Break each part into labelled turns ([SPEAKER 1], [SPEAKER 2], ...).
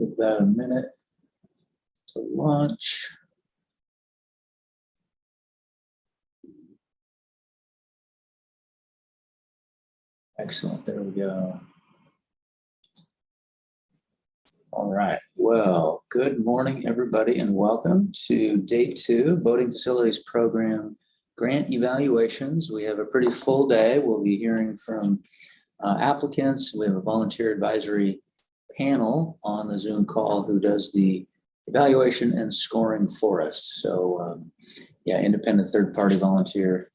[SPEAKER 1] Give that a minute to launch. Excellent, there we go. All right, well, good morning, everybody, and welcome to day 2, Boating Facilities Program Grant Evaluations. We have a pretty full day. We'll be hearing from applicants. We have a volunteer advisory panel on the Zoom call who does the evaluation and scoring for us. So yeah, independent third-party volunteer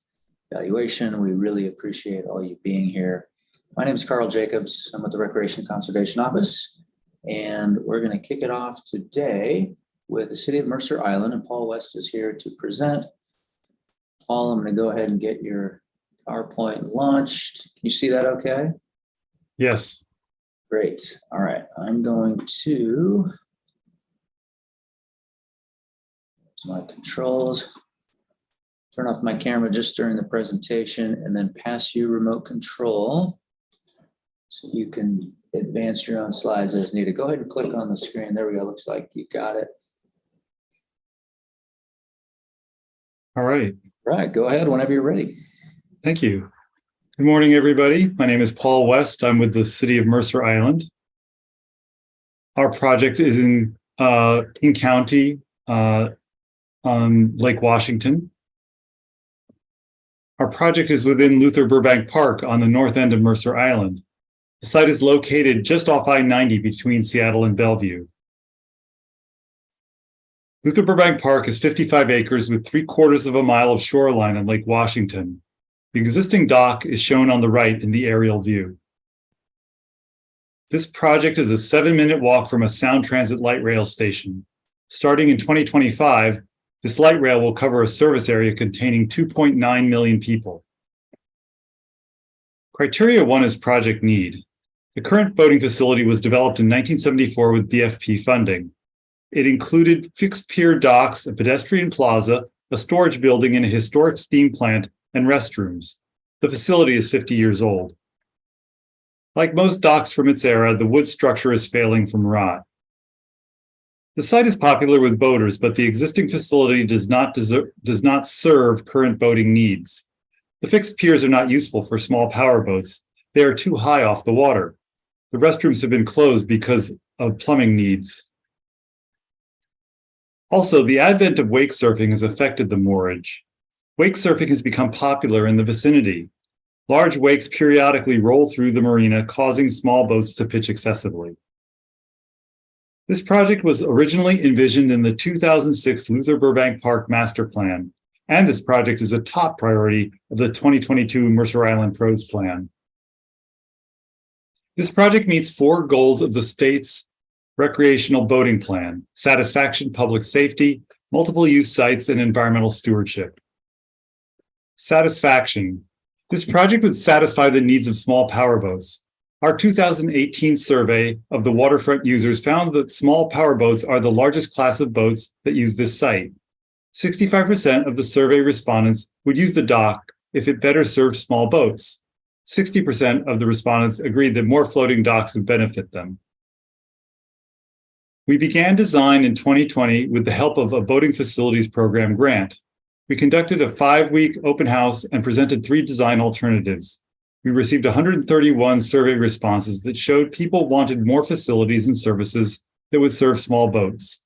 [SPEAKER 1] evaluation. We really appreciate all you being here. My name is Carl Jacobs. I'm with the Recreation and Conservation Office, and we're going to kick it off today with the City of Mercer Island, and Paul West is here to present. Paul, I'm going to go ahead and get your PowerPoint launched. Can you see that okay?
[SPEAKER 2] Yes.
[SPEAKER 1] Great. All right. I'm going to use my controls, turn off my camera just during the presentation, and then pass you remote control so you can advance your own slides as needed. Go ahead and click on the screen. There we go. Looks like you got it.
[SPEAKER 2] All right.
[SPEAKER 1] Right. Go ahead whenever you're ready.
[SPEAKER 2] Thank you. Good morning, everybody. My name is Paul West. I'm with the City of Mercer Island. Our project is in King County on Lake Washington. Our project is within Luther Burbank Park on the north end of Mercer Island. The site is located just off I-90 between Seattle and Bellevue. Luther Burbank Park is 55 acres with 3/4 of a mile of shoreline on Lake Washington. The existing dock is shown on the right in the aerial view. This project is a 7-minute walk from a Sound Transit light rail station. Starting in 2025, this light rail will cover a service area containing 2.9 million people. Criteria 1 is project need. The current boating facility was developed in 1974 with BFP funding. It included fixed pier docks, a pedestrian plaza, a storage building, and a historic steam plant and restrooms. The facility is 50 years old. Like most docks from its era, the wood structure is failing from rot. The site is popular with boaters, but the existing facility does not serve current boating needs. The fixed piers are not useful for small power boats. They are too high off the water. The restrooms have been closed because of plumbing needs. Also, the advent of wake surfing has affected the moorage. Wake surfing has become popular in the vicinity. Large wakes periodically roll through the marina, causing small boats to pitch excessively. This project was originally envisioned in the 2006 Luther Burbank Park Master Plan, and this project is a top priority of the 2022 Mercer Island PROS Plan. This project meets 4 goals of the state's recreational boating plan: satisfaction, public safety, multiple use sites, and environmental stewardship. Satisfaction. This project would satisfy the needs of small powerboats. Our 2018 survey of the waterfront users found that small powerboats are the largest class of boats that use this site. 65% of the survey respondents would use the dock if it better served small boats. 60% of the respondents agreed that more floating docks would benefit them. We began design in 2020 with the help of a Boating Facilities Program grant. We conducted a 5-week open house and presented 3 design alternatives. We received 131 survey responses that showed people wanted more facilities and services that would serve small boats.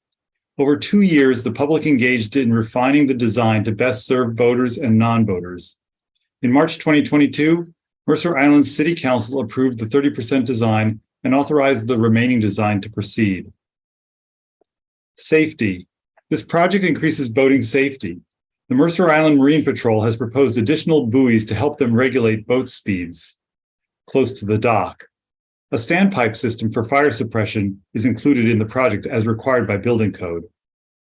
[SPEAKER 2] Over 2 years, the public engaged in refining the design to best serve boaters and non-boaters. In March 2022, Mercer Island City Council approved the 30% design and authorized the remaining design to proceed. Safety. This project increases boating safety. The Mercer Island Marine Patrol has proposed additional buoys to help them regulate boat speeds close to the dock. A standpipe system for fire suppression is included in the project as required by building code.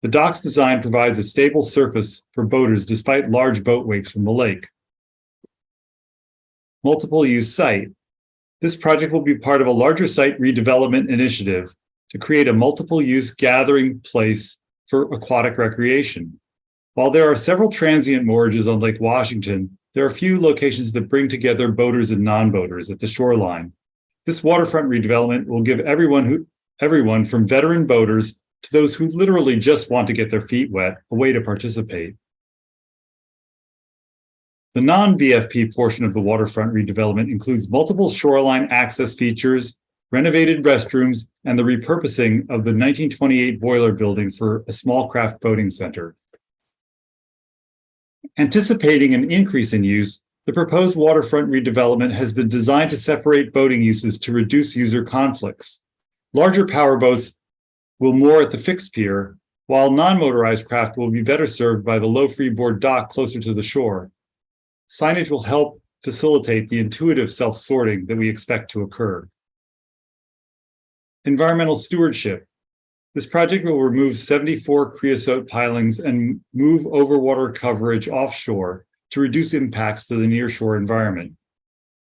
[SPEAKER 2] The dock's design provides a stable surface for boaters despite large boat wakes from the lake. Multiple use site. This project will be part of a larger site redevelopment initiative to create a multiple use gathering place for aquatic recreation. While there are several transient moorages on Lake Washington, there are few locations that bring together boaters and non-boaters at the shoreline. This waterfront redevelopment will give everyone everyone from veteran boaters to those who literally just want to get their feet wet, a way to participate. The non-BFP portion of the waterfront redevelopment includes multiple shoreline access features, renovated restrooms, and the repurposing of the 1928 boiler building for a small craft boating center. Anticipating an increase in use, the proposed waterfront redevelopment has been designed to separate boating uses to reduce user conflicts. Larger powerboats will moor at the fixed pier, while non-motorized craft will be better served by the low freeboard dock closer to the shore. Signage will help facilitate the intuitive self-sorting that we expect to occur. Environmental stewardship. This project will remove 74 creosote pilings and move overwater coverage offshore to reduce impacts to the nearshore environment.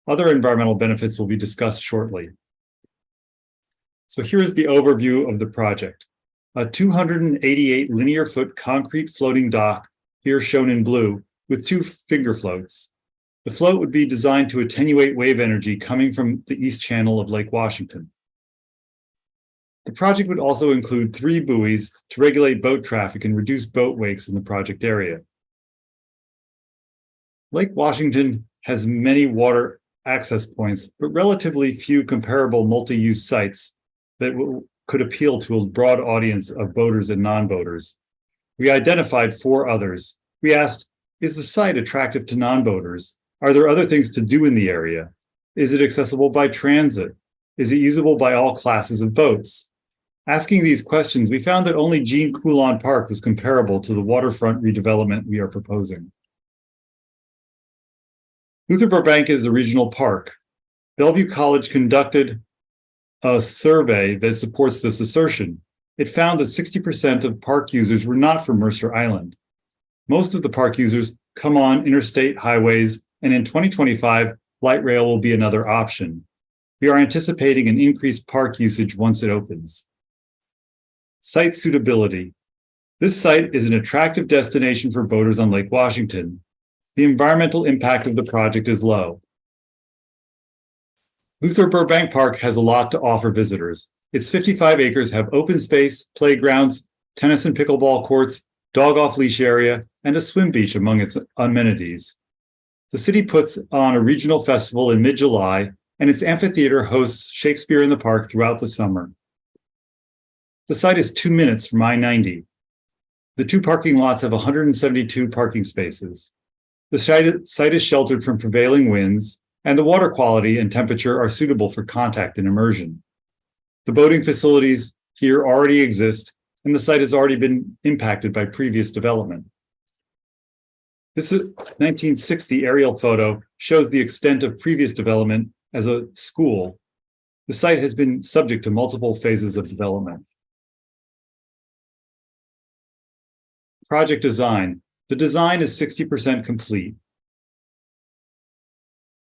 [SPEAKER 2] Other environmental benefits will be discussed shortly. So here is the overview of the project. A 288 linear foot concrete floating dock, here shown in blue, with 2 finger floats. The float would be designed to attenuate wave energy coming from the east channel of Lake Washington. The project would also include 3 buoys to regulate boat traffic and reduce boat wakes in the project area. Lake Washington has many water access points, but relatively few comparable multi-use sites that could appeal to a broad audience of boaters and non-boaters. We identified 4 others. We asked, is the site attractive to non-boaters? Are there other things to do in the area? Is it accessible by transit? Is it usable by all classes of boats? Asking these questions, we found that only Jean Coulon Park was comparable to the waterfront redevelopment we are proposing. Luther Burbank is a regional park. Bellevue College conducted a survey that supports this assertion. It found that 60% of park users were not from Mercer Island. Most of the park users come on interstate highways, and in 2025, light rail will be another option. We are anticipating an increased park usage once it opens. Site suitability. This site is an attractive destination for boaters on Lake Washington. The environmental impact of the project is low. Luther Burbank Park has a lot to offer visitors. Its 55 acres have open space, playgrounds, tennis and pickleball courts, dog off-leash area, and a swim beach among its amenities. The city puts on a regional festival in mid-July, and its amphitheater hosts Shakespeare in the Park throughout the summer. The site is 2 minutes from I-90. The 2 parking lots have 172 parking spaces. The site is sheltered from prevailing winds, and the water quality and temperature are suitable for contact and immersion. The boating facilities here already exist, and the site has already been impacted by previous development. This 1960 aerial photo shows the extent of previous development as a school. The site has been subject to multiple phases of development. Project design. The design is 60% complete.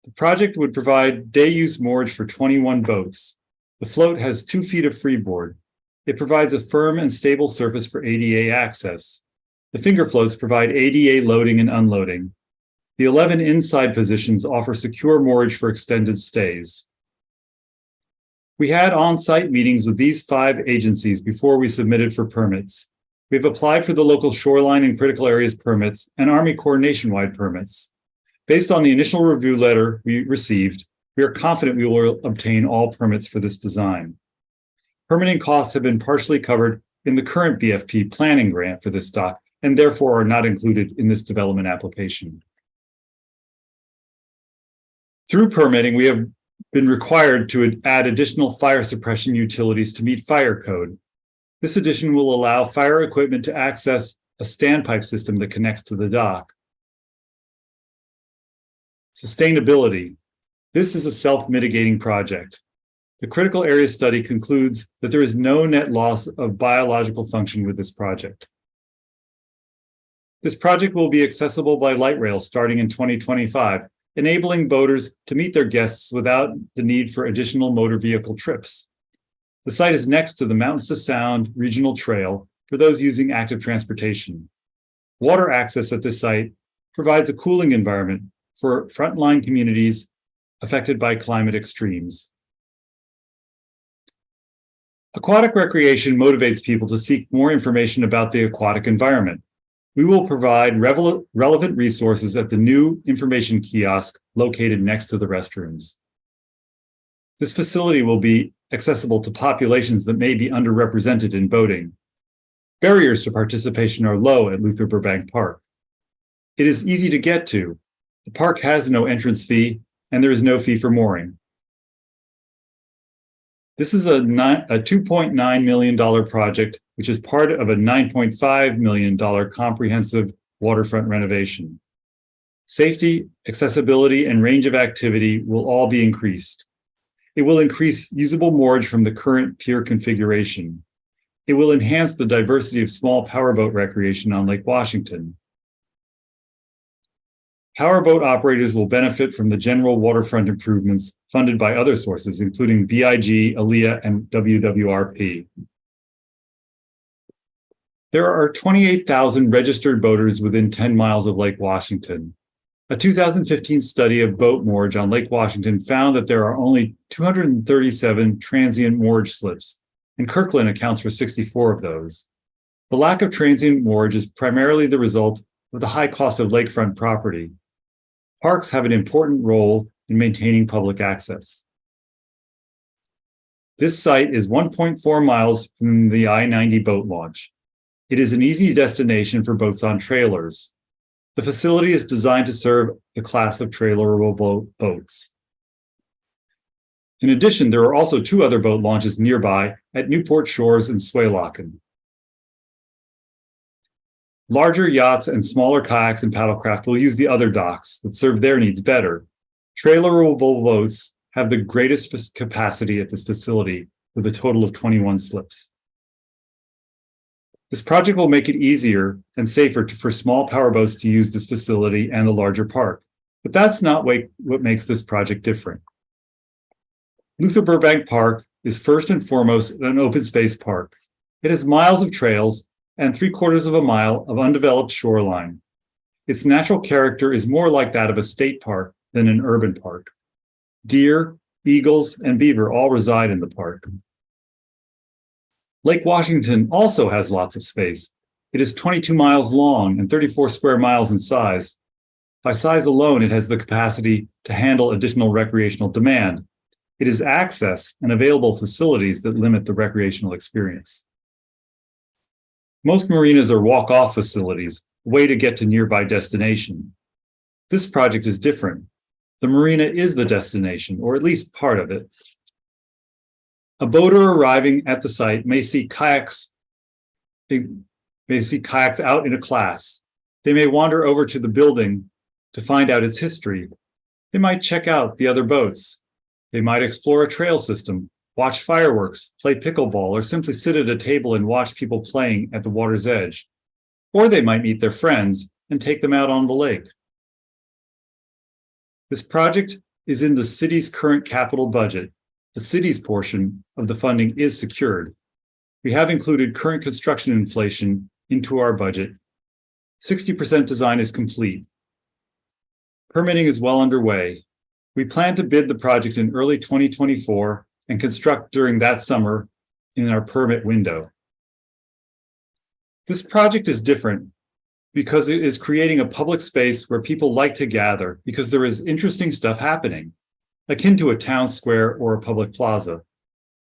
[SPEAKER 2] The project would provide day-use moorage for 21 boats. The float has 2 feet of freeboard. It provides a firm and stable surface for ADA access. The finger floats provide ADA loading and unloading. The 11 inside positions offer secure moorage for extended stays. We had on-site meetings with these 5 agencies before we submitted for permits. We've applied for the local shoreline and critical areas permits and Army Corps nationwide permits. Based on the initial review letter we received, we are confident we will obtain all permits for this design. Permitting costs have been partially covered in the current BFP planning grant for this dock and therefore are not included in this development application. Through permitting, we have been required to add additional fire suppression utilities to meet fire code. This addition will allow fire equipment to access a standpipe system that connects to the dock. Sustainability. This is a self-mitigating project. The critical area study concludes that there is no net loss of biological function with this project. This project will be accessible by light rail starting in 2025, enabling boaters to meet their guests without the need for additional motor vehicle trips. The site is next to the Mountains to Sound Regional Trail for those using active transportation. Water access at this site provides a cooling environment for frontline communities affected by climate extremes. Aquatic recreation motivates people to seek more information about the aquatic environment. We will provide relevant resources at the new information kiosk located next to the restrooms. This facility will be accessible to populations that may be underrepresented in boating. Barriers to participation are low at Luther Burbank Park. It is easy to get to. The park has no entrance fee, and there is no fee for mooring. This is a $2.9 million project, which is part of a $9.5 million comprehensive waterfront renovation. Safety, accessibility, and range of activity will all be increased. It will increase usable moorage from the current pier configuration. It will enhance the diversity of small powerboat recreation on Lake Washington. Powerboat operators will benefit from the general waterfront improvements funded by other sources, including BIG, ALEA, and WWRP. There are 28,000 registered boaters within 10 miles of Lake Washington. A 2015 study of boat moorage on Lake Washington found that there are only 237 transient moorage slips, and Kirkland accounts for 64 of those. The lack of transient moorage is primarily the result of the high cost of lakefront property. Parks have an important role in maintaining public access. This site is 1.4 miles from the I-90 boat launch. It is an easy destination for boats on trailers. The facility is designed to serve the class of trailerable boats. In addition, there are also 2 other boat launches nearby at Newport Shores and Swaylocken. Larger yachts and smaller kayaks and paddlecraft will use the other docks that serve their needs better. Trailerable boats have the greatest capacity at this facility, with a total of 21 slips. This project will make it easier and safer for small powerboats to use this facility and the larger park. But that's not what makes this project different. Luther Burbank Park is first and foremost an open space park. It has miles of trails and 3/4 of a mile of undeveloped shoreline. Its natural character is more like that of a state park than an urban park. Deer, eagles, and beaver all reside in the park. Lake Washington also has lots of space. It is 22 miles long and 34 square miles in size. By size alone, it has the capacity to handle additional recreational demand. It is access and available facilities that limit the recreational experience. Most marinas are walk-off facilities, a way to get to nearby destination. This project is different. The marina is the destination, or at least part of it. A boater arriving at the site may see kayaks out in a class. They may wander over to the building to find out its history. They might check out the other boats. They might explore a trail system, watch fireworks, play pickleball, or simply sit at a table and watch people playing at the water's edge. Or they might meet their friends and take them out on the lake. This project is in the city's current capital budget. The city's portion of the funding is secured. We have included current construction inflation into our budget. 60% design is complete. Permitting is well underway. We plan to bid the project in early 2024 and construct during that summer in our permit window. This project is different because it is creating a public space where people like to gather because there is interesting stuff happening, akin to a town square or a public plaza.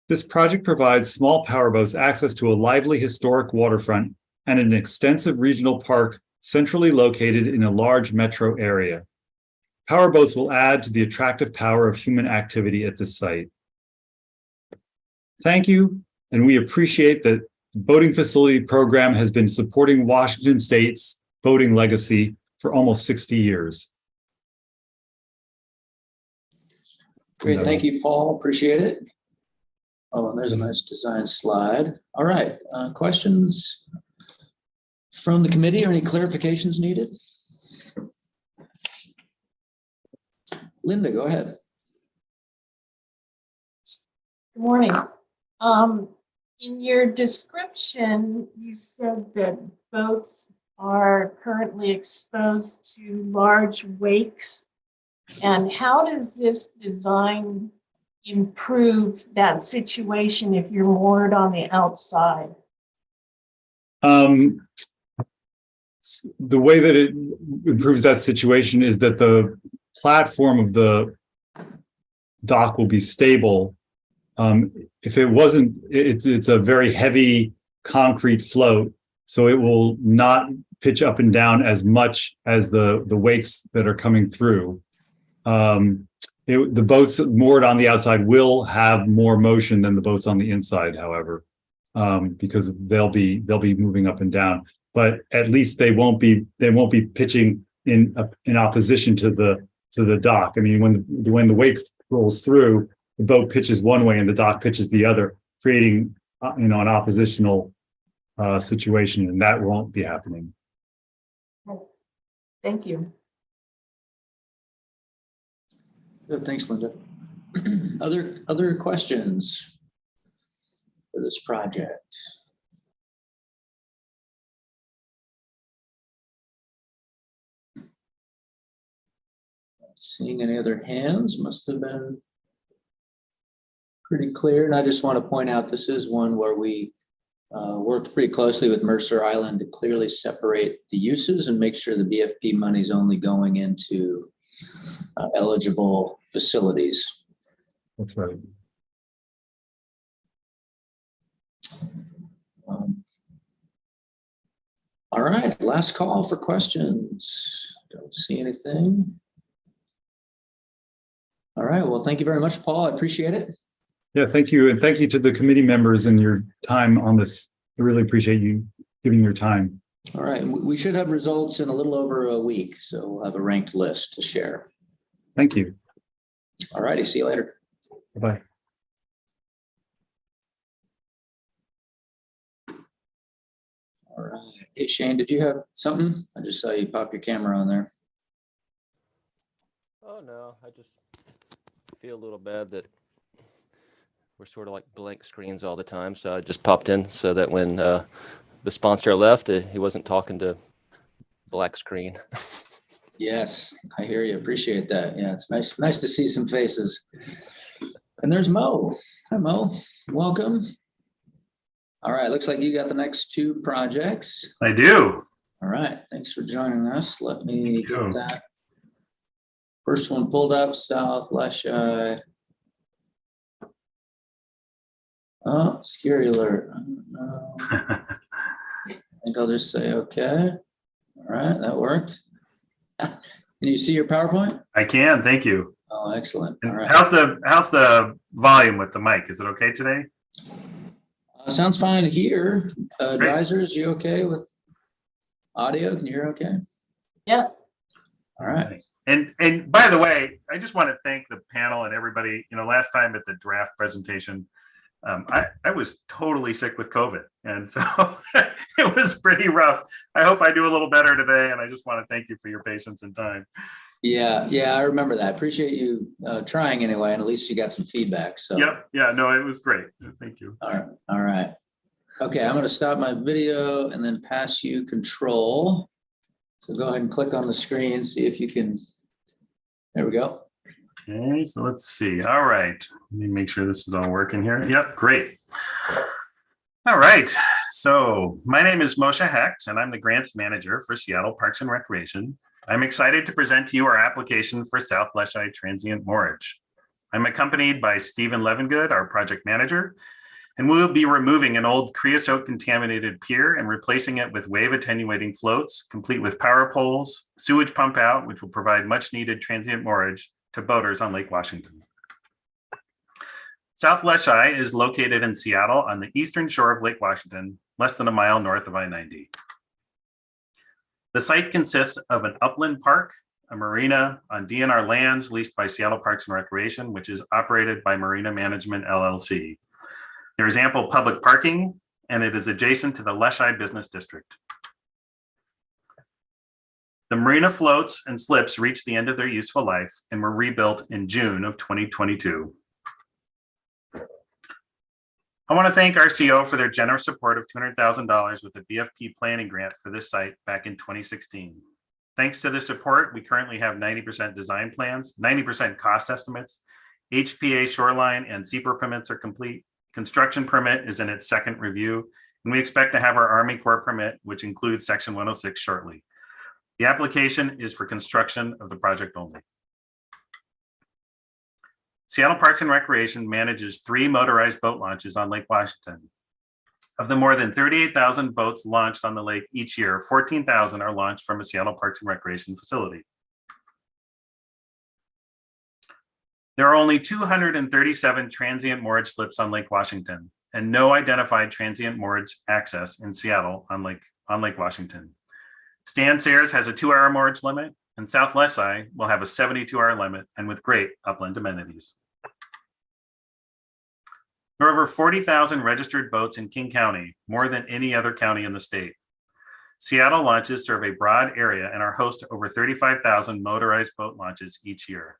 [SPEAKER 2] This project provides small powerboats access to a lively historic waterfront and an extensive regional park centrally located in a large metro area. Powerboats will add to the attractive power of human activity at this site. Thank you, and we appreciate that the Boating Facility Program has been supporting Washington State's boating legacy for almost 60 years.
[SPEAKER 1] Great, thank you, Paul, appreciate it. Oh, and there's a nice design slide. All right, questions from the committee or any clarifications needed? Linda, go ahead.
[SPEAKER 3] Good morning. In your description, you said that boats are currently exposed to large wakes. And how does this design improve that situation if you're moored on the outside?
[SPEAKER 2] The way that it improves that situation is that the platform of the dock will be stable. If it wasn't, it's a very heavy concrete float, so it will not pitch up and down as much as the wakes that are coming through. The boats moored on the outside will have more motion than the boats on the inside, however, because they'll be moving up and down. But at least they won't be pitching in opposition to the dock. I mean, when the wake rolls through, the boat pitches one way and the dock pitches the other, creating an oppositional situation, and that won't be happening.
[SPEAKER 3] Thank you.
[SPEAKER 1] Good, thanks, Linda. Other questions for this project? Not seeing any other hands, must have been pretty clear. And I just want to point out, this is one where we worked pretty closely with Mercer Island to clearly separate the uses and make sure the BFP money is only going into eligible facilities.
[SPEAKER 2] That's right.
[SPEAKER 1] All right, last call for questions. Don't see anything. All right, well, thank you very much, Paul. I appreciate it.
[SPEAKER 2] Yeah, thank you. And thank you to the committee members and your time on this. I really appreciate you giving your time.
[SPEAKER 1] All right, and we should have results in a little over a week, so we'll have a ranked list to share.
[SPEAKER 2] Thank you.
[SPEAKER 1] All righty, see you later.
[SPEAKER 2] Bye-bye.
[SPEAKER 1] All right. Hey, Shane, did you have something? I just saw you pop your camera on there.
[SPEAKER 4] Oh, no, I just feel a little bad that we're sort of like blank screens all the time. So I just popped in so that when the sponsor left, he wasn't talking to black screen.
[SPEAKER 1] Yes, I hear you. Appreciate that. Yeah, it's nice to see some faces. And there's Mo. Hi, Mo. Welcome. All right, looks like you got the next two projects.
[SPEAKER 5] I do.
[SPEAKER 1] All right, thanks for joining us. Let me
[SPEAKER 5] Thank you.
[SPEAKER 1] get that first one pulled up, South Leschi. Oh, scary alert. I don't know. I think I'll just say okay. All right, that worked. Can you see your PowerPoint?
[SPEAKER 5] I can, thank you.
[SPEAKER 1] Oh, excellent. All
[SPEAKER 5] And
[SPEAKER 1] right.
[SPEAKER 5] how's the volume with the mic? Is it okay today?
[SPEAKER 1] Sounds fine here.
[SPEAKER 5] Great.
[SPEAKER 1] Advisors, you okay with audio? Can you hear okay?
[SPEAKER 3] Yes.
[SPEAKER 1] All right.
[SPEAKER 5] And by the way, I just want to thank the panel and everybody. You know, last time at the draft presentation, I was totally sick with COVID, and so it was pretty rough. I hope I do a little better today, and I just want to thank you for your patience and time.
[SPEAKER 1] Yeah, I remember that. Appreciate you trying anyway, and at least you got some feedback. So.
[SPEAKER 5] Yep. Yeah. No, it was great. Thank you.
[SPEAKER 1] All right. Okay, I'm going to stop my video and then pass you control. So go ahead and click on the screen, see if you can. There we go.
[SPEAKER 5] Okay, so let's see. All right. Let me make sure this is all working here. Yep, great. All right. So my name is Moshe Hecht, and I'm the grants manager for Seattle Parks and Recreation. I'm excited to present to you our application for South Leschi Transient Moorage. I'm accompanied by Stephen Levengood, our project manager, and we'll be removing an old creosote contaminated pier and replacing it with wave attenuating floats, complete with power poles, sewage pump out, which will provide much needed transient moorage to boaters on Lake Washington. South Leschi is located in Seattle on the eastern shore of Lake Washington, less than a mile north of I-90. The site consists of an upland park, a marina on DNR lands leased by Seattle Parks and Recreation, which is operated by Marina Management LLC. There is ample public parking, and it is adjacent to the Leschi Business District. The marina floats and slips reached the end of their useful life and were rebuilt in June of 2022. I want to thank RCO for their generous support of $200,000 with a BFP planning grant for this site back in 2016. Thanks to this support, we currently have 90% design plans, 90% cost estimates, HPA shoreline and SEPR permits are complete. Construction permit is in its second review, and we expect to have our Army Corps permit, which includes Section 106 shortly. The application is for construction of the project only. Seattle Parks and Recreation manages 3 motorized boat launches on Lake Washington. Of the more than 38,000 boats launched on the lake each year, 14,000 are launched from a Seattle Parks and Recreation facility. There are only 237 transient moorage slips on Lake Washington and no identified transient moorage access in Seattle on Lake Washington. Stan Sayers has a 2-hour moorage limit, and South Leschi will have a 72-hour limit and with great upland amenities. There are over 40,000 registered boats in King County, more than any other county in the state. Seattle launches serve a broad area and are host to over 35,000 motorized boat launches each year.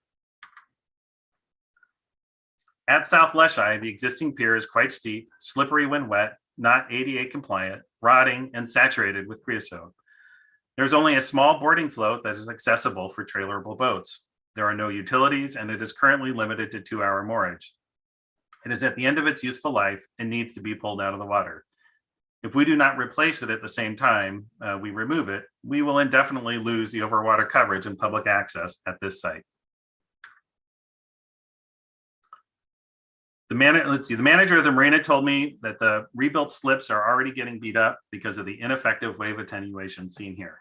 [SPEAKER 5] At South Leschi, the existing pier is quite steep, slippery when wet, not ADA compliant, rotting, and saturated with creosote. There's only a small boarding float that is accessible for trailerable boats. There are no utilities, and it is currently limited to 2-hour moorage. It is at the end of its useful life and needs to be pulled out of the water. If we do not replace it at the same time we remove it, we will indefinitely lose the overwater coverage and public access at this site. The manager of the marina told me that the rebuilt slips are already getting beat up because of the ineffective wave attenuation seen here.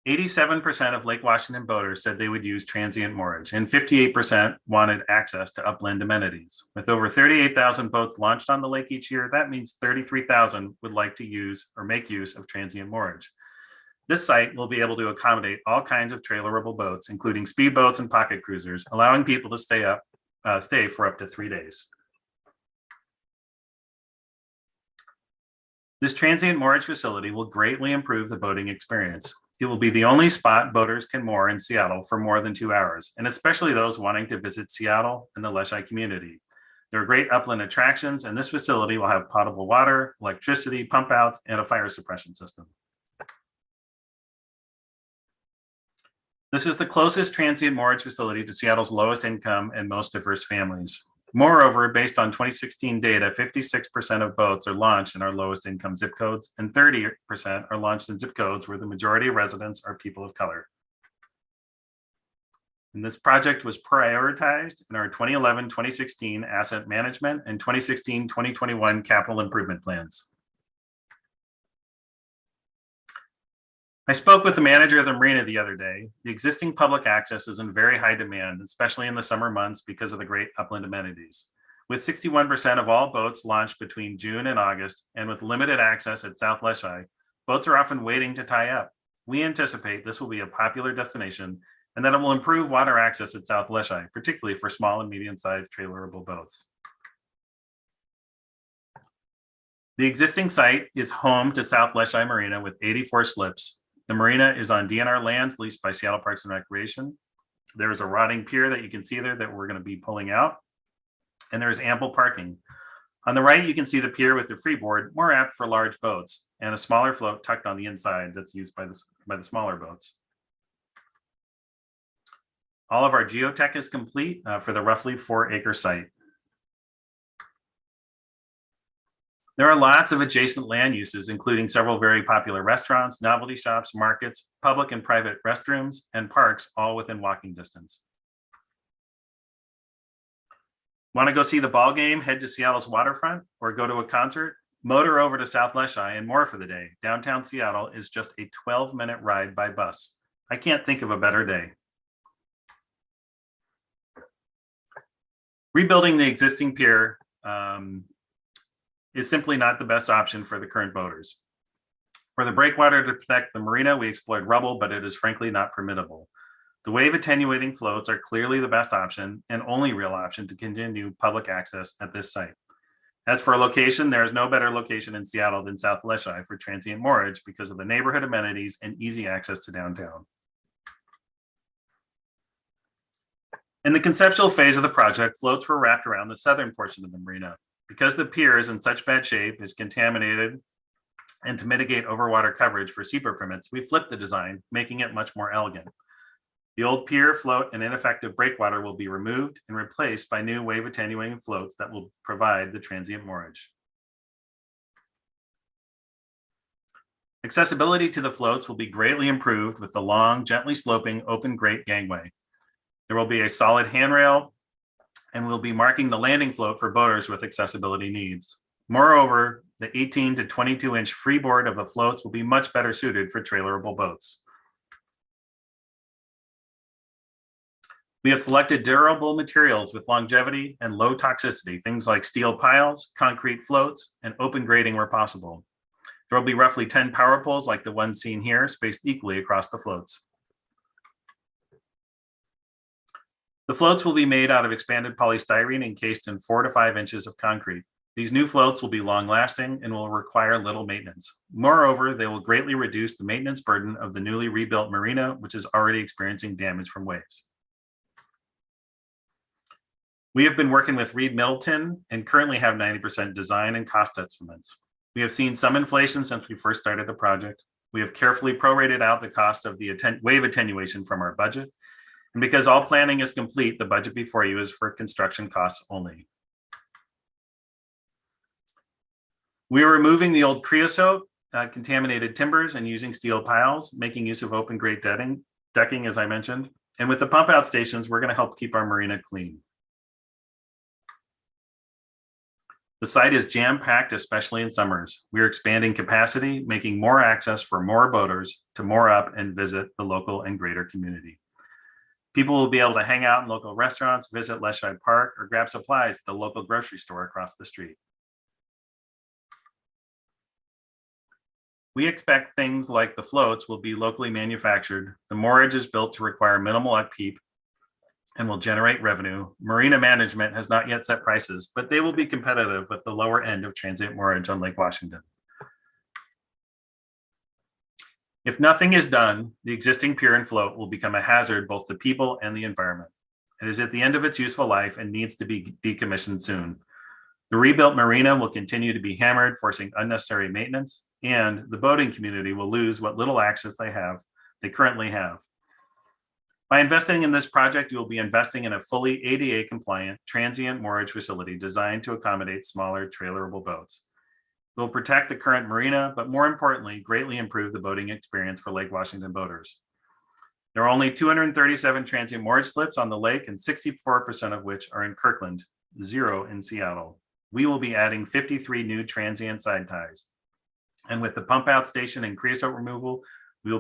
[SPEAKER 5] 87% of Lake Washington boaters said they would use transient moorage, and 58% wanted access to upland amenities. With over 38,000 boats launched on the lake each year, that means 33,000 would like to use or make use of transient moorage. This site will be able to accommodate all kinds of trailerable boats, including speedboats and pocket cruisers, allowing people to stay for up to 3 days. This transient moorage facility will greatly improve the boating experience. It will be the only spot boaters can moor in Seattle for more than 2 hours, and especially those wanting to visit Seattle and the Leschi community. There are great upland attractions, and this facility will have potable water, electricity, pump outs, and a fire suppression system. This is the closest transient moorage facility to Seattle's lowest income and most diverse families. Moreover, based on 2016 data, 56% of boats are launched in our lowest income zip codes, and 30% are launched in zip codes where the majority of residents are people of color. And this project was prioritized in our 2011-2016 asset management and 2016-2021 capital improvement plans. I spoke with the manager of the marina the other day. The existing public access is in very high demand, especially in the summer months because of the great upland amenities. With 61% of all boats launched between June and August, and with limited access at South Leschi, boats are often waiting to tie up. We anticipate this will be a popular destination and that it will improve water access at South Leschi, particularly for small and medium-sized trailerable boats. The existing site is home to South Leschi Marina with 84 slips. The marina is on DNR lands leased by Seattle Parks and Recreation. There is a rotting pier that you can see there that we're going to be pulling out, and there is ample parking. On the right, you can see the pier with the freeboard, more apt for large boats, and a smaller float tucked on the inside that's used by the smaller boats. All of our geotech is complete for the roughly 4-acre site. There are lots of adjacent land uses, including several very popular restaurants, novelty shops, markets, public and private restrooms, and parks, all within walking distance. Want to go see the ball game, head to Seattle's waterfront, or go to a concert? Motor over to South Leschi and more for the day. Downtown Seattle is just a 12-minute ride by bus. I can't think of a better day. Rebuilding the existing pier is simply not the best option for the current boaters. For the breakwater to protect the marina, we explored rubble, but it is frankly not permittable. The wave attenuating floats are clearly the best option and only real option to continue public access at this site. As for a location, there is no better location in Seattle than South Leschi for transient moorage because of the neighborhood amenities and easy access to downtown. In the conceptual phase of the project, floats were wrapped around the southern portion of the marina. Because the pier is in such bad shape, is contaminated, and to mitigate overwater coverage for SEPR permits, we flipped the design, making it much more elegant. The old pier, float, and ineffective breakwater will be removed and replaced by new wave attenuating floats that will provide the transient moorage. Accessibility to the floats will be greatly improved with the long, gently sloping open grate gangway. There will be a solid handrail, and we'll be marking the landing float for boaters with accessibility needs. Moreover, the 18 to 22-inch freeboard of the floats will be much better suited for trailerable boats. We have selected durable materials with longevity and low toxicity, things like steel piles, concrete floats, and open grating where possible. There will be roughly 10 power poles like the one seen here, spaced equally across the floats. The floats will be made out of expanded polystyrene encased in 4 to 5 inches of concrete. These new floats will be long lasting and will require little maintenance. Moreover, they will greatly reduce the maintenance burden of the newly rebuilt marina, which is already experiencing damage from waves. We have been working with Reed Middleton and currently have 90% design and cost estimates. We have seen some inflation since we first started the project. We have carefully prorated out the cost of the wave attenuation from our budget. And because all planning is complete, the budget before you is for construction costs only. We are removing the old creosote, contaminated timbers, and using steel piles, making use of open grate decking, as I mentioned. And with the pump out stations, we're going to help keep our marina clean. The site is jam-packed, especially in summers. We are expanding capacity, making more access for more boaters to moor up and visit the local and greater community. People will be able to hang out in local restaurants, visit Leschi Park, or grab supplies at the local grocery store across the street. We expect things like the floats will be locally manufactured. The moorage is built to require minimal upkeep and will generate revenue. Marina management has not yet set prices, but they will be competitive with the lower end of transient moorage on Lake Washington. If nothing is done, the existing pier and float will become a hazard both to people and the environment. It is at the end of its useful life and needs to be decommissioned soon. The rebuilt marina will continue to be hammered, forcing unnecessary maintenance, and the boating community will lose what little access they currently have. By investing in this project, you will be investing in a fully ADA compliant transient moorage facility designed to accommodate smaller trailerable boats. It will protect the current marina, but more importantly, greatly improve the boating experience for Lake Washington boaters. There are only 237 transient moorage slips on the lake, and 64% of which are in Kirkland, 0 in Seattle. We will be adding 53 new transient side ties. And with the pump out station and creosote removal, we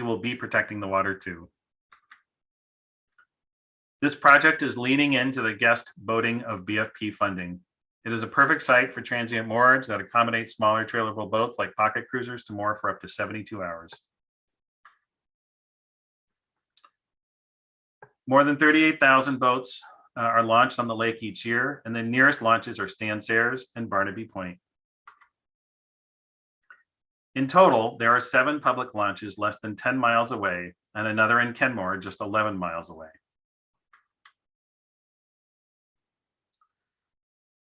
[SPEAKER 5] will be protecting the water too. This project is leaning into the guest boating of BFP funding. It is a perfect site for transient moorage that accommodates smaller trailerable boats like pocket cruisers to moor for up to 72 hours. More than 38,000 boats are launched on the lake each year, and the nearest launches are Stan Sayers and Barnaby Point. In total, there are 7 public launches less than 10 miles away and another in Kenmore just 11 miles away.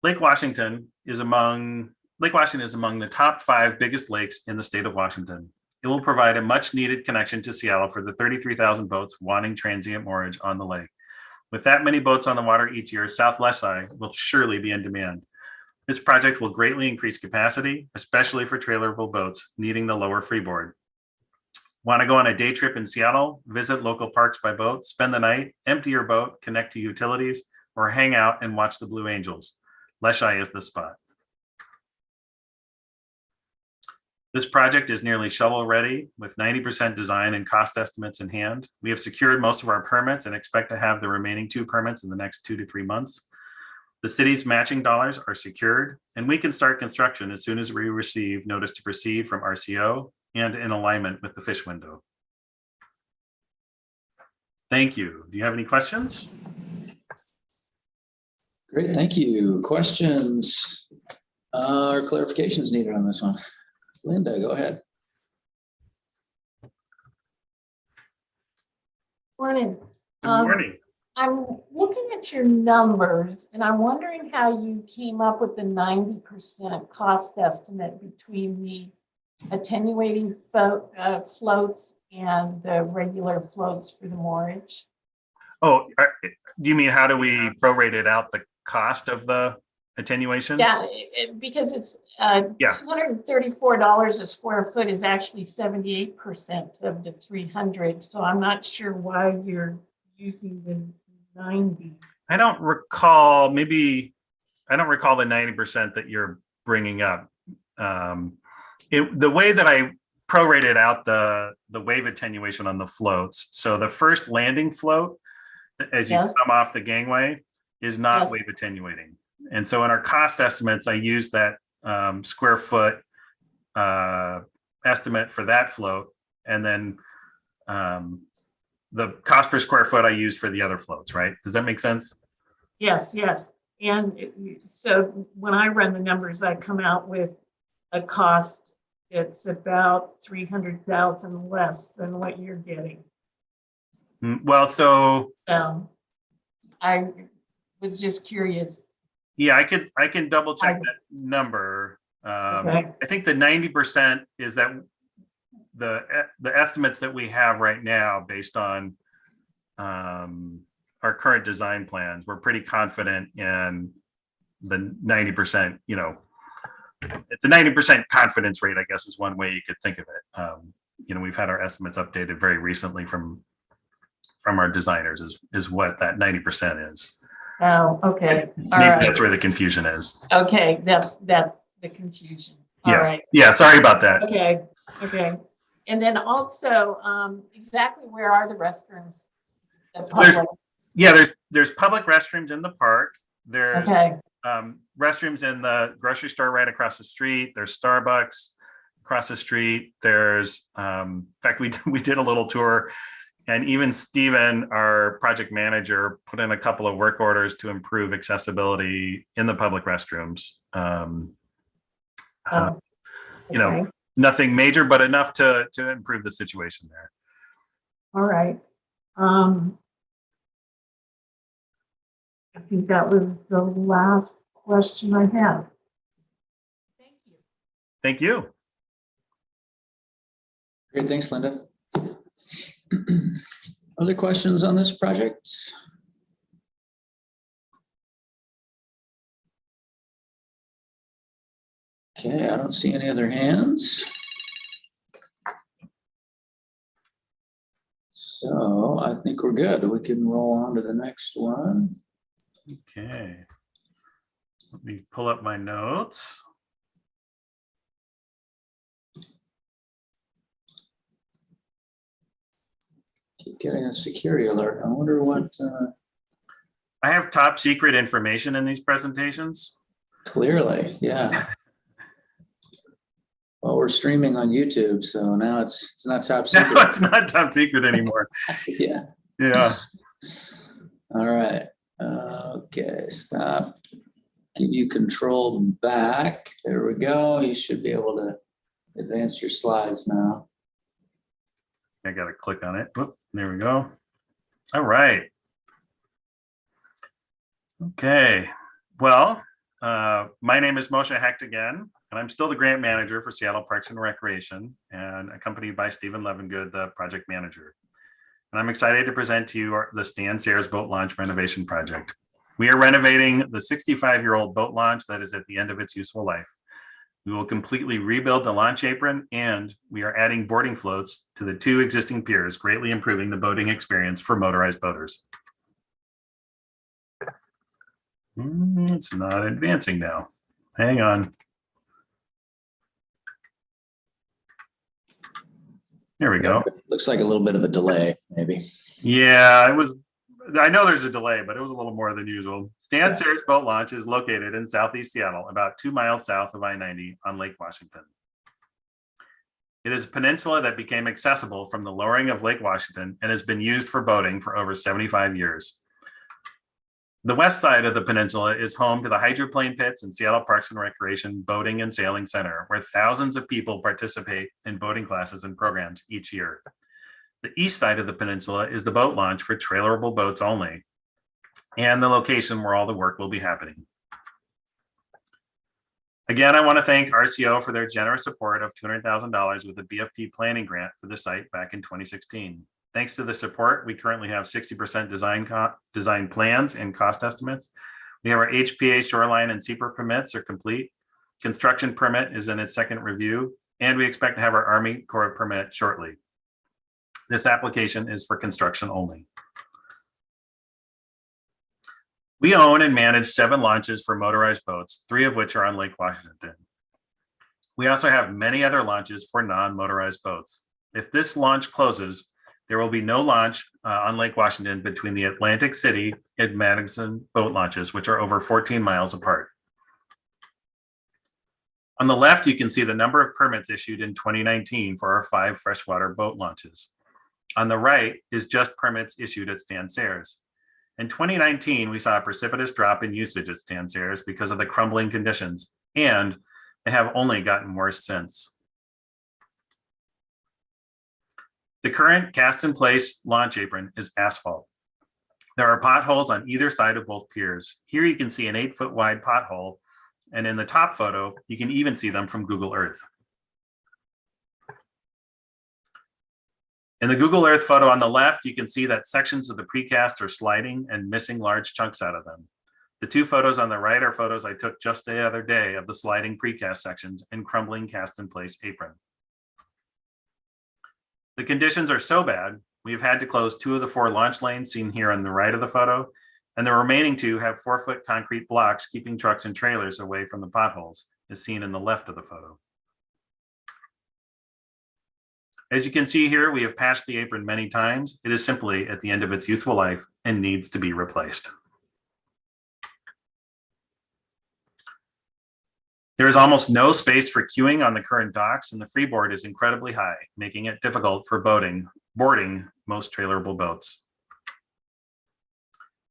[SPEAKER 5] Lake Washington is among the top 5 biggest lakes in the state of Washington. It will provide a much needed connection to Seattle for the 33,000 boats wanting transient moorage on the lake. With that many boats on the water each year, South Leschi will surely be in demand. This project will greatly increase capacity, especially for trailerable boats needing the lower freeboard. Want to go on a day trip in Seattle, visit local parks by boat, spend the night, empty your boat, connect to utilities, or hang out and watch the Blue Angels? Leschi is the spot. This project is nearly shovel ready with 90% design and cost estimates in hand. We have secured most of our permits and expect to have the remaining 2 permits in the next 2 to 3 months. The city's matching dollars are secured, and we can start construction as soon as we receive notice to proceed from RCO and in alignment with the fish window. Thank you. Do you have any questions?
[SPEAKER 1] Great, thank you. Questions or clarifications needed on this one? Linda, go ahead.
[SPEAKER 3] Morning.
[SPEAKER 5] Good morning.
[SPEAKER 3] I'm looking at your numbers and I'm wondering how you came up with the 90% cost estimate between the attenuating floats and the regular floats for the moorage?
[SPEAKER 5] Oh, do you mean how do we prorate it out the cost of the attenuation?
[SPEAKER 3] Yeah, because it's
[SPEAKER 5] Yeah.
[SPEAKER 3] $234 a square foot is actually 78% of the 300. So I'm not sure why you're using the 90.
[SPEAKER 5] I don't recall the 90% that you're bringing up. The way that I prorated out the wave attenuation on the floats. So the first landing float, as you
[SPEAKER 3] Yes.
[SPEAKER 5] come off the gangway, is not
[SPEAKER 3] Yes.
[SPEAKER 5] wave attenuating. And so in our cost estimates, I use that square foot estimate for that float. And then the cost per square foot I used for the other floats, right? Does that make sense?
[SPEAKER 3] Yes, yes. And so when I run the numbers, I come out with a cost that's about 300,000 less than what you're getting.
[SPEAKER 5] Well, so
[SPEAKER 3] I was just curious.
[SPEAKER 5] yeah, I can double check that number.
[SPEAKER 3] Okay.
[SPEAKER 5] I think the 90% is that the estimates that we have right now based on our current design plans, we're pretty confident in the 90%, it's a 90% confidence rate, I guess is one way you could think of it. We've had our estimates updated very recently from our designers is what that 90% is.
[SPEAKER 3] Oh, okay. All
[SPEAKER 5] Maybe
[SPEAKER 3] right.
[SPEAKER 5] that's where the confusion is.
[SPEAKER 3] Okay, that's the confusion. All
[SPEAKER 5] Yeah.
[SPEAKER 3] right.
[SPEAKER 5] Yeah, sorry about that.
[SPEAKER 3] Okay, okay. And then also, exactly where are the restrooms? The public?
[SPEAKER 5] Yeah, there's public restrooms in the park. There's
[SPEAKER 3] Okay,
[SPEAKER 5] restrooms in the grocery store right across the street. There's Starbucks across the street. There's, in fact, we did a little tour, and even Steven, our project manager, put in a couple of work orders to improve accessibility in the public restrooms.
[SPEAKER 3] okay.
[SPEAKER 5] Nothing major, but enough to improve the situation there.
[SPEAKER 3] All right. I think that was the last question I have. Thank you.
[SPEAKER 5] Thank you.
[SPEAKER 1] Great, thanks, Linda. Other questions on this project? Okay, I don't see any other hands. So I think we're good. We can roll on to the next one.
[SPEAKER 5] Okay. Let me pull up my notes.
[SPEAKER 1] Keep getting a security alert. I wonder what,
[SPEAKER 5] I have top secret information in these presentations.
[SPEAKER 1] clearly, yeah. Well, we're streaming on YouTube, so now it's not top
[SPEAKER 5] No,
[SPEAKER 1] secret.
[SPEAKER 5] it's not top secret anymore.
[SPEAKER 1] Yeah.
[SPEAKER 5] Yeah.
[SPEAKER 1] All right. Okay, stop. Give you control back. There we go. You should be able to advance your slides now.
[SPEAKER 5] I got to click on it. Oop, there we go. All right. Okay. Well, my name is Moshe Hecht again, and I'm still the grant manager for Seattle Parks and Recreation, and accompanied by Stephen Levengood, the project manager. And I'm excited to present to you the Stan Sayers Boat Launch renovation project. We are renovating the 65-year-old boat launch that is at the end of its useful life. We will completely rebuild the launch apron, and we are adding boarding floats to the 2 existing piers, greatly improving the boating experience for motorized boaters. It's not advancing now. Hang on. There we go.
[SPEAKER 1] Looks like a little bit of a delay, maybe.
[SPEAKER 5] Yeah, I know there's a delay, but it was a little more than usual. Stan Sayers Boat Launch is located in Southeast Seattle, about 2 miles south of I-90 on Lake Washington. It is a peninsula that became accessible from the lowering of Lake Washington and has been used for boating for over 75 years. The west side of the peninsula is home to the hydroplane pits and Seattle Parks and Recreation Boating and Sailing Center, where thousands of people participate in boating classes and programs each year. The east side of the peninsula is the boat launch for trailerable boats only, and the location where all the work will be happening. Again, I want to thank RCO for their generous support of $200,000 with the BFP planning grant for the site back in 2016. Thanks to the support, we currently have 60% design plans and cost estimates. We have our HPA shoreline and SEPR permits are complete. Construction permit is in its second review, and we expect to have our Army Corps permit shortly. This application is for construction only. We own and manage 7 launches for motorized boats, 3 of which are on Lake Washington. We also have many other launches for non-motorized boats. If this launch closes, there will be no launch on Lake Washington between the Atlantic City and Madison boat launches, which are over 14 miles apart. On the left, you can see the number of permits issued in 2019 for our 5 freshwater boat launches. On the right is just permits issued at Stan Sayers. In 2019, we saw a precipitous drop in usage at Stan Sayers because of the crumbling conditions, and they have only gotten worse since. The current cast-in-place launch apron is asphalt. There are potholes on either side of both piers. Here you can see an 8-foot wide pothole, and in the top photo, you can even see them from Google Earth. In the Google Earth photo on the left, you can see that sections of the precast are sliding and missing large chunks out of them. The 2 photos on the right are photos I took just the other day of the sliding precast sections and crumbling cast-in-place apron. The conditions are so bad, we've had to close 2 of the 4 launch lanes seen here on the right of the photo, and the remaining 2 have 4-foot concrete blocks keeping trucks and trailers away from the potholes, as seen in the left of the photo. As you can see here, we have patched the apron many times. It is simply at the end of its useful life and needs to be replaced. There is almost no space for queuing on the current docks, and the freeboard is incredibly high, making it difficult for boarding most trailerable boats.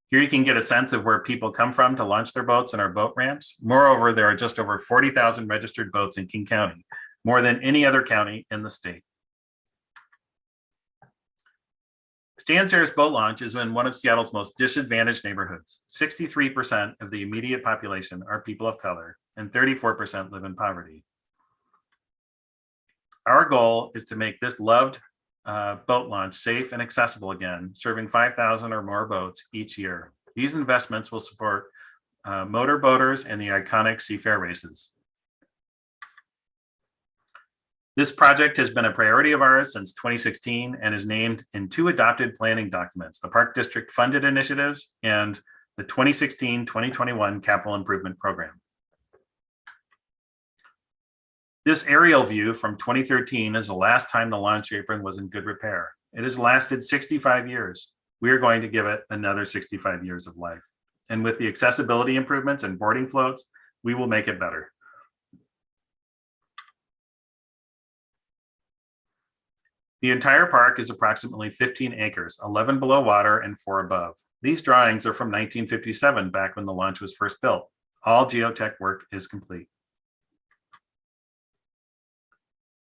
[SPEAKER 5] Here you can get a sense of where people come from to launch their boats in our boat ramps. Moreover, there are just over 40,000 registered boats in King County, more than any other county in the state. Stan Sayers Boat Launch is in one of Seattle's most disadvantaged neighborhoods. 63% of the immediate population are people of color, and 34% live in poverty. Our goal is to make this loved boat launch safe and accessible again, serving 5,000 or more boats each year. These investments will support motor boaters and the iconic Seafair races. This project has been a priority of ours since 2016 and is named in 2 adopted planning documents, the Park District Funded Initiatives and the 2016-2021 Capital Improvement Program. This aerial view from 2013 is the last time the launch apron was in good repair. It has lasted 65 years. We are going to give it another 65 years of life. And with the accessibility improvements and boarding floats, we will make it better. The entire park is approximately 15 acres, 11 below water and 4 above. These drawings are from 1957, back when the launch was first built. All geotech work is complete.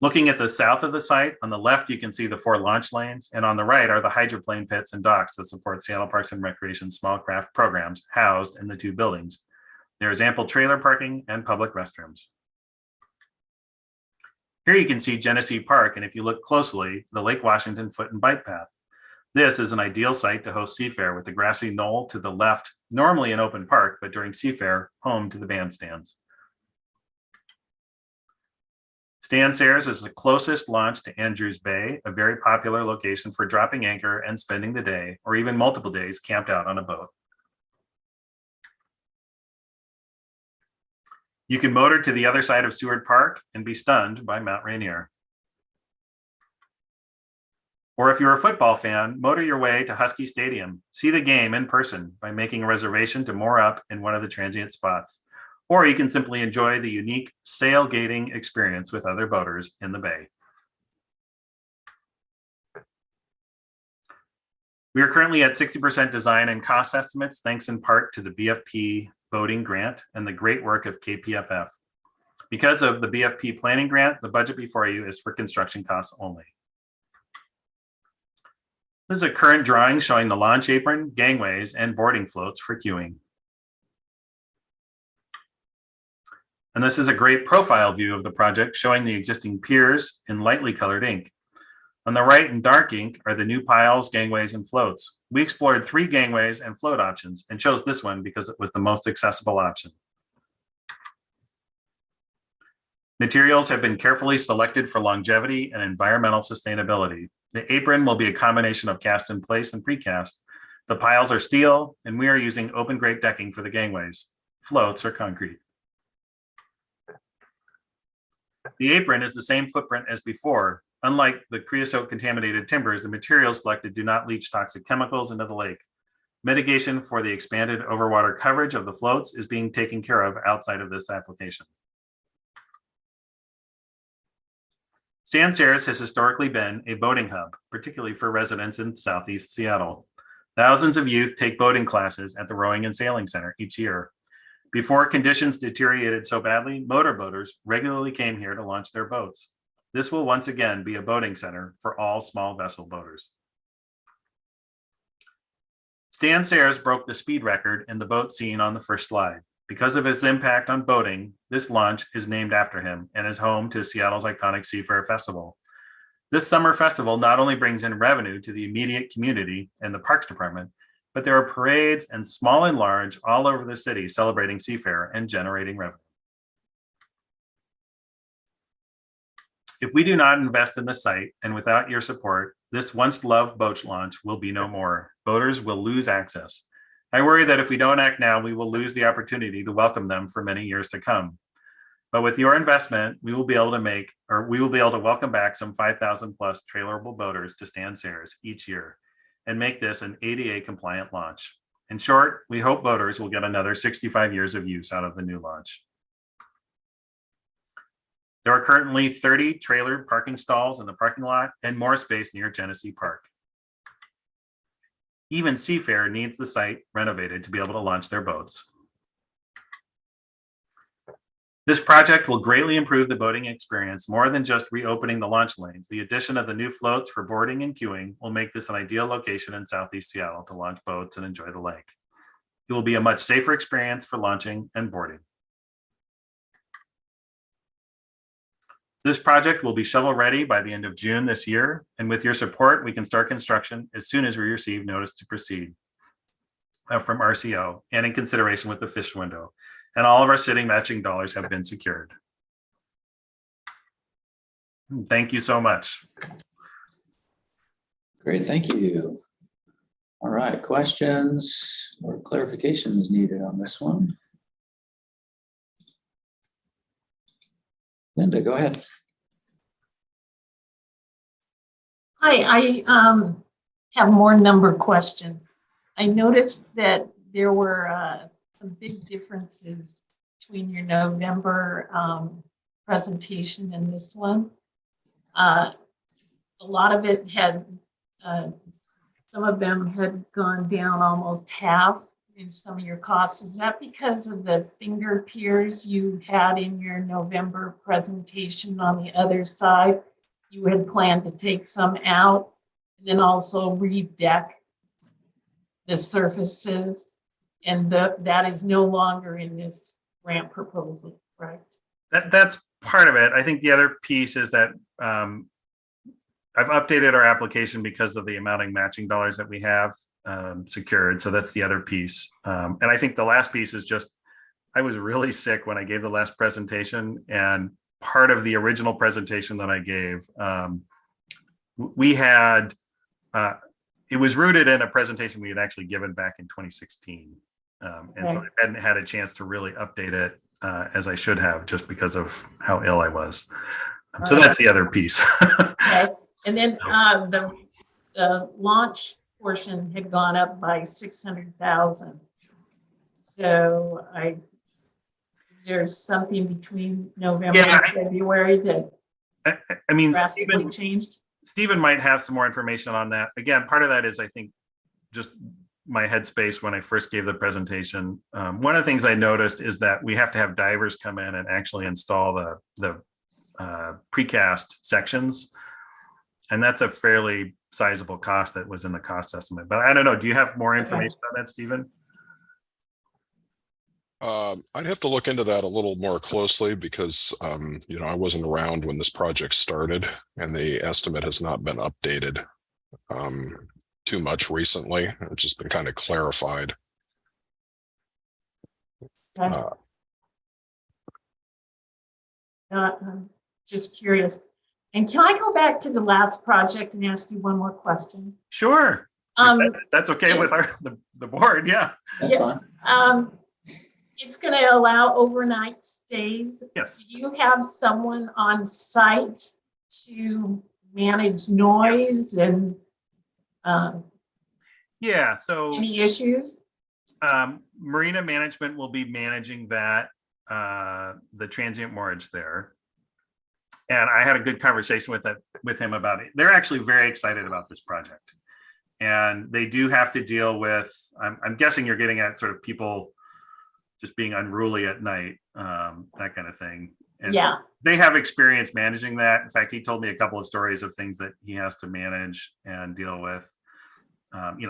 [SPEAKER 5] Looking at the south of the site, on the left, you can see the 4 launch lanes, and on the right are the hydroplane pits and docks that support Seattle Parks and Recreation small craft programs housed in the 2 buildings. There is ample trailer parking and public restrooms. Here you can see Genesee Park, and if you look closely, the Lake Washington foot and bike path. This is an ideal site to host Seafair with the grassy knoll to the left, normally an open park, but during Seafair, home to the bandstands. Stan Sayers is the closest launch to Andrews Bay, a very popular location for dropping anchor and spending the day, or even multiple days camped out on a boat. You can motor to the other side of Seward Park and be stunned by Mount Rainier. Or if you're a football fan, motor your way to Husky Stadium. See the game in person by making a reservation to moor up in one of the transient spots. Or you can simply enjoy the unique sailgating experience with other boaters in the bay. We are currently at 60% design and cost estimates, thanks in part to the BFP boating grant and the great work of KPFF. Because of the BFP planning grant, the budget before you is for construction costs only. This is a current drawing showing the launch apron, gangways, and boarding floats for queuing. And this is a great profile view of the project showing the existing piers in lightly colored ink. On the right in dark ink are the new piles, gangways, and floats. We explored 3 gangways and float options and chose this one because it was the most accessible option. Materials have been carefully selected for longevity and environmental sustainability. The apron will be a combination of cast in place and precast. The piles are steel, and we are using open grate decking for the gangways. Floats are concrete. The apron is the same footprint as before. Unlike the creosote contaminated timbers, the materials selected do not leach toxic chemicals into the lake. Mitigation for the expanded overwater coverage of the floats is being taken care of outside of this application. Stan Sayers has historically been a boating hub, particularly for residents in Southeast Seattle. Thousands of youth take boating classes at the Rowing and Sailing Center each year. Before conditions deteriorated so badly, motorboaters regularly came here to launch their boats. This will once again be a boating center for all small vessel boaters. Stan Sayers broke the speed record in the boat seen on the first slide. Because of his impact on boating, this launch is named after him and is home to Seattle's iconic Seafair Festival. This summer festival not only brings in revenue to the immediate community and the Parks Department, but there are parades and small and large all over the city celebrating Seafair and generating revenue. If we do not invest in the site and without your support, this once loved boat launch will be no more. Boaters will lose access. I worry that if we don't act now, we will lose the opportunity to welcome them for many years to come. But with your investment, we will be able to welcome back some 5,000 plus trailerable boaters to Stan Sayers each year and make this an ADA compliant launch. In short, we hope boaters will get another 65 years of use out of the new launch. There are currently 30 trailer parking stalls in the parking lot and more space near Genesee Park. Even Seafair needs the site renovated to be able to launch their boats. This project will greatly improve the boating experience more than just reopening the launch lanes. The addition of the new floats for boarding and queuing will make this an ideal location in Southeast Seattle to launch boats and enjoy the lake. It will be a much safer experience for launching and boarding. This project will be shovel ready by the end of June this year, and with your support, we can start construction as soon as we receive notice to proceed from RCO and in consideration with the fish window. And all of our city matching dollars have been secured. Thank you so much.
[SPEAKER 1] Great, thank you. All right, questions or clarifications needed on this one? Linda, go ahead.
[SPEAKER 3] Hi, I have more number questions. I noticed that there were some big differences between your November presentation and this one. A lot of it had, some of them had gone down almost half in some of your costs. Is that because of the finger piers you had in your November presentation on the other side? You had planned to take some out and then also redeck the surfaces, and that is no longer in this grant proposal, right?
[SPEAKER 5] That's part of it. I think the other piece is that I've updated our application because of the amounting matching dollars that we have secured. So that's the other piece. And I think the last piece is just, I was really sick when I gave the last presentation, and part of the original presentation that I gave, we had, it was rooted in a presentation we had actually given back in 2016. And so I hadn't had a chance to really update it as I should have, just because of how ill I was. So that's the other piece.
[SPEAKER 3] Okay. And then the launch portion had gone up by 600,000. So is there something between November and February that
[SPEAKER 5] I mean,
[SPEAKER 3] drastically changed?
[SPEAKER 5] Stephen might have some more information on that. Again, part of that is, I think, just my headspace when I first gave the presentation. One of the things I noticed is that we have to have divers come in and actually install the precast sections. And that's a fairly sizable cost that was in the cost estimate. But I don't know, do you have more information on that, Stephen?
[SPEAKER 6] I'd have to look into that a little more closely because, I wasn't around when this project started and the estimate has not been updated too much recently. It's just been kind of clarified.
[SPEAKER 3] Okay. Just curious. And can I go back to the last project and ask you one more question?
[SPEAKER 5] Sure. If that's okay with the board, yeah.
[SPEAKER 1] That's
[SPEAKER 3] Yeah.
[SPEAKER 1] fine.
[SPEAKER 3] It's going to allow overnight stays.
[SPEAKER 5] Yes.
[SPEAKER 3] Do you have someone on site to manage noise and
[SPEAKER 5] Yeah, so
[SPEAKER 3] any issues?
[SPEAKER 5] Marina Management will be managing that, the transient moorage there. And I had a good conversation with him about it. They're actually very excited about this project. And they do have to deal with, I'm guessing you're getting at sort of people just being unruly at night, that kind of thing. And
[SPEAKER 3] Yeah.
[SPEAKER 5] they have experience managing that. In fact, he told me a couple of stories of things that he has to manage and deal with.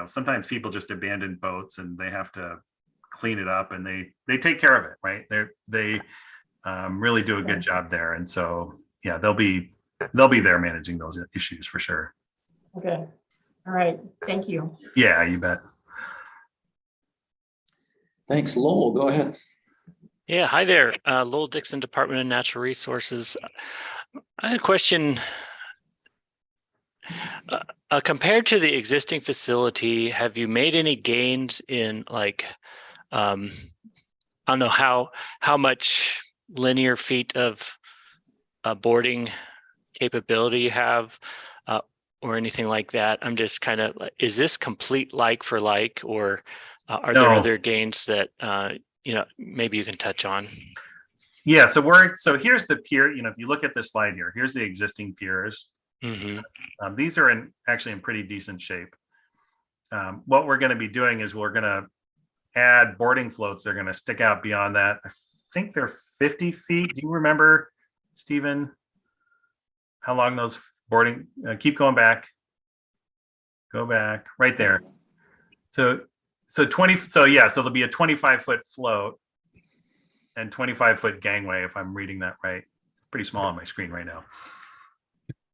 [SPEAKER 5] Sometimes people just abandon boats and they have to clean it up, and they take care of it, right? They really do a good job there. And so, yeah, they'll be there managing those issues for sure.
[SPEAKER 3] Okay. All right. Thank you.
[SPEAKER 5] Yeah, you bet.
[SPEAKER 1] Thanks, Lowell. Go ahead.
[SPEAKER 7] Yeah, hi there. Lowell Dixon, Department of Natural Resources. I had a question. Compared to the existing facility, have you made any gains in I don't know how much linear feet of boarding capability you have or anything like that? I'm just kind of, is this complete like for like, or are there
[SPEAKER 5] No.
[SPEAKER 7] other gains that maybe you can touch on?
[SPEAKER 5] Yeah, so here's the pier. If you look at this slide here, here's the existing piers.
[SPEAKER 7] Mm-hmm.
[SPEAKER 5] These are actually in pretty decent shape. What we're going to be doing is we're going to add boarding floats. They're going to stick out beyond that. I think they're 50 feet. Do you remember, Stephen, how long those boarding, keep going back. Go back right there. So there'll be a 25-foot float and 25-foot gangway, if I'm reading that right. It's pretty small on my screen right now.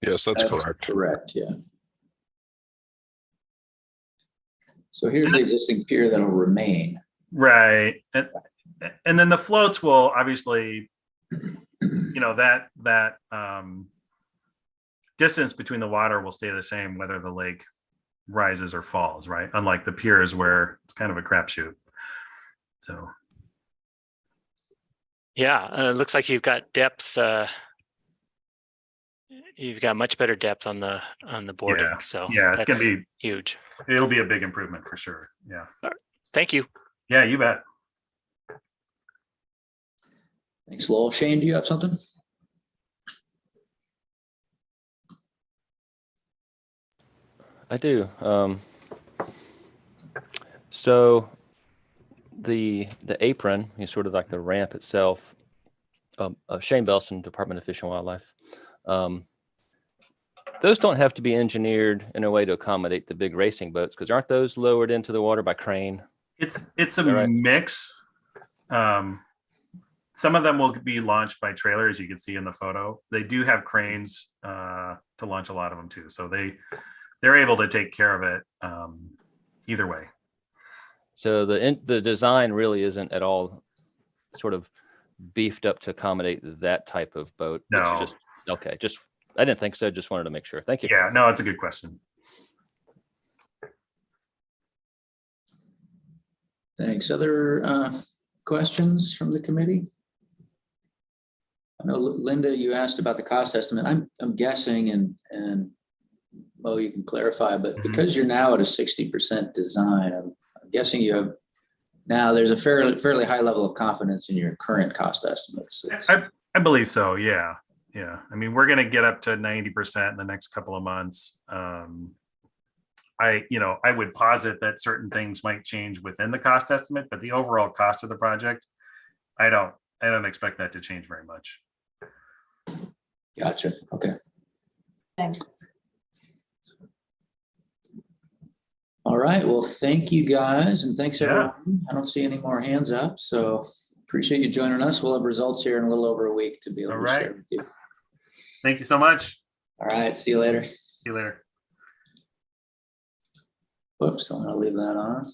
[SPEAKER 6] Yes, that's correct.
[SPEAKER 1] Correct, yeah. So here's the existing pier that'll remain.
[SPEAKER 5] Right. And then the floats will obviously, that distance between the water will stay the same whether the lake rises or falls, right? Unlike the piers where it's kind of a crapshoot. So.
[SPEAKER 7] Yeah, it looks like you've got depth. You've got much better depth on the boarding.
[SPEAKER 5] Yeah.
[SPEAKER 7] So
[SPEAKER 5] Yeah, it's going to be
[SPEAKER 7] huge.
[SPEAKER 5] It'll be a big improvement for sure. Yeah.
[SPEAKER 7] Thank you.
[SPEAKER 5] Yeah, you bet.
[SPEAKER 1] Thanks, Lowell. Shane, do you have something?
[SPEAKER 4] I do. So the apron is sort of like the ramp itself. Shane Belson, Department of Fish and Wildlife. Those don't have to be engineered in a way to accommodate the big racing boats, because aren't those lowered into the water by crane?
[SPEAKER 5] It's a
[SPEAKER 4] right?
[SPEAKER 5] mix. Some of them will be launched by trailer, as you can see in the photo. They do have cranes to launch a lot of them too. So they're able to take care of it either way. So
[SPEAKER 4] the design really isn't at all sort of beefed up to accommodate that type of boat.
[SPEAKER 5] No.
[SPEAKER 4] It's just, okay. Just, I didn't think so. Just wanted to make sure. Thank you.
[SPEAKER 5] Yeah, no, it's a good question.
[SPEAKER 1] Thanks. Other questions from the committee? I know, Linda, you asked about the cost estimate. I'm guessing, and Mo, you can clarify, but because you're now at a 60% design, I'm guessing you have now there's a fairly high level of confidence in your current cost estimates.
[SPEAKER 5] I believe so. Yeah. Yeah. I mean, we're going to get up to 90% in the next couple of months. I would posit that certain things might change within the cost estimate, but the overall cost of the project, I don't expect that to change very much.
[SPEAKER 1] Gotcha. Okay.
[SPEAKER 3] Thanks.
[SPEAKER 1] All right. Well, thank you guys, and thanks everyone. I don't see any more hands up, so appreciate you joining us. We'll have results here in a little over a week to be able
[SPEAKER 5] All
[SPEAKER 1] to
[SPEAKER 5] right.
[SPEAKER 1] share with you.
[SPEAKER 5] Thank you so much.
[SPEAKER 1] All right, see you later.
[SPEAKER 5] See you later.
[SPEAKER 1] Whoops, I'm gonna leave that on.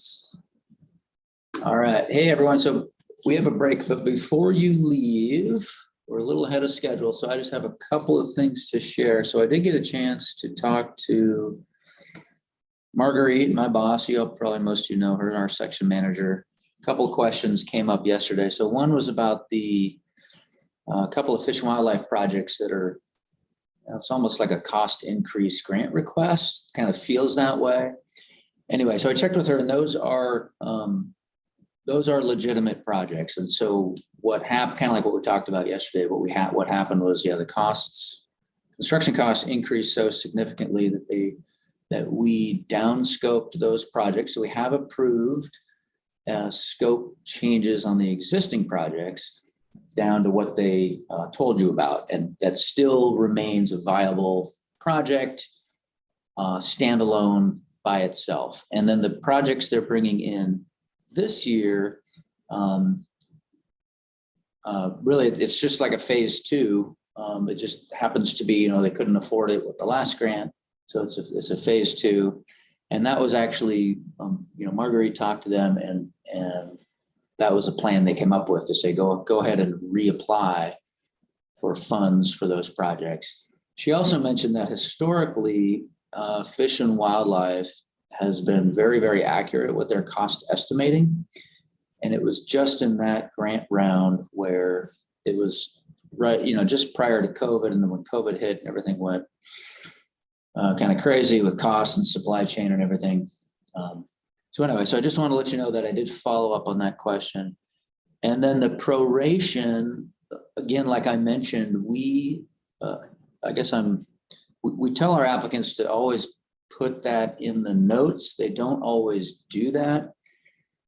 [SPEAKER 1] All right, hey everyone, so we have a break, but before you leave, we're a little ahead of schedule, so I just have a couple of things to share. So I did get a chance to talk to Marguerite, my boss. Probably most of you know her, our section manager. A couple of questions came up yesterday. So one was about the couple of fish and wildlife projects that are, it's almost like a cost increase grant request, kind of feels that way. Anyway, so I checked with her, and those are legitimate projects. And so what happened, kind of like what we talked about yesterday, what happened was, the construction costs increased so significantly that we downscoped those projects. So we have approved scope changes on the existing projects down to what they told you about. And that still remains a viable project, standalone by itself. And then the projects they're bringing in this year, really, it's just like a phase two. It just happens to be, they couldn't afford it with the last grant. So it's a phase two. And that was actually, Marguerite talked to them, and that was a plan they came up with to say, go ahead and reapply for funds for those projects. She also mentioned that historically, Fish and Wildlife has been very, very accurate with their cost estimating. And it was just in that grant round where it was right, just prior to COVID. And then when COVID hit and everything went kind of crazy with costs and supply chain and everything. So anyway, so I just want to let you know that I did follow up on that question. And then the proration, again, like I mentioned, we tell our applicants to always put that in the notes. They don't always do that.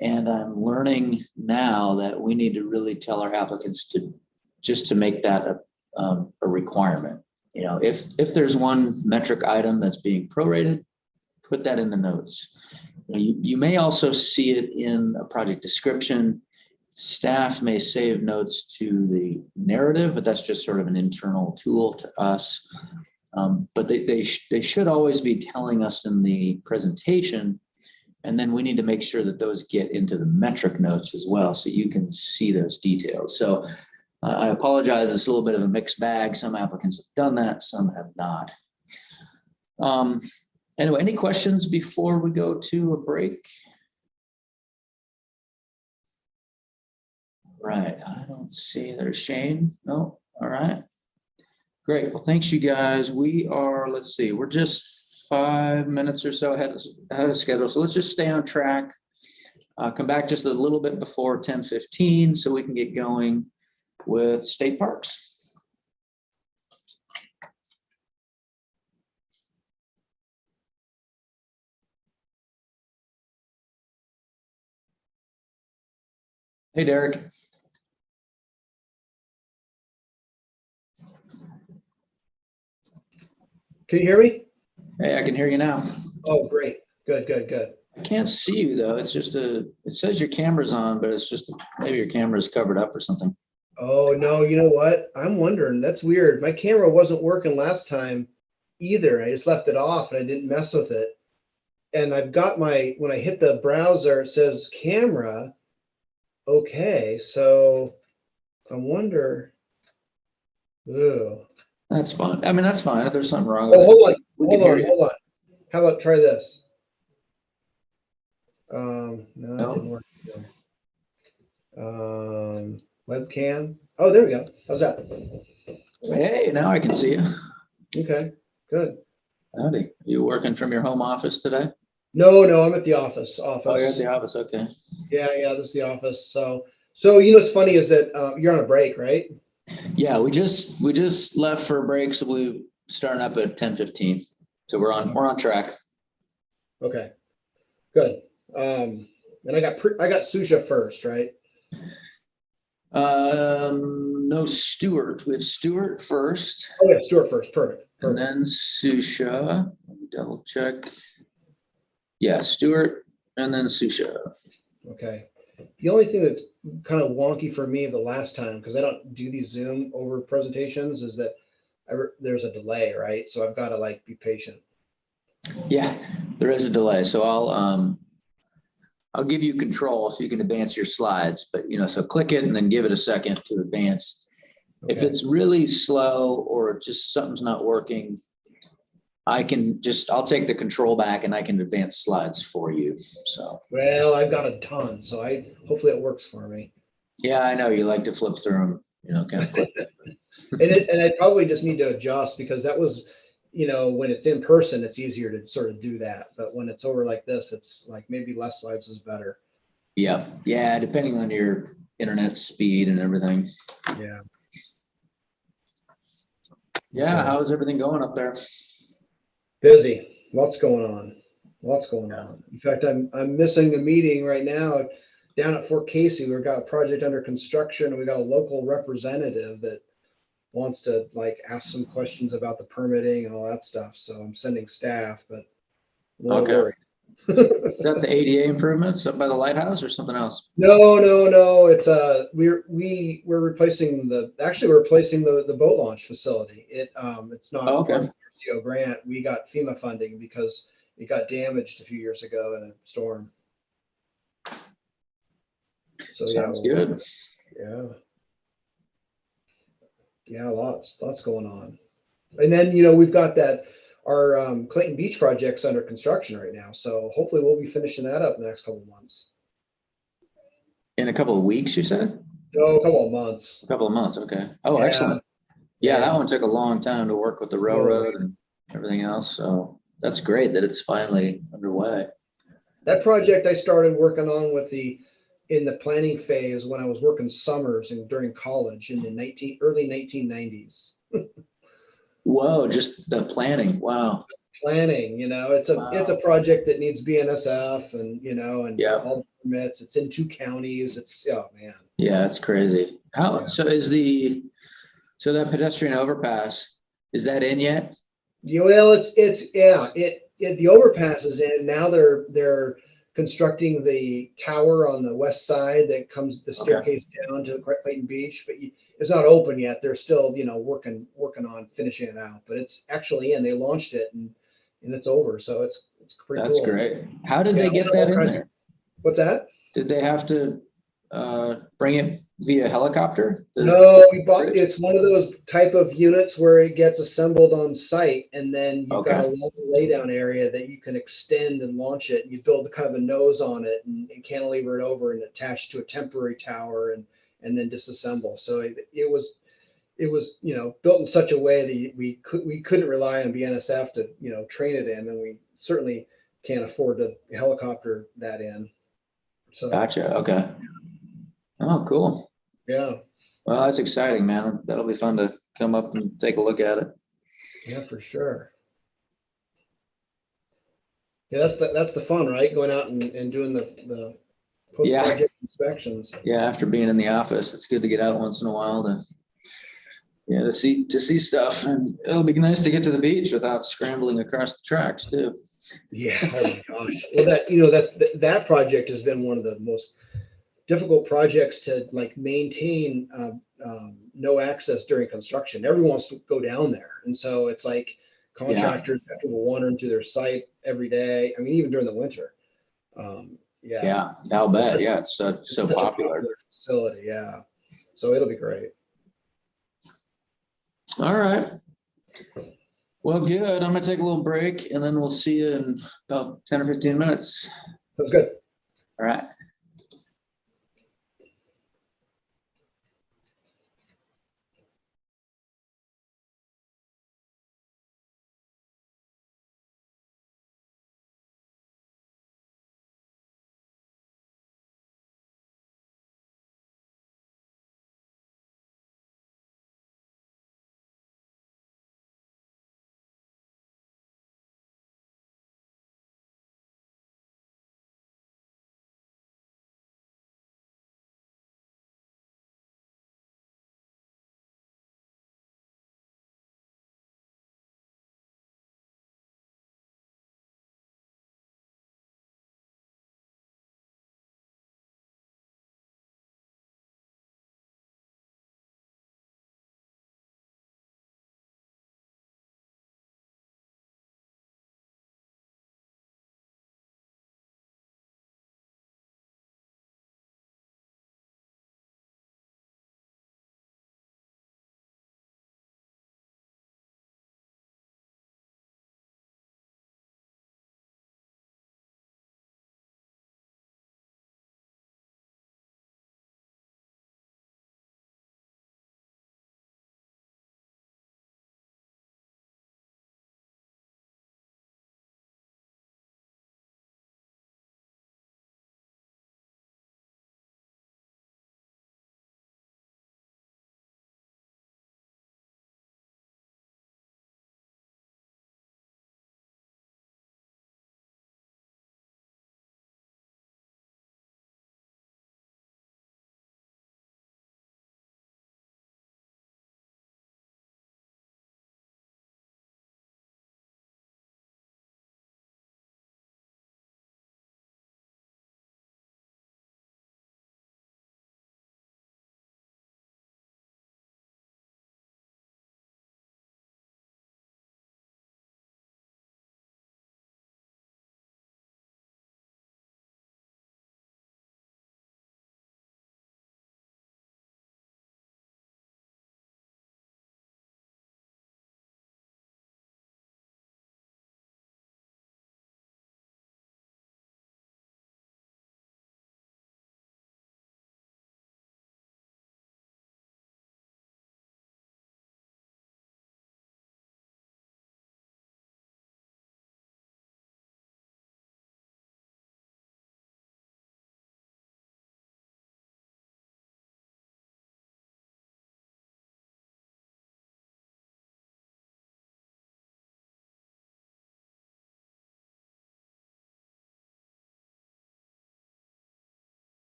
[SPEAKER 1] And I'm learning now that we need to really tell our applicants to make that a requirement. If there's one metric item that's being prorated, put that in the notes. You may also see it in a project description. Staff may save notes to the narrative, but that's just sort of an internal tool to us. But they should always be telling us in the presentation, and then we need to make sure that those get into the metric notes as well, so you can see those details. So I apologize, it's a little bit of a mixed bag. Some applicants have done that, some have not. Anyway, any questions before we go to a break? Right, I don't see, there's Shane. No, all right. Great, well, thanks you guys. We are, let's see, we're just 5 minutes or so ahead of schedule. So let's just stay on track. Come back just a little bit before 10:15 so we can get going with state parks. Hey, Derek.
[SPEAKER 8] Can you hear me?
[SPEAKER 1] Hey, I can hear you now.
[SPEAKER 8] Oh, great. Good, good, good.
[SPEAKER 1] I can't see you though. It's just it says your camera's on, but it's just maybe your camera's covered up or something.
[SPEAKER 8] Oh, no, you know what? I'm wondering. That's weird. My camera wasn't working last time either. I just left it off and I didn't mess with it. And I've got when I hit the browser, it says camera. Okay, so I wonder. Ooh.
[SPEAKER 1] That's fine. I mean, that's fine. If there's something wrong
[SPEAKER 8] Oh,
[SPEAKER 1] with
[SPEAKER 8] hold on.
[SPEAKER 1] it, we can hear you.
[SPEAKER 8] Hold on. How about try this? No, that didn't work. Webcam. Oh, there we go. How's that?
[SPEAKER 1] Hey, now I can see you.
[SPEAKER 8] Okay, good.
[SPEAKER 1] Howdy. You working from your home office today?
[SPEAKER 8] No, I'm at the office.
[SPEAKER 1] Oh, you're at the office. Okay.
[SPEAKER 8] Yeah, this is the office. So what's funny is that you're on a break, right?
[SPEAKER 1] Yeah, we just left for a break, so we starting up at 10:15. So we're on track.
[SPEAKER 8] Okay, good. And I got Susha first, right?
[SPEAKER 1] No, Stuart. We have Stuart first.
[SPEAKER 8] Oh, yeah, Stuart first. Perfect.
[SPEAKER 1] And then Susha. Let me double check. Yeah, Stuart and then Susha.
[SPEAKER 8] Okay. The only thing that's kind of wonky for me the last time, because I don't do these Zoom over presentations, is that there's a delay, right? So I've got to like be patient.
[SPEAKER 1] Yeah, there is a delay. So I'll give you control so you can advance your slides, but so click it and then give it a second to advance. If
[SPEAKER 8] Okay.
[SPEAKER 1] it's really slow or just something's not working, I'll take the control back and I can advance slides for you. So,
[SPEAKER 8] Well, I've got a ton, so hopefully it works for me.
[SPEAKER 1] yeah, I know you like to flip through them, kind of quick.
[SPEAKER 8] And I probably just need to adjust because that was, when it's in person, it's easier to sort of do that. But when it's over like this, it's like maybe less slides is better.
[SPEAKER 1] Yeah. Yeah. Depending on your internet speed and everything.
[SPEAKER 8] Yeah.
[SPEAKER 1] Yeah. How's everything going up there?
[SPEAKER 8] Busy. Lots going on. In fact, I'm missing a meeting right now down at Fort Casey. We've got a project under construction and we got a local representative that wants to like ask some questions about the permitting and all that stuff. So I'm sending staff, but I'm a little worried.
[SPEAKER 1] Is that the ADA improvements up by the lighthouse or something else?
[SPEAKER 8] No. It's we're replacing the boat launch facility. It's not part of the RCO grant. We got FEMA funding because it got damaged a few years ago in a storm. So
[SPEAKER 1] Sounds good.
[SPEAKER 8] Yeah, lots going on. And then we've got that our Clayton Beach project's under construction right now. So hopefully we'll be finishing that up in the next couple of months.
[SPEAKER 1] In a couple of weeks, you said?
[SPEAKER 8] No, a couple of months.
[SPEAKER 1] A couple of months. Okay. Oh,
[SPEAKER 8] Yeah.
[SPEAKER 1] excellent. Yeah, that one took a long time to work with the railroad and everything else. So that's great that it's finally underway.
[SPEAKER 8] That project I started working on in the planning phase when I was working summers and during college in the early 1990s.
[SPEAKER 1] Whoa, just the planning. Wow.
[SPEAKER 8] Planning, it's a project that needs BNSF and all the permits. It's in 2 counties. Oh man.
[SPEAKER 1] Yeah, it's crazy. So that pedestrian overpass, is that in yet?
[SPEAKER 8] Well, the overpass is in now. They're constructing the tower on the west side that comes the staircase down to the Clayton Beach, but it's not open yet. They're still working on finishing it out, but it's actually in. They launched it and it's over, so it's pretty cool.
[SPEAKER 1] That's great. How did they get that in there?
[SPEAKER 8] What's that?
[SPEAKER 1] Did they have to bring it via helicopter?
[SPEAKER 8] No, we bought. It's one of those type of units where it gets assembled on site, and then you've got a long laydown area that you can extend and launch it. You build kind of a nose on it and cantilever it over and attach to a temporary tower, and then disassemble. So it was built in such a way that we couldn't rely on BNSF to train it in, and we certainly can't afford to helicopter that in. So
[SPEAKER 1] Gotcha. Okay. Oh, cool.
[SPEAKER 8] Yeah.
[SPEAKER 1] Well, that's exciting, man. That'll be fun to come up and take a look at it.
[SPEAKER 8] Yeah, for sure. Yeah, that's the fun, right? Going out and doing the post-project inspections.
[SPEAKER 1] Yeah, after being in the office, it's good to get out once in a while to see stuff. And it'll be nice to get to the beach without scrambling across the tracks too.
[SPEAKER 8] Yeah. Oh my gosh. Well, that project has been one of the most difficult projects to like maintain no access during construction. Everyone wants to go down there. And so it's like contractors have people wandering through their site every day. I mean, even during the winter.
[SPEAKER 1] Yeah, I'll bet. Yeah, it's so popular.
[SPEAKER 8] Facility. Yeah. So it'll be great.
[SPEAKER 1] All right. Well, good. I'm going to take a little break and then we'll see you in about 10 or 15 minutes.
[SPEAKER 8] Sounds good.
[SPEAKER 1] All right.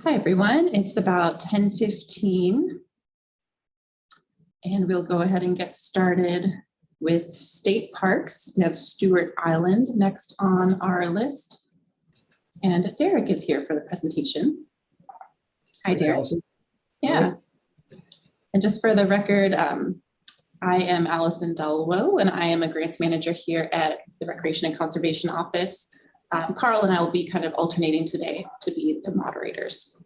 [SPEAKER 9] Hi, everyone. It's about 10:15. And we'll go ahead and get started with state parks. We have Stewart Island next on our list. And Derek is here for the presentation. Hi,
[SPEAKER 8] Thanks,
[SPEAKER 9] Derek.
[SPEAKER 8] Allison.
[SPEAKER 9] Yeah. And just for the record, I am Allison Delwo, and I am a grants manager here at the Recreation and Conservation Office. Carl and I will be kind of alternating today to be the moderators.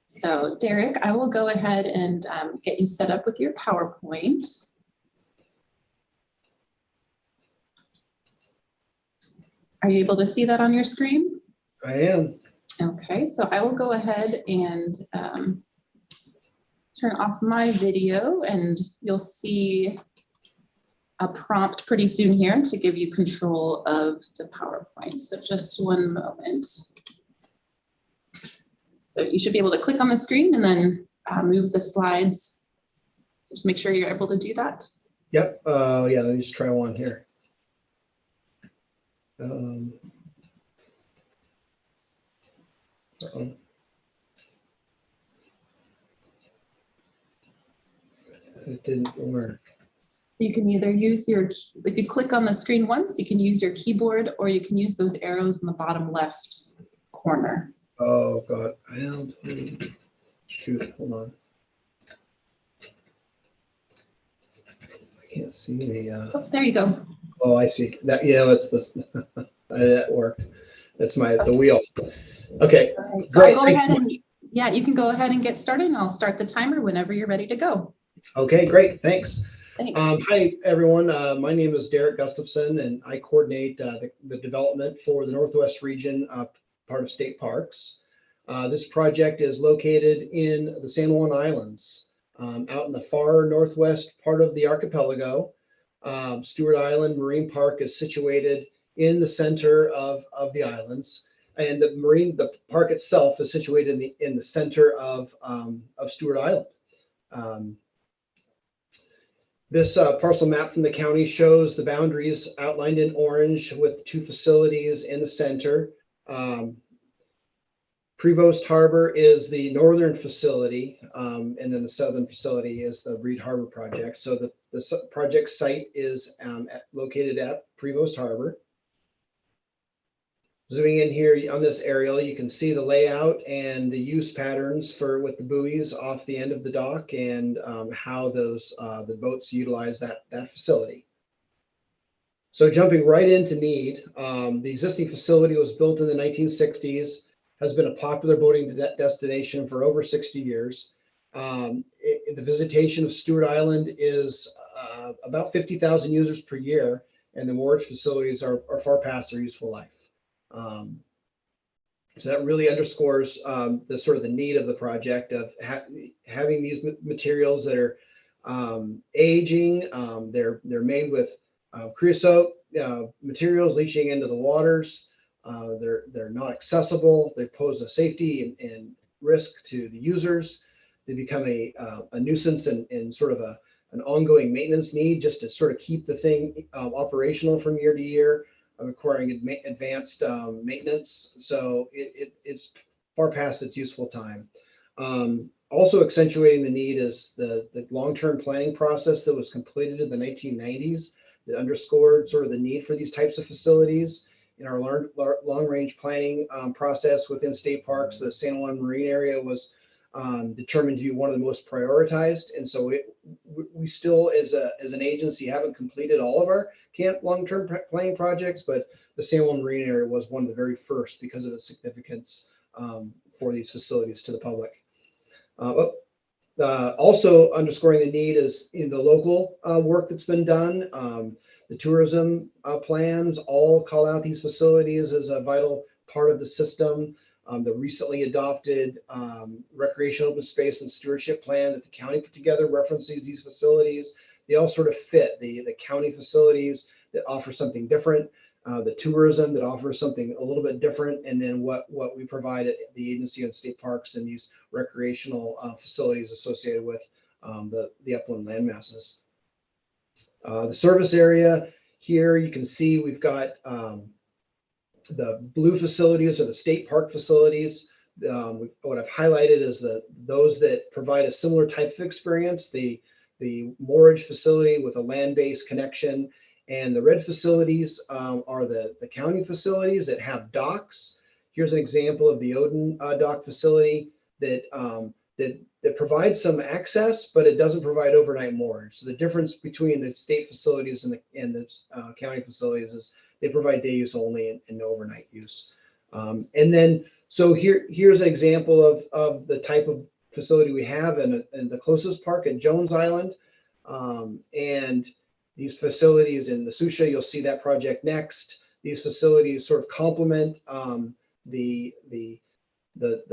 [SPEAKER 9] So Derek, I will go ahead and get you set up with your PowerPoint. Are you able to see that on your screen?
[SPEAKER 8] I am.
[SPEAKER 9] Okay, so I will go ahead and turn off my video, and you'll see a prompt pretty soon here to give you control of the PowerPoint. So just one moment. So you should be able to click on the screen and then move the slides. So just make sure you're able to do that.
[SPEAKER 8] Yep. Yeah, let me just try one here. It didn't work.
[SPEAKER 9] So you can either use your, if you click on the screen once, you can use your keyboard, or you can use those arrows in the bottom left corner.
[SPEAKER 8] Oh God, shoot, hold on. I can't see the.
[SPEAKER 9] Oh, there you go.
[SPEAKER 8] Oh, I see that. Yeah, that's the. That worked. That's the wheel. Okay,
[SPEAKER 9] All right, so
[SPEAKER 8] great.
[SPEAKER 9] I'll go
[SPEAKER 8] Thanks
[SPEAKER 9] ahead
[SPEAKER 8] so
[SPEAKER 9] and,
[SPEAKER 8] much.
[SPEAKER 9] yeah, you can go ahead and get started, and I'll start the timer whenever you're ready to go.
[SPEAKER 8] Okay, great. Thanks.
[SPEAKER 9] Thanks.
[SPEAKER 8] Hi, everyone. My name is Derek Gustafson, and I coordinate the development for the Northwest region, part of State Parks. This project is located in the San Juan Islands, out in the far northwest part of the archipelago. Stewart Island Marine Park is situated in the center of the islands, and the park itself is situated in the center of Stewart Island. This parcel map from the county shows the boundaries outlined in orange with two facilities in the center. Prevost Harbor is the northern facility, and then the southern facility is the Reed Harbor project. So the project site is located at Prevost Harbor. Zooming in here on this aerial, you can see the layout and the use patterns with the buoys off the end of the dock, and how the boats utilize that facility. So jumping right into need, the existing facility was built in the 1960s, has been a popular boating destination for over 60 years. The visitation of Stewart Island is about 50,000 users per year, and the moorage facilities are far past their useful life. So that really underscores the sort of the need of the project of having these materials that are aging. They're made with creosote materials leaching into the waters. They're not accessible. They pose a safety and risk to the users. They become a nuisance and sort of an ongoing maintenance need, just to sort of keep the thing operational from year to year, requiring advanced maintenance. So it's far past its useful time. Also accentuating the need is the long-term planning process that was completed in the 1990s that underscored sort of the need for these types of facilities. In our long-range planning process within state parks, the San Juan Marine area was determined to be one of the most prioritized. And so we still, as an agency, haven't completed all of our camp long-term planning projects, but the San Juan Marine area was one of the very first because of its significance for these facilities to the public. Also underscoring the need is in the local work that's been done. The tourism plans all call out these facilities as a vital part of the system. The recently adopted recreation open space and stewardship plan that the county put together references these facilities. They all sort of fit the county facilities that offer something different, the tourism that offers something a little bit different, and then what we provide at the agency and state parks and these recreational facilities associated with the upland land masses. The service area here, you can see we've got the blue facilities are the state park facilities. what I've highlighted is those that provide a similar type of experience, the moorage facility with a land-based connection, and the red facilities are the county facilities that have docks. Here's an example of the Odin dock facility that provides some access, but it doesn't provide overnight moorage. So the difference between the state facilities and the county facilities is they provide day use only and no overnight use. And then, so here's an example of the type of facility we have in the closest park at Jones Island. And these facilities in the Susha, you'll see that project next. These facilities sort of complement the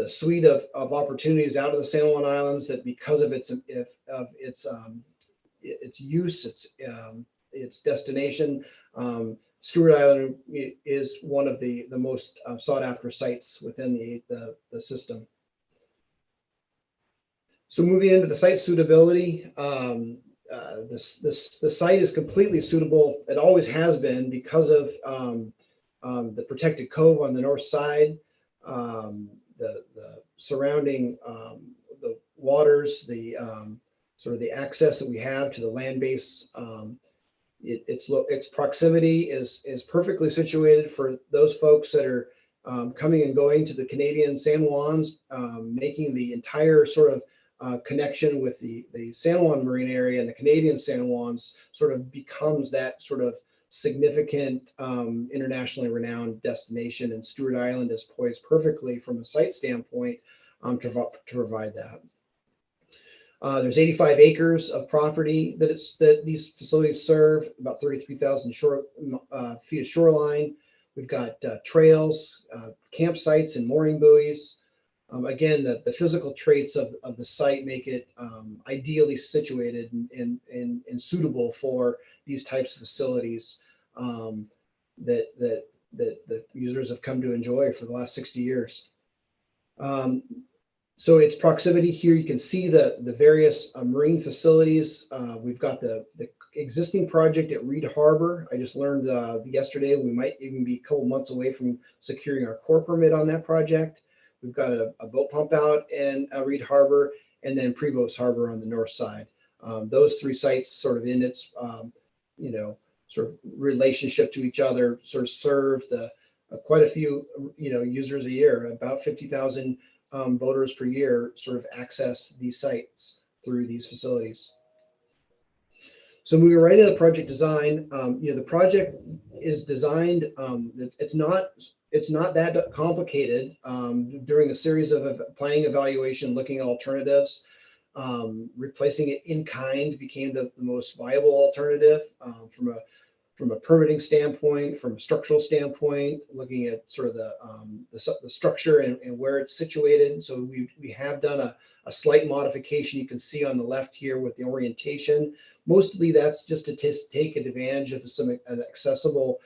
[SPEAKER 8] suite of opportunities out of the San Juan Islands that, because of its use, its destination, Stewart Island is one of the most sought after sites within the system. So moving into the site suitability, the site is completely suitable. It always has been because of the protected cove on the north side, the surrounding the waters, the sort of the access that we have to the land base. Its proximity is perfectly situated for those folks that are coming and going to the Canadian San Juans, making the entire sort of connection with the San Juan Marine area and the Canadian San Juans sort of becomes that sort of significant internationally renowned destination, and Stewart Island is poised perfectly from a site standpoint to provide that. There's 85 acres of property that these facilities serve, about 33,000 feet of shoreline. We've got trails, campsites, and mooring buoys. Again, the physical traits of the site make it ideally situated and suitable for these types of facilities that the users have come to enjoy for the last 60 years. So its proximity here, you can see the various marine facilities. We've got the existing project at Reed Harbor. I just learned yesterday we might even be a couple months away from securing our core permit on that project. We've got a boat pump out in Reed Harbor, and then Prevost Harbor on the north side. Those three sites sort of in its, sort of relationship to each other, sort of serve quite a few, users a year. About 50,000 boaters per year sort of access these sites through these facilities. So moving right into the project design, the project is designed, it's not that complicated. During a series of planning evaluation, looking at alternatives, replacing it in kind became the most viable alternative from a permitting standpoint, from a structural standpoint, looking at sort of the structure and where it's situated. So we have done a slight modification. You can see on the left here with the orientation. Mostly that's just to take advantage of an accessible,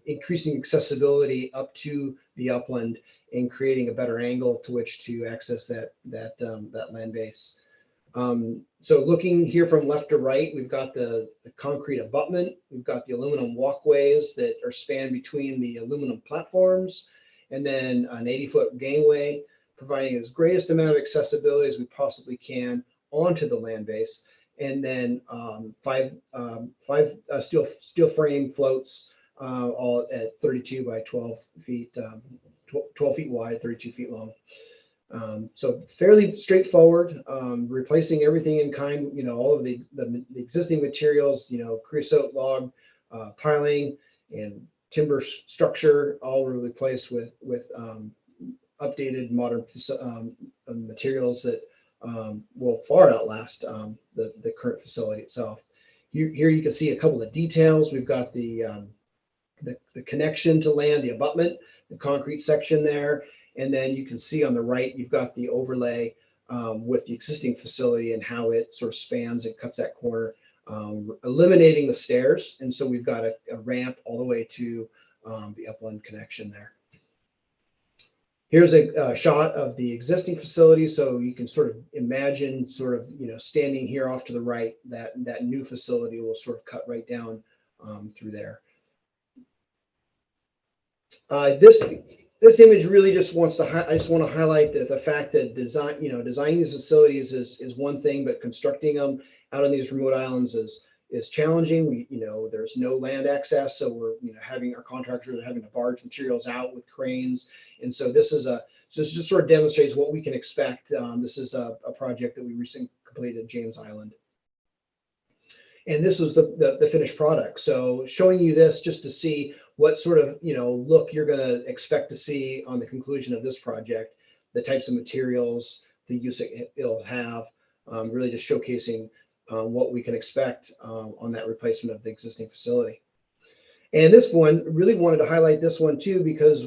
[SPEAKER 8] increasing accessibility up to the upland and creating a better angle to which to access that land base. So looking here from left to right, we've got the concrete abutment, we've got the aluminum walkways that are spanned between the aluminum platforms, and then an 80-foot gangway, providing as greatest amount of accessibility as we possibly can onto the land base. And then five steel frame floats, all at 32 by 12 feet, 12 feet wide, 32 feet long. So fairly straightforward, replacing everything in kind, all of the existing materials, creosote log piling and timber structure, all were replaced with updated modern materials that will far outlast the current facility itself. Here you can see a couple of details. We've got the connection to land, the abutment, the concrete section there. And then you can see on the right, you've got the overlay with the existing facility and how it sort of spans and cuts that corner, eliminating the stairs. And so we've got a ramp all the way to the upland connection there. Here's a shot of the existing facility. So you can sort of imagine standing here off to the right, that new facility will sort of cut right down through there. this image really just wants to, I just want to highlight the fact that designing these facilities is one thing, but constructing them out on these remote islands is challenging. There's no land access. So we're, having our contractors are having to barge materials out with cranes. And so this just sort of demonstrates what we can expect. This is a project that we recently completed at James Island. And this was the finished product. So showing you this just to see what sort of look you're going to expect to see on the conclusion of this project, the types of materials, the use it'll have, really just showcasing what we can expect on that replacement of the existing facility. And this one, really wanted to highlight this one too, because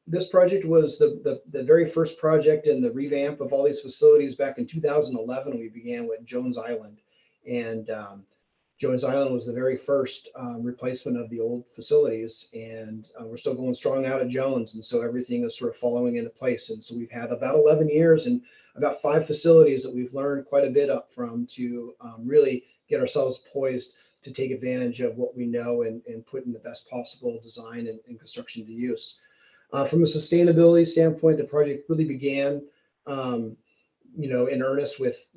[SPEAKER 8] this project was the very first project in the revamp of all these facilities back in 2011. We began with Jones Island. And Jones Island was the very first replacement of the old facilities, and we're still going strong out at Jones, and so everything is sort of following into place. And so we've had about 11 years and about 5 facilities that we've learned quite a bit up from to really get ourselves poised to take advantage of what we know and put in the best possible design and construction to use. From a sustainability standpoint, the project really began in earnest with,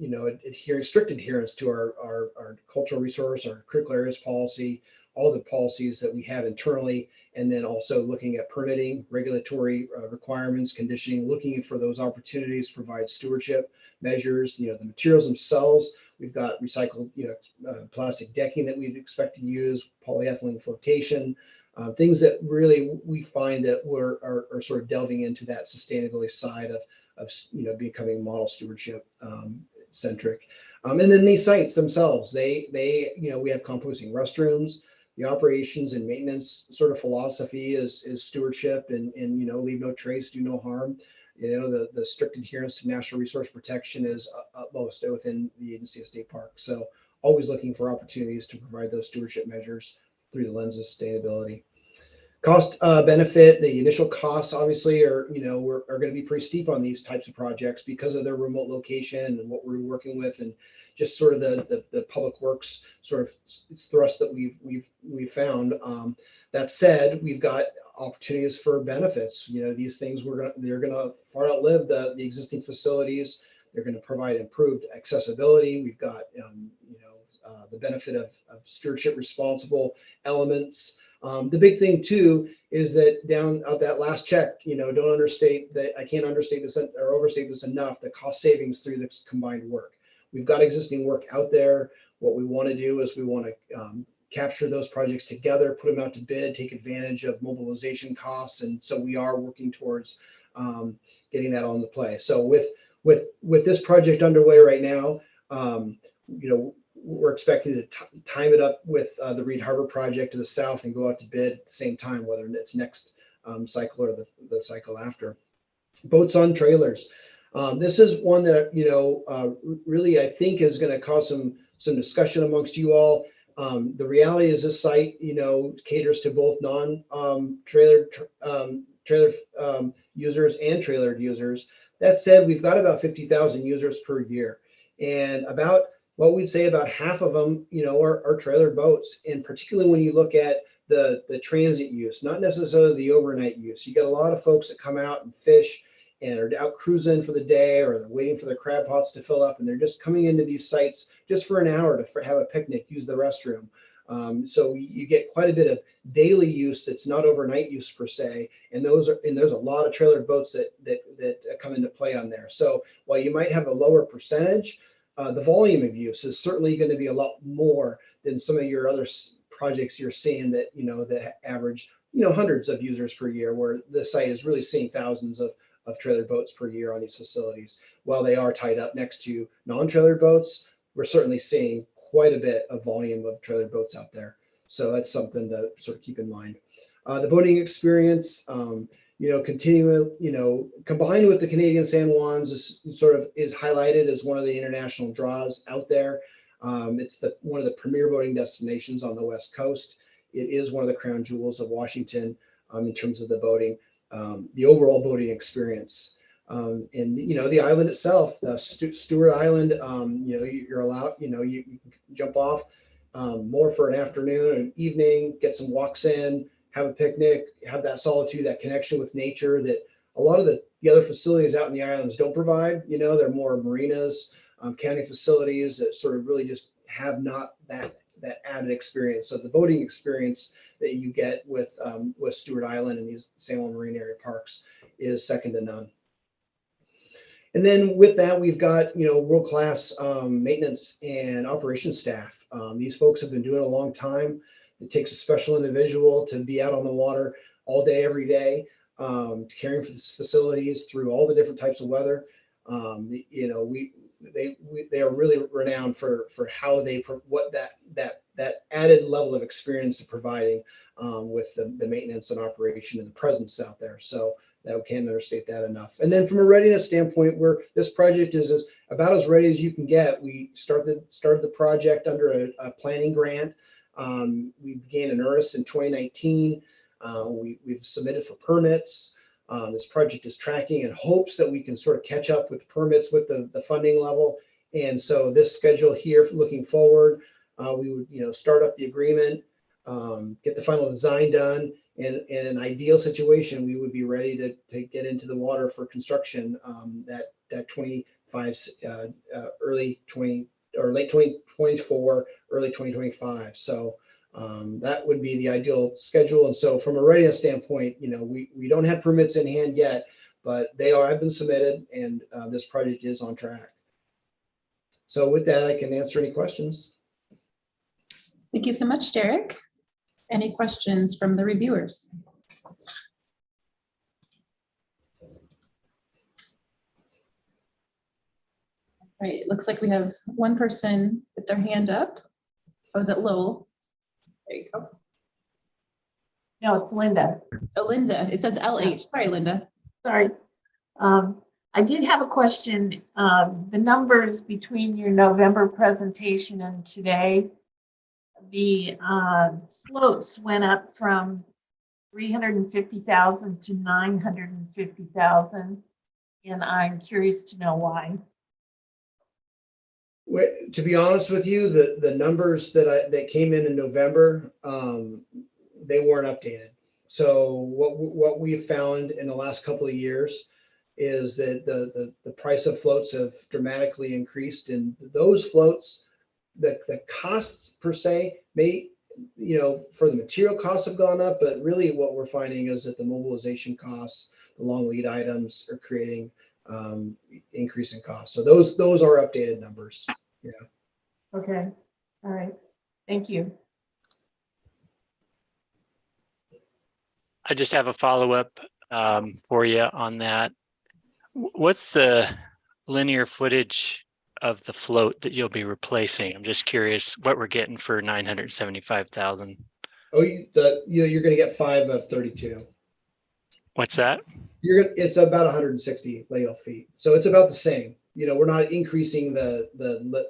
[SPEAKER 8] strict adherence to our cultural resource, our critical areas policy, all the policies that we have internally, and then also looking at permitting, regulatory requirements, conditioning, looking for those opportunities to provide stewardship measures, the materials themselves. We've got recycled, plastic decking that we'd expect to use, polyethylene flotation, things that really we find that are sort of delving into that sustainability side of becoming model stewardship centric. And then these sites themselves, we have composting restrooms. The operations and maintenance sort of philosophy is stewardship and leave no trace, do no harm. The strict adherence to national resource protection is utmost within the agency of state parks. So always looking for opportunities to provide those stewardship measures through the lens of sustainability. Cost benefit, the initial costs obviously are going to be pretty steep on these types of projects because of their remote location and what we're working with, and just sort of the public works sort of thrust that we've found. That said, we've got opportunities for benefits. These things they're going to far outlive the existing facilities. They're going to provide improved accessibility. We've got the benefit of stewardship responsible elements. The big thing too is that down at that last check, don't understate that. I can't understate this or overstate this enough. The cost savings through this combined work. We've got existing work out there. What we want to do is we want to capture those projects together, put them out to bid, take advantage of mobilization costs, and so we are working towards getting that on the play. So with this project underway right now, we're expecting to time it up with the Reed Harbor project to the south and go out to bid at the same time, whether it's next cycle or the cycle after. Boats on trailers. This is one that really I think is going to cause some discussion amongst you all. The reality is this site caters to both non-trailer users and trailered users. That said, we've got about 50,000 users per year, and about what we'd say about half of them, are trailer boats. And particularly when you look at the transit use, not necessarily the overnight use. You get a lot of folks that come out and fish and are out cruising for the day, or they're waiting for their crab pots to fill up, and they're just coming into these sites just for an hour to have a picnic, use the restroom. So you get quite a bit of daily use that's not overnight use per se, and there's a lot of trailer boats that come into play on there. So while you might have a lower percentage, the volume of use is certainly going to be a lot more than some of your other projects you're seeing that that average hundreds of users per year, where the site is really seeing thousands of trailer boats per year on these facilities. While they are tied up next to non-trailer boats, we're certainly seeing quite a bit of volume of trailer boats out there. So that's something to sort of keep in mind. The boating experience, continuing, combined with the Canadian San Juans is highlighted as one of the international draws out there. It's one of the premier boating destinations on the West Coast. It is one of the crown jewels of Washington in terms of the boating, the overall boating experience. And the island itself, Stewart Island, you're allowed, you can jump off more for an afternoon, an evening, get some walks in, have a picnic, have that solitude, that connection with nature that a lot of the other facilities out in the islands don't provide. You know, they're more marinas, county facilities that sort of really just have not that added experience. So the boating experience that you get with Stewart Island and these San Juan Marine Area parks is second to none. And then with that, we've got, you know, world-class maintenance and operations staff. These folks have been doing it a long time. It takes a special individual to be out on the water all day, every day, caring for the facilities through all the different types of weather. You know, they are really renowned for how what that added level of experience they're providing with the maintenance and operation and the presence out there. So that we can't understate that enough. And then from a readiness standpoint, this project is about as ready as you can get. We started the project under a planning grant. We began in earnest in 2019. We've submitted for permits. This project is tracking in hopes that we can sort of catch up with permits with the funding level. And so this schedule here, looking forward, we would, you know, start up the agreement, get the final design done. And in an ideal situation, we would be ready to get into the water for construction that 25 early 20 or late 2024, early 2025. So that would be the ideal schedule. And so from a readiness standpoint, you know, we don't have permits in hand yet, but have been submitted, and this project is on track. So with that, I can answer any questions.
[SPEAKER 9] Thank you so much, Derek. Any questions from the reviewers? Right, it looks like we have one person with their hand up. Oh, is it Lowell? There you go.
[SPEAKER 3] No, it's Linda.
[SPEAKER 9] Oh, Linda. It says LH. Sorry, Linda.
[SPEAKER 3] Sorry. I did have a question. The numbers between your November presentation and today, the floats went up from 350,000 to 950,000, and I'm curious to know why.
[SPEAKER 8] To be honest with you, the numbers that came in November, they weren't updated. So what we've found in the last couple of years is that the price of floats have dramatically increased, and those floats, the costs per se may, you know, for the material costs have gone up, but really what we're finding is that the mobilization costs, the long lead items are creating increase in costs. So those are updated numbers. Yeah.
[SPEAKER 3] Okay. All right. Thank you.
[SPEAKER 7] I just have a follow-up for you on that. What's the linear footage of the float that you'll be replacing? I'm just curious what we're getting for 975,000.
[SPEAKER 8] Oh, you're going to get 5 of 32.
[SPEAKER 7] What's that?
[SPEAKER 8] It's about 160 lineal feet, so it's about the same. You know, we're not increasing the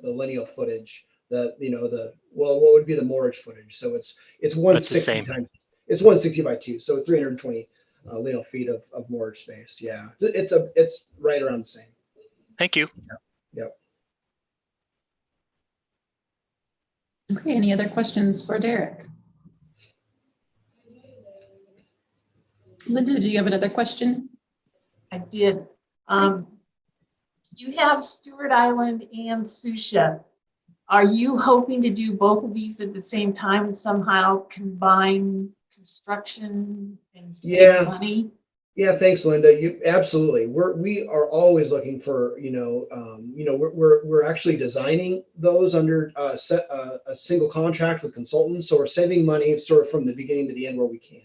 [SPEAKER 8] lineal footage. What would be the moorage footage? So it's 160 times. It's 160 by 2, so it's 320 lineal feet of moorage space. Yeah, it's right around the same.
[SPEAKER 7] Thank you.
[SPEAKER 8] Yep.
[SPEAKER 9] Okay, any other questions for Derek? Linda, do you have another question?
[SPEAKER 3] I did. You have Stewart Island and Susha. Are you hoping to do both of these at the same time and somehow combine construction and save money?
[SPEAKER 8] Yeah, thanks, Linda. Absolutely. We are always looking for, we're actually designing those under a single contract with consultants. So we're saving money sort of from the beginning to the end where we can,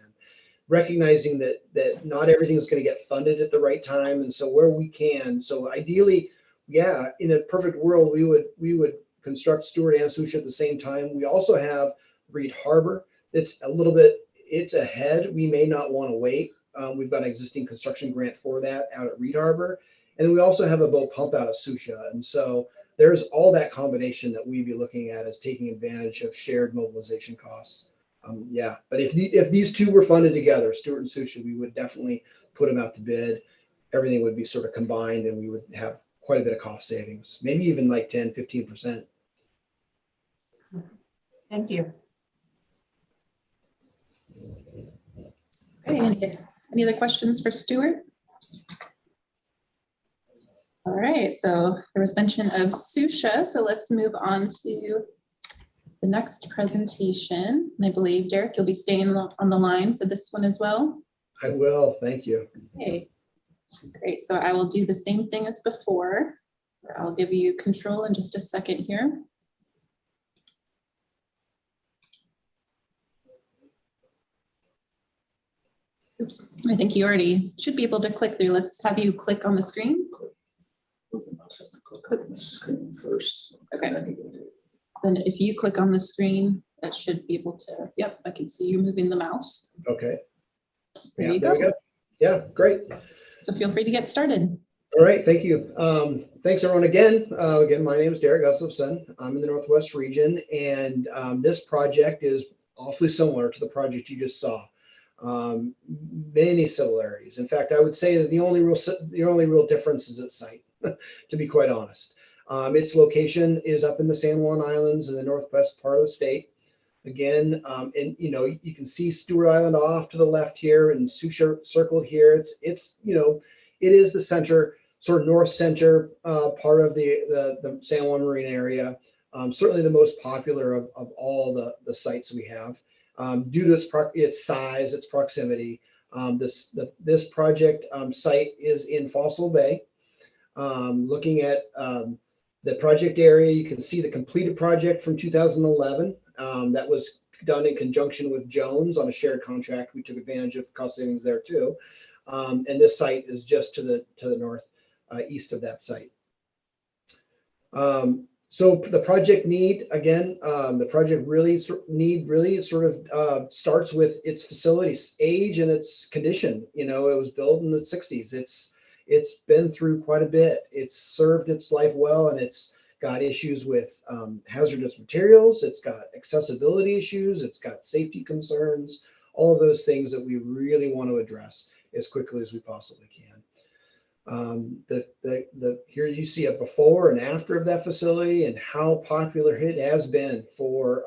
[SPEAKER 8] recognizing that not everything is going to get funded at the right time. And so where we can, so ideally, yeah, in a perfect world, we would construct Stewart and Susha at the same time. We also have Reed Harbor. It's ahead. We may not want to wait. We've got an existing construction grant for that out at Reed Harbor. And then we also have a boat pump out at Susha. And so there's all that combination that we'd be looking at as taking advantage of shared mobilization costs. Yeah, but if these two were funded together, Stewart and Susha, we would definitely put them out to bid. Everything would be sort of combined and we would have quite a bit of cost savings, maybe even like 10, 15%.
[SPEAKER 3] Thank you.
[SPEAKER 9] Okay, any other questions for Stuart? All right, so there was mention of Susha, so let's move on to the next presentation. And I believe, Derek, you'll be staying on the line for this one as well.
[SPEAKER 8] I will, thank you.
[SPEAKER 9] Okay, great. So I will do the same thing as before. I'll give you control in just a second here. Oops, I think you already should be able to click through. Let's have you click on the screen.
[SPEAKER 1] Move the mouse up and click on the screen first.
[SPEAKER 9] Okay. Then if you click on the screen, that should be able to, yep, I can see you moving the mouse.
[SPEAKER 8] Okay.
[SPEAKER 9] There
[SPEAKER 8] Yeah,
[SPEAKER 9] you
[SPEAKER 8] there we
[SPEAKER 9] go.
[SPEAKER 8] go. Yeah, great.
[SPEAKER 9] So feel free to get started.
[SPEAKER 8] All right, thank you. Thanks everyone again. Again, my name is Derek Gustafson. I'm in the Northwest region, and this project is awfully similar to the project you just saw. Many similarities. In fact, I would say that the only real difference is its site, to be quite honest. Its location is up in the San Juan Islands in the northwest part of the state. Again, and you can see Stewart Island off to the left here and Susha circled here. It's it is the center, sort of north center part of the San Juan Marine area. Certainly the most popular of all the sites we have. Due to its size, its proximity, this project site is in Fossil Bay. Looking at the project area, you can see the completed project from 2011 that was done in conjunction with Jones on a shared contract. We took advantage of cost savings there too. And this site is just to the north east of that site. So the project need, again, the project really sort of starts with its facility's age and its condition. It was built in the 60s. It's been through quite a bit. It's served its life well, and it's got issues with hazardous materials. It's got accessibility issues. It's got safety concerns, all of those things that we really want to address as quickly as we possibly can. Here you see a before and after of that facility and how popular it has been for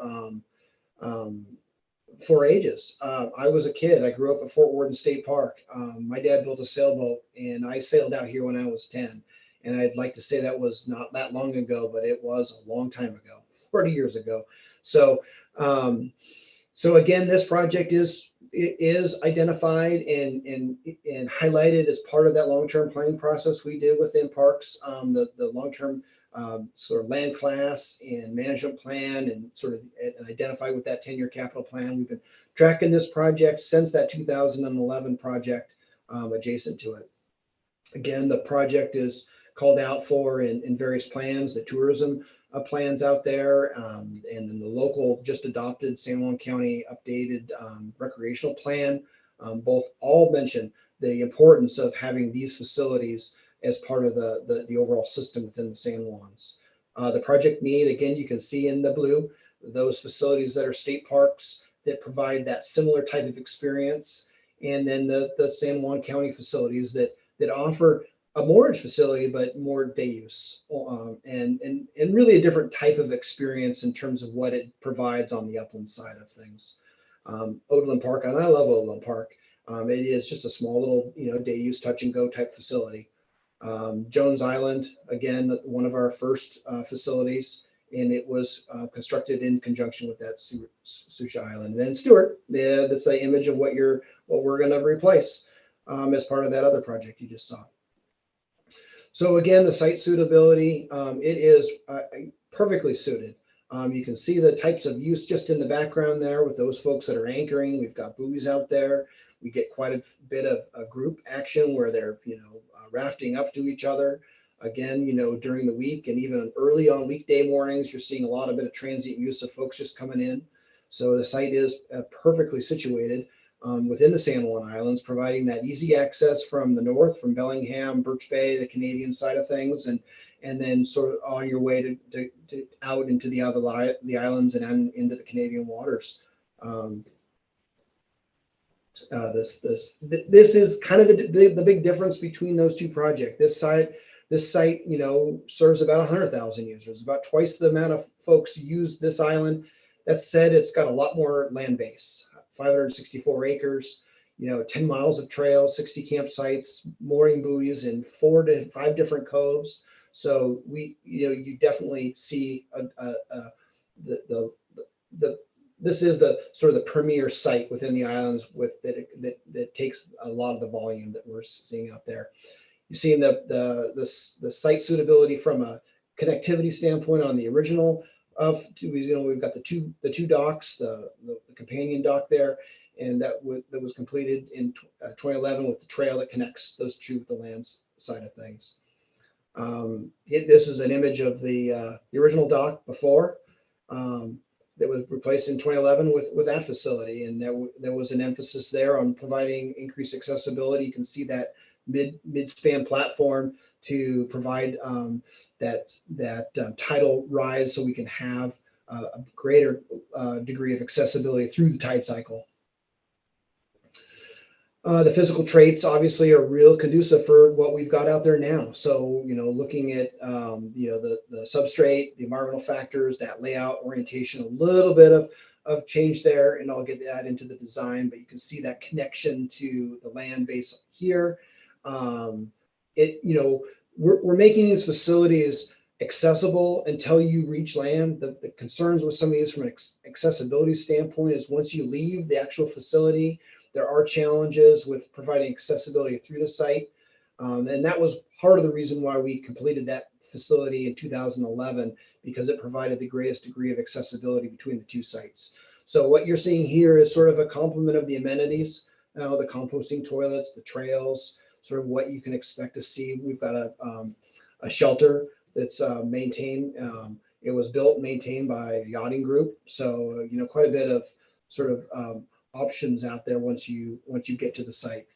[SPEAKER 8] ages. I was a kid. I grew up at Fort Worden State Park. My dad built a sailboat, and I sailed out here when I was 10. And I'd like to say that was not that long ago, but it was a long time ago, 40 years ago. So, so again, this project is identified and highlighted as part of that long-term planning process we did within parks, the long-term sort of land class and management plan, and sort of identify with that 10-year capital plan. We've been tracking this project since that 2011 project adjacent to it. Again, the project is called out for in various plans, the tourism plans out there, and then the local just adopted San Juan County updated recreational plan. Both all mention the importance of having these facilities as part of the overall system within the San Juans. The project need, again, you can see in the blue, those facilities that are state parks that provide that similar type of experience. And then the San Juan County facilities that offer a mooring facility, but more day use, and really a different type of experience in terms of what it provides on the upland side of things. Oatland Park, and I love Oatland Park. It is just a small little, day use touch and go type facility. Jones Island, again, one of our first facilities, and it was constructed in conjunction with that Susha Island. And then Stewart, that's the image of what we're going to replace as part of that other project you just saw. So again, the site suitability, it is perfectly suited. You can see the types of use just in the background there with those folks that are anchoring. We've got buoys out there. We get quite a bit of a group action where they're, rafting up to each other. Again, during the week and even early on weekday mornings, you're seeing a lot of bit of transient use of folks just coming in. So the site is perfectly situated within the San Juan Islands, providing that easy access from the north, from Bellingham, Birch Bay, the Canadian side of things, and then sort of on your way to out into the islands and into the Canadian waters. This is kind of the big difference between those two projects. This site, serves about 100,000 users, about twice the amount of folks use this island. That said, it's got a lot more land base, 564 acres. 10 miles of trail, 60 campsites, mooring buoys in 4 to 5 different coves. So you definitely see this is the sort of the premier site within the islands that takes a lot of the volume that we're seeing out there. You're seeing the site suitability from a connectivity standpoint on the original we've got the two docks, the companion dock there, and that was completed in 2011 with the trail that connects those two with the land side of things. This is an image of the original dock before. That was replaced in 2011 with that facility, and there was an emphasis there on providing increased accessibility. You can see that mid-span platform to provide that tidal rise, so we can have a greater degree of accessibility through the tide cycle. The physical traits obviously are real conducive for what we've got out there now. So, looking at, the substrate, the environmental factors, that layout, orientation, a little bit of change there, and I'll get that into the design, but you can see that connection to the land base here. We're making these facilities accessible until you reach land. The concerns with some of these from an accessibility standpoint is once you leave the actual facility, there are challenges with providing accessibility through the site. And that was part of the reason why we completed that facility in 2011, because it provided the greatest degree of accessibility between the two sites. So what you're seeing here is sort of a complement of the amenities, the composting toilets, the trails, sort of what you can expect to see. We've got a shelter that's maintained. It was built and maintained by a yachting group. So, quite a bit of sort of options out there once you get to the site.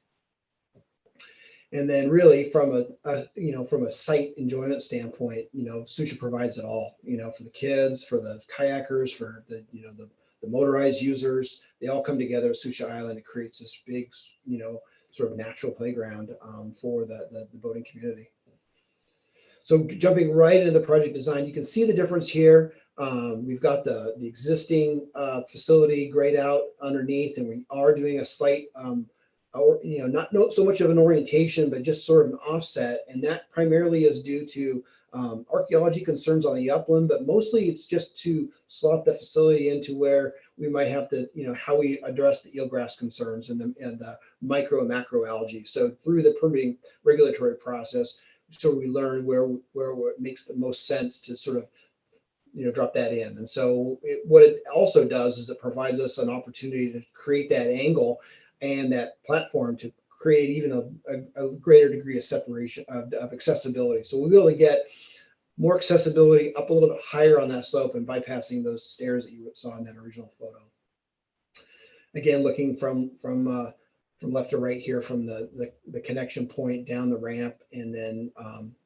[SPEAKER 8] And then really from a site enjoyment standpoint, Susha provides it all, for the kids, for the kayakers, for the motorized users. They all come together at Susha Island. It creates this big, sort of natural playground for the boating community. So jumping right into the project design, you can see the difference here. We've got the existing facility grayed out underneath, and we are doing a slight, not so much of an orientation, but just sort of an offset. And that primarily is due to archaeology concerns on the upland, but mostly it's just to slot the facility into where we might have to, how we address the eelgrass concerns and the micro and macro algae. So through the permitting regulatory process, so we learn where it makes the most sense to sort of drop that in. And so what it also does is it provides us an opportunity to create that angle and that platform to create even a greater degree of separation of accessibility. So we'll be able to get more accessibility up a little bit higher on that slope and bypassing those stairs that you saw in that original photo. Again, looking from left to right here, from the connection point down the ramp, and then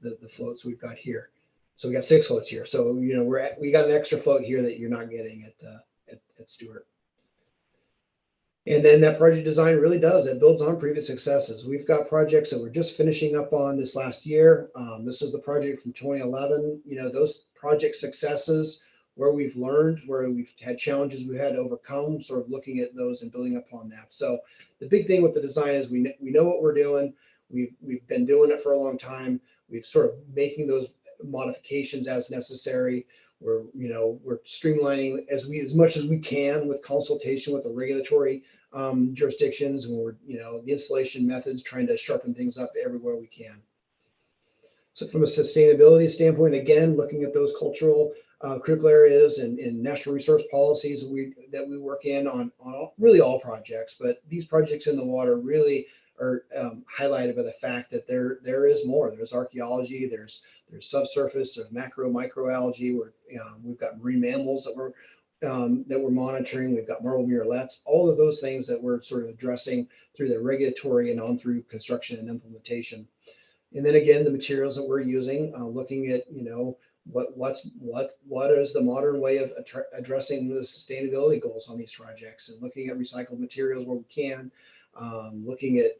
[SPEAKER 8] the floats we've got here. So we got 6 floats here. So we got an extra float here that you're not getting at Stewart. And then that project design really it builds on previous successes. We've got projects that we're just finishing up on this last year. This is the project from 2011. Those project successes where we've learned, where we've had challenges we had to overcome, sort of looking at those and building upon that. So the big thing with the design is we know what we're doing. We've been doing it for a long time. We've sort of making those modifications as necessary. We're streamlining as much as we can with consultation with the regulatory jurisdictions, and we're the installation methods, trying to sharpen things up everywhere we can. So from a sustainability standpoint, again, looking at those cultural critical areas and national resource policies that we work in on really all projects, but these projects in the water really are highlighted by the fact that there is more. There's archaeology, there's subsurface, there's macro, microalgae. We've got marine mammals that we're monitoring. We've got marble murrelets, all of those things that we're sort of addressing through the regulatory and on through construction and implementation. And then again, the materials that we're using, looking at what is the modern way of addressing the sustainability goals on these projects, and looking at recycled materials where we can, looking at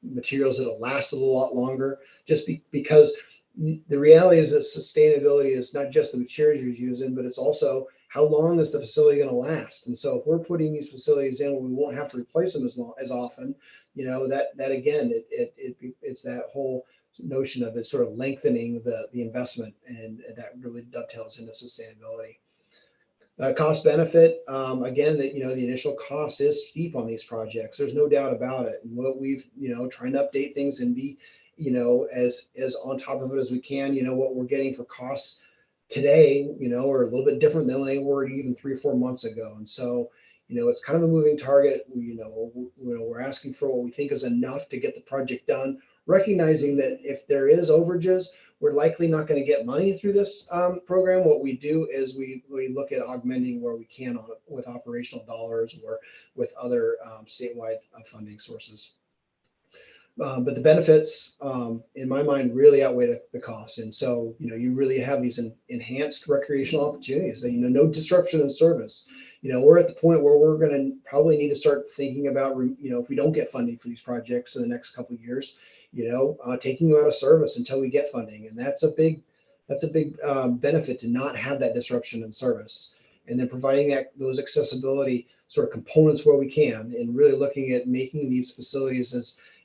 [SPEAKER 8] materials that'll last a lot longer, just because the reality is that sustainability is not just the materials you're using, but it's also how long is the facility going to last. And so if we're putting these facilities in, we won't have to replace them as often. That again, it's that whole notion of it sort of lengthening the investment, and that really dovetails into sustainability. Cost benefit, again, that the initial cost is steep on these projects. There's no doubt about it. And what we've trying to update things and be as on top of it as we can. What we're getting for costs today are a little bit different than they were even 3 or 4 months ago. And so it's kind of a moving target. We're asking for what we think is enough to get the project done, recognizing that if there is overages, we're likely not going to get money through this program. What we do is we look at augmenting where we can with operational dollars or with other statewide funding sources. But the benefits, in my mind, really outweigh the costs. And so, you really have these enhanced recreational opportunities. So, no disruption in service. We're at the point where we're going to probably need to start thinking about, if we don't get funding for these projects in the next couple of years, taking them out of service until we get funding. And that's a big benefit to not have that disruption in service. And then providing those accessibility sort of components where we can, and really looking at making these facilities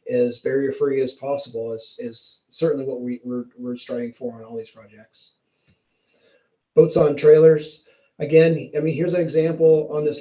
[SPEAKER 8] as barrier free as possible is certainly what we're striving for on all these projects. Boats on trailers. Again, here's an example on this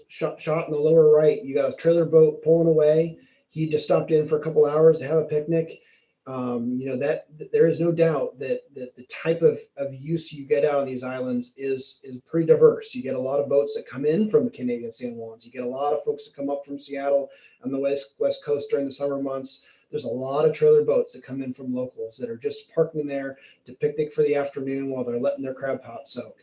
[SPEAKER 8] shot in the lower right. You got a trailer boat pulling away. He just stopped in for a couple hours to have a picnic. That there is no doubt that the type of use you get out on these islands is pretty diverse. You get a lot of boats that come in from the Canadian San Juans. You get a lot of folks that come up from Seattle on the west coast during the summer months. There's a lot of trailer boats that come in from locals that are just parking there to picnic for the afternoon while they're letting their crab pot soak.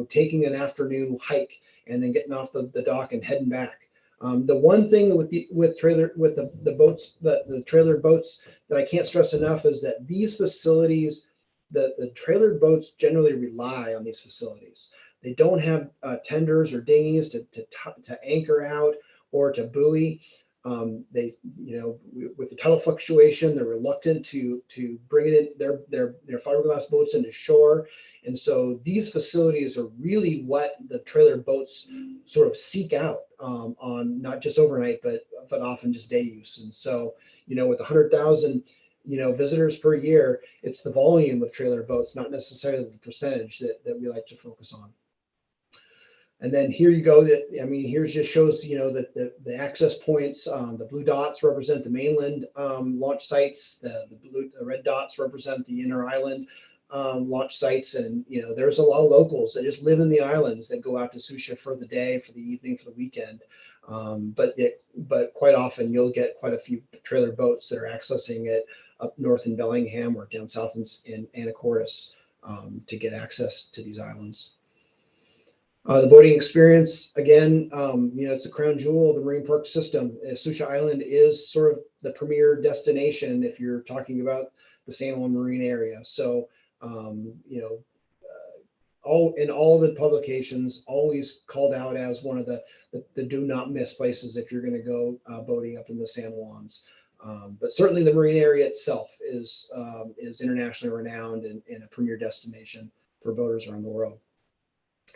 [SPEAKER 8] Taking an afternoon hike and then getting off the dock and heading back. The one thing with the boats, the trailer boats, that I can't stress enough is that these facilities, the trailer boats generally rely on these facilities. They don't have tenders or dinghies to anchor out or to buoy. They, with the tidal fluctuation, they're reluctant to bring it in their fiberglass boats into shore. And so these facilities are really what the trailer boats sort of seek out on not just overnight, but often just day use. And so, with 100,000, visitors per year, it's the volume of trailer boats, not necessarily the percentage that we like to focus on. And then here you go. Here just shows, that the access points. The blue dots represent the mainland launch sites. The red dots represent the inner island launch sites. And, there's a lot of locals that just live in the islands that go out to Susha for the day, for the evening, for the weekend. But quite often you'll get quite a few trailer boats that are accessing it up north in Bellingham or down south in Anacortes to get access to these islands. The boating experience, again, it's the crown jewel of the marine park system. Susha Island is sort of the premier destination if you're talking about the San Juan Marine area. So, all the publications always called out as one of the do not miss places if you're going to go boating up in the San Juans. But certainly the marine area itself is internationally renowned and a premier destination for boaters around the world.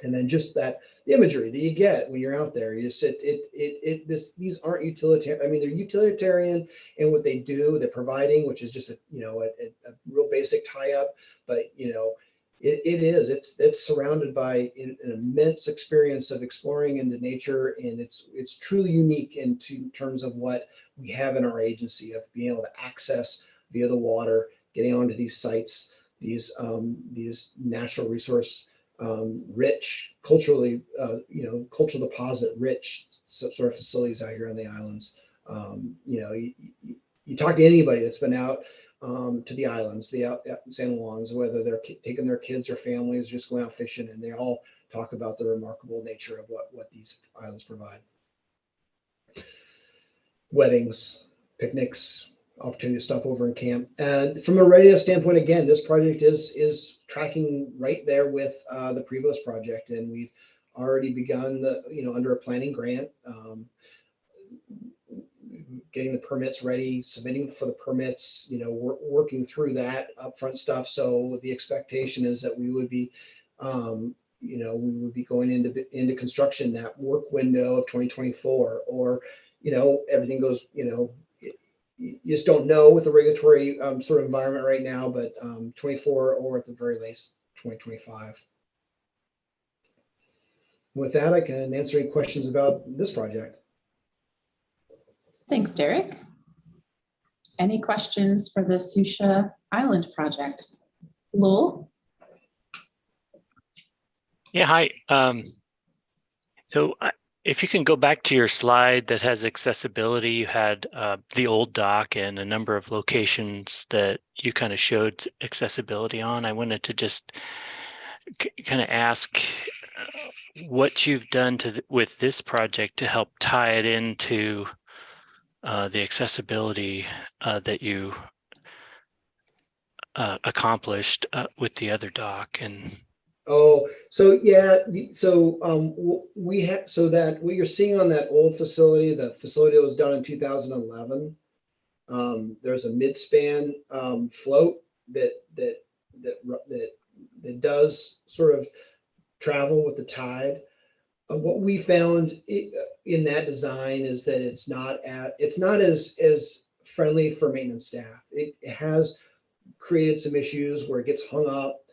[SPEAKER 8] And then just that imagery that you get when you're out there, these aren't utilitarian. They're utilitarian in what they do. They're providing, which is just a real basic tie up. But it's surrounded by an immense experience of exploring into nature, and it's truly unique in terms of what we have in our agency of being able to access via the water, getting onto these sites, these natural resource. Rich, culturally, cultural deposit rich sort of facilities out here on the islands. You talk to anybody that's been out to the islands, the San Juans, whether they're taking their kids or families, just going out fishing, and they all talk about the remarkable nature of what these islands provide. Weddings, picnics, opportunity to stop over and camp. And from a readiness standpoint, again, this project is tracking right there with the Prevost project, and we've already begun under a planning grant. getting the permits ready, submitting for the permits, working through that upfront stuff. So the expectation is that we would be, going into construction that work window of 2024, or, everything goes, you just don't know with the regulatory sort of environment right now, but 24 or at the very least 2025. With that, I can answer any questions about this project.
[SPEAKER 9] Thanks, Derek. Any questions for the Susha Island project? Lowell?
[SPEAKER 7] Yeah, hi. If you can go back to your slide that has accessibility, you had the old dock and a number of locations that you kind of showed accessibility on. I wanted to just kind of ask what you've done with this project to help tie it into the accessibility that you accomplished with the other dock. And
[SPEAKER 8] Oh, so yeah, we had, so that what you're seeing on that old facility, the facility that was done in 2011, there's a midspan float that does sort of travel with the tide. What we found in that design is that it's not as friendly for maintenance staff. It has created some issues where it gets hung up.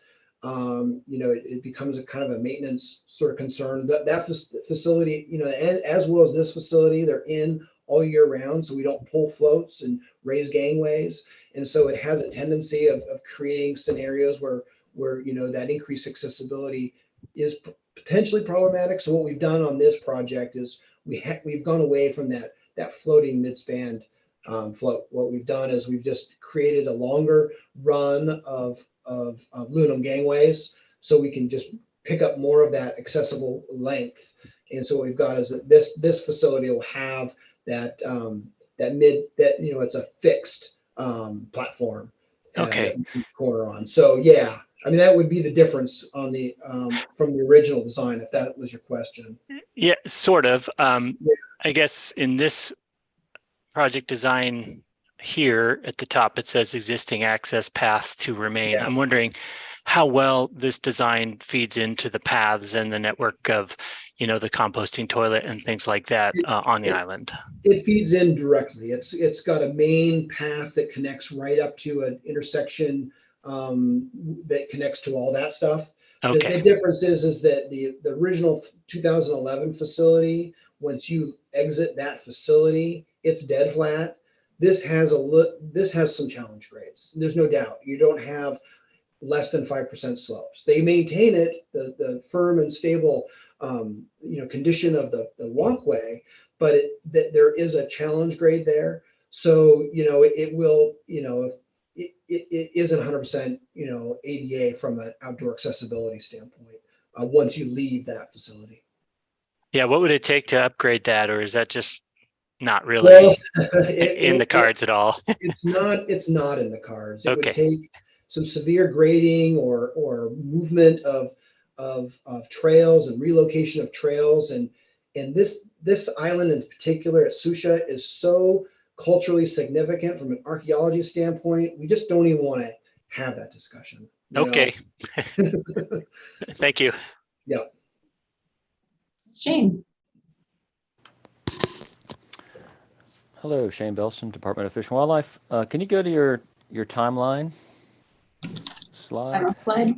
[SPEAKER 8] It becomes a kind of a maintenance sort of concern. That facility, as well as this facility, they're in all year round, so we don't pull floats and raise gangways, and so it has a tendency of creating scenarios where that increased accessibility is potentially problematic. So what we've done on this project is we've gone away from that floating midspan float. What we've done is we've just created a longer run of aluminum gangways, so we can just pick up more of that accessible length. And so what we've got is that this facility will have that it's a fixed platform.
[SPEAKER 7] Okay.
[SPEAKER 8] Corner on. So yeah, I mean, that would be the difference on the from the original design, if that was your question.
[SPEAKER 7] Yeah, sort of. I guess in this project design here at the top, it says existing access path to remain.
[SPEAKER 8] Yeah.
[SPEAKER 7] I'm wondering how well this design feeds into the paths and the network of, the composting toilet and things like that on the island.
[SPEAKER 8] It feeds in directly. It's got a main path that connects right up to an intersection that connects to all that stuff.
[SPEAKER 7] Okay.
[SPEAKER 8] The difference is that the original 2011 facility, once you exit that facility, it's dead flat. This has some challenge grades. There's no doubt. You don't have less than 5% slopes. They maintain it, the firm and stable condition of the walkway, but there is a challenge grade there. So it will it isn't 100% ADA from an outdoor accessibility standpoint once you leave that facility.
[SPEAKER 7] Yeah, what would it take to upgrade that, or is that just not really in the cards at all?
[SPEAKER 8] It's not in the cards. It
[SPEAKER 7] Okay.
[SPEAKER 8] would take some severe grading or movement of trails and relocation of trails, and this island in particular at Susha is so culturally significant from an archaeology standpoint. We just don't even want to have that discussion.
[SPEAKER 7] Okay. Thank you.
[SPEAKER 8] Yeah.
[SPEAKER 9] Shane?
[SPEAKER 4] Hello, Shane Belson, Department of Fish and Wildlife. Can you go to your timeline slide?
[SPEAKER 9] Final slide.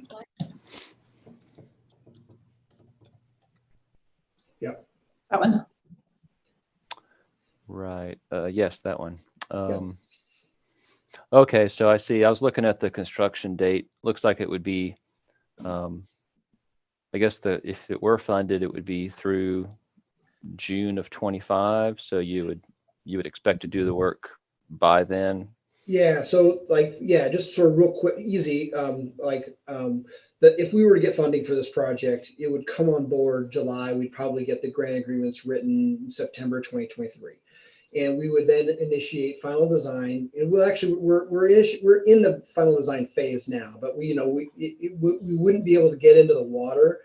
[SPEAKER 8] Yep.
[SPEAKER 9] That one.
[SPEAKER 4] Right. Yes, that one. Okay, so I see. I was looking at the construction date. Looks like it would be, I guess if it were funded, it would be through June of 25. So you would expect to do the work by then.
[SPEAKER 8] Yeah. So just sort of real quick, easy. That if we were to get funding for this project, it would come on board July. We'd probably get the grant agreements written in September 2023. And we would then initiate final design. And we're in the final design phase now, but we wouldn't be able to get into the water.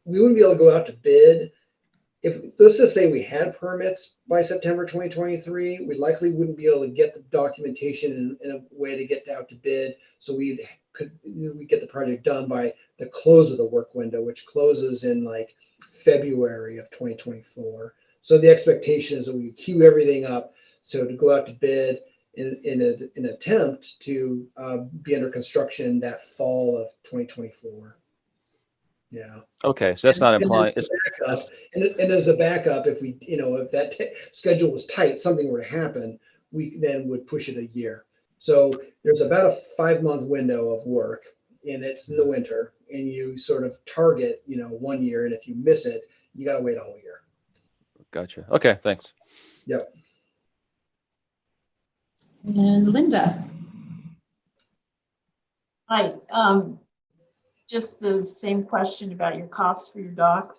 [SPEAKER 8] We wouldn't be able to go out to bid if, let's just say we had permits by September 2023, we likely wouldn't be able to get the documentation in a way to get out to bid. So we get the project done by the close of the work window, which closes in like February of 2024. So the expectation is that we queue everything up. So to go out to bid in an attempt to be under construction that fall of 2024. Yeah.
[SPEAKER 4] Okay, so that's not implying,
[SPEAKER 8] And as a backup, if we, if that schedule was tight, something were to happen, we then would push it a year. So there's about a 5-month window of work, and it's in the winter, and you sort of target, 1 year, and if you miss it, you got to wait a whole year.
[SPEAKER 4] gotcha. Okay, thanks.
[SPEAKER 8] Yep.
[SPEAKER 9] And Linda.
[SPEAKER 3] Hi, just the same question about your costs for your dock,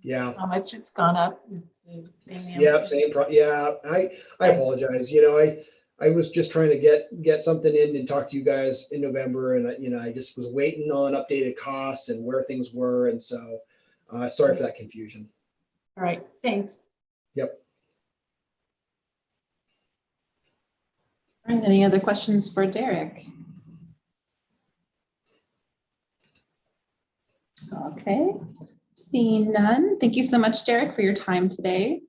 [SPEAKER 8] Yeah.
[SPEAKER 3] how much it's gone up. It's the same answer.
[SPEAKER 8] Yep. Yeah. I apologize. I was just trying to get something in and talk to you guys in November, and I just was waiting on updated costs and where things were, and so sorry for that confusion.
[SPEAKER 3] All right, thanks.
[SPEAKER 8] Yep.
[SPEAKER 9] All right, any other questions for Derek? Okay, seeing none. Thank you so much, Derek, for your time today.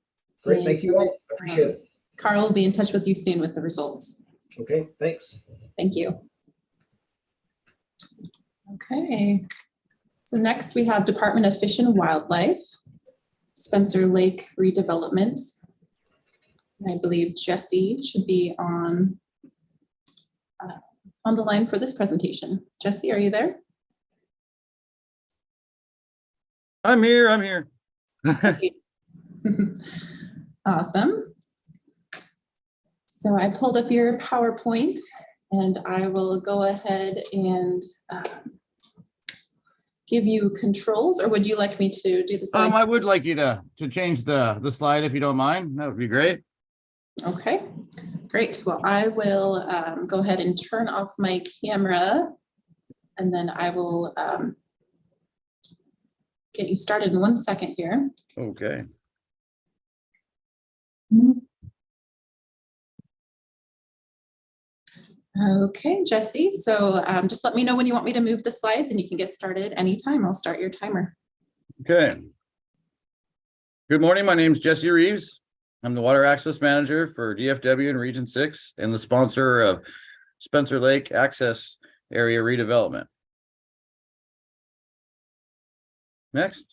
[SPEAKER 8] Great. Thank you all. I appreciate it.
[SPEAKER 9] Carl will be in touch with you soon with the results.
[SPEAKER 8] Okay. Thanks.
[SPEAKER 9] Thank you. Okay, so next we have Department of Fish and Wildlife, Spencer Lake redevelopment. And I believe Jesse should be on the line for this presentation. Jesse, are you there?
[SPEAKER 10] I'm here.
[SPEAKER 9] Awesome. So I pulled up your PowerPoint and I will go ahead and give you controls, or would you like me to do the slides?
[SPEAKER 10] I would like you to change the slide if you don't mind. That would be great.
[SPEAKER 9] Okay, great. Well, I will go ahead and turn off my camera and then I will get you started in 1 second here.
[SPEAKER 10] Okay.
[SPEAKER 9] Okay, Jesse. So just let me know when you want me to move the slides and you can get started anytime. I'll start your timer.
[SPEAKER 10] Okay. Good morning. My name is Jesse Reeves. I'm the Water Access Manager for DFW in Region 6 and the sponsor of Spencer Lake Access Area Redevelopment. Next.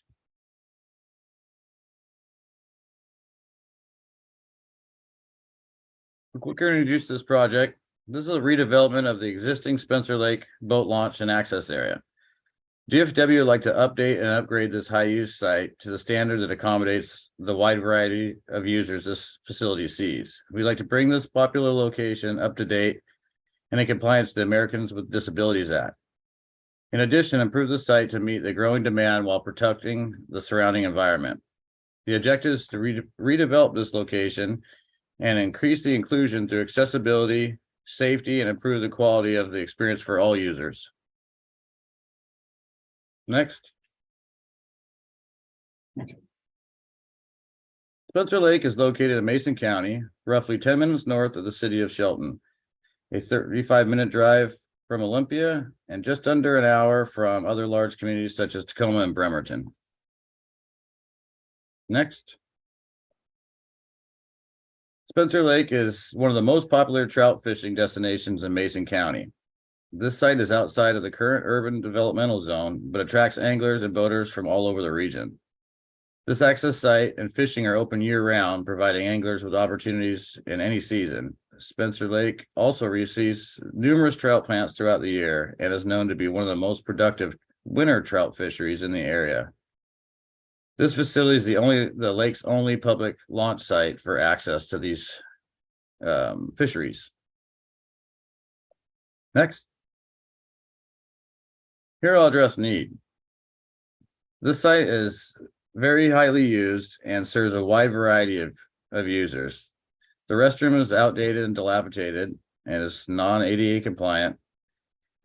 [SPEAKER 10] We're going to introduce this project. This is a redevelopment of the existing Spencer Lake boat launch and access area. DFW would like to update and upgrade this high-use site to the standard that accommodates the wide variety of users this facility sees. We'd like to bring this popular location up to date and in compliance with the Americans with Disabilities Act. In addition, improve the site to meet the growing demand while protecting the surrounding environment. The objective is to redevelop this location and increase the inclusion through accessibility, safety, and improve the quality of the experience for all users. Next. Spencer Lake is located in Mason County, roughly 10 minutes north of the city of Shelton, a 35-minute drive from Olympia, and just under an hour from other large communities such as Tacoma and Bremerton. Next. Spencer Lake is one of the most popular trout fishing destinations in Mason County. This site is outside of the current urban developmental zone, but attracts anglers and boaters from all over the region. This access site and fishing are open year-round, providing anglers with opportunities in any season. Spencer Lake also receives numerous trout plants throughout the year and is known to be one of the most productive winter trout fisheries in the area. This facility is the lake's only public launch site for access to these fisheries. Next. Here I'll address need. This site is very highly used and serves a wide variety of users. The restroom is outdated and dilapidated and is non-ADA compliant.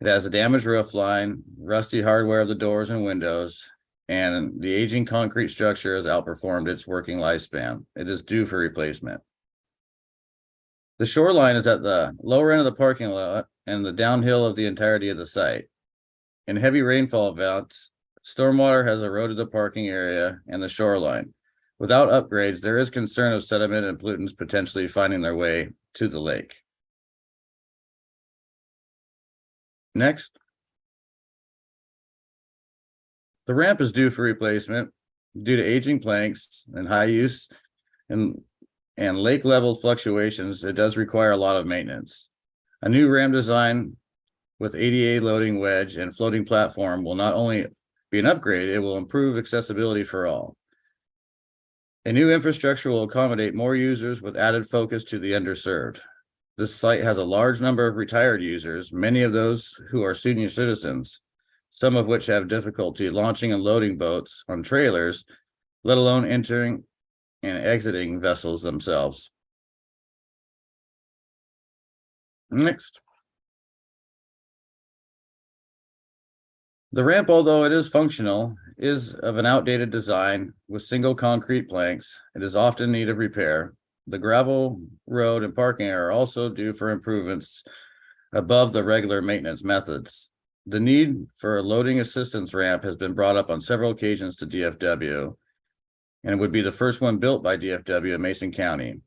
[SPEAKER 10] It has a damaged roof line, rusty hardware of the doors and windows, and the aging concrete structure has outperformed its working lifespan. It is due for replacement. The shoreline is at the lower end of the parking lot and the downhill of the entirety of the site. In heavy rainfall events, stormwater has eroded the parking area and the shoreline. Without upgrades, there is concern of sediment and pollutants potentially finding their way to the lake. Next. The ramp is due for replacement due to aging planks and high use and lake level fluctuations. It does require a lot of maintenance. A new ramp design with ADA loading wedge and floating platform will not only be an upgrade, it will improve accessibility for all. A new infrastructure will accommodate more users with added focus to the underserved. This site has a large number of retired users, many of those who are senior citizens, some of which have difficulty launching and loading boats on trailers, let alone entering and exiting vessels themselves. Next. The ramp, although it is functional, is of an outdated design with single concrete planks. It is often in need of repair. The gravel road and parking are also due for improvements above the regular maintenance methods. The need for a loading assistance ramp has been brought up on several occasions to DFW, and would be the first one built by DFW in Mason County.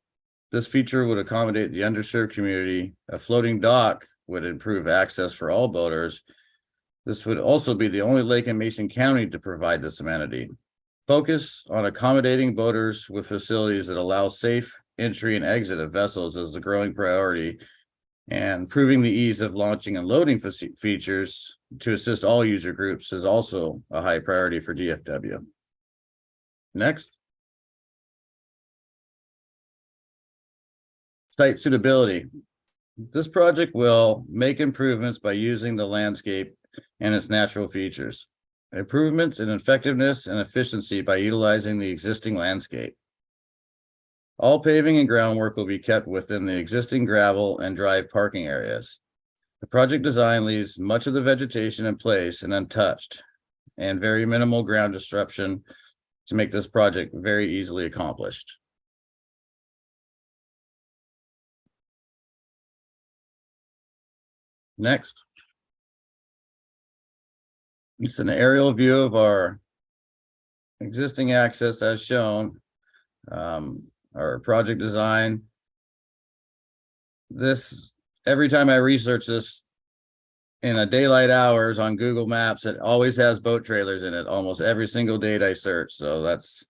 [SPEAKER 10] This feature would accommodate the underserved community. A floating dock would improve access for all boaters. This would also be the only lake in Mason County to provide this amenity. Focus on accommodating boaters with facilities that allow safe entry and exit of vessels is the growing priority, and improving the ease of launching and loading features to assist all user groups is also a high priority for DFW. Next. Site suitability. This project will make improvements by using the landscape and its natural features. Improvements in effectiveness and efficiency by utilizing the existing landscape. All paving and groundwork will be kept within the existing gravel and drive parking areas. The project design leaves much of the vegetation in place and untouched, and very minimal ground disruption to make this project very easily accomplished. Next. It's an aerial view of our existing access as shown. Our project design. This, every time I research this in a daylight hours on Google Maps, it always has boat trailers in it almost every single date I search. So that's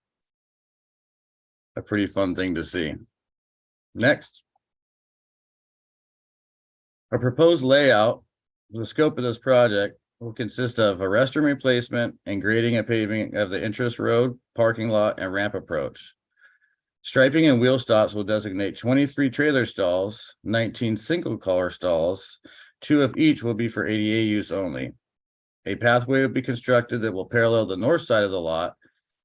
[SPEAKER 10] a pretty fun thing to see. Next. A proposed layout, the scope of this project will consist of a restroom replacement and grading and paving of the entrance road, parking lot, and ramp approach. Striping and wheel stops will designate 23 trailer stalls, 19 single car stalls, 2 of each will be for ADA use only. A pathway will be constructed that will parallel the north side of the lot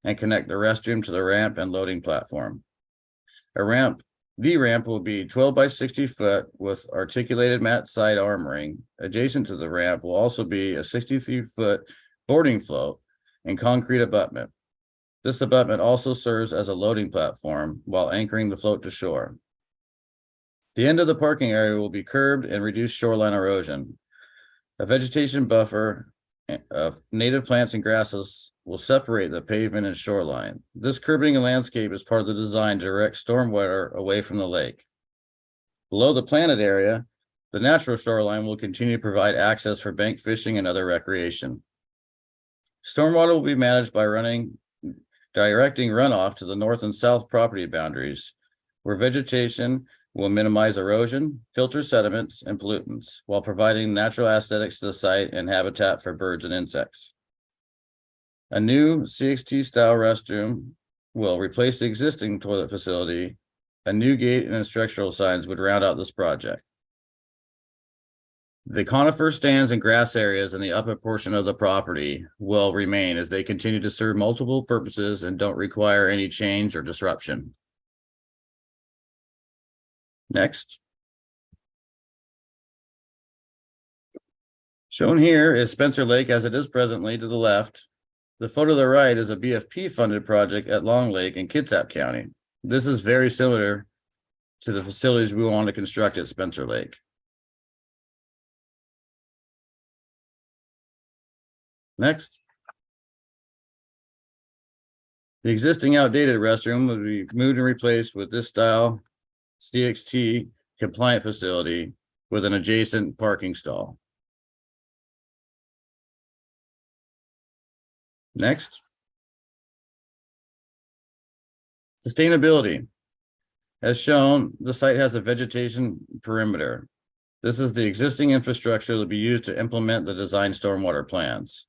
[SPEAKER 10] and connect the restroom to the ramp and loading platform. The ramp will be 12 by 60 foot with articulated mat side armoring. Adjacent to the ramp will also be a 63-foot boarding float and concrete abutment. This abutment also serves as a loading platform while anchoring the float to shore. The end of the parking area will be curbed and reduce shoreline erosion. A vegetation buffer of native plants and grasses will separate the pavement and shoreline. This curbing and landscape is part of the design to direct stormwater away from the lake. Below the planted area, the natural shoreline will continue to provide access for bank fishing and other recreation. Stormwater will be managed by directing runoff to the north and south property boundaries, where vegetation will minimize erosion, filter sediments, and pollutants, while providing natural aesthetics to the site and habitat for birds and insects. A new CXT style restroom will replace the existing toilet facility. A new gate and instructional signs would round out this project. The conifer stands and grass areas in the upper portion of the property will remain as they continue to serve multiple purposes and don't require any change or disruption. Next. Shown here is Spencer Lake as it is presently to the left. The photo to the right is a BFP funded project at Long Lake in Kitsap County. This is very similar to the facilities we want to construct at Spencer Lake. Next. The existing outdated restroom will be moved and replaced with this style CXT compliant facility with an adjacent parking stall. Next. Sustainability. As shown, the site has a vegetation perimeter. This is the existing infrastructure that will be used to implement the design stormwater plans.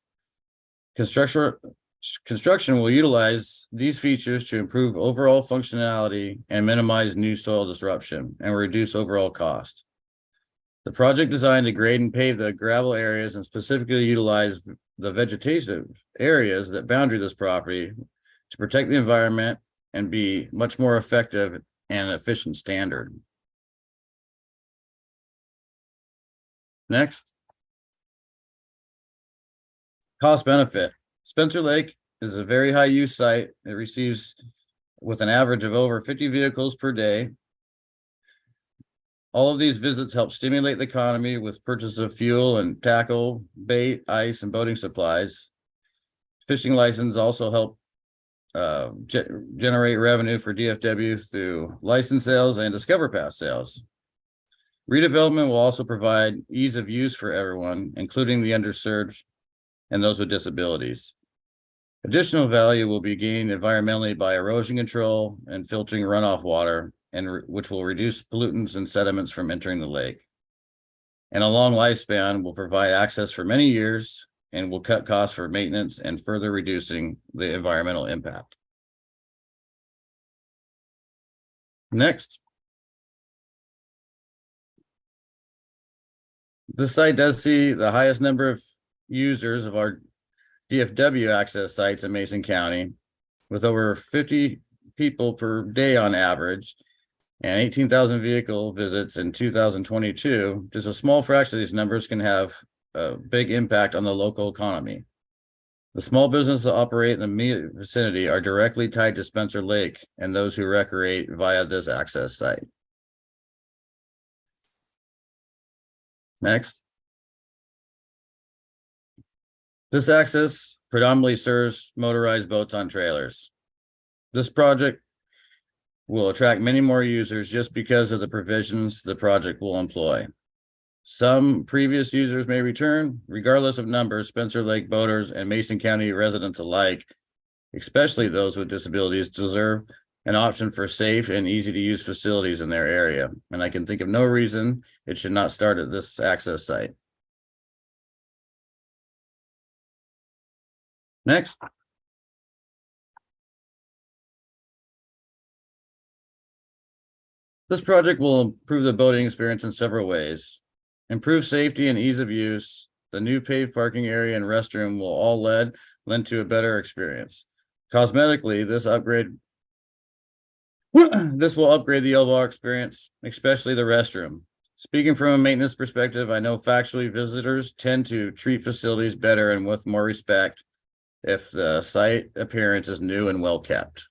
[SPEAKER 10] Construction will utilize these features to improve overall functionality and minimize new soil disruption and reduce overall cost. The project designed to grade and pave the gravel areas and specifically utilize the vegetative areas that boundary this property to protect the environment and be much more effective and efficient standard. Next. Cost benefit. Spencer Lake is a very high use site. It receives with an average of over 50 vehicles per day. All of these visits help stimulate the economy with purchase of fuel and tackle, bait, ice, and boating supplies. Fishing license also help generate revenue for DFW through license sales and Discover Pass sales. Redevelopment will also provide ease of use for everyone, including the underserved and those with disabilities. Additional value will be gained environmentally by erosion control and filtering runoff water, and which will reduce pollutants and sediments from entering the lake. And a long lifespan will provide access for many years and will cut costs for maintenance and further reducing the environmental impact. Next. This site does see the highest number of users of our DFW access sites in Mason County, with over 50 people per day on average and 18,000 vehicle visits in 2022. Just a small fraction of these numbers can have a big impact on the local economy. The small businesses that operate in the immediate vicinity are directly tied to Spencer Lake and those who recreate via this access site. Next. This access predominantly serves motorized boats on trailers. This project will attract many more users just because of the provisions the project will employ. Some previous users may return. Regardless of numbers, Spencer Lake boaters and Mason County residents alike, especially those with disabilities, deserve an option for safe and easy to use facilities in their area. And I can think of no reason it should not start at this access site. Next. This project will improve the boating experience in several ways. Improve safety and ease of use. The new paved parking area and restroom will all lend to a better experience. Cosmetically, this will upgrade the overall experience, especially the restroom. Speaking from a maintenance perspective, I know factually visitors tend to treat facilities better and with more respect if the site appearance is new and well kept.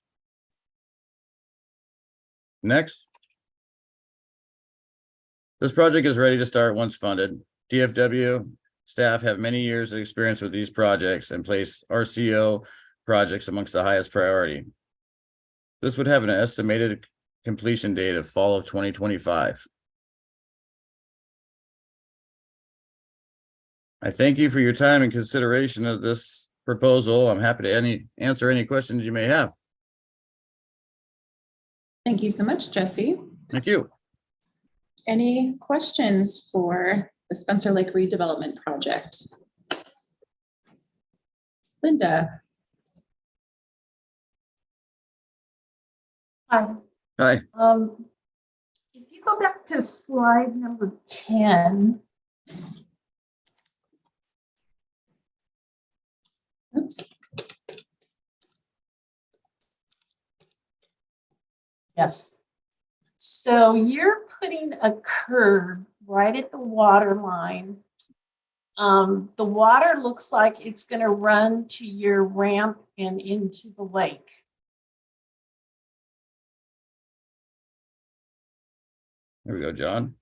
[SPEAKER 10] Next. This project is ready to start once funded. DFW staff have many years of experience with these projects and place RCO projects amongst the highest priority. This would have an estimated completion date of fall of 2025. I thank you for your time and consideration of this proposal. I'm happy to answer any questions you may have.
[SPEAKER 9] Thank you so much, Jesse.
[SPEAKER 10] Thank you.
[SPEAKER 9] Any questions for the Spencer Lake redevelopment project? Linda.
[SPEAKER 3] Hi.
[SPEAKER 10] Hi.
[SPEAKER 3] If you go back to slide number 10.
[SPEAKER 9] Oops.
[SPEAKER 3] Yes. So you're putting a curb right at the water line. The water looks like it's going to run to your ramp and into the lake.
[SPEAKER 10] There we go, John.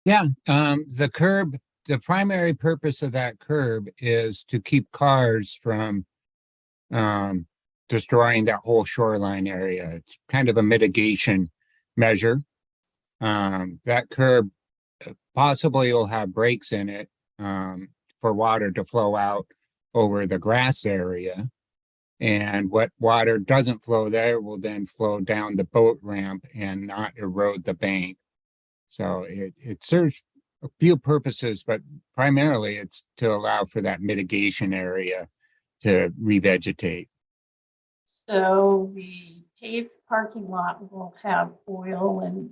[SPEAKER 11] Yeah, the curb, the primary purpose of that curb is to keep cars from destroying that whole shoreline area. It's kind of a mitigation measure. That curb possibly will have breaks in it for water to flow out over the grass area. And what water doesn't flow there will then flow down the boat ramp and not erode the bank. So it serves a few purposes, but primarily it's to allow for that mitigation area to revegetate.
[SPEAKER 3] So the paved parking lot will have oil and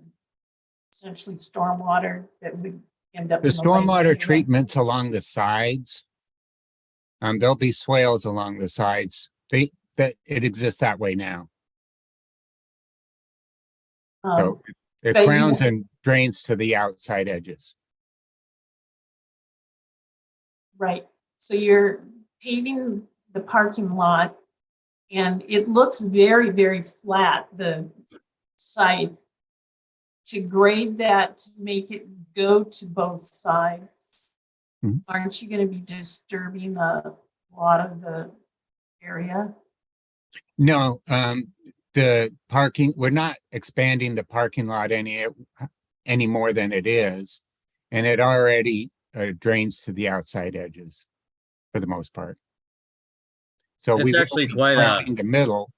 [SPEAKER 3] essentially stormwater that would end up.
[SPEAKER 11] The
[SPEAKER 3] in lake
[SPEAKER 11] stormwater
[SPEAKER 3] area.
[SPEAKER 11] treatments along the sides, there'll be swales along the sides. That it exists that way now. So it
[SPEAKER 3] but you-
[SPEAKER 11] crowns and drains to the outside edges.
[SPEAKER 3] Right. So you're paving the parking lot and it looks very, very flat, the site. To grade that, to make it go to both sides,
[SPEAKER 11] Mhm.
[SPEAKER 3] aren't you going to be disturbing a lot of the area?
[SPEAKER 11] No, the parking, we're not expanding the parking lot any more than it is. And it already drains to the outside edges for the most part. So
[SPEAKER 10] It's
[SPEAKER 11] we will
[SPEAKER 10] actually
[SPEAKER 11] be
[SPEAKER 10] quite
[SPEAKER 11] crowning the middle,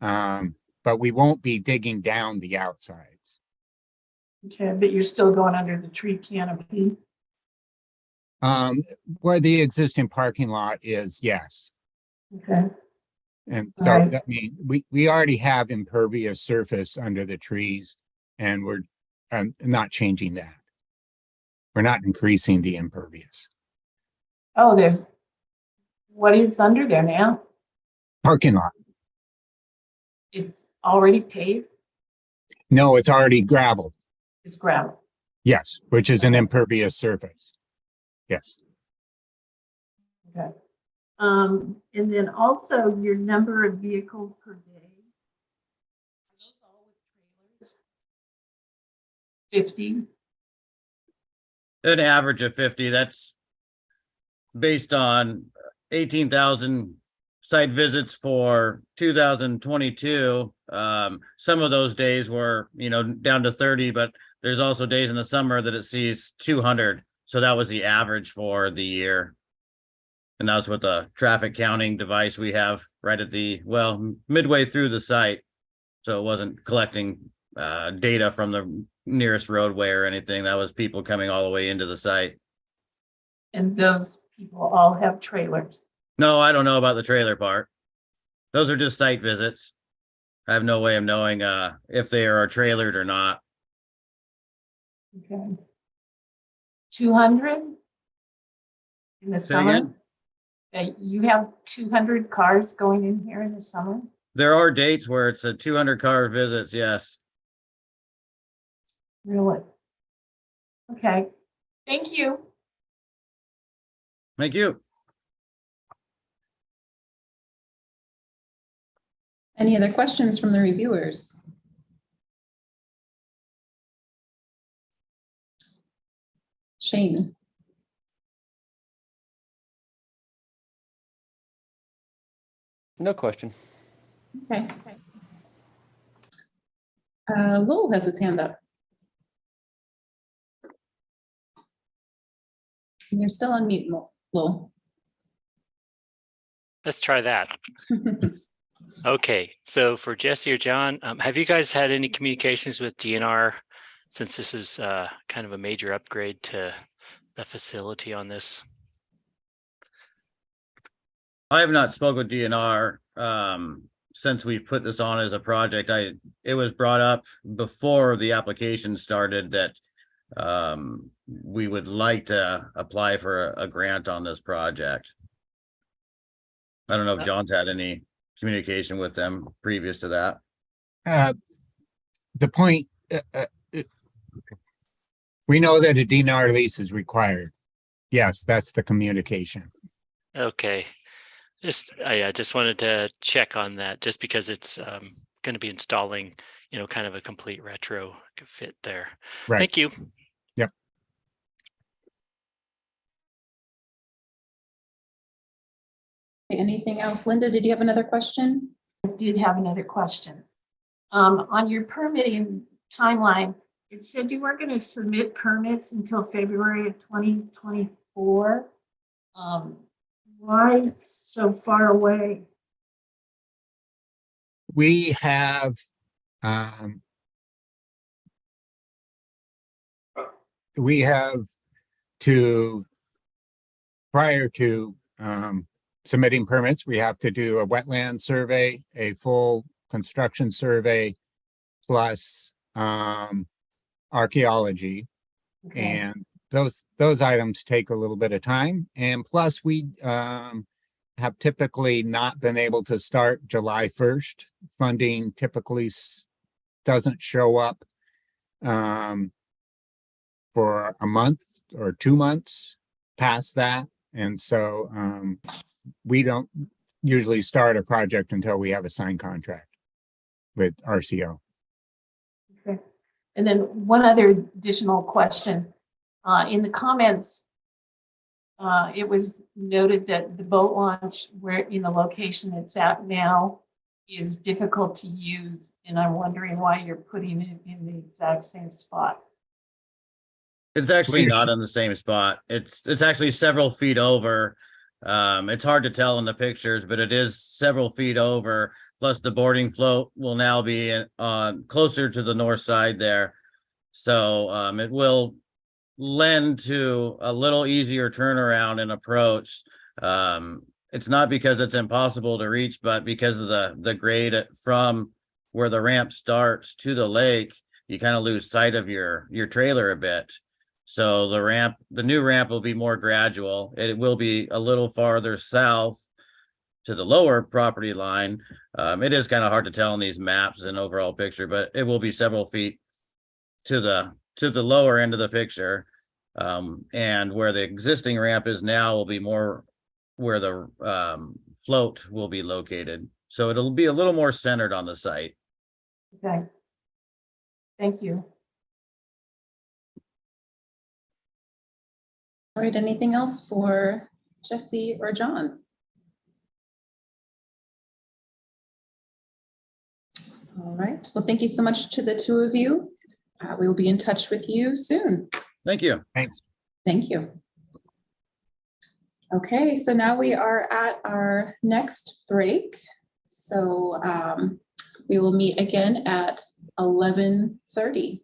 [SPEAKER 11] but we won't be digging down the outsides.
[SPEAKER 3] Okay, but you're still going under the tree canopy.
[SPEAKER 11] Where the existing parking lot is, yes.
[SPEAKER 3] Okay,
[SPEAKER 11] And
[SPEAKER 3] All
[SPEAKER 11] so,
[SPEAKER 3] right.
[SPEAKER 11] I mean, we already have impervious surface under the trees and we're not changing that. We're not increasing the impervious.
[SPEAKER 3] oh, what is under there now?
[SPEAKER 11] Parking lot.
[SPEAKER 3] It's already paved,
[SPEAKER 11] No, it's already gravelled.
[SPEAKER 3] it's gravel.
[SPEAKER 11] Yes, which is an impervious surface. Yes.
[SPEAKER 3] Okay. And then also your number of vehicles per day. Are those all with trailers? 50?
[SPEAKER 10] An average of 50, that's based on 18,000 site visits for 2022. Some of those days were, down to 30, but there's also days in the summer that it sees 200. So that was the average for the year. And that was with the traffic counting device we have right at midway through the site. So it wasn't collecting data from the nearest roadway or anything. That was people coming all the way into the site.
[SPEAKER 3] And those people all have trailers.
[SPEAKER 10] No, I don't know about the trailer part. Those are just site visits. I have no way of knowing if they are trailered or not.
[SPEAKER 3] Okay. 200 in the
[SPEAKER 10] Say
[SPEAKER 3] summer?
[SPEAKER 10] again?
[SPEAKER 3] You have 200 cars going in here in the summer?
[SPEAKER 10] There are dates where it's a 200 car visits, yes.
[SPEAKER 3] Really? Okay. Thank you.
[SPEAKER 10] Thank you.
[SPEAKER 9] Any other questions from the reviewers? Shane?
[SPEAKER 4] No question.
[SPEAKER 9] Okay. Lowell has his hand up. You're still on mute, Lowell.
[SPEAKER 7] Let's try that. Okay, so for Jesse or John, have you guys had any communications with DNR since this is kind of a major upgrade to the facility on this?
[SPEAKER 10] I have not spoken with DNR since we've put this on as a project. It was brought up before the application started that we would like to apply for a grant on this project. I don't know if John's had any communication with them previous to that.
[SPEAKER 11] The point, We know that a DNR lease is required. Yes, that's the communication.
[SPEAKER 7] Okay. I just wanted to check on that just because it's going to be installing, kind of a complete retro fit there.
[SPEAKER 11] Right.
[SPEAKER 7] Thank you.
[SPEAKER 11] Yep.
[SPEAKER 9] Anything else? Linda, did you have another question?
[SPEAKER 3] I did have another question. On your permitting timeline, it said you weren't going to submit permits until February of 2024. Why so far away?
[SPEAKER 11] We have um, to, prior to submitting permits, we have to do a wetland survey, a full construction survey, plus archaeology.
[SPEAKER 3] Okay.
[SPEAKER 11] And those items take a little bit of time. And plus we have typically not been able to start July 1st. Funding typically doesn't show up for a month or 2 months past that. And so we don't usually start a project until we have a signed contract with RCO.
[SPEAKER 3] Okay. And then one other additional question. In the comments, it was noted that the boat launch where in the location it's at now is difficult to use. And I'm wondering why you're putting it in the exact same spot.
[SPEAKER 10] It's actually not in the same spot. It's actually several feet over. It's hard to tell in the pictures, but it is several feet over. Plus the boarding float will now be closer to the north side there. So it will lend to a little easier turnaround and approach. It's not because it's impossible to reach, but because of the grade from where the ramp starts to the lake, you kind of lose sight of your trailer a bit. So the new ramp will be more gradual. It will be a little farther south to the lower property line. It is kind of hard to tell in these maps and overall picture, but it will be several feet to the lower end of the picture. And where the existing ramp is now will be more where the float will be located. So it'll be a little more centered on the site.
[SPEAKER 3] Okay. Thank you.
[SPEAKER 9] All right, anything else for Jesse or John? All right, well, thank you so much to the two of you. We will be in touch with you soon.
[SPEAKER 10] Thank you.
[SPEAKER 11] Thanks.
[SPEAKER 9] Thank you. Okay, so now we are at our next break. So we will meet again at 11:30.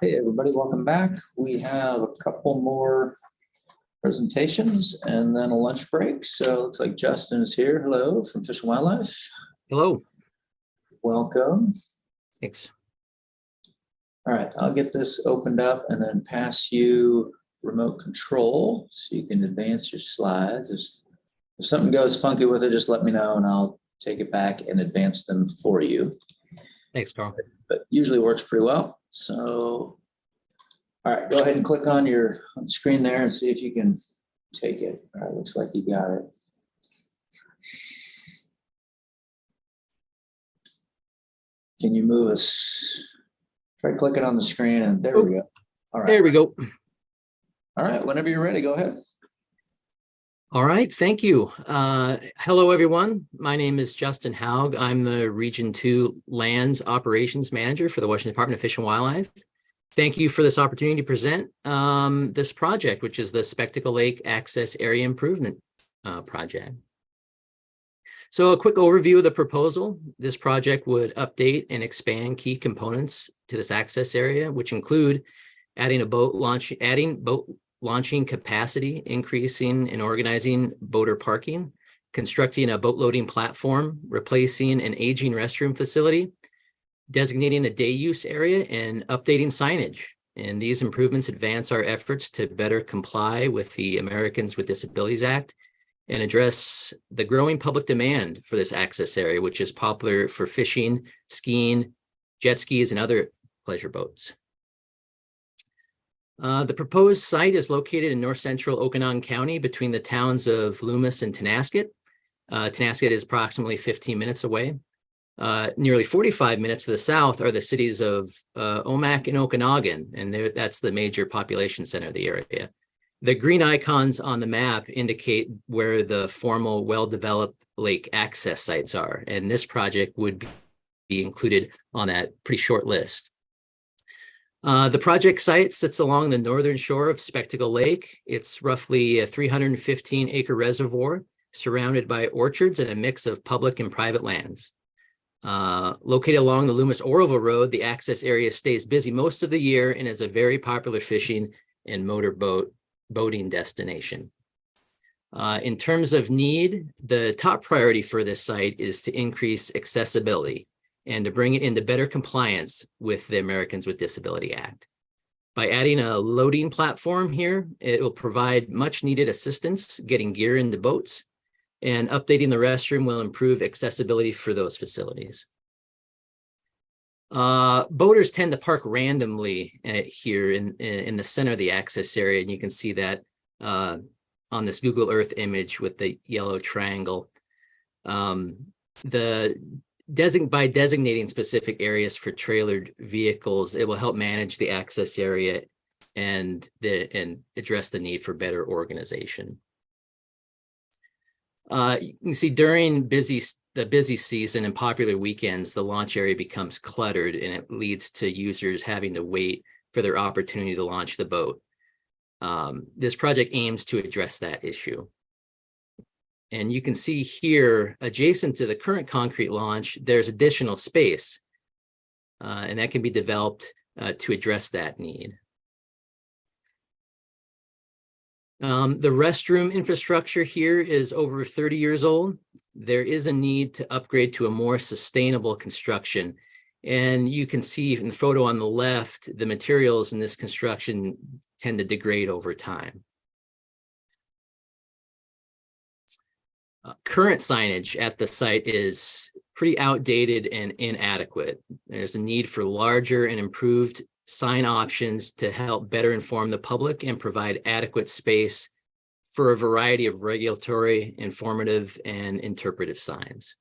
[SPEAKER 1] Hey, everybody, welcome back. We have a couple more presentations and then a lunch break. So it looks like Justin is here. Hello from Fish and Wildlife.
[SPEAKER 12] Hello.
[SPEAKER 1] Welcome.
[SPEAKER 12] Thanks.
[SPEAKER 1] All right, I'll get this opened up and then pass you remote control so you can advance your slides. If something goes funky with it, just let me know and I'll take it back and advance them for you.
[SPEAKER 12] Thanks, Carl.
[SPEAKER 1] But usually works pretty well. So, all right, go ahead and click on the screen there and see if you can take it. All right, looks like you got it. Can you move us? Try clicking on the screen and there we go. All right.
[SPEAKER 12] There we go.
[SPEAKER 1] All right, whenever you're ready, go ahead.
[SPEAKER 12] All right, thank you. Hello, everyone. My name is Justin Haug. I'm the Region 2 Lands Operations Manager for the Washington Department of Fish and Wildlife. Thank you for this opportunity to present this project, which is the Spectacle Lake Access Area Improvement Project. So a quick overview of the proposal. This project would update and expand key components to this access area, which include adding boat launching capacity, increasing and organizing boater parking, constructing a boat loading platform, replacing an aging restroom facility, designating a day use area, and updating signage. And these improvements advance our efforts to better comply with the Americans with Disabilities Act and address the growing public demand for this access area, which is popular for fishing, skiing, jet skis, and other pleasure boats. The proposed site is located in north central Okanogan County between the towns of Loomis and Tenasket. Tenasket is approximately 15 minutes away. Nearly 45 minutes to the south are the cities of Omak and Okanogan, and that's the major population center of the area. The green icons on the map indicate where the formal well-developed lake access sites are, and this project would be included on that pretty short list. The project site sits along the northern shore of Spectacle Lake. It's roughly a 315-acre reservoir surrounded by orchards and a mix of public and private lands. Located along the Loomis-Oroville Road, the access area stays busy most of the year and is a very popular fishing and boating destination. In terms of need, the top priority for this site is to increase accessibility and to bring it into better compliance with the Americans with Disability Act. By adding a loading platform here, it will provide much needed assistance getting gear into boats, and updating the restroom will improve accessibility for those facilities. Boaters tend to park randomly here in the center of the access area, and you can see that on this Google Earth image with the yellow triangle. By designating specific areas for trailered vehicles, it will help manage the access area and address the need for better organization. You can see during the busy season and popular weekends, the launch area becomes cluttered and it leads to users having to wait for their opportunity to launch the boat. This project aims to address that issue. And you can see here, adjacent to the current concrete launch, there's additional space, and that can be developed to address that need. The restroom infrastructure here is over 30 years old. There is a need to upgrade to a more sustainable construction. And you can see in the photo on the left, the materials in this construction tend to degrade over time. Current signage at the site is pretty outdated and inadequate. There's a need for larger and improved sign options to help better inform the public and provide adequate space for a variety of regulatory, informative, and interpretive signs.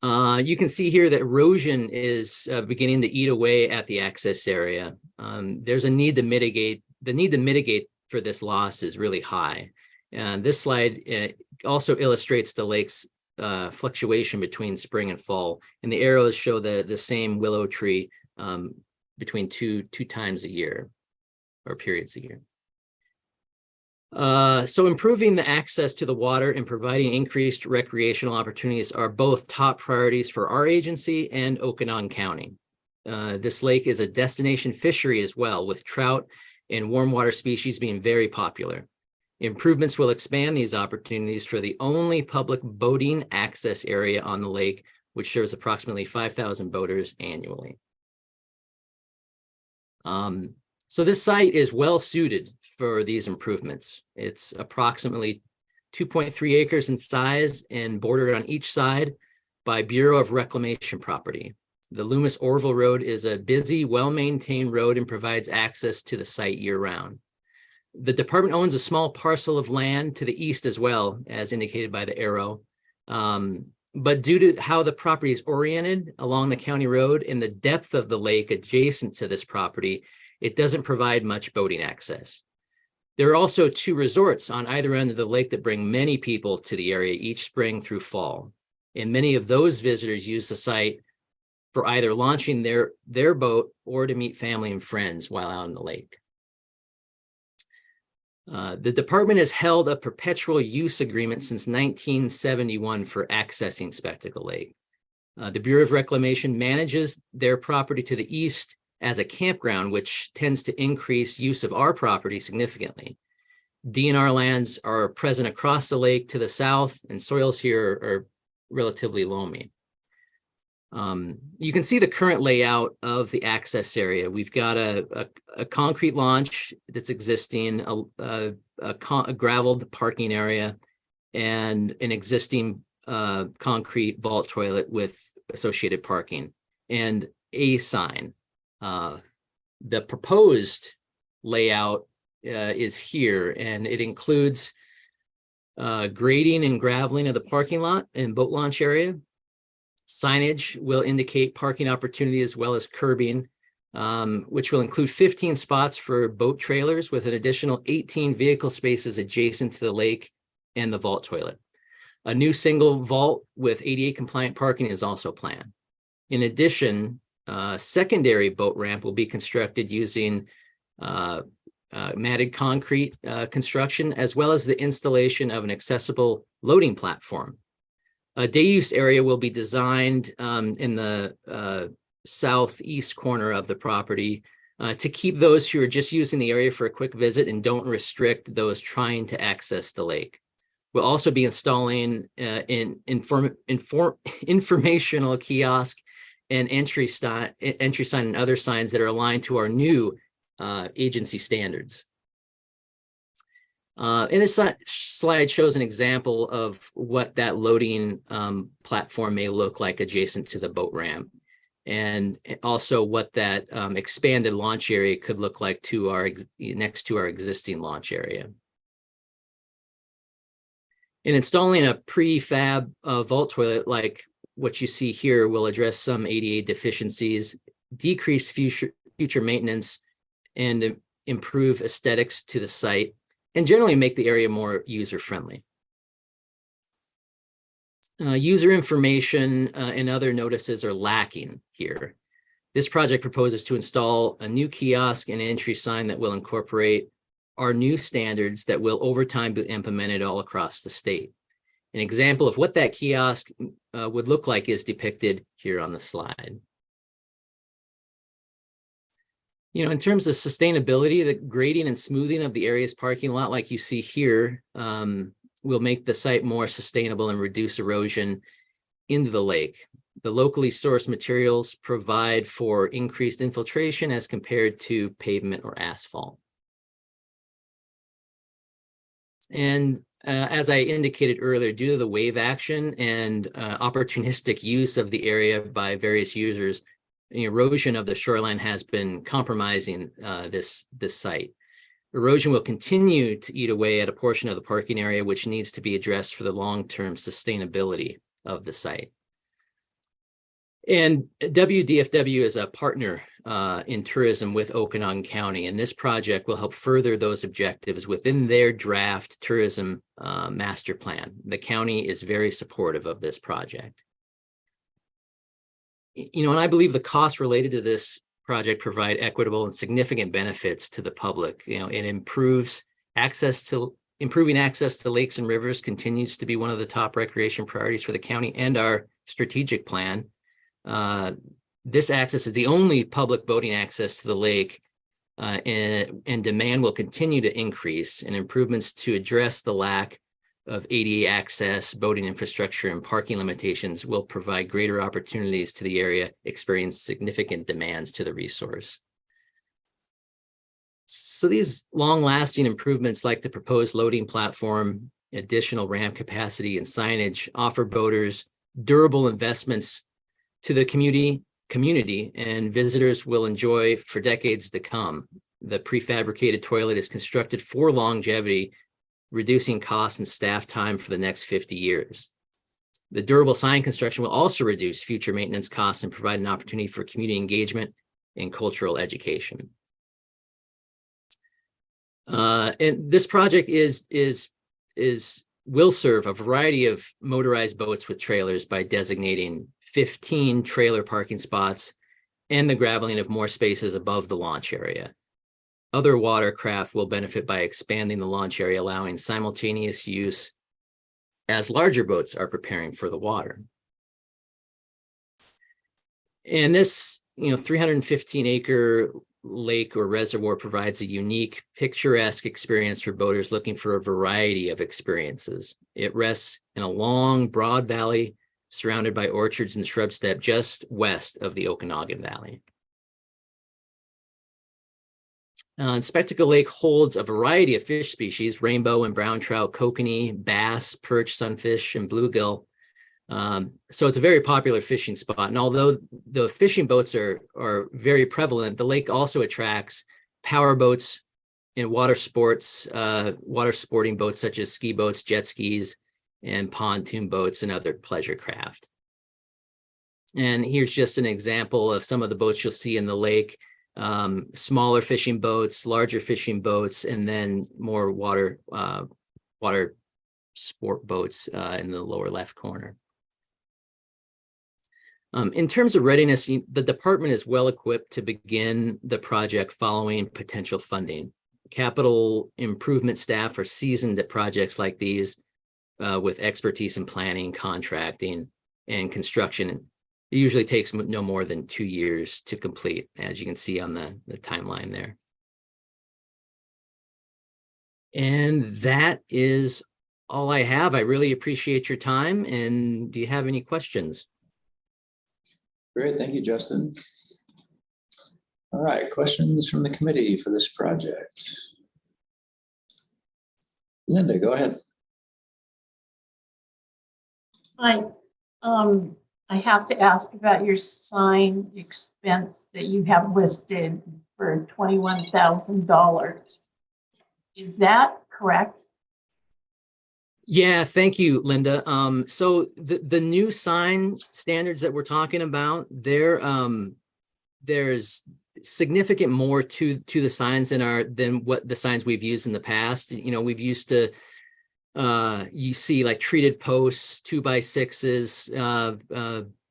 [SPEAKER 12] You can see here that erosion is beginning to eat away at the access area. There's a need to mitigate. The need to mitigate for this loss is really high. And this slide also illustrates the lake's fluctuation between spring and fall. And the arrows show the same willow tree between two times a year or periods a year. So improving the access to the water and providing increased recreational opportunities are both top priorities for our agency and Okanogan County. This lake is a destination fishery as well, with trout and warm water species being very popular. Improvements will expand these opportunities for the only public boating access area on the lake, which serves approximately 5,000 boaters annually. So this site is well suited for these improvements. It's approximately 2.3 acres in size and bordered on each side by Bureau of Reclamation property. The Loomis-Orville Road is a busy, well-maintained road and provides access to the site year-round. The department owns a small parcel of land to the east as well, as indicated by the arrow. But due to how the property is oriented along the county road and the depth of the lake adjacent to this property, it doesn't provide much boating access. There are also 2 resorts on either end of the lake that bring many people to the area each spring through fall. And many of those visitors use the site for either launching their boat or to meet family and friends while out on the lake. The department has held a perpetual use agreement since 1971 for accessing Spectacle Lake. The Bureau of Reclamation manages their property to the east as a campground, which tends to increase use of our property significantly. DNR lands are present across the lake to the south, and soils here are relatively loamy. You can see the current layout of the access area. We've got a concrete launch that's existing, a graveled parking area, and an existing concrete vault toilet with associated parking, and a sign. The proposed layout is here, and it includes grading and graveling of the parking lot and boat launch area. Signage will indicate parking opportunity as well as curbing, which will include 15 spots for boat trailers with an additional 18 vehicle spaces adjacent to the lake and the vault toilet. A new single vault with ADA compliant parking is also planned. In addition, secondary boat ramp will be constructed using matted concrete construction, as well as the installation of an accessible loading platform. A day use area will be designed in the southeast corner of the property to keep those who are just using the area for a quick visit and don't restrict those trying to access the lake. We'll also be installing an informational kiosk and entry sign and other signs that are aligned to our new agency standards. And this slide shows an example of what that loading platform may look like adjacent to the boat ramp, and also what that expanded launch area could look like to our next to our existing launch area. And installing a prefab vault toilet like what you see here will address some ADA deficiencies, decrease future maintenance, and improve aesthetics to the site, and generally make the area more user-friendly. User information and other notices are lacking here. This project proposes to install a new kiosk and entry sign that will incorporate our new standards that will over time be implemented all across the state. An example of what that kiosk would look like is depicted here on the slide. You know, in terms of sustainability, the grading and smoothing of the area's parking lot, like you see here, will make the site more sustainable and reduce erosion into the lake. The locally sourced materials provide for increased infiltration as compared to pavement or asphalt. And as I indicated earlier, due to the wave action and opportunistic use of the area by various users, the erosion of the shoreline has been compromising this site. Erosion will continue to eat away at a portion of the parking area, which needs to be addressed for the long-term sustainability of the site. And WDFW is a partner in tourism with Okanogan County, and this project will help further those objectives within their draft tourism master plan. The county is very supportive of this project. You know, and I believe the costs related to this project provide equitable and significant benefits to the public. You know, it improving access to lakes and rivers continues to be one of the top recreation priorities for the county and our strategic plan. This access is the only public boating access to the lake, and demand will continue to increase, and improvements to address the lack of ADA access, boating infrastructure, and parking limitations will provide greater opportunities to the area experience significant demands to the resource. So these long-lasting improvements, like the proposed loading platform, additional ramp capacity, and signage, offer boaters durable investments to the community, and visitors will enjoy for decades to come. The prefabricated toilet is constructed for longevity, reducing costs and staff time for the next 50 years. The durable sign construction will also reduce future maintenance costs and provide an opportunity for community engagement and cultural education. And this project will serve a variety of motorized boats with trailers by designating 15 trailer parking spots and the graveling of more spaces above the launch area. Other watercraft will benefit by expanding the launch area, allowing simultaneous use as larger boats are preparing for the water. And this, 315-acre lake or reservoir provides a unique, picturesque experience for boaters looking for a variety of experiences. It rests in a long, broad valley surrounded by orchards and shrub steppe just west of the Okanagan Valley. Spectacle Lake holds a variety of fish species: rainbow and brown trout, kokanee, bass, perch, sunfish, and bluegill. So it's a very popular fishing spot. And although the fishing boats are very prevalent, the lake also attracts power boats and water sporting boats such as ski boats, jet skis, and pontoon boats and other pleasure craft. And here's just an example of some of the boats you'll see in the lake. Smaller fishing boats, larger fishing boats, and then more water sport boats in the lower left corner. In terms of readiness, the department is well equipped to begin the project following potential funding. Capital improvement staff are seasoned at projects like these with expertise in planning, contracting, and construction. It usually takes no more than 2 years to complete, as you can see on the timeline there. And that is all I have. I really appreciate your time. And do you have any questions?
[SPEAKER 1] Great, thank you, Justin. All right, questions from the committee for this project? Linda, go ahead.
[SPEAKER 3] Hi. I have to ask about your sign expense that you have listed for $21,000. Is that correct?
[SPEAKER 12] Yeah, thank you, Linda. So the new sign standards that we're talking about, there's significant more to the signs than what the signs we've used in the past. We've used to you see like treated posts, 2x6s,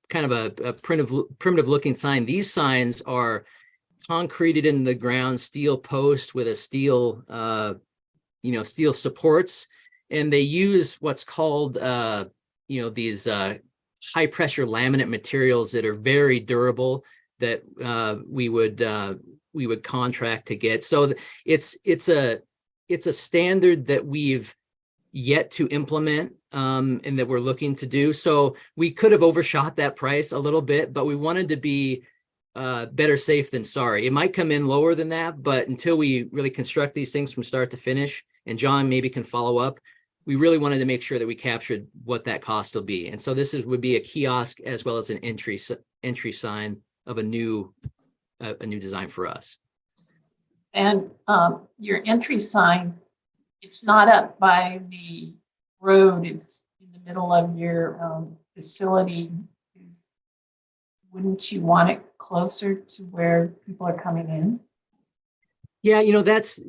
[SPEAKER 12] kind of a primitive looking sign. These signs are concreted in the ground, steel post with a steel, steel supports, and they use what's called, these high pressure laminate materials that are very durable that we would contract to get. So it's a standard that we've yet to implement and that we're looking to do. So we could have overshot that price a little bit, but we wanted to be better safe than sorry. It might come in lower than that, but until we really construct these things from start to finish, and John maybe can follow up, we really wanted to make sure that we captured what that cost will be. And so this would be a kiosk as well as an entry sign of a new design for us.
[SPEAKER 3] And your entry sign, it's not up by the road, it's in the middle of your facility. Wouldn't you want it closer to where people are coming in?
[SPEAKER 12] Yeah, that's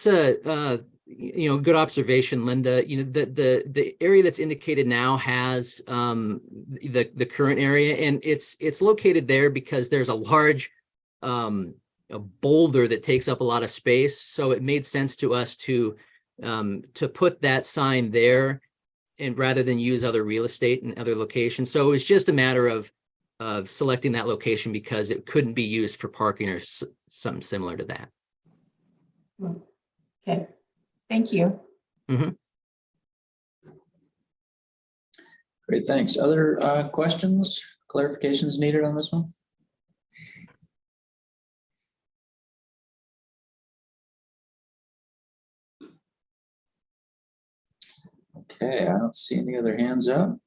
[SPEAKER 12] a good observation, Linda. The area that's indicated now has the current area, and it's located there because there's a large a boulder that takes up a lot of space. So it made sense to us to put that sign there, and rather than use other real estate in other locations. So it's just a matter of of selecting that location because it couldn't be used for parking or something similar to that.
[SPEAKER 3] Okay, thank you.
[SPEAKER 1] Great, thanks. Other questions, clarifications needed on this one? Okay, I don't see any other hands up.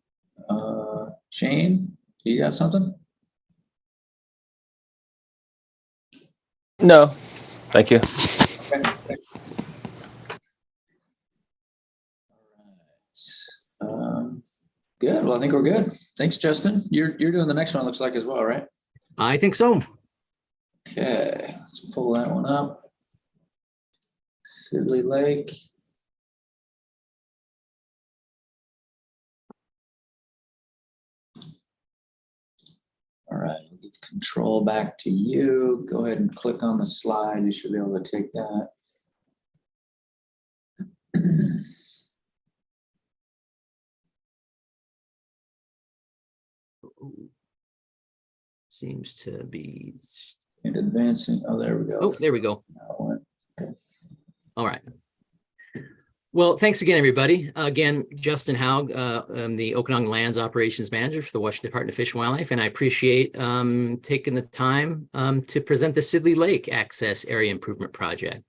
[SPEAKER 1] Shane, you got something?
[SPEAKER 4] No, thank you.
[SPEAKER 1] Okay. Good. Well, I think we're good. Thanks, Justin. You're doing the next one, looks like, as well, right?
[SPEAKER 12] I think so.
[SPEAKER 1] Okay, let's pull that one up. Sidley Lake. All right, we'll get control back to you. Go ahead and click on the slide. You should be able to take that.
[SPEAKER 12] Seems to be.
[SPEAKER 1] And advancing. Oh, there we go.
[SPEAKER 12] Oh, there we go.
[SPEAKER 1] Okay.
[SPEAKER 12] All right. Well, thanks again, everybody. Again, Justin Haug, I'm the Okanagan Lands Operations Manager for the Washington Department of Fish and Wildlife, and I appreciate taking the time to present the Sidley Lake Access Area Improvement Project.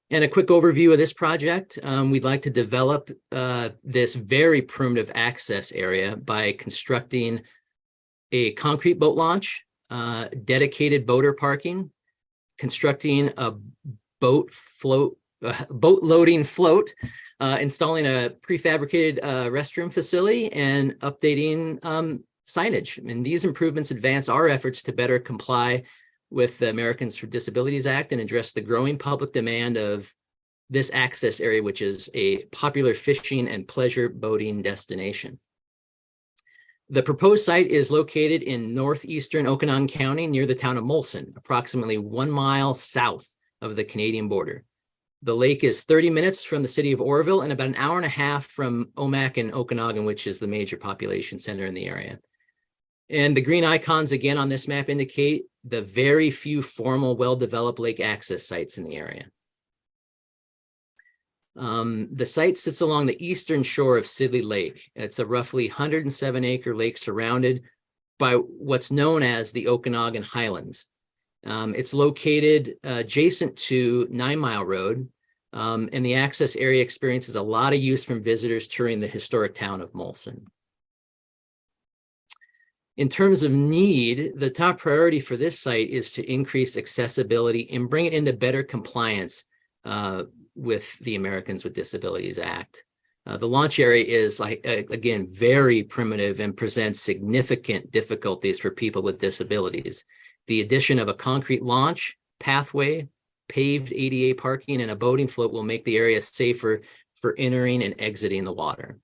[SPEAKER 12] And a quick overview of this project. We'd like to develop this very primitive access area by constructing a concrete boat launch, dedicated boater parking, constructing a boat loading float, installing a prefabricated restroom facility, and updating signage. And these improvements advance our efforts to better comply with the Americans with Disabilities Act and address the growing public demand of this access area, which is a popular fishing and pleasure boating destination. The proposed site is located in northeastern Okanagan County near the town of Molson, approximately 1 mile south of the Canadian border. The lake is 30 minutes from the city of Oroville and about an hour and a half from Omak and Okanagan, which is the major population center in the area. And the green icons again on this map indicate the very few formal, well-developed lake access sites in the area. The site sits along the eastern shore of Sidley Lake. It's a roughly 107-acre lake surrounded by what's known as the Okanagan Highlands. It's located adjacent to 9 Mile Road, and the access area experiences a lot of use from visitors touring the historic town of Molson. In terms of need, the top priority for this site is to increase accessibility and bring it into better compliance with the Americans with Disabilities Act. The launch area is, again, very primitive and presents significant difficulties for people with disabilities. The addition of a concrete launch, pathway, paved ADA parking, and a boating float will make the area safer for entering and exiting the water.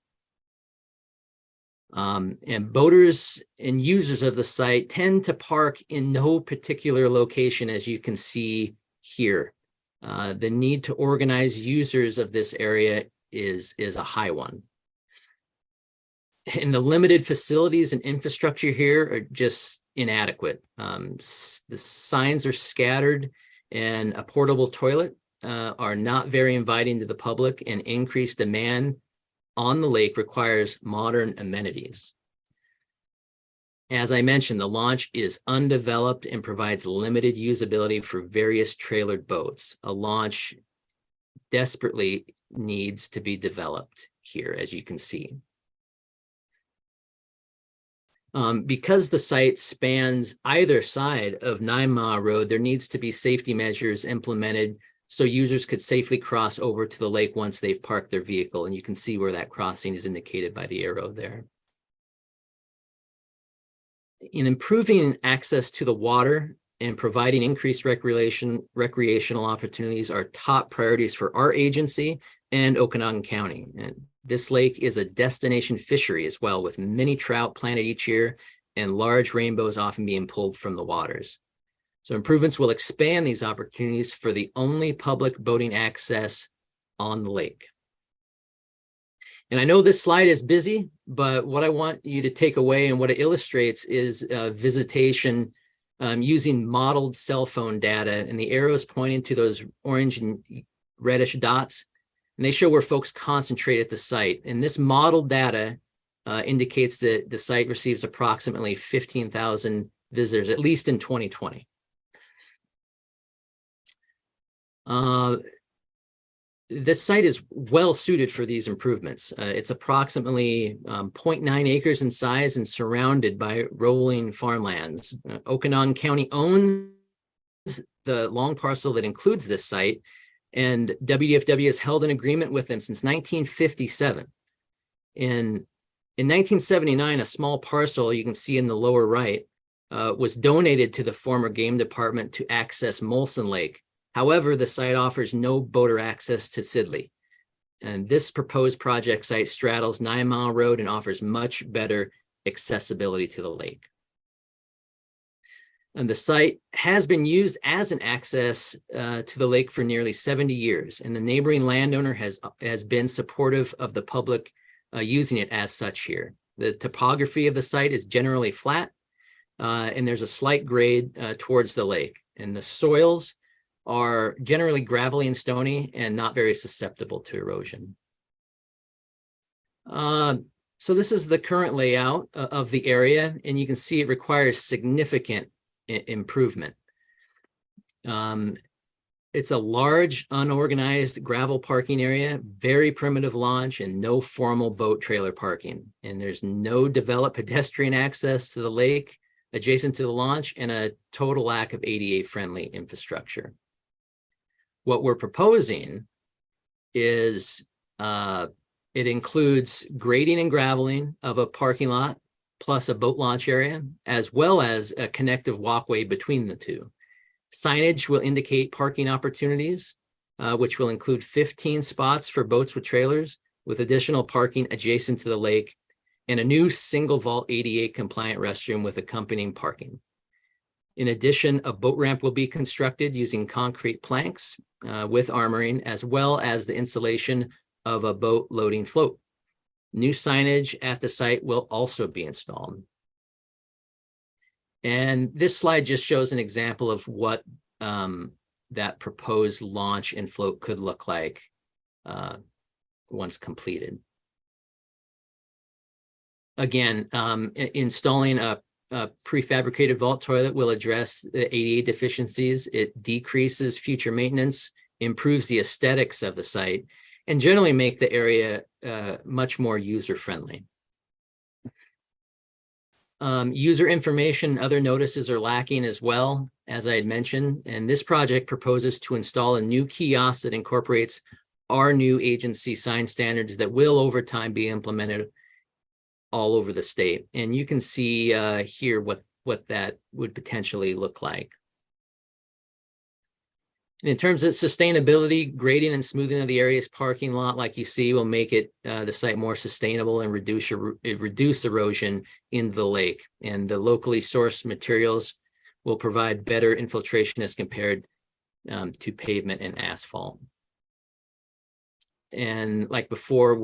[SPEAKER 12] And boaters and users of the site tend to park in no particular location, as you can see here. The need to organize users of this area is a high one. And the limited facilities and infrastructure here are just inadequate. The signs are scattered, and a portable toilet are not very inviting to the public, and increased demand on the lake requires modern amenities. As I mentioned, the launch is undeveloped and provides limited usability for various trailered boats. A launch desperately needs to be developed here, as you can see. Because the site spans either side of 9 Mile Road, there needs to be safety measures implemented so users could safely cross over to the lake once they've parked their vehicle. And you can see where that crossing is indicated by the arrow there. In improving access to the water and providing increased recreational opportunities are top priorities for our agency and Okanagan County. And this lake is a destination fishery as well, with many trout planted each year and large rainbows often being pulled from the waters. So improvements will expand these opportunities for the only public boating access on the lake. And I know this slide is busy, but what I want you to take away and what it illustrates is visitation using modeled cell phone data, and the arrows pointing to those orange and reddish dots, and they show where folks concentrate at the site. And this modeled data indicates that the site receives approximately 15,000 visitors, at least in 2020. This site is well suited for these improvements. It's approximately 0.9 acres in size and surrounded by rolling farmlands. Okanagan County owns the long parcel that includes this site, and WDFW has held an agreement with them since 1957. In 1979, a small parcel you can see in the lower right was donated to the former game department to access Molson Lake. However, the site offers no boater access to Sidley. And this proposed project site straddles 9 Mile Road and offers much better accessibility to the lake. And the site has been used as an access to the lake for nearly 70 years. And the neighboring landowner has been supportive of the public using it as such here. The topography of the site is generally flat, and there's a slight grade towards the lake. And the soils are generally gravelly and stony and not very susceptible to erosion. So this is the current layout of the area, and you can see it requires significant improvement. It's a large, unorganized gravel parking area, very primitive launch, and no formal boat trailer parking. And there's no developed pedestrian access to the lake adjacent to the launch, and a total lack of ADA-friendly infrastructure. What we're proposing is it includes grading and graveling of a parking lot plus a boat launch area, as well as a connective walkway between the two. Signage will indicate parking opportunities, which will include 15 spots for boats with trailers, with additional parking adjacent to the lake, and a new single vault ADA compliant restroom with accompanying parking. In addition, a boat ramp will be constructed using concrete planks with armoring, as well as the installation of a boat loading float. New signage at the site will also be installed. And this slide just shows an example of what that proposed launch and float could look like once completed. Again, installing a prefabricated vault toilet will address the ADA deficiencies. It decreases future maintenance, improves the aesthetics of the site, and generally make the area much more user-friendly. User information, other notices are lacking as well, as I had mentioned, and this project proposes to install a new kiosk that incorporates our new agency sign standards that will over time be implemented all over the state. And you can see here what that would potentially look like. And in terms of sustainability, grading and smoothing of the area's parking lot, like you see, will make it the site more sustainable and reduce erosion in the lake. And the locally sourced materials will provide better infiltration as compared to pavement and asphalt. And like before,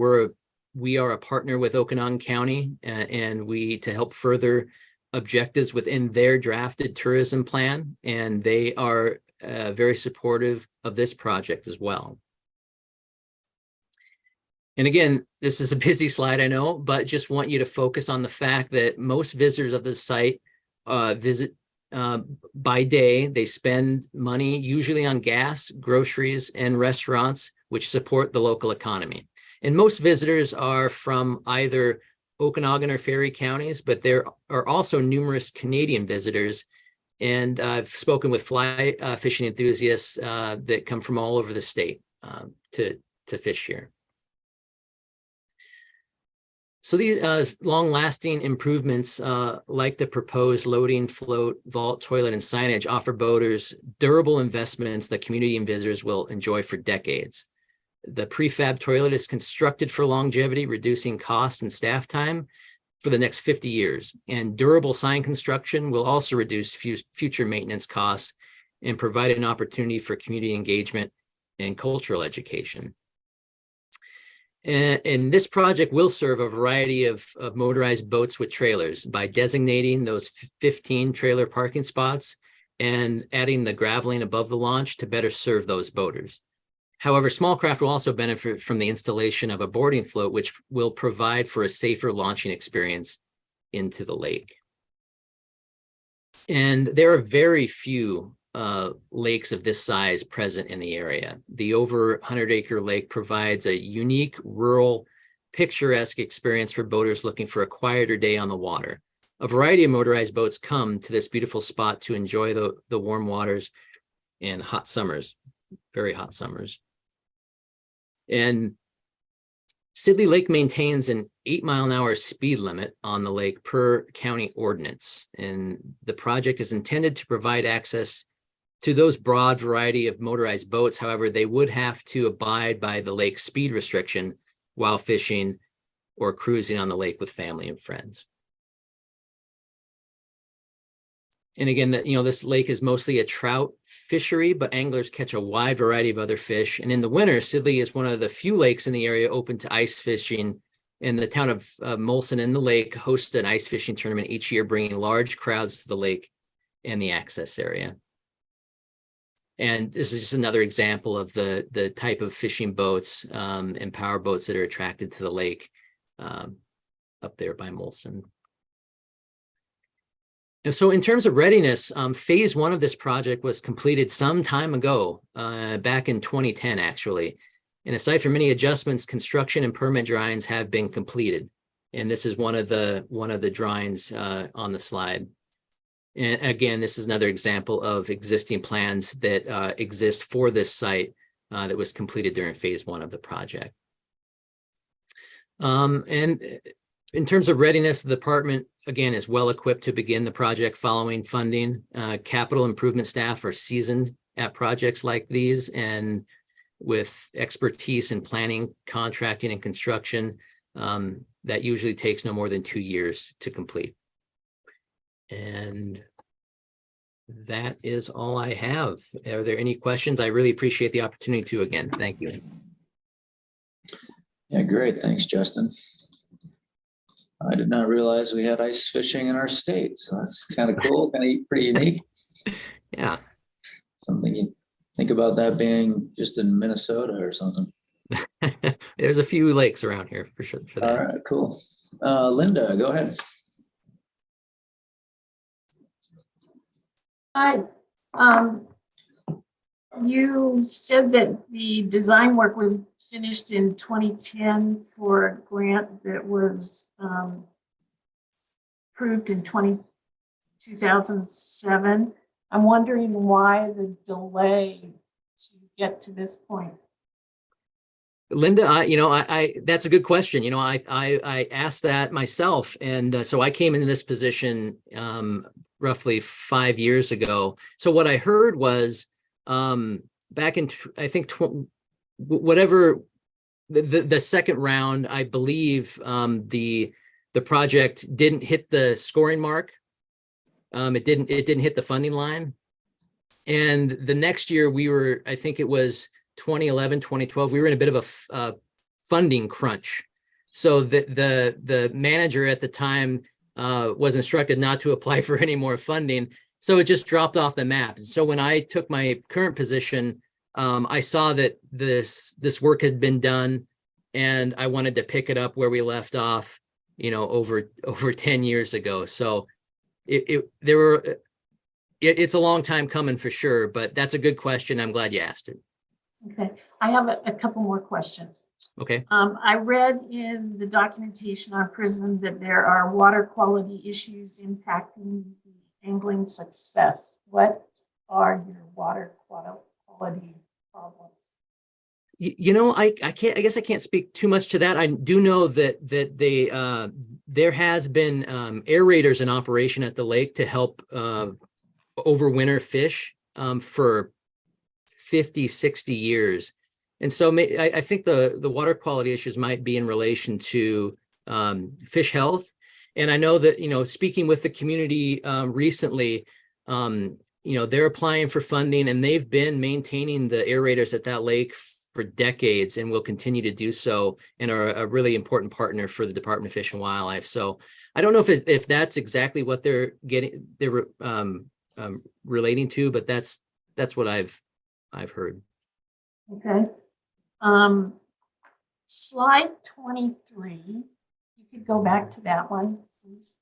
[SPEAKER 12] we are a partner with Okanagan County, and to help further objectives within their drafted tourism plan, and they are very supportive of this project as well. And again, this is a busy slide, I know, but just want you to focus on the fact that most visitors of the site visit by day. They spend money usually on gas, groceries, and restaurants, which support the local economy. And most visitors are from either Okanagan or Ferry counties, but there are also numerous Canadian visitors. And I've spoken with fly fishing enthusiasts that come from all over the state to fish here. So these long-lasting improvements, like the proposed loading, float, vault, toilet, and signage, offer boaters durable investments that community and visitors will enjoy for decades. The prefab toilet is constructed for longevity, reducing cost and staff time for the next 50 years. And durable sign construction will also reduce future maintenance costs and provide an opportunity for community engagement and cultural education. And this project will serve a variety of motorized boats with trailers by designating those 15 trailer parking spots and adding the graveling above the launch to better serve those boaters. However, small craft will also benefit from the installation of a boarding float, which will provide for a safer launching experience into the lake. And there are very few lakes of this size present in the area. The over 100-acre lake provides a unique rural picturesque experience for boaters looking for a quieter day on the water. A variety of motorized boats come to this beautiful spot to enjoy the warm waters and hot summers, very hot summers. And Sidley Lake maintains an 8-mile-an-hour speed limit on the lake per county ordinance. And the project is intended to provide access to those broad variety of motorized boats. However, they would have to abide by the lake speed restriction while fishing or cruising on the lake with family and friends. And again, this lake is mostly a trout fishery, but anglers catch a wide variety of other fish. And in the winter, Sidley is one of the few lakes in the area open to ice fishing. And the town of Molson and the lake host an ice fishing tournament each year, bringing large crowds to the lake and the access area. And this is just another example of the type of fishing boats and power boats that are attracted to the lake up there by Molson. And so in terms of readiness, phase 1 of this project was completed some time ago, back in 2010, actually. And aside from many adjustments, construction and permit drawings have been completed. And this is one of the drawings on the slide. And again, this is another example of existing plans that exist for this site that was completed during phase 1 of the project. And in terms of readiness, the department, again, is well equipped to begin the project following funding. Capital improvement staff are seasoned at projects like these and with expertise in planning, contracting, and construction that usually takes no more than 2 years to complete. And that is all I have. Are there any questions? I really appreciate the opportunity to again. Thank you.
[SPEAKER 1] Yeah, great. Thanks, Justin. I did not realize we had ice fishing in our state, so that's kind of cool, kind of pretty unique.
[SPEAKER 12] Yeah.
[SPEAKER 1] Something you think about that being just in Minnesota or something.
[SPEAKER 12] There's a few lakes around here for sure. For that.
[SPEAKER 1] All right, cool. Linda, go ahead.
[SPEAKER 3] Hi. You said that the design work was finished in 2010 for a grant that was approved in 2007. I'm wondering why the delay to get to this point.
[SPEAKER 12] Linda, that's a good question. I asked that myself. And so I came into this position roughly 5 years ago. So what I heard was back in, I think, whatever the second round, I believe the project didn't hit the scoring mark. It didn't hit the funding line. And the next year we were, I think it was 2011, 2012, we were in a bit of a funding crunch. So the manager at the time was instructed not to apply for any more funding. So it just dropped off the map. So when I took my current position, I saw that this work had been done, and I wanted to pick it up where we left off, over 10 years ago. So it's a long time coming for sure, but that's a good question. I'm glad you asked it.
[SPEAKER 3] Okay, I have a couple more questions.
[SPEAKER 12] Okay.
[SPEAKER 3] I read in the documentation on PRISM that there are water quality issues impacting the angling success. What are your water quality problems?
[SPEAKER 12] I guess I can't speak too much to that. I do know that there has been aerators in operation at the lake to help overwinter fish for 50, 60 years. And so I think the water quality issues might be in relation to fish health. And I know that, speaking with the community recently, they're applying for funding, and they've been maintaining the aerators at that lake for decades and will continue to do so, and are a really important partner for the Department of Fish and Wildlife. So I don't know if that's exactly what they're relating to, but that's what I've heard.
[SPEAKER 3] Okay. Slide 23. You could go back to that one, please.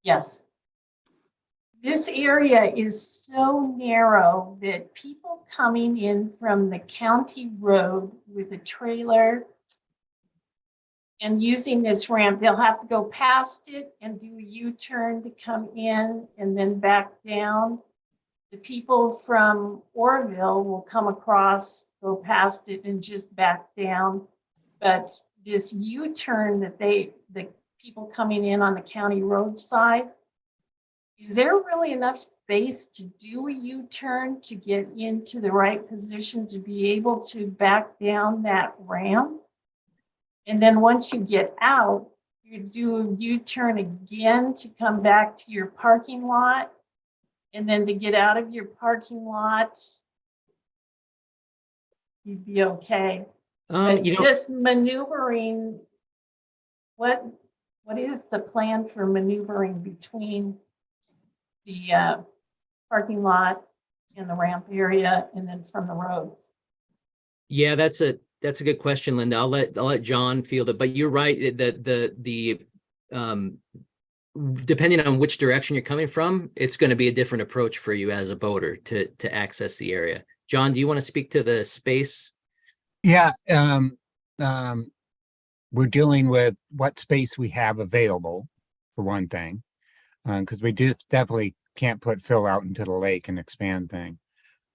[SPEAKER 3] Yes. This area is so narrow that people coming in from the county road with a trailer and using this ramp, they'll have to go past it and do a U-turn to come in and then back down. The people from Orville will come across, go past it and just back down. But this U-turn that the people coming in on the county roadside, is there really enough space to do a U-turn to get into the right position to be able to back down that ramp? And then once you get out, you do a U-turn again to come back to your parking lot. And then to get out of your parking lot, you'd be okay. But just maneuvering, what is the plan for maneuvering between the parking lot and the ramp area and then from the roads?
[SPEAKER 12] Yeah, that's a good question, Linda. I'll let John field it, but you're right that the depending on which direction you're coming from, it's going to be a different approach for you as a boater to access the area. John, do you want to speak to the space?
[SPEAKER 11] Yeah, we're dealing with what space we have available, for one thing, because we definitely can't put fill out into the lake and expand thing.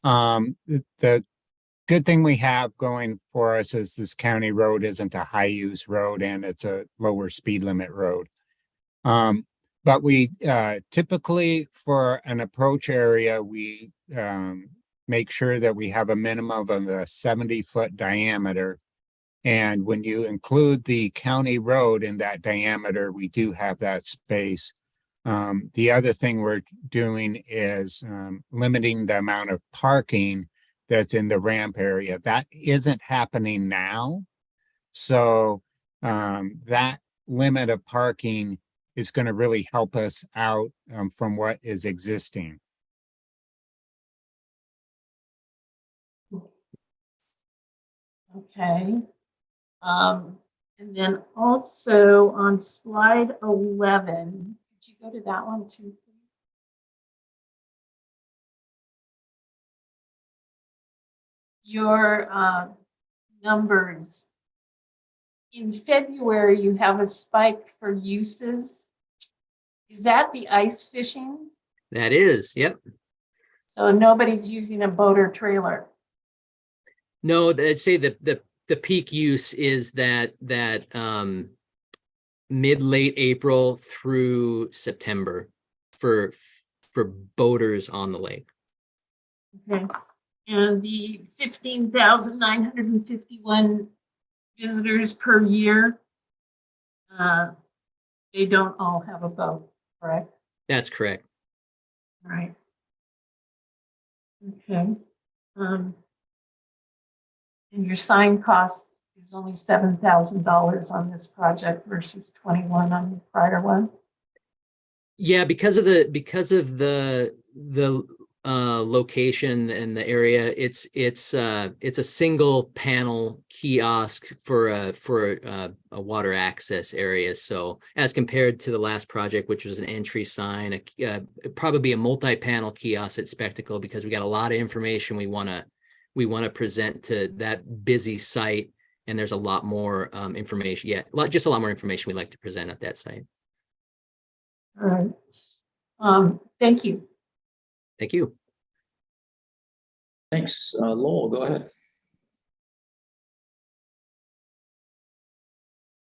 [SPEAKER 11] The good thing we have going for us is this county road isn't a high use road and it's a lower speed limit road. But we typically for an approach area, we make sure that we have a minimum of a 70-foot diameter. And when you include the county road in that diameter, we do have that space. The other thing we're doing is limiting the amount of parking that's in the ramp area. That isn't happening now. So that limit of parking is going to really help us out from what is existing.
[SPEAKER 3] Okay. And then also on slide 11, could you go to that one too, please? Your numbers. In February, you have a spike for uses. Is that the ice fishing?
[SPEAKER 12] That is, yep.
[SPEAKER 3] So nobody's using a boat or trailer?
[SPEAKER 12] No, I'd say the peak use is that mid-late April through September for boaters on the lake.
[SPEAKER 3] Okay. And the 15,951 visitors per year, they don't all have a boat, correct?
[SPEAKER 12] That's correct.
[SPEAKER 3] All right. Okay. And your sign cost is only $7,000 on this project versus 21 on the prior one.
[SPEAKER 12] Yeah, because of the location and the area, it's a single panel kiosk for a water access area. So as compared to the last project, which was an entry sign, probably a multi-panel kiosk at Spectacle, because we got a lot of information we want to present to that busy site, and there's a lot more information. Yeah, just a lot more information we'd like to present at that site.
[SPEAKER 3] All right. Thank you.
[SPEAKER 12] Thank you.
[SPEAKER 1] Thanks. Lowell, go ahead.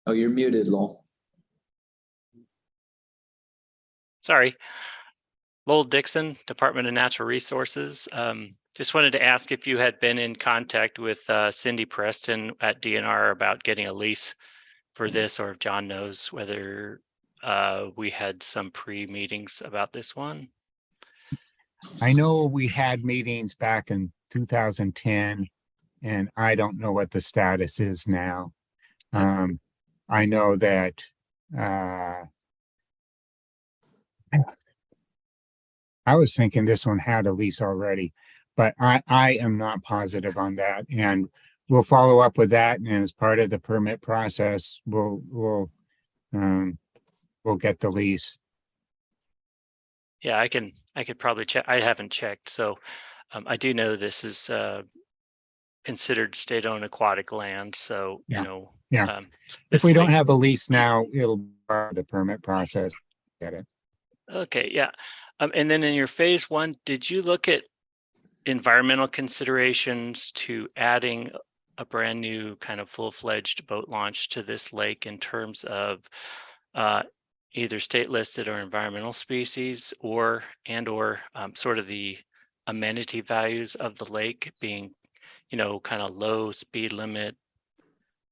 [SPEAKER 1] Oh, you're muted, Lowell.
[SPEAKER 7] Sorry. Lowell Dixon, Department of Natural Resources. Just wanted to ask if you had been in contact with Cindy Preston at DNR about getting a lease for this, or if John knows whether we had some pre-meetings about this one.
[SPEAKER 11] I know we had meetings back in 2010, and I don't know what the status is now. I know that I was thinking this one had a lease already, but I am not positive on that, and we'll follow up with that. And as part of the permit process, we'll get the lease.
[SPEAKER 7] Yeah, I could probably check. I haven't checked. So I do know this is considered state-owned aquatic land. So,
[SPEAKER 11] Yeah.
[SPEAKER 7] you know,
[SPEAKER 11] Yeah. If
[SPEAKER 7] this
[SPEAKER 11] we don't
[SPEAKER 7] lake-
[SPEAKER 11] have a lease now, it'll be part of the permit process. Get it?
[SPEAKER 7] Okay, yeah. And then in your phase one, did you look at environmental considerations to adding a brand new kind of full-fledged boat launch to this lake in terms of either state listed or environmental species, or sort of the amenity values of the lake being, you know, kind of low speed limit,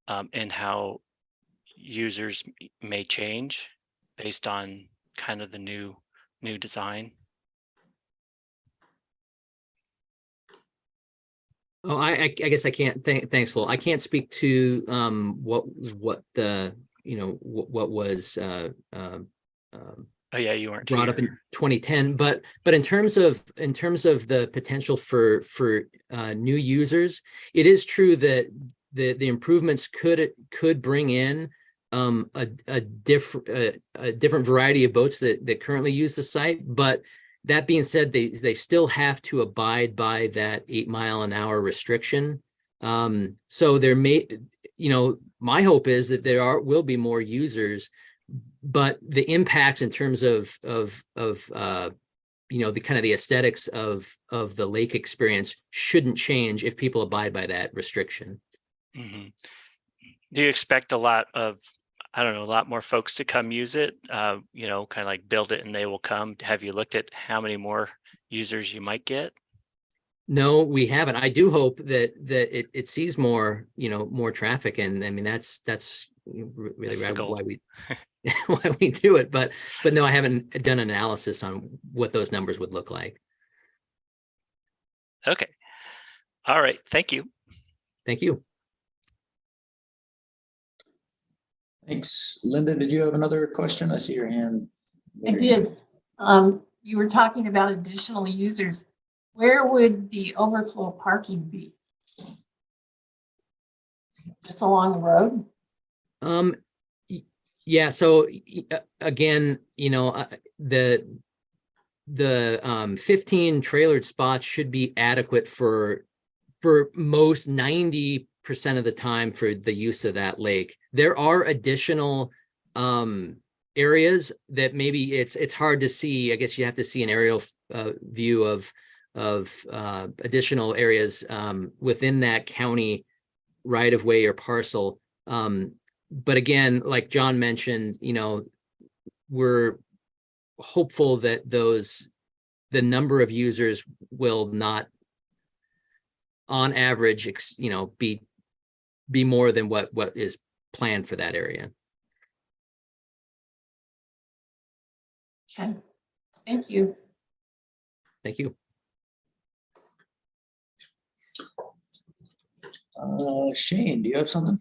[SPEAKER 7] and how users may change based on kind of the new design?
[SPEAKER 12] Oh, I guess I can't, thanks, Lowell. I can't speak to what the, you know, what was
[SPEAKER 7] Oh yeah, you weren't
[SPEAKER 12] brought up
[SPEAKER 7] here.
[SPEAKER 12] in 2010, but in terms of the potential for new users, it is true that the improvements could bring in a different variety of boats that currently use the site. But that being said, they still have to abide by that 8 mile an hour restriction. So there may, you know, my hope is that will be more users, but the impacts in terms of you know, the kind of the aesthetics of the lake experience shouldn't change if people abide by that restriction.
[SPEAKER 7] Mm-hmm. Do you expect a lot more folks to come use it? You know, kind of like build it and they will come. Have you looked at how many more users you might get?
[SPEAKER 12] No, we haven't. I do hope that it sees more, you know, more traffic, and I mean that's really why we why we do it. But no, I haven't done an analysis on what those numbers would look like.
[SPEAKER 7] Okay. All right. Thank you.
[SPEAKER 12] Thank you.
[SPEAKER 1] Thanks. Linda, did you have another question? I see your hand.
[SPEAKER 3] I did. You were talking about additional users. Where would the overflow parking be? Just along the road?
[SPEAKER 12] Yeah. So again, you know, the 15 trailered spots should be adequate for most 90% of the time for the use of that lake. There are additional areas that maybe it's hard to see. I guess you have to see an aerial view of additional areas within that county right of way or parcel. But again, like John mentioned, you know, we're hopeful that the number of users will not, on average, you know, be more than what is planned for that area.
[SPEAKER 3] Okay. Thank you.
[SPEAKER 12] Thank you.
[SPEAKER 1] Shane, do you have something?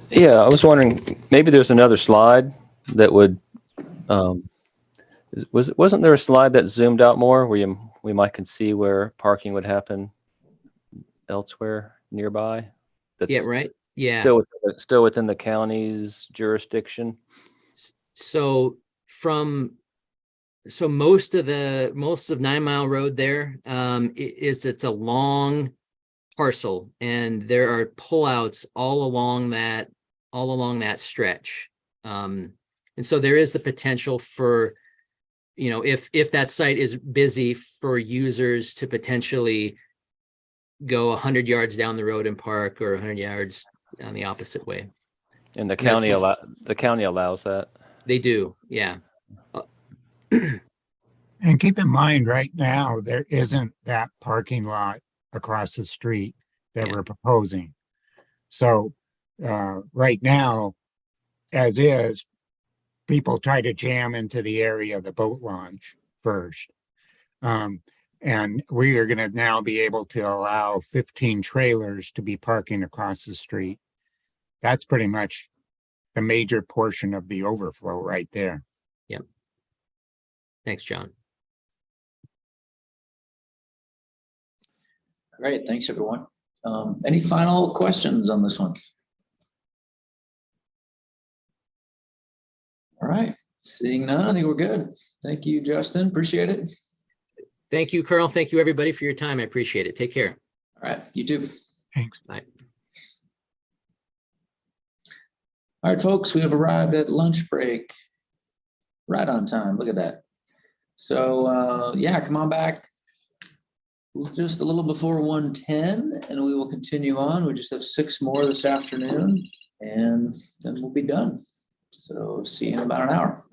[SPEAKER 4] Yeah, I was wondering, maybe there's another slide that would, wasn't there a slide that zoomed out more where we might can see where parking would happen elsewhere nearby?
[SPEAKER 12] Yeah, right. Yeah.
[SPEAKER 4] Still within the county's jurisdiction.
[SPEAKER 12] So most of 9 Mile Road there it's a long parcel, and there are pullouts all along that stretch. And so there is the potential for, you know, if that site is busy, for users to potentially go 100 yards down the road and park, or 100 yards on the opposite way.
[SPEAKER 4] And the county allows that.
[SPEAKER 12] They do, yeah.
[SPEAKER 11] And keep in mind, right now, there isn't that parking lot across the street that we're proposing. So right now, as is, people try to jam into the area of the boat launch first. And we are going to now be able to allow 15 trailers to be parking across the street. That's pretty much the major portion of the overflow right there.
[SPEAKER 12] Yep. Thanks, John.
[SPEAKER 1] Great, thanks, everyone. Any final questions on this one? All right, seeing none, I think we're good. Thank you, Justin. Appreciate it.
[SPEAKER 12] Thank you, Carl. Thank you, everybody, for your time. I appreciate it. Take care.
[SPEAKER 1] All right, you too.
[SPEAKER 11] Thanks.
[SPEAKER 12] Bye.
[SPEAKER 1] All right, folks, we have arrived at lunch break. Right on time. Look at that. So yeah, come on back. Just a little before 1:10, and we will continue on. We just have 6 more this afternoon, and then we'll be done. So see you in about an hour.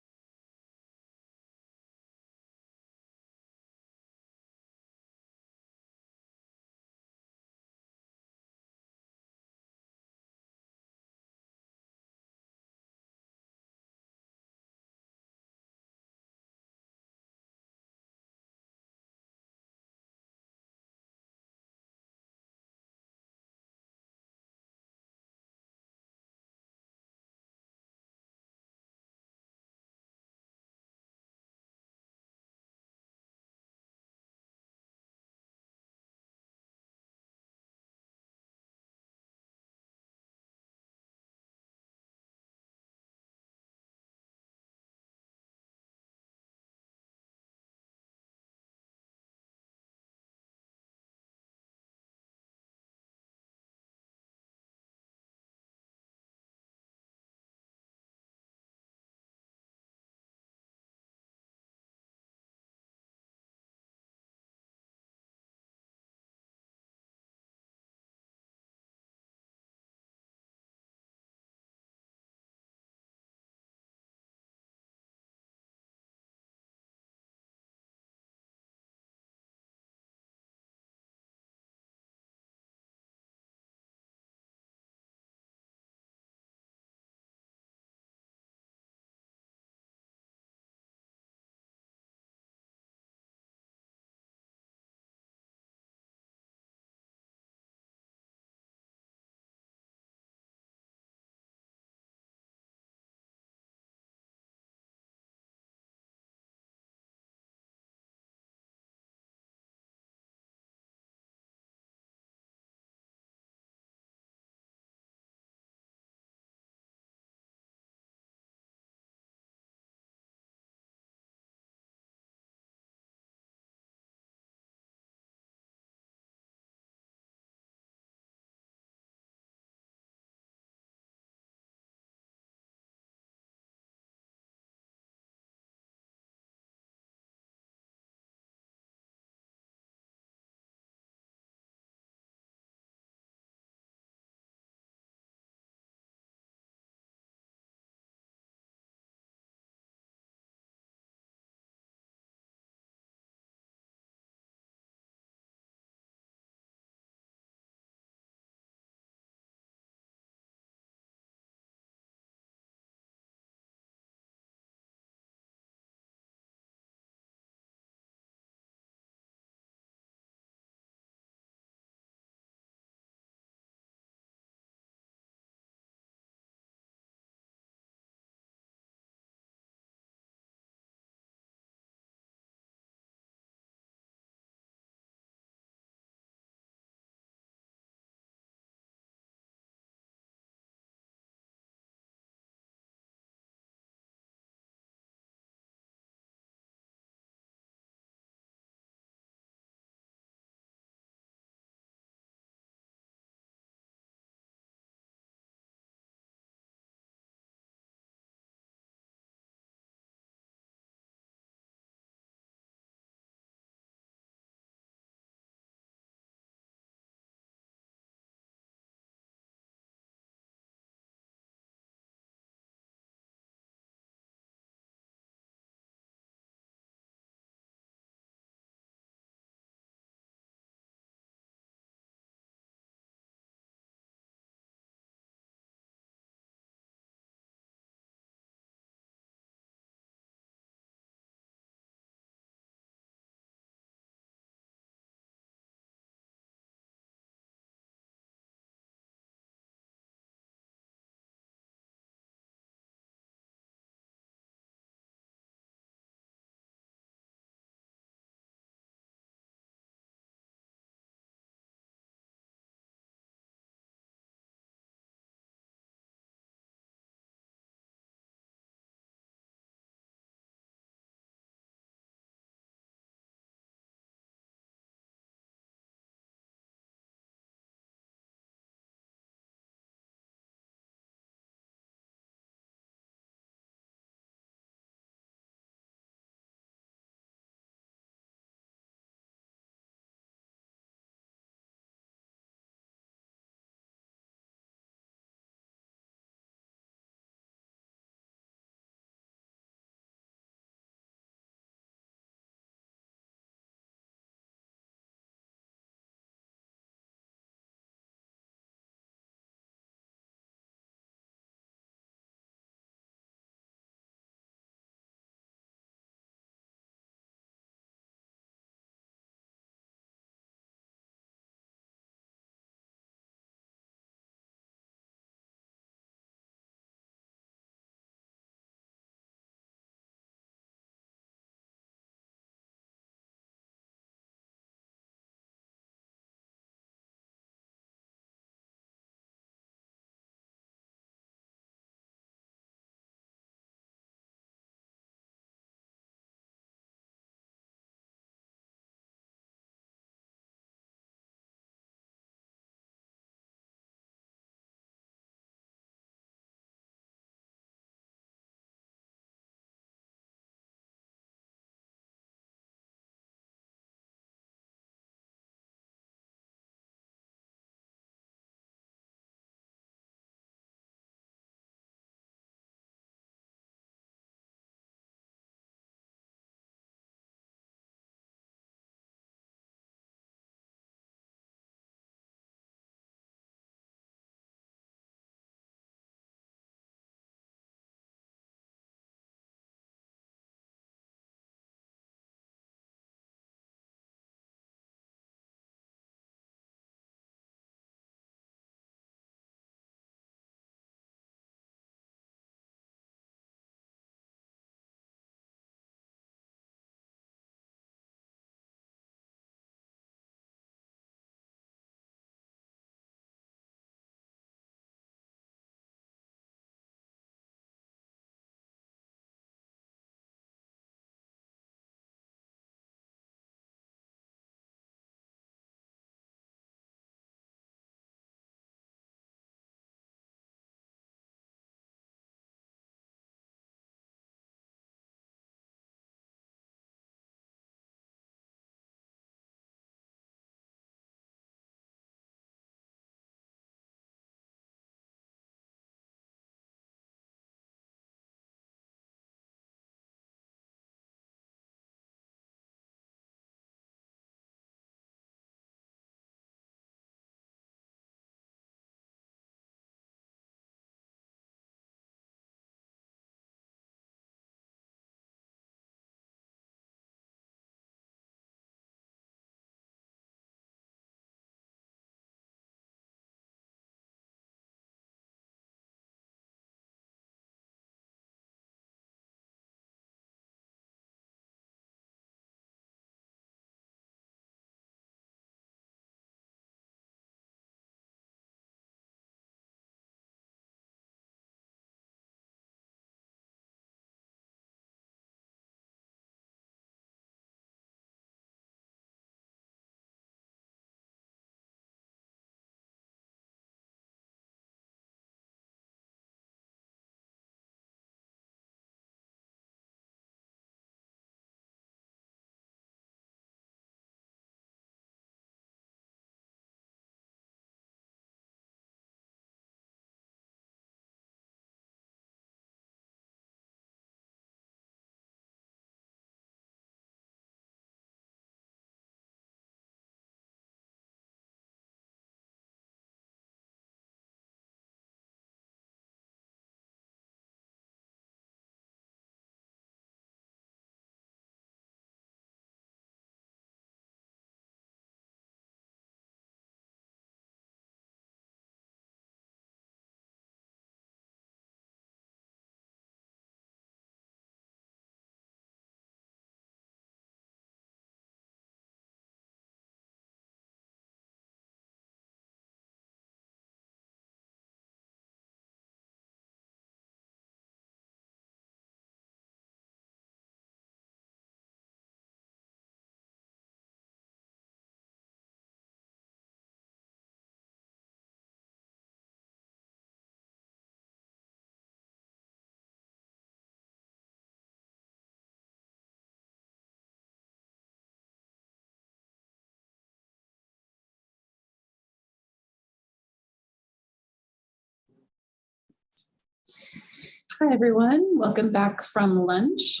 [SPEAKER 9] Hi, everyone. Welcome back from lunch.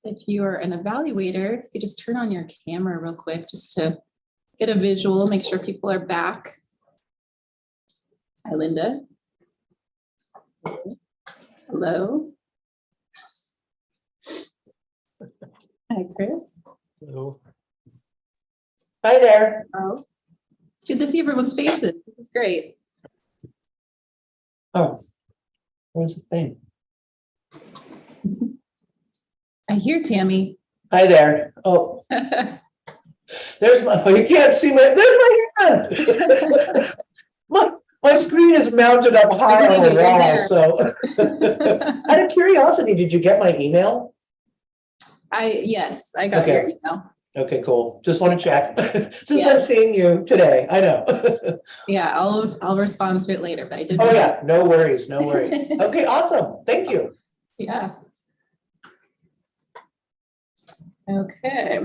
[SPEAKER 9] If you are an evaluator, if you could just turn on your camera real quick just to get a visual, make sure people are back. Hi, Linda. Hello. Hi, Chris.
[SPEAKER 13] Hello. Hi there.
[SPEAKER 9] Oh, it's good to see everyone's faces. This is great.
[SPEAKER 13] Oh, where's the thing?
[SPEAKER 9] I hear Tammy.
[SPEAKER 13] Hi there. Oh, there's my, oh, you can't see my, there's my hand. my screen is mounted up high on the wall, so. Out of curiosity, did you get my email?
[SPEAKER 9] Yes, I got
[SPEAKER 13] Okay.
[SPEAKER 9] your email.
[SPEAKER 13] Okay, cool. Just want to check. Since I'm seeing you today, I know.
[SPEAKER 9] Yeah, I'll respond to it later, but I did.
[SPEAKER 13] Oh yeah, no worries, no worries. Okay, awesome. Thank you.
[SPEAKER 9] Yeah. Okay.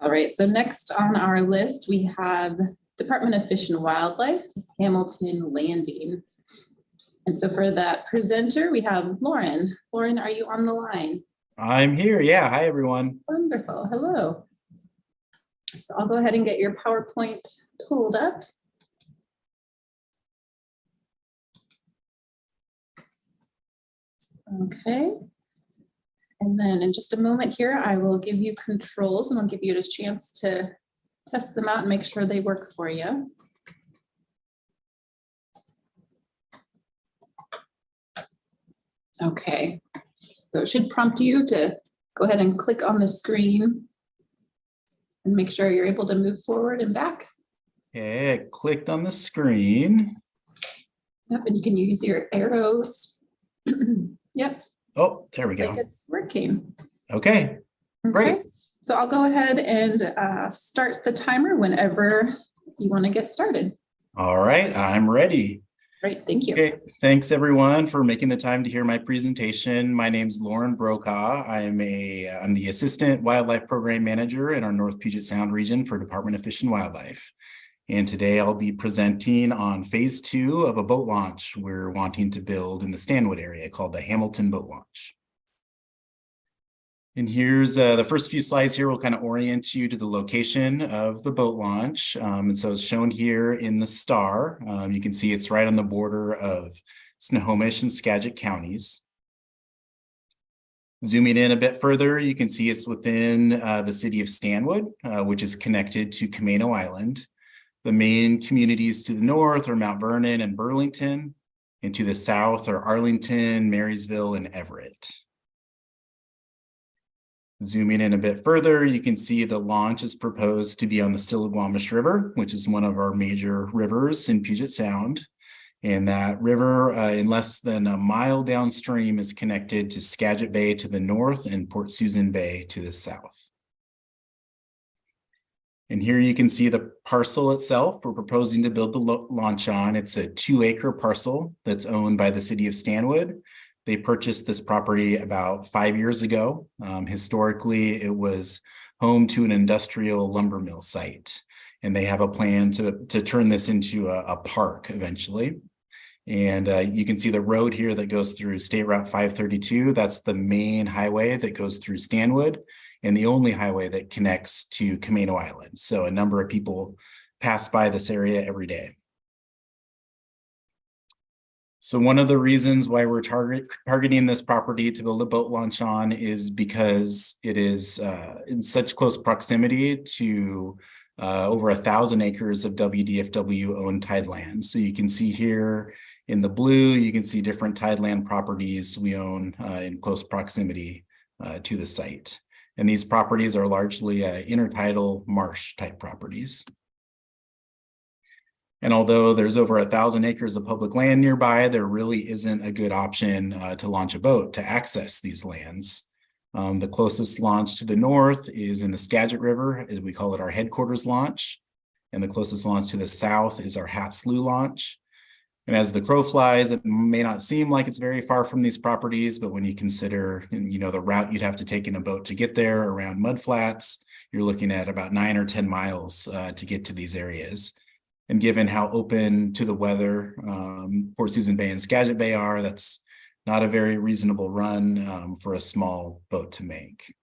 [SPEAKER 9] All right, so next on our list, we have Department of Fish and Wildlife, Hamilton Landing. And so for that presenter, we have Lauren. Lauren, are you on the line?
[SPEAKER 14] I'm here. Yeah. Hi, everyone.
[SPEAKER 9] Wonderful. Hello. So I'll go ahead and get your PowerPoint pulled up. Okay. And then in just a moment here, I will give you controls and I'll give you a chance to test them out and make sure they work for you. Okay, so it should prompt you to go ahead and click on the screen and make sure you're able to move forward and back.
[SPEAKER 14] Okay, I clicked on the screen.
[SPEAKER 9] Yep, and you can use your arrows. Yep.
[SPEAKER 14] Oh, there we
[SPEAKER 9] Looks
[SPEAKER 14] go.
[SPEAKER 9] like it's working.
[SPEAKER 14] Okay, great.
[SPEAKER 9] Okay, so I'll go ahead and start the timer whenever you want to get started.
[SPEAKER 14] All right, I'm ready.
[SPEAKER 9] Great, thank you.
[SPEAKER 14] Okay, thanks everyone for making the time to hear my presentation. My name's Lauren Brokaw. I'm the Assistant Wildlife Program Manager in our North Puget Sound region for Department of Fish and Wildlife. And today I'll be presenting on phase 2 of a boat launch we're wanting to build in the Stanwood area called the Hamilton Boat Launch. And here's the first few slides here will kind of orient you to the location of the boat launch. And so it's shown here in the star. You can see it's right on the border of Snohomish and Skagit counties. Zooming in a bit further, you can see it's within the city of Stanwood, which is connected to Camano Island. The main communities to the north are Mount Vernon and Burlington, and to the south are Arlington, Marysville, and Everett. Zooming in a bit further, you can see the launch is proposed to be on the Stillaguamish River, which is one of our major rivers in Puget Sound. And that river, in less than a mile downstream, is connected to Skagit Bay to the north and Port Susan Bay to the south. And here you can see the parcel itself we're proposing to build the launch on. It's a 2-acre parcel that's owned by the city of Stanwood. They purchased this property about 5 years ago. Historically, it was home to an industrial lumber mill site, and they have a plan to turn this into a park eventually. And you can see the road here that goes through State Route 532. That's the main highway that goes through Stanwood and the only highway that connects to Camano Island. So a number of people pass by this area every day. So one of the reasons why we're targeting this property to build a boat launch on is because it is in such close proximity to over 1,000 acres of WDFW owned tideland. So you can see here in the blue, you can see different tideland properties we own in close proximity to the site. And these properties are largely intertidal marsh type properties. And although there's over 1,000 acres of public land nearby, there really isn't a good option to launch a boat to access these lands. The closest launch to the north is in the Skagit River. We call it our headquarters launch. And the closest launch to the south is our Hat Slough launch. And as the crow flies, it may not seem like it's very far from these properties, but when you consider, the route you'd have to take in a boat to get there around mudflats, you're looking at about 9 or 10 miles to get to these areas. And given how open to the weather Port Susan Bay and Skagit Bay are, that's not a very reasonable run for a small boat to make.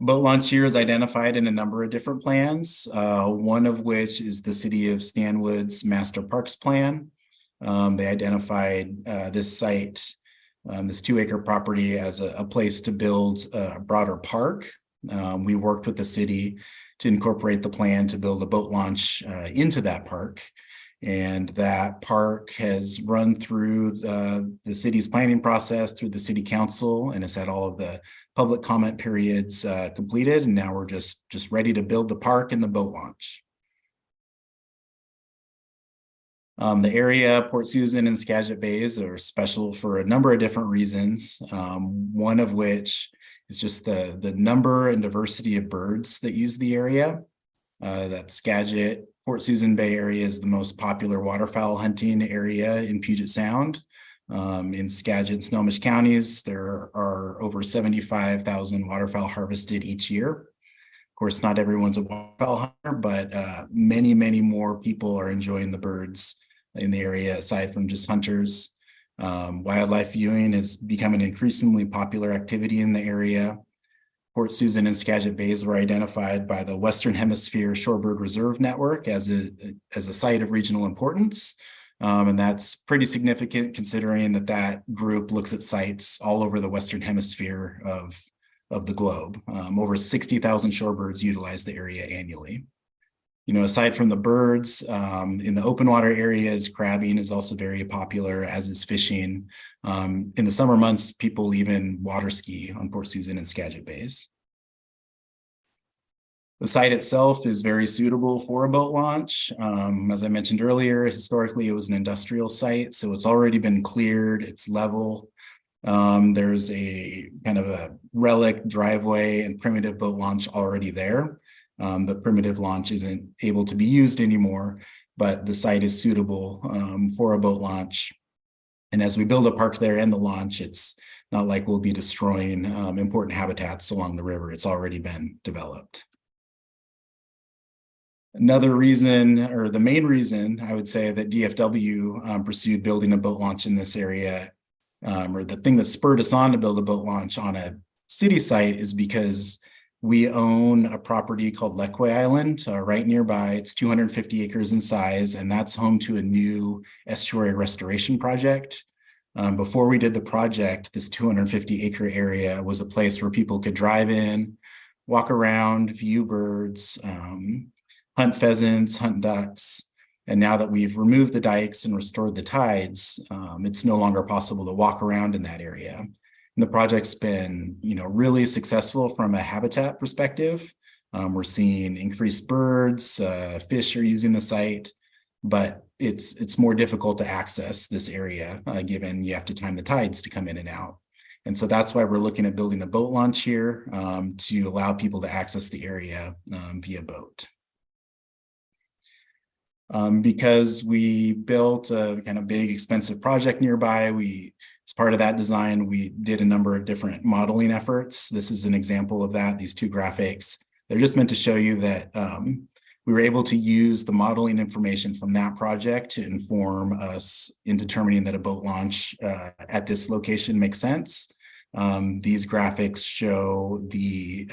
[SPEAKER 14] Boat launch here is identified in a number of different plans, one of which is the City of Stanwood's Master Parks Plan. They identified this site, this 2-acre property, as a place to build a broader park. We worked with the city to incorporate the plan to build a boat launch into that park. And that park has run through the city's planning process, through the city council, and has had all of the public comment periods completed. And now we're just ready to build the park and the boat launch. The area, Port Susan and Skagit Bays, are special for a number of different reasons. One of which is just the number and diversity of birds that use the area. That Skagit, Port Susan Bay area is the most popular waterfowl hunting area in Puget Sound. In Skagit and Snohomish counties, there are over 75,000 waterfowl harvested each year. Of course, not everyone's a waterfowl hunter, but many, many more people are enjoying the birds in the area aside from just hunters. Wildlife viewing has become an increasingly popular activity in the area. Port Susan and Skagit Bays were identified by the Western Hemisphere Shorebird Reserve Network as a site of regional importance. And that's pretty significant considering that group looks at sites all over the Western Hemisphere of the globe. Over 60,000 shorebirds utilize the area annually. You know, aside from the birds, in the open water areas, crabbing is also very popular, as is fishing. In the summer months, people even water ski on Port Susan and Skagit Bays. The site itself is very suitable for a boat launch. As I mentioned earlier, historically it was an industrial site, so it's already been cleared, it's level. There's a kind of a relic driveway and primitive boat launch already there. The primitive launch isn't able to be used anymore, but the site is suitable for a boat launch. And as we build a park there and the launch, it's not like we'll be destroying important habitats along the river. It's already been developed. Another reason, or the main reason, I would say, that DFW pursued building a boat launch in this area, or the thing that spurred us on to build a boat launch on a city site, is because we own a property called Lekwe Island right nearby. It's 250 acres in size, and that's home to a new estuary restoration project. Before we did the project, this 250-acre area was a place where people could drive in, walk around, view birds, hunt pheasants, hunt ducks. And now that we've removed the dikes and restored the tides, it's no longer possible to walk around in that area. And the project's been, really successful from a habitat perspective. We're seeing increased birds, fish are using the site, but it's more difficult to access this area given you have to time the tides to come in and out. And so that's why we're looking at building a boat launch here to allow people to access the area via boat. Because we built a kind of big, expensive project nearby, as part of that design, we did a number of different modeling efforts. This is an example of that, these two graphics. They're just meant to show you that we were able to use the modeling information from that project to inform us in determining that a boat launch at this location makes sense. These graphics show the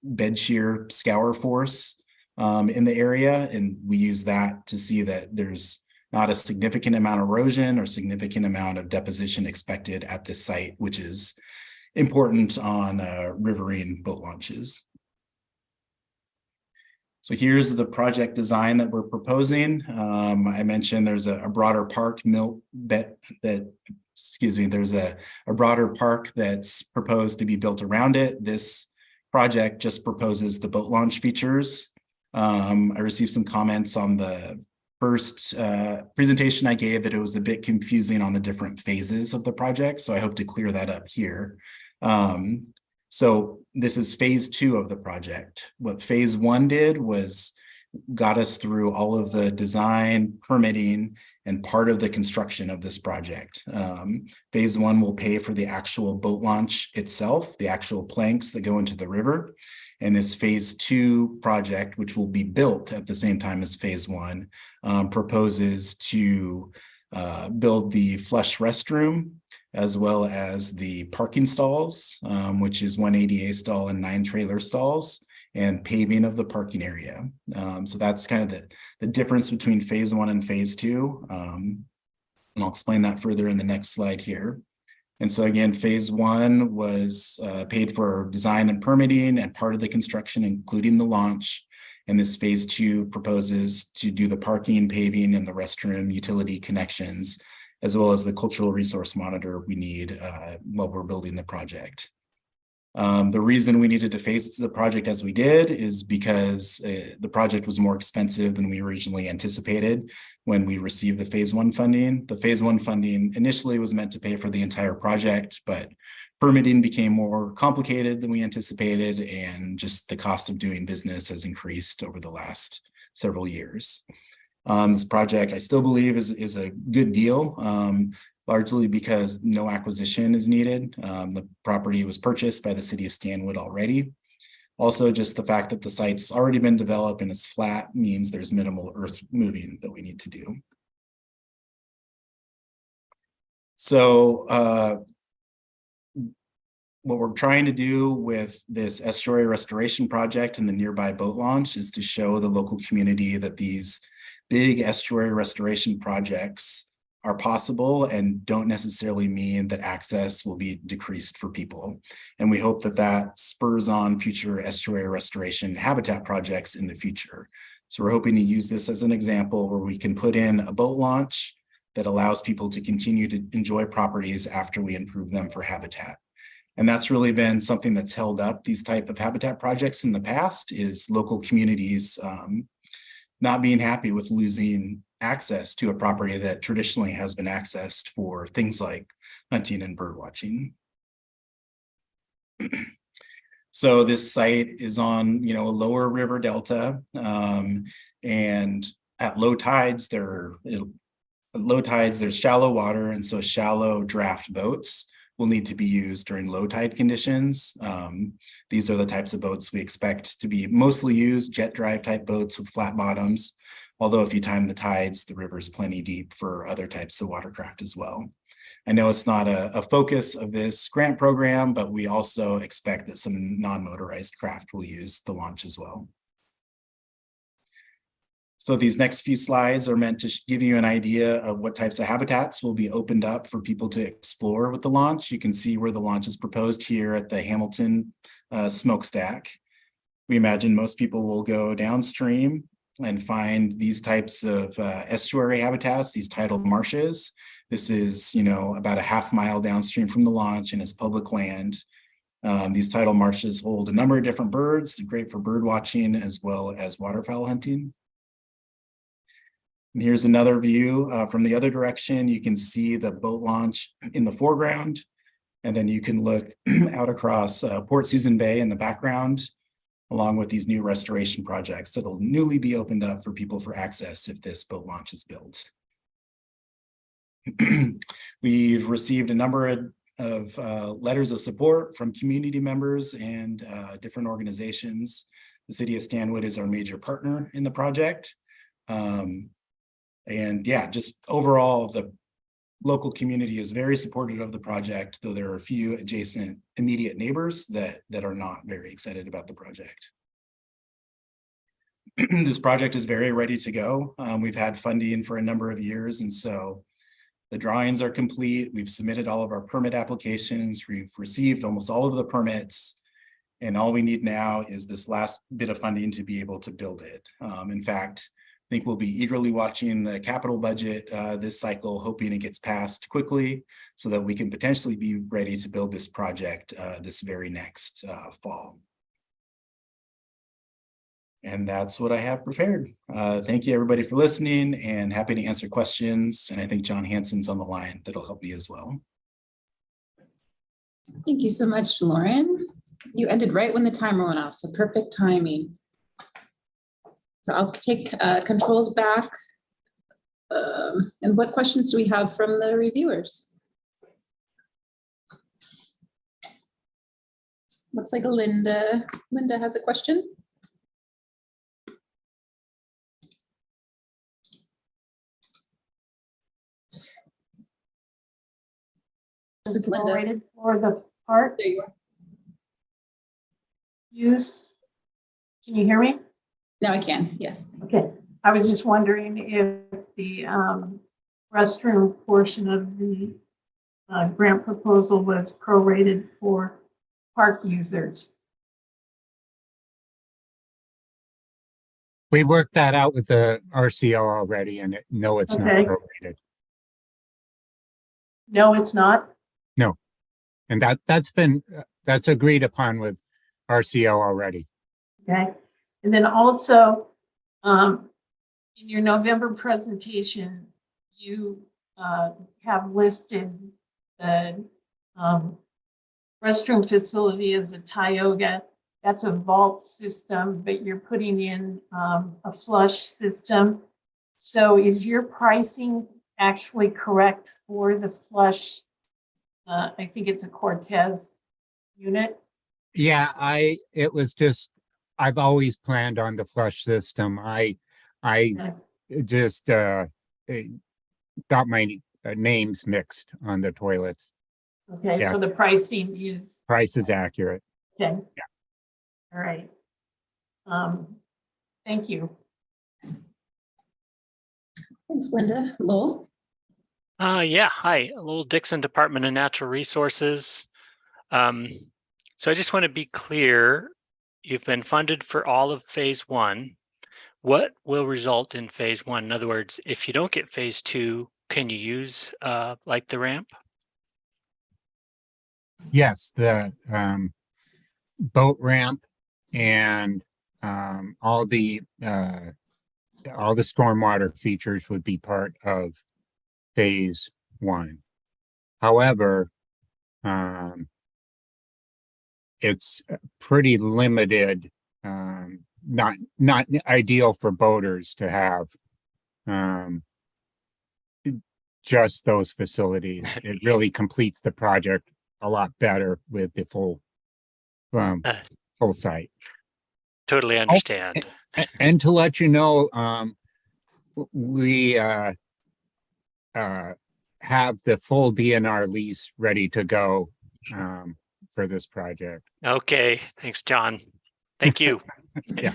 [SPEAKER 14] bed shear scour force in the area, and we use that to see that there's not a significant amount of erosion or significant amount of deposition expected at this site, which is important on riverine boat launches. So here's the project design that we're proposing. I mentioned there's a broader park there's a broader park that's proposed to be built around it. This project just proposes the boat launch features. I received some comments on the first presentation I gave that it was a bit confusing on the different phases of the project. So I hope to clear that up here. So this is phase 2 of the project. What phase 1 did was got us through all of the design, permitting, and part of the construction of this project. Phase 1 will pay for the actual boat launch itself, the actual planks that go into the river. And this phase 2 project, which will be built at the same time as phase 1, proposes to build the flush restroom as well as the parking stalls, which is 1 ADA stall and 9 trailer stalls, and paving of the parking area. So that's kind of the difference between phase 1 and phase 2. And I'll explain that further in the next slide here. And so again, phase 1 was paid for design and permitting and part of the construction, including the launch. And this phase 2 proposes to do the parking, paving, and the restroom utility connections, as well as the cultural resource monitor we need while we're building the project. The reason we needed to phase the project as we did is because the project was more expensive than we originally anticipated when we received the phase 1 funding. The phase 1 funding initially was meant to pay for the entire project, but permitting became more complicated than we anticipated, and just the cost of doing business has increased over the last several years. This project, I still believe, is a good deal, largely because no acquisition is needed. The property was purchased by the city of Stanwood already. Also, just the fact that the site's already been developed and it's flat means there's minimal earth moving that we need to do. So what we're trying to do with this estuary restoration project and the nearby boat launch is to show the local community that these big estuary restoration projects are possible and don't necessarily mean that access will be decreased for people. And we hope that that spurs on future estuary restoration habitat projects in the future. So we're hoping to use this as an example where we can put in a boat launch that allows people to continue to enjoy properties after we improve them for habitat. And that's really been something that's held up these type of habitat projects in the past, is local communities not being happy with losing access to a property that traditionally has been accessed for things like hunting and bird watching. So this site is on, a lower river delta, and at low tides, there's shallow water, and so shallow draft boats will need to be used during low tide conditions. These are the types of boats we expect to be mostly used, jet drive type boats with flat bottoms. Although if you time the tides, the river is plenty deep for other types of watercraft as well. I know it's not a focus of this grant program, but we also expect that some non-motorized craft will use the launch as well. So these next few slides are meant to give you an idea of what types of habitats will be opened up for people to explore with the launch. You can see where the launch is proposed here at the Hamilton smokestack. We imagine most people will go downstream and find these types of estuary habitats, these tidal marshes. This is, about a half mile downstream from the launch and is public land. These tidal marshes hold a number of different birds, great for bird watching as well as waterfowl hunting. And here's another view from the other direction. You can see the boat launch in the foreground, and then you can look out across Port Susan Bay in the background, along with these new restoration projects that'll newly be opened up for people for access if this boat launch is built. We've received a number of letters of support from community members and different organizations. The city of Stanwood is our major partner in the project. And yeah, just overall, the local community is very supportive of the project, though there are a few adjacent immediate neighbors that are not very excited about the project. This project is very ready to go. We've had funding for a number of years, and so the drawings are complete. We've submitted all of our permit applications. We've received almost all of the permits, and all we need now is this last bit of funding to be able to build it. In fact, I think we'll be eagerly watching the capital budget this cycle, hoping it gets passed quickly so that we can potentially be ready to build this project this very next fall. And that's what I have prepared. Thank you everybody for listening, and happy to answer questions. And I think John Hansen's on the line that'll help me as well.
[SPEAKER 9] Thank you so much, Lauren. You ended right when the timer went off, so perfect timing. So I'll take controls back. And what questions do we have from the reviewers? Looks like Linda has a question. Is Linda?
[SPEAKER 3] Rated for the park
[SPEAKER 9] There you are.
[SPEAKER 3] use. Can you hear me?
[SPEAKER 9] Now I can, yes.
[SPEAKER 3] Okay, I was just wondering if the restroom portion of the grant proposal was prorated for park users.
[SPEAKER 11] We worked that out with the RCO already, and no, it's not
[SPEAKER 3] Okay.
[SPEAKER 11] prorated.
[SPEAKER 3] No, it's not.
[SPEAKER 11] No, and that's agreed upon with RCO already.
[SPEAKER 3] Okay, and then also, in your November presentation, you have listed the restroom facility as a Tioga. That's a vault system, but you're putting in a flush system. So is your pricing actually correct for the flush? I think it's a Cortez unit.
[SPEAKER 11] Yeah, I've always planned on the flush system. I
[SPEAKER 3] Okay.
[SPEAKER 11] just got my names mixed on the toilets.
[SPEAKER 3] Okay,
[SPEAKER 11] Yeah.
[SPEAKER 3] so the pricing is,
[SPEAKER 11] Price is accurate.
[SPEAKER 3] okay.
[SPEAKER 11] Yeah.
[SPEAKER 3] All right. Thank you.
[SPEAKER 9] Thanks, Linda. Lowell?
[SPEAKER 7] Yeah, hi, Lowell Dixon, Department of Natural Resources. So I just want to be clear, you've been funded for all of phase one. What will result in phase one? In other words, if you don't get phase two, can you use like the ramp?
[SPEAKER 11] Yes, the boat ramp and all the stormwater features would be part of phase one. However, it's pretty limited, not ideal for boaters to have just those facilities. It really completes the project a lot better with the full site.
[SPEAKER 7] Totally understand.
[SPEAKER 11] And to let you know, we have the full DNR lease ready to go for this project.
[SPEAKER 7] Okay, thanks, John. Thank you.
[SPEAKER 11] Yeah.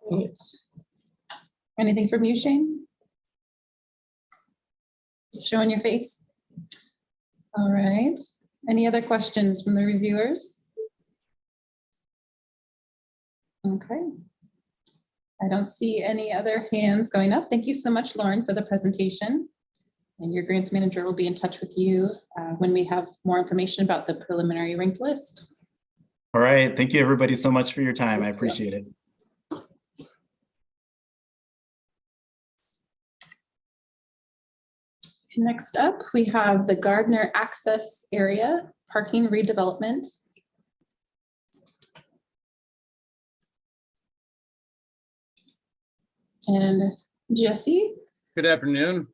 [SPEAKER 9] Great. Anything from you, Shane? Showing your face? All right. Any other questions from the reviewers? Okay. I don't see any other hands going up. Thank you so much, Lauren, for the presentation. And your grants manager will be in touch with you when we have more information about the preliminary ranked list.
[SPEAKER 14] All right. Thank you, everybody, so much for your time. I appreciate it.
[SPEAKER 9] Next up, we have the Gardner Access Area Parking Redevelopment. And Jesse.
[SPEAKER 10] Good afternoon.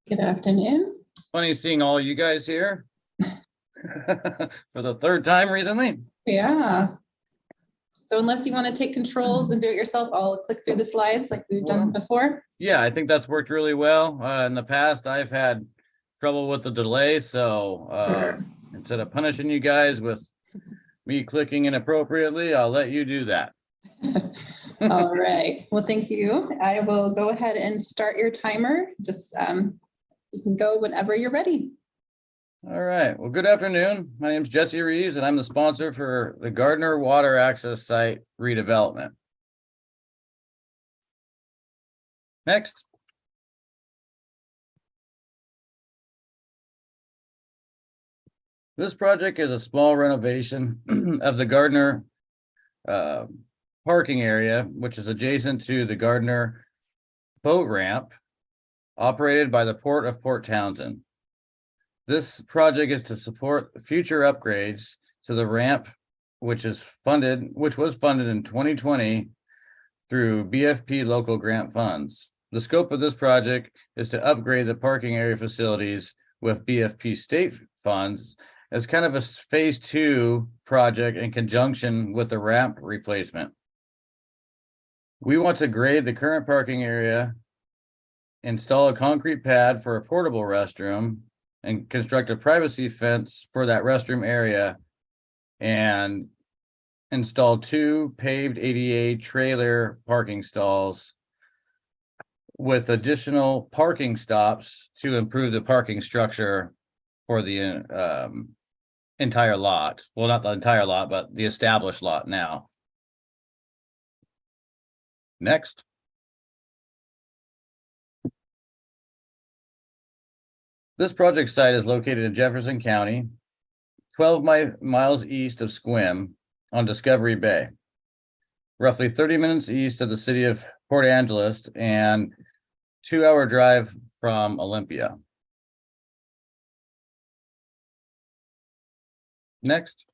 [SPEAKER 9] Good afternoon.
[SPEAKER 10] Funny seeing all you guys here for the third time recently.
[SPEAKER 9] Yeah. So unless you want to take controls and do it yourself, I'll click through the slides like we've done before.
[SPEAKER 10] Yeah, I think that's worked really well. In the past, I've had trouble with the delay. So instead of punishing you guys with me clicking inappropriately, I'll let you do that.
[SPEAKER 9] All right. Well, thank you. I will go ahead and start your timer. Just you can go whenever you're ready.
[SPEAKER 10] All right. Well, good afternoon. My name is Jesse Reeves, and I'm the sponsor for the Gardner Water Access Site redevelopment. Next. This project is a small renovation of the Gardner parking area, which is adjacent to the Gardner boat ramp operated by the Port of Port Townsend. This project is to support future upgrades to the ramp, which was funded in 2020 through BFP local grant funds. The scope of this project is to upgrade the parking area facilities with BFP state funds as kind of a phase 2 project in conjunction with the ramp replacement. We want to grade the current parking area, install a concrete pad for a portable restroom, and construct a privacy fence for that restroom area, and install 2 paved ADA trailer parking stalls with additional parking stops to improve the parking structure for the entire lot. Well, not the entire lot, but the established lot now. Next. This project site is located in Jefferson County, 12 miles east of Sequim on Discovery Bay, roughly 30 minutes east of the city of Port Angeles and 2-hour drive from Olympia. Next.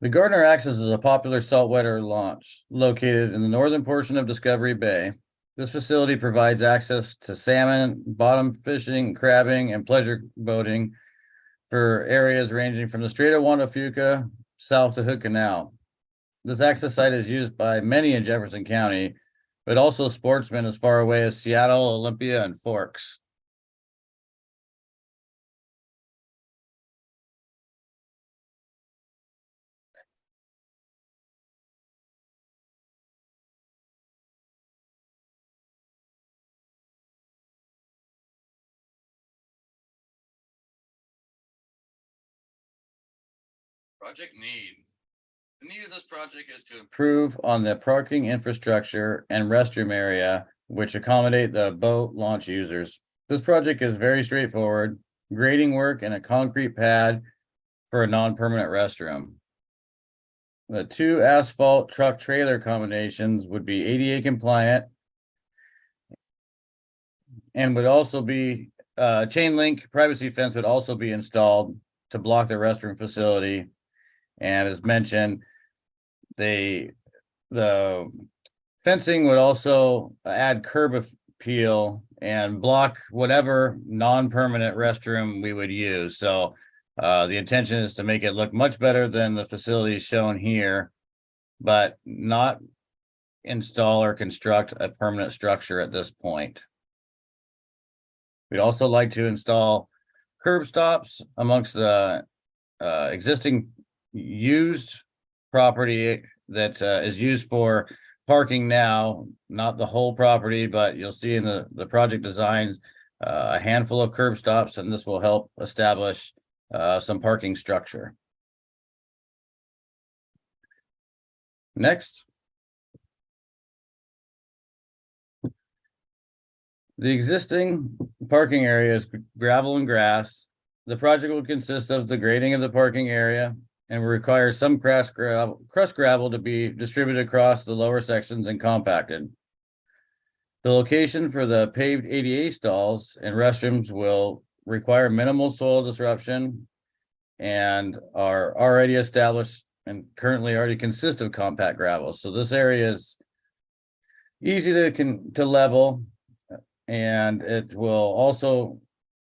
[SPEAKER 10] The Gardner Axis is a popular saltwater launch located in the northern portion of Discovery Bay. This facility provides access to salmon, bottom fishing, crabbing, and pleasure boating for areas ranging from the Strait of Juan de Fuca south to Hood Canal. This access site is used by many in Jefferson County, but also sportsmen as far away as Seattle, Olympia, and Forks. Project need. The need of this project is to improve on the parking infrastructure and restroom area, which accommodate the boat launch users. This project is very straightforward, grading work and a concrete pad for a non-permanent restroom. The 2 asphalt truck trailer combinations would be ADA compliant and would also be chain link privacy fence would also be installed to block the restroom facility. And as mentioned, the fencing would also add curb appeal and block whatever non-permanent restroom we would use. So the intention is to make it look much better than the facilities shown here, but not install or construct a permanent structure at this point. We'd also like to install curb stops amongst the existing used property that is used for parking now, not the whole property, but you'll see in the project designs a handful of curb stops, and this will help establish some parking structure. Next. The existing parking area is gravel and grass. The project will consist of the grading of the parking area and will require some crushed gravel to be distributed across the lower sections and compacted. The location for the paved ADA stalls and restrooms will require minimal soil disruption and are already established and currently already consist of compact gravel. So this area is easy to level, and it will also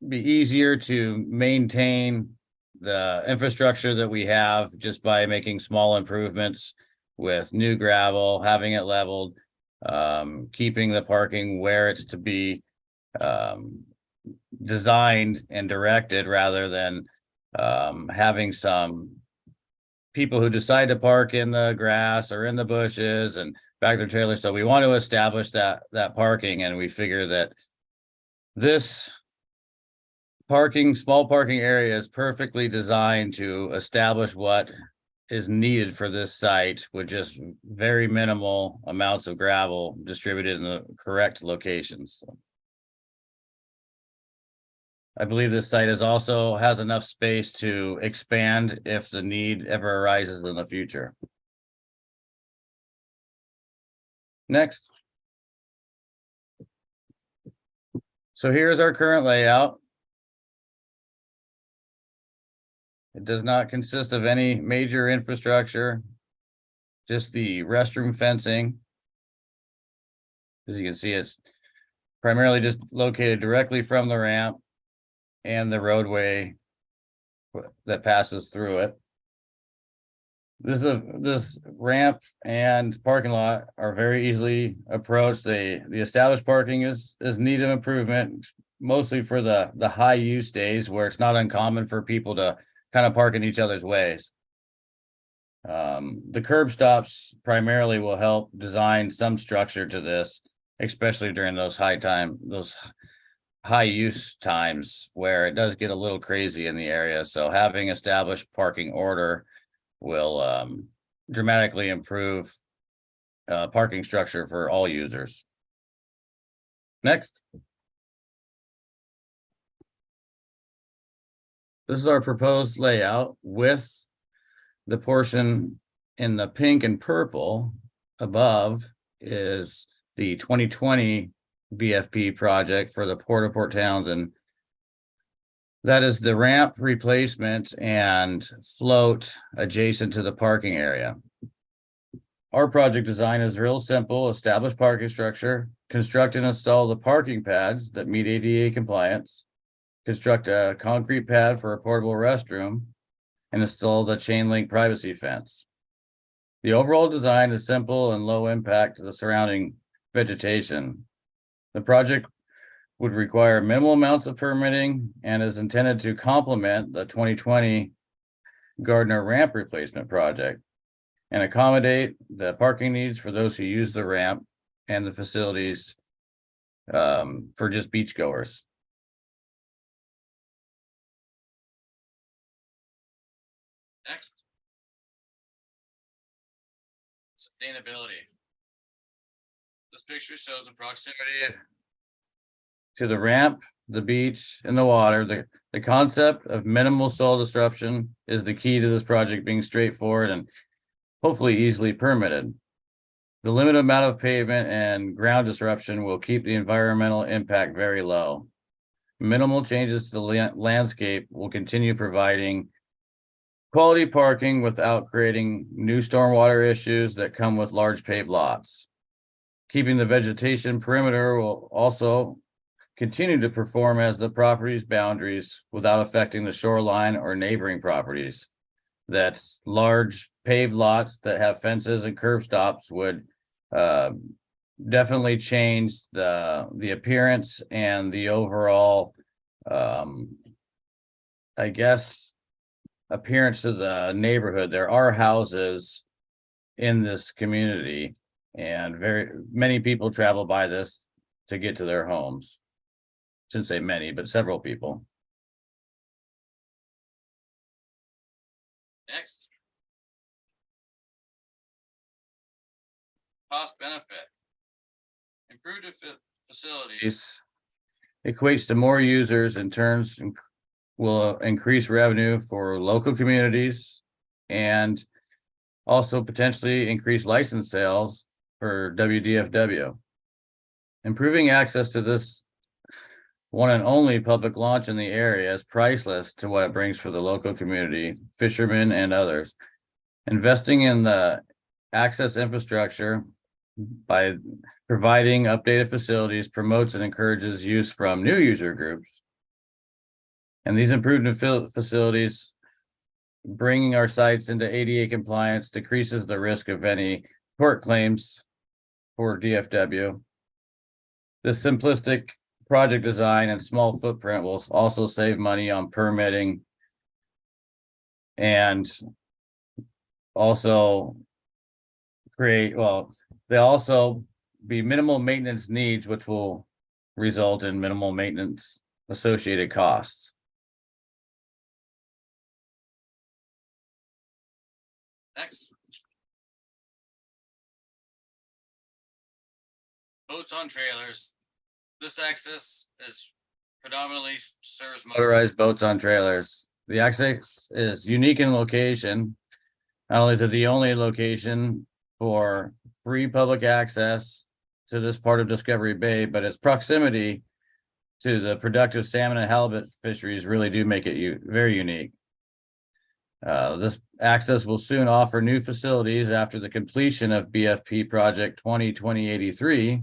[SPEAKER 10] be easier to maintain the infrastructure that we have just by making small improvements with new gravel, having it leveled, keeping the parking where it's to be designed and directed, rather than having some people who decide to park in the grass or in the bushes and back their trailers. So we want to establish that parking, and we figure that this small parking area is perfectly designed to establish what is needed for this site with just very minimal amounts of gravel distributed in the correct locations. I believe this site also has enough space to expand if the need ever arises in the future. Next. So here's our current layout. It does not consist of any major infrastructure, just the restroom fencing. As you can see, it's primarily just located directly from the ramp and the roadway that passes through it. This ramp and parking lot are very easily approached. The established parking is need of improvement, mostly for the high use days where it's not uncommon for people to kind of park in each other's ways. The curb stops primarily will help design some structure to this, especially during those high use times where it does get a little crazy in the area. So having established parking order will dramatically improve parking structure for all users. Next. This is our proposed layout with the portion in the pink and purple above is the 2020 BFP project for the Port of Port Townsend. That is the ramp replacement and float adjacent to the parking area. Our project design is real simple: establish parking structure, construct and install the parking pads that meet ADA compliance, construct a concrete pad for a portable restroom, and install the chain link privacy fence. The overall design is simple and low impact to the surrounding vegetation. The project would require minimal amounts of permitting and is intended to complement the 2020 Gardner ramp replacement project and accommodate the parking needs for those who use the ramp and the facilities for just beachgoers. Next. Sustainability. This picture shows the proximity to the ramp, the beach, and the water. The concept of minimal soil disruption is the key to this project being straightforward and hopefully easily permitted. The limited amount of pavement and ground disruption will keep the environmental impact very low. Minimal changes to the landscape will continue providing quality parking without creating new stormwater issues that come with large paved lots. Keeping the vegetation perimeter will also continue to perform as the property's boundaries without affecting the shoreline or neighboring properties. That's large paved lots that have fences and curb stops would definitely change the appearance and the overall, I guess, appearance to the neighborhood. There are houses in this community, and very many people travel by this to get to their homes. Shouldn't say many, but several people. Next. Cost benefit. Improved facilities equates to more users and turns will increase revenue for local communities and also potentially increase license sales for WDFW. Improving access to this one and only public launch in the area is priceless to what it brings for the local community, fishermen, and others. Investing in the access infrastructure by providing updated facilities promotes and encourages use from new user groups. And these improved facilities, bringing our sites into ADA compliance, decreases the risk of any court claims for DFW. This simplistic project design and small footprint will also save money on permitting and also they also be minimal maintenance needs, which will result in minimal maintenance associated costs. Next. Boats on trailers. This access is predominantly serves motorized boats on trailers. The access is unique in location. Not only is it the only location for free public access to this part of Discovery Bay, but its proximity to the productive salmon and halibut fisheries really do make it very unique. This access will soon offer new facilities after the completion of BFP project 2020-83.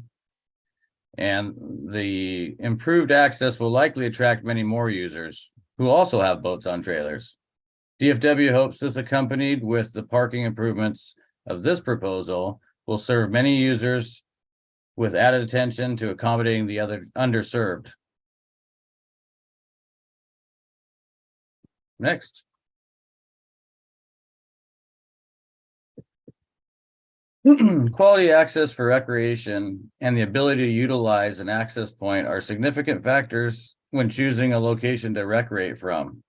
[SPEAKER 10] And the improved access will likely attract many more users who also have boats on trailers. DFW hopes this, accompanied with the parking improvements of this proposal, will serve many users with added attention to accommodating the other underserved. Next. Quality access for recreation and the ability to utilize an access point are significant factors when choosing a location to recreate from.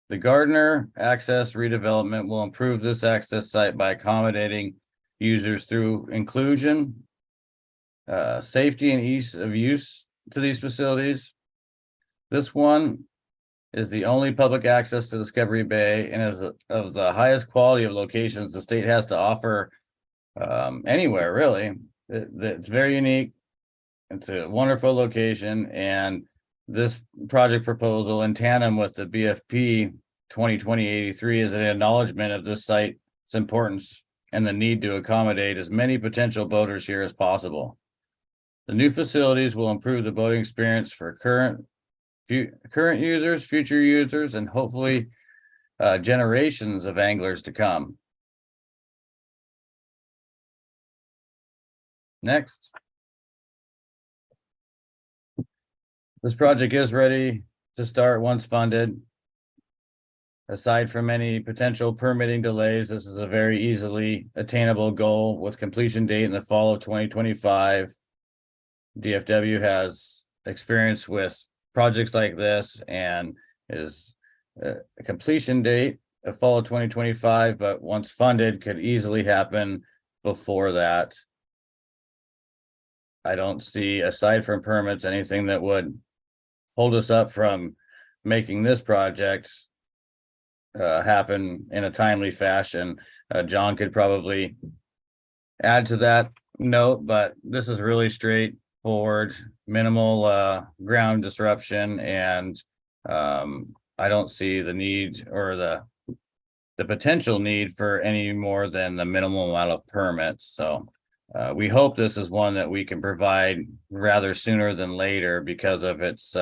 [SPEAKER 10] The Gardner access redevelopment will improve this access site by accommodating users through inclusion, safety and ease of use to these facilities. This one is the only public access to Discovery Bay and is of the highest quality of locations the state has to offer anywhere, really. It's very unique. It's a wonderful location, and this project proposal in tandem with the BFP 2020-83 is an acknowledgement of this site's importance and the need to accommodate as many potential boaters here as possible. The new facilities will improve the boating experience for current users, future users, and hopefully generations of anglers to come. Next. This project is ready to start once funded. Aside from any potential permitting delays, this is a very easily attainable goal with completion date in the fall of 2025. DFW has experience with projects like this and is a completion date of fall of 2025, but once funded could easily happen before that. I don't see, aside from permits, anything that would hold us up from making this project happen in a timely fashion. John could probably add to that note, but this is really straightforward, minimal ground disruption, and I don't see the need or the potential need for any more than the minimal amount of permits. So we hope this is one that we can provide rather sooner than later because of its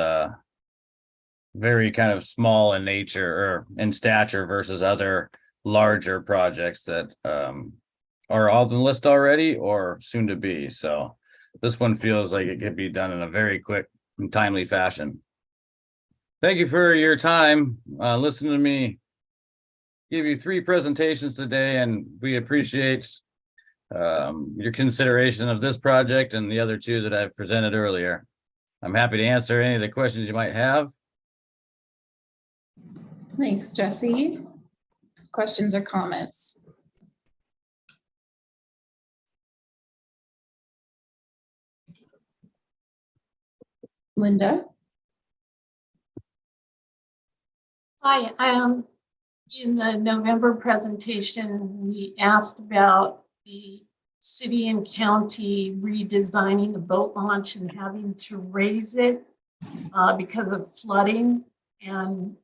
[SPEAKER 10] very kind of small in nature or in stature versus other larger projects that are on the list already or soon to be. So this one feels like it could be done in a very quick and timely fashion. Thank you for your time. Listen to me give you 3 presentations today, and we appreciate your consideration of this project and the other 2 that I've presented earlier. I'm happy to answer any of the questions you might have.
[SPEAKER 9] Thanks, Jesse. Questions or comments? Linda?
[SPEAKER 3] Hi, in the November presentation, we asked about the city and county redesigning the boat launch and having to raise it because of flooding and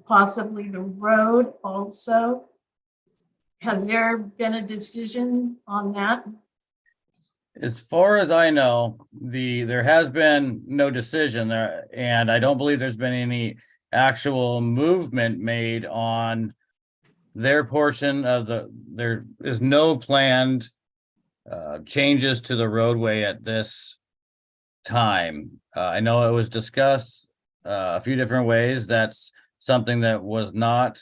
[SPEAKER 3] possibly the road also. Has there been a decision on that?
[SPEAKER 10] As far as I know, there has been no decision there, and I don't believe there's been any actual movement made on their portion of there is no planned changes to the roadway at this time. I know it was discussed a few different ways. That's something that was not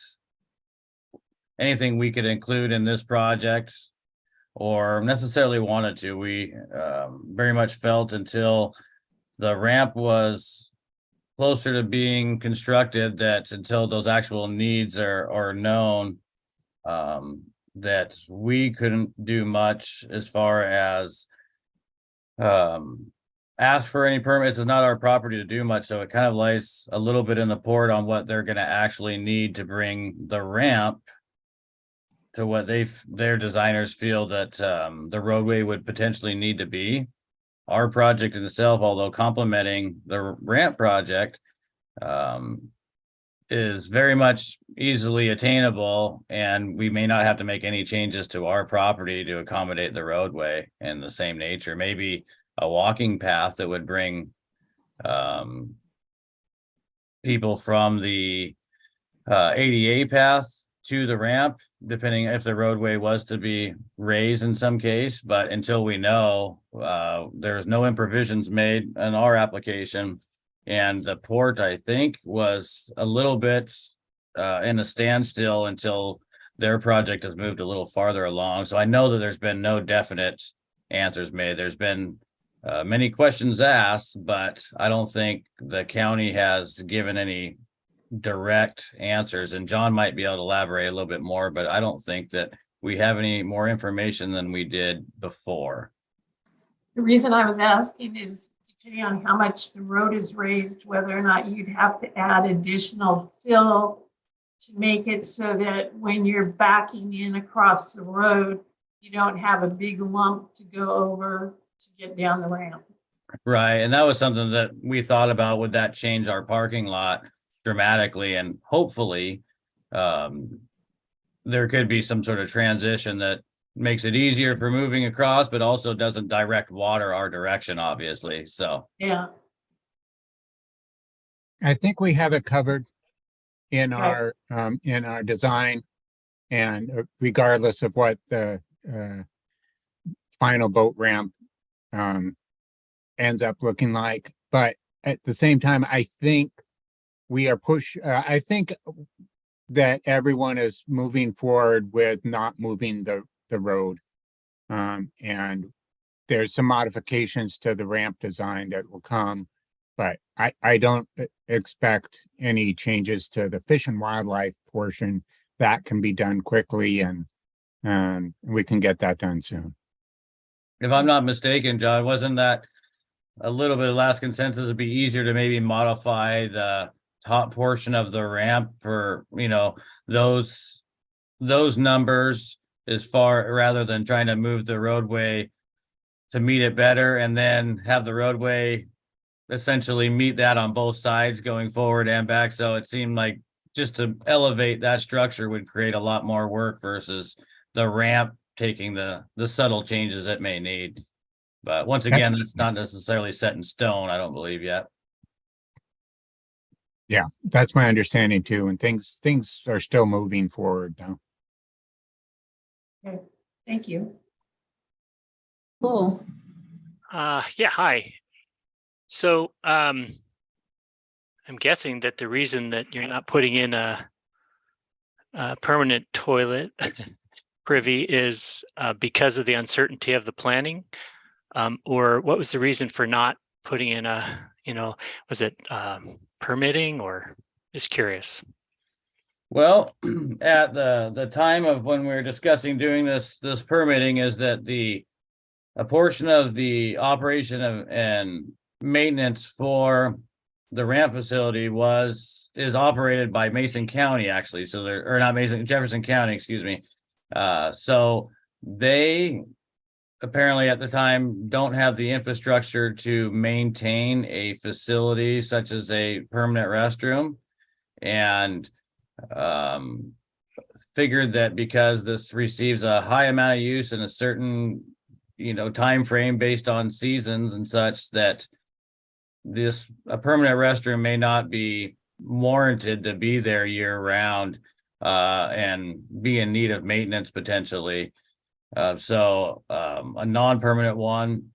[SPEAKER 10] anything we could include in this project or necessarily wanted to. We very much felt until the ramp was closer to being constructed, that until those actual needs are known, that we couldn't do much as far as ask for any permits. It's not our property to do much, so it kind of lies a little bit in the port on what they're going to actually need to bring the ramp to what their designers feel that the roadway would potentially need to be. Our project in itself, although complementing the ramp project, is very much easily attainable, and we may not have to make any changes to our property to accommodate the roadway in the same nature. Maybe a walking path that would bring people from the ADA path to the ramp, depending if the roadway was to be raised in some case. But until we know, there's no provisions made in our application. And the port, I think, was a little bit in a standstill until their project has moved a little farther along. So I know that there's been no definite answers made. There's been many questions asked, but I don't think the county has given any direct answers. And John might be able to elaborate a little bit more, but I don't think that we have any more information than we did before.
[SPEAKER 3] The reason I was asking is depending on how much the road is raised, whether or not you'd have to add additional fill to make it so that when you're backing in across the road, you don't have a big lump to go over to get down the ramp.
[SPEAKER 10] Right. And that was something that we thought about. Would that change our parking lot dramatically? And hopefully there could be some sort of transition that makes it easier for moving across, but also doesn't direct water our direction, obviously. So
[SPEAKER 3] yeah,
[SPEAKER 11] I think we have it covered in
[SPEAKER 3] Okay.
[SPEAKER 11] our design, and regardless of what the final boat ramp ends up looking like. But at the same time, I think we are I think that everyone is moving forward with not moving the road. And there's some modifications to the ramp design that will come, but I don't expect any changes to the fish and wildlife portion. That can be done quickly, and we can get that done soon.
[SPEAKER 10] if I'm not mistaken, John, wasn't that a little bit of last consensus? It'd be easier to maybe modify the top portion of the ramp for, those numbers as far, rather than trying to move the roadway to meet it better, and then have the roadway essentially meet that on both sides going forward and back. So it seemed like just to elevate that structure would create a lot more work versus the ramp taking the subtle changes it may need. But once again, it's not necessarily set in stone, I don't believe yet.
[SPEAKER 11] Yeah, that's my understanding too. And things are still moving forward though.
[SPEAKER 3] Okay. Thank you.
[SPEAKER 9] Cool.
[SPEAKER 7] Yeah, hi. So I'm guessing that the reason that you're not putting in a permanent toilet privy is because of the uncertainty of the planning, or what was the reason for not putting in was it permitting, or just curious?
[SPEAKER 10] Well, at the time of when we were discussing doing this permitting, is that a portion of the operation and maintenance for the ramp facility is operated by Mason County, actually. So Jefferson County, excuse me. So they apparently at the time don't have the infrastructure to maintain a facility such as a permanent restroom, and figured that because this receives a high amount of use in a certain time frame based on seasons and such, that a permanent restroom may not be warranted to be there year round and be in need of maintenance potentially. So a non-permanent one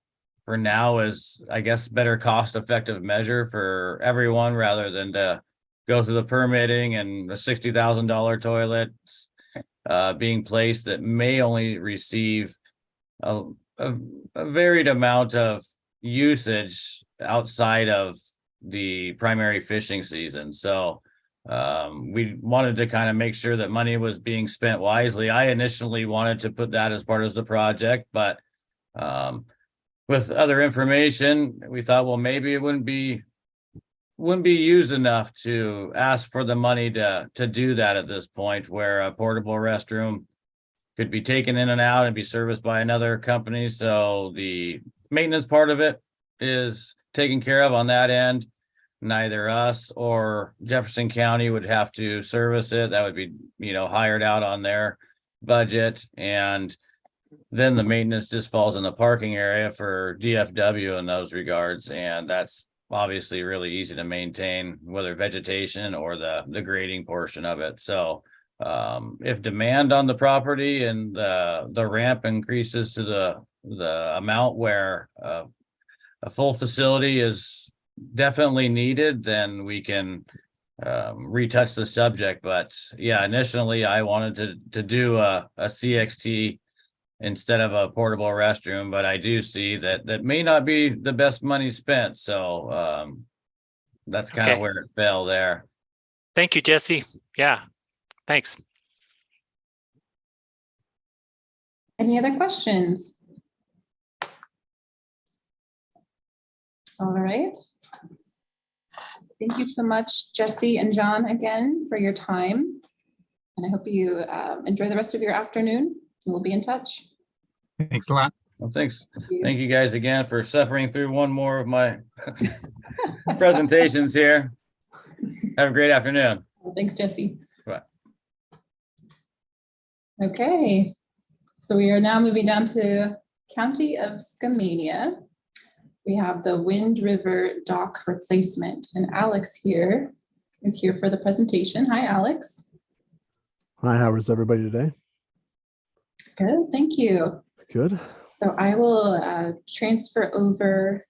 [SPEAKER 10] for now is, I guess, better cost-effective measure for everyone, rather than to go through the permitting and a $60,000 toilet being placed that may only receive a varied amount of usage outside of the primary fishing season. So we wanted to kind of make sure that money was being spent wisely. I initially wanted to put that as part of the project, but with other information, we thought, well, maybe it wouldn't be used enough to ask for the money to do that at this point, where a portable restroom could be taken in and out and be serviced by another company. So the maintenance part of it is taken care of on that end. Neither us or Jefferson County would have to service it. That would be, hired out on their budget. And then the maintenance just falls in the parking area for DFW in those regards, and that's obviously really easy to maintain, whether vegetation or the grading portion of it. So if demand on the property and the ramp increases to the amount where a full facility is definitely needed, then we can retouch the subject. But yeah, initially I wanted to do a CXT instead of a portable restroom, but I do see that may not be the best money spent. So that's kind of
[SPEAKER 7] Okay.
[SPEAKER 10] where it fell there.
[SPEAKER 7] Thank you, Jesse. Yeah, thanks.
[SPEAKER 9] Any other questions? All right. Thank you so much, Jesse and John, again for your time. And I hope you enjoy the rest of your afternoon. We'll be in touch.
[SPEAKER 11] Thanks a lot.
[SPEAKER 10] Well, thanks.
[SPEAKER 9] Thank you.
[SPEAKER 10] Thank you guys again for suffering through one more of my presentations here. Have a great afternoon.
[SPEAKER 9] Thanks, Jesse.
[SPEAKER 10] Bye.
[SPEAKER 9] Okay, so we are now moving down to County of Skamania. We have the Wind River dock replacement, and Alex here is here for the presentation. Hi, Alex.
[SPEAKER 15] Hi, how is everybody today?
[SPEAKER 9] Good, thank you.
[SPEAKER 15] Good.
[SPEAKER 9] So I will transfer over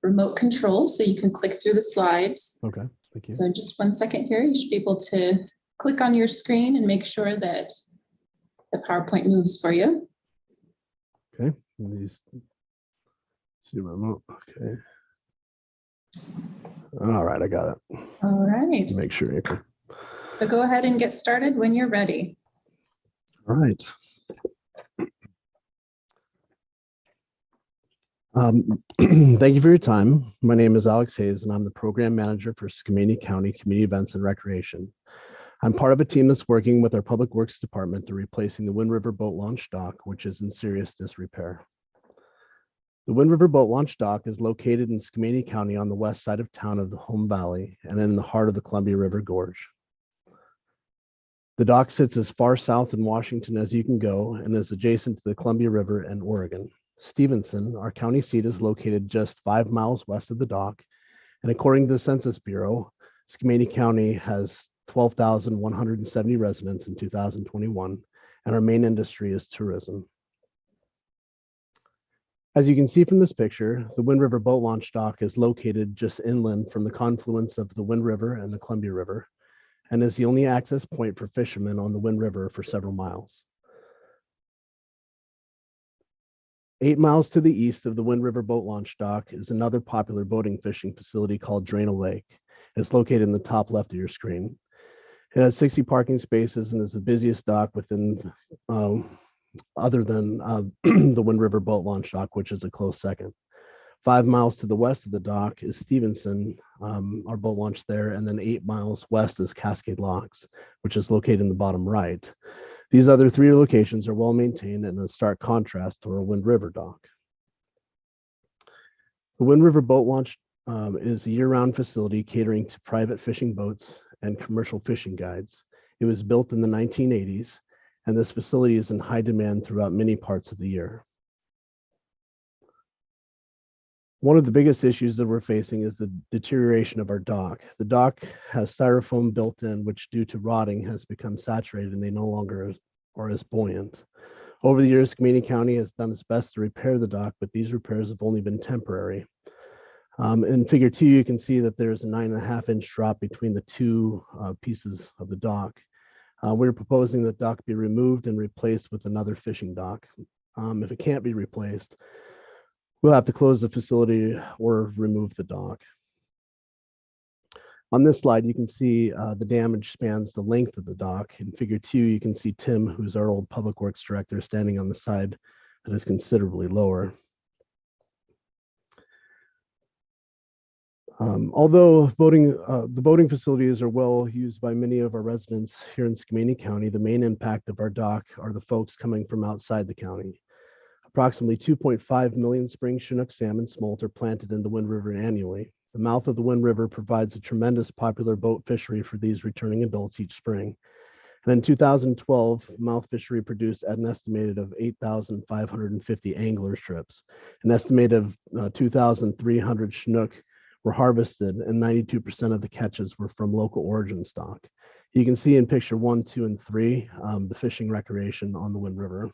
[SPEAKER 9] remote control so you can click through the slides.
[SPEAKER 15] Okay, thank you.
[SPEAKER 9] So in just 1 second here, you should be able to click on your screen and make sure that the PowerPoint moves for you.
[SPEAKER 15] Okay, these see remote. Okay. All right, I got it.
[SPEAKER 9] All right,
[SPEAKER 15] Make sure you can.
[SPEAKER 9] so go ahead and get started when you're ready.
[SPEAKER 15] All right. Thank you for your time. My name is Alex Hayes, and I'm the program manager for Skamania County Community Events and Recreation. I'm part of a team that's working with our Public Works Department to replacing the Wind River Boat Launch Dock, which is in serious disrepair. The Wind River Boat Launch Dock is located in Skamania County on the west side of town of the Home Valley and in the heart of the Columbia River Gorge. The dock sits as far south in Washington as you can go and is adjacent to the Columbia River and Oregon. Stevenson, our county seat, is located just 5 miles west of the dock, and according to the Census Bureau, Skamania County has 12,170 residents in 2021, and our main industry is tourism. As you can see from this picture, the Wind River Boat Launch Dock is located just inland from the confluence of the Wind River and the Columbia River, and is the only access point for fishermen on the Wind River for several miles. 8 miles to the east of the Wind River Boat Launch Dock is another popular boating fishing facility called Drano Lake. It's located in the top left of your screen. It has 60 parking spaces and is the busiest dock within, other than the Wind River Boat Launch Dock, which is a close second. 5 miles to the west of the dock is Stevenson, our boat launch there, and then 8 miles west is Cascade Locks, which is located in the bottom right. These other 3 locations are well maintained and in stark contrast to our Wind River dock. The Wind River Boat Launch is a year-round facility catering to private fishing boats and commercial fishing guides. It was built in the 1980s, and this facility is in high demand throughout many parts of the year. One of the biggest issues that we're facing is the deterioration of our dock. The dock has styrofoam built in, which due to rotting has become saturated and they no longer are as buoyant. Over the years, Skamania County has done its best to repair the dock, but these repairs have only been temporary. In figure 2, you can see that there's a 9.5-inch drop between the 2 pieces of the dock. We're proposing that dock be removed and replaced with another fishing dock. If it can't be replaced, we'll have to close the facility or remove the dock. On this slide, you can see the damage spans the length of the dock. In figure 2, you can see Tim, who's our old Public Works director, standing on the side that is considerably lower. Although the boating facilities are well used by many of our residents here in Skamania County, the main impact of our dock are the folks coming from outside the county. Approximately 2.5 million spring Chinook salmon smolt are planted in the Wind River annually. The mouth of the Wind River provides a tremendous popular boat fishery for these returning adults each spring. And in 2012, Mouth Fishery produced an estimated of 8,550 angler trips. An estimated of 2,300 Chinook were harvested, and 92% of the catches were from local origin stock. You can see in picture 1, 2, and 3, the fishing recreation on the Wind River.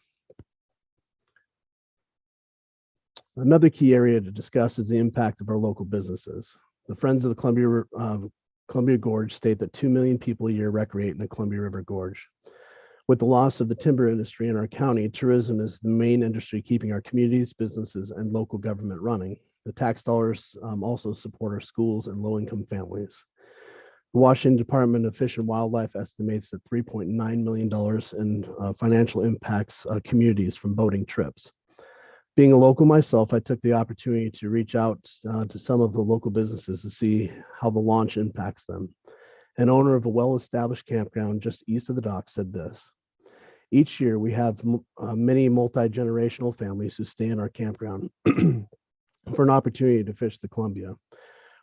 [SPEAKER 15] Another key area to discuss is the impact of our local businesses. The Friends of the Columbia Gorge state that 2 million people a year recreate in the Columbia River Gorge. With the loss of the timber industry in our county, tourism is the main industry keeping our communities, businesses, and local government running. The tax dollars also support our schools and low-income families. The Washington Department of Fish and Wildlife estimates that $3.9 million in financial impacts communities from boating trips. Being a local myself, I took the opportunity to reach out to some of the local businesses to see how the launch impacts them. An owner of a well-established campground just east of the dock said this: "Each year we have many multi-generational families who stay in our campground for an opportunity to fish the Columbia.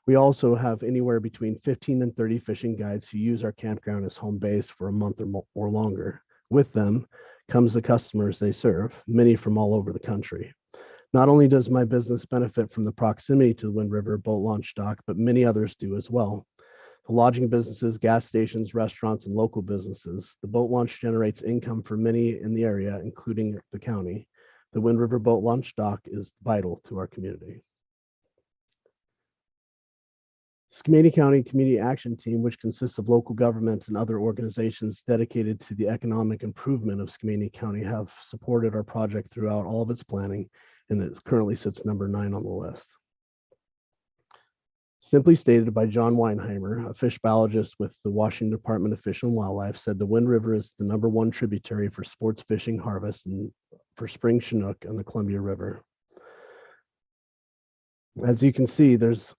[SPEAKER 15] We also have anywhere between 15 and 30 fishing guides who use our campground as home base for a month or longer. With them comes the customers they serve, many from all over the country. Not only does my business benefit from the proximity to the Wind River boat launch dock, but many others do as well. The lodging businesses, gas stations, restaurants, and local businesses. The boat launch generates income for many in the area, including the county. The Wind River boat launch dock is vital to our community." Skamania County Community Action Team, which consists of local government and other organizations dedicated to the economic improvement of Skamania County, have supported our project throughout all of its planning, and it currently sits number 9 on the list. Simply stated by John Weinheimer, a fish biologist with the Washington Department of Fish and Wildlife, said the Wind River is the number 1 tributary for sports fishing harvest and for spring Chinook on the Columbia River. As you can see, there's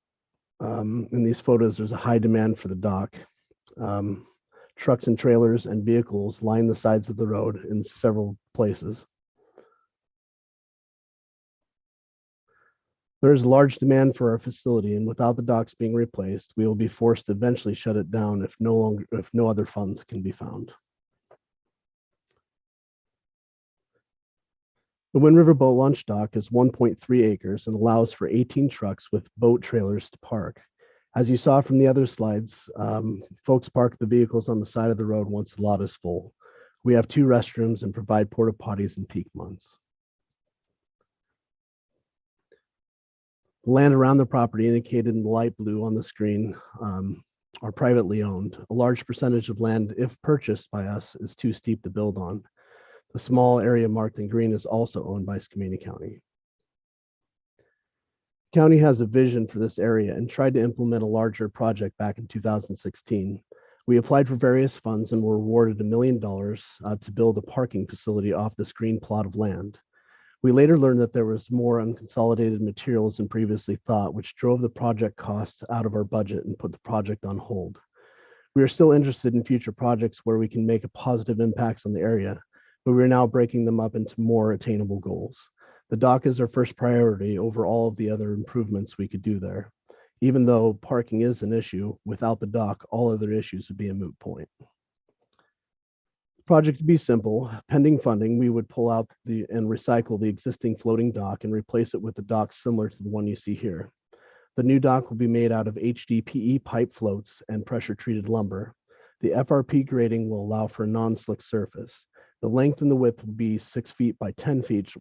[SPEAKER 15] in these photos, there's a high demand for the dock. Trucks and trailers and vehicles line the sides of the road in several places. There is large demand for our facility, and without the docks being replaced, we will be forced to eventually shut it down if no other funds can be found. The Wind River Boat Launch Dock is 1.3 acres and allows for 18 trucks with boat trailers to park. As you saw from the other slides, folks park the vehicles on the side of the road once the lot is full. We have 2 restrooms and provide porta potties in peak months. The land around the property indicated in the light blue on the screen are privately owned. A large percentage of land, if purchased by us, is too steep to build on. The small area marked in green is also owned by Skamania County. The county has a vision for this area and tried to implement a larger project back in 2016. We applied for various funds and were awarded $1 million to build a parking facility off this green plot of land. We later learned that there was more unconsolidated materials than previously thought, which drove the project costs out of our budget and put the project on hold. We are still interested in future projects where we can make a positive impact on the area, but we're now breaking them up into more attainable goals. The dock is our first priority over all of the other improvements we could do there. Even though parking is an issue, without the dock, all other issues would be a moot point. The project would be simple. Pending funding, we would pull out and recycle the existing floating dock and replace it with a dock similar to the one you see here. The new dock will be made out of HDPE pipe floats and pressure-treated lumber. The FRP grading will allow for a non-slick surface. The length and the width will be 6 feet by 10 feet,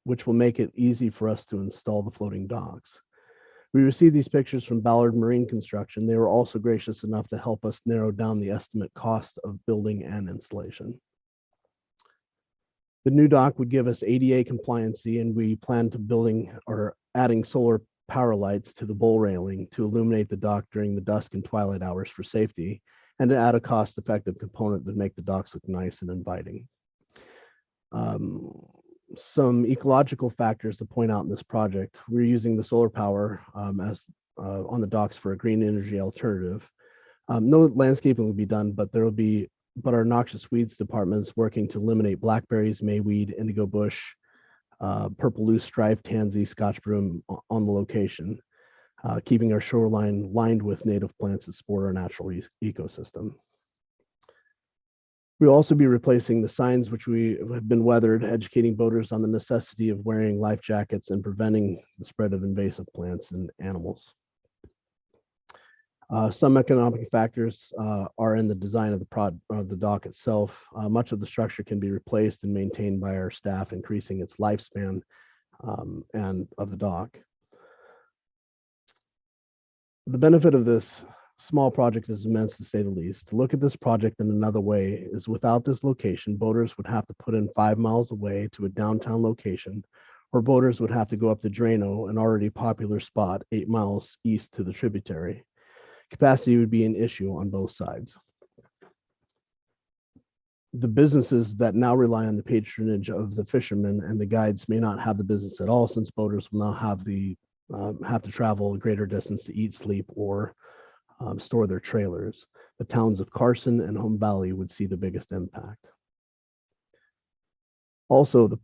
[SPEAKER 15] which will make it easy for us to install the floating docks. We received these pictures from Ballard Marine Construction. They were also gracious enough to help us narrow down the estimate cost of building and installation. The new dock would give us ADA compliancy, and we plan to building or adding solar power lights to the bull railing to illuminate the dock during the dusk and twilight hours for safety, and to add a cost-effective component that make the docks look nice and inviting. Some ecological factors to point out in this project: we're using the solar power as on the docks for a green energy alternative. No landscaping will be done, but our noxious weeds department is working to eliminate blackberries, mayweed, indigo bush, purple loose stripe, tansy, scotch broom on the location, keeping our shoreline lined with native plants that support our natural ecosystem. We'll also be replacing the signs which we have been weathered, educating boaters on the necessity of wearing life jackets and preventing the spread of invasive plants and animals. Some economic factors are in the design of the dock itself. Much of the structure can be replaced and maintained by our staff, increasing its lifespan and of the dock. The benefit of this small project is immense, to say the least. To look at this project in another way is, without this location, boaters would have to put in 5 miles away to a downtown location, or boaters would have to go up the Drano, an already popular spot 8 miles east to the tributary. Capacity would be an issue on both sides. The businesses that now rely on the patronage of the fishermen and the guides may not have the business at all, since boaters will now have to travel a greater distance to eat, sleep, or store their trailers. The towns of Carson and Home Valley would see the biggest impact. Also, the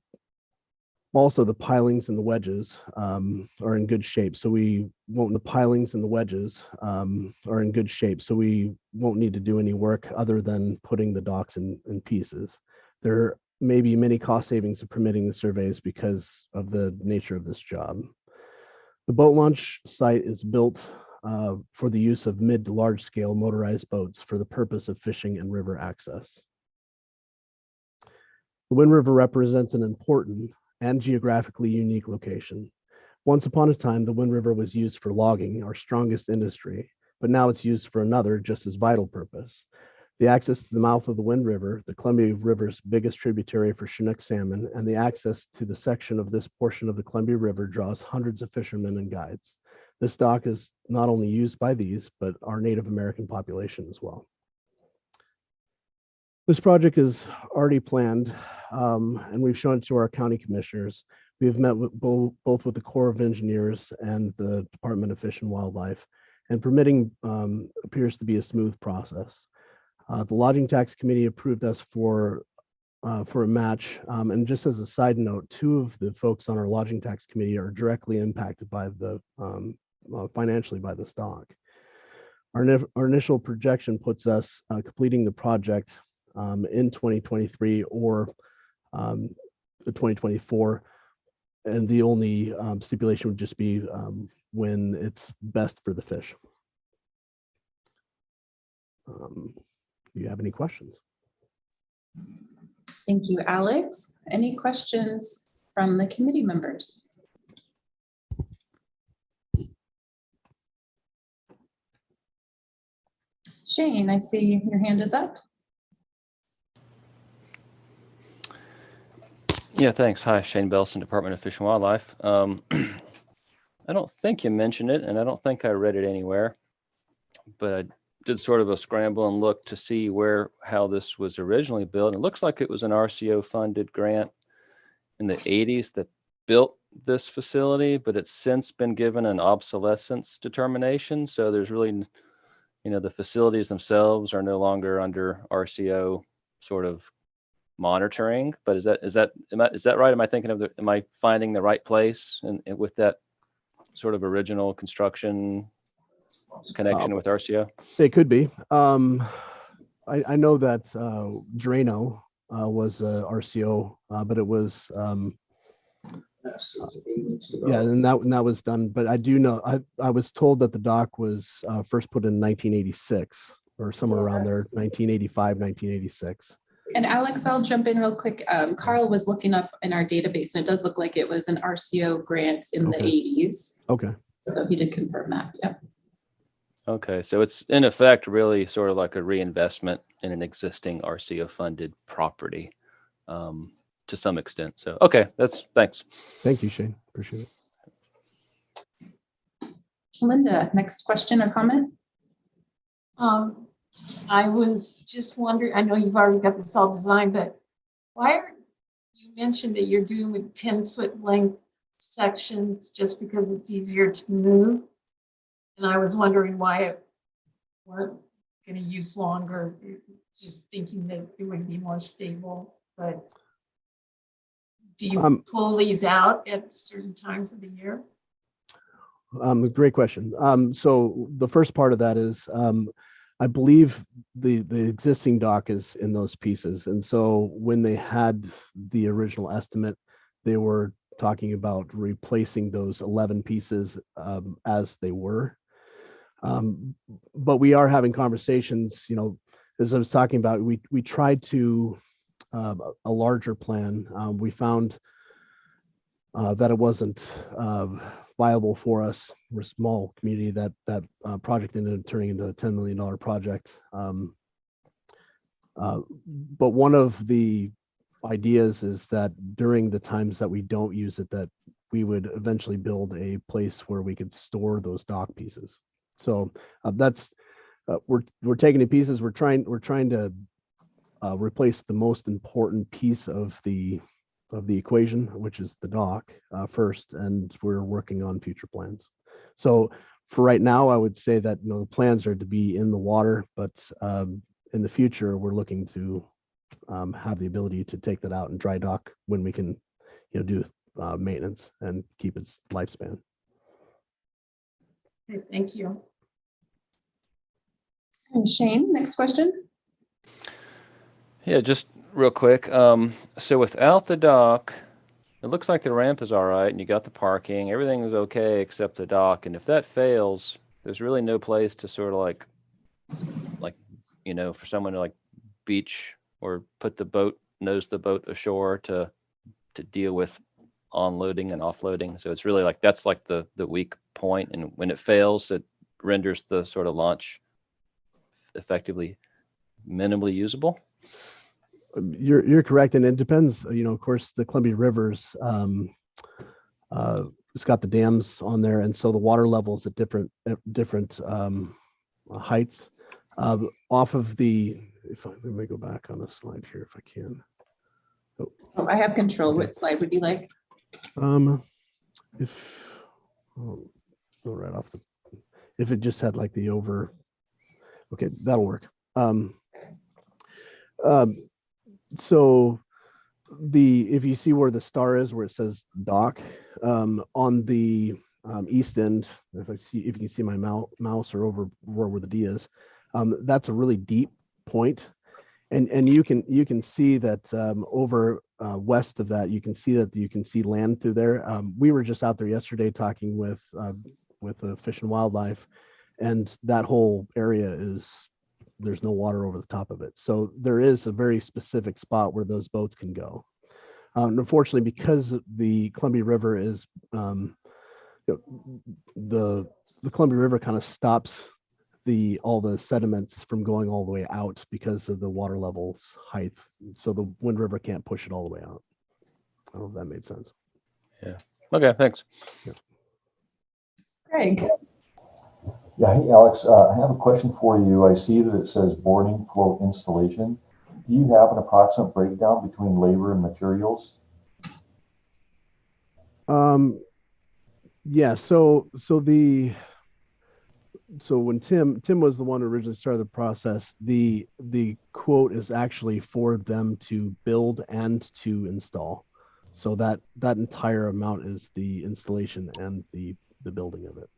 [SPEAKER 15] pilings and the wedges are in good shape, so we won't. The pilings and the wedges are in good shape, so we won't need to do any work other than putting the docks in pieces. There may be many cost savings of permitting the surveys because of the nature of this job. The boat launch site is built for the use of mid to large scale motorized boats for the purpose of fishing and river access. The Wind River represents an important and geographically unique location. Once upon a time, the Wind River was used for logging, our strongest industry, but now it's used for another just as vital purpose. The access to the mouth of the Wind River, the Columbia River's biggest tributary for Chinook salmon, and the access to the section of this portion of the Columbia River draws hundreds of fishermen and guides. This dock is not only used by these, but our Native American population as well. This project is already planned, and we've shown it to our county commissioners. We have met with both with the Corps of Engineers and the Department of Fish and Wildlife, and permitting appears to be a smooth process. The Lodging Tax Committee approved us for a match, and just as a side note, 2 of the folks on our Lodging Tax Committee are directly impacted by the financially by this dock. Our initial projection puts us completing the project in 2023 or 2024, and the only stipulation would just be when it's best for the fish. Do you have any questions?
[SPEAKER 9] Thank you, Alex. Any questions from the committee members? Shane, I see your hand is up.
[SPEAKER 4] Yeah, thanks. Hi, Shane Belson, Department of Fish and Wildlife. I don't think you mentioned it, and I don't think I read it anywhere, but I did sort of a scramble and look to see how this was originally built. It looks like it was an RCO funded grant in the 80s that built this facility, but it's since been given an obsolescence determination. So there's really, the facilities themselves are no longer under RCO sort of monitoring. But is that right? Am I thinking of am I finding the right place and with that sort of original construction connection with RCO?
[SPEAKER 15] It could be. I know that Drano was RCO, but it was yeah, and that was done. But I do know I was told that the dock was first put in 1986 or somewhere around there, 1985, 1986.
[SPEAKER 9] And Alex, I'll jump in real quick. Carl was looking up in our database, and it does look like it was an RCO grant in the 80s.
[SPEAKER 15] Okay.
[SPEAKER 9] So he did confirm that. Yep.
[SPEAKER 4] Okay, so it's in effect really sort of like a reinvestment in an existing RCO funded property to some extent. So, okay, thanks.
[SPEAKER 15] Thank you, Shane. Appreciate it.
[SPEAKER 9] Linda, next question or comment?
[SPEAKER 3] I was just wondering, I know you've already got this all designed, but why are you mentioned that you're doing with 10-foot length sections just because it's easier to move? And I was wondering why it weren't going to use longer, just thinking that it would be more stable. But do you pull these out at certain times of the year?
[SPEAKER 15] Great question. So the first part of that is I believe the existing dock is in those pieces. And so when they had the original estimate, they were talking about replacing those 11 pieces as they were. But we are having conversations, you know, as I was talking about, we tried to a larger plan. We found that it wasn't viable for us. We're a small community. That project ended up turning into a $10 million project. But one of the ideas is that during the times that we don't use it, that we would eventually build a place where we could store those dock pieces. So that's we're taking the pieces. We're trying to replace the most important piece of the equation, which is the dock first, and we're working on future plans. So for right now, I would say that, you know, the plans are to be in the water, but in the future, we're looking to have the ability to take that out and dry dock when we can, you know, do maintenance and keep its lifespan.
[SPEAKER 3] Okay, thank you.
[SPEAKER 9] And Shane, next question.
[SPEAKER 4] Yeah, just real quick. So without the dock, it looks like the ramp is all right, and you got the parking. Everything is okay except the dock. And if that fails, there's really no place to sort of like, you know, for someone to like beach or put the boat, nose the boat ashore to deal with onloading and offloading. So it's really like that's like the weak point. And when it fails, it renders the sort of launch effectively minimally usable.
[SPEAKER 15] You're correct, and it depends. You know, of course, the Columbia River's it's got the dams on there, and so the water levels at different heights. Off of the, let me go back on the slide here if I can.
[SPEAKER 9] Oh, I have control. What slide would you like?
[SPEAKER 15] If go right off the, if it just had like the over, okay, that'll work. So if you see where the star is, where it says dock, on the east end, if you can see my mouse or over where the D is, that's a really deep point, and you can see that over west of that, you can see land through there. We were just out there yesterday talking with the Fish and Wildlife, and that whole area there's no water over the top of it. So there is a very specific spot where those boats can go. And unfortunately, because the Columbia River is, the Columbia River kind of stops all the sediments from going all the way out because of the water levels height. So the Wind River can't push it all the way out. I don't know if that made sense.
[SPEAKER 4] Yeah. Okay, thanks.
[SPEAKER 15] Yeah.
[SPEAKER 9] Greg.
[SPEAKER 16] Yeah, hey, Alex, I have a question for you. I see that it says boarding float installation. Do you have an approximate breakdown between labor and materials?
[SPEAKER 15] Yeah, so when Tim was the one who originally started the process, the quote is actually for them to build and to install. So that entire amount is the installation and the building of it.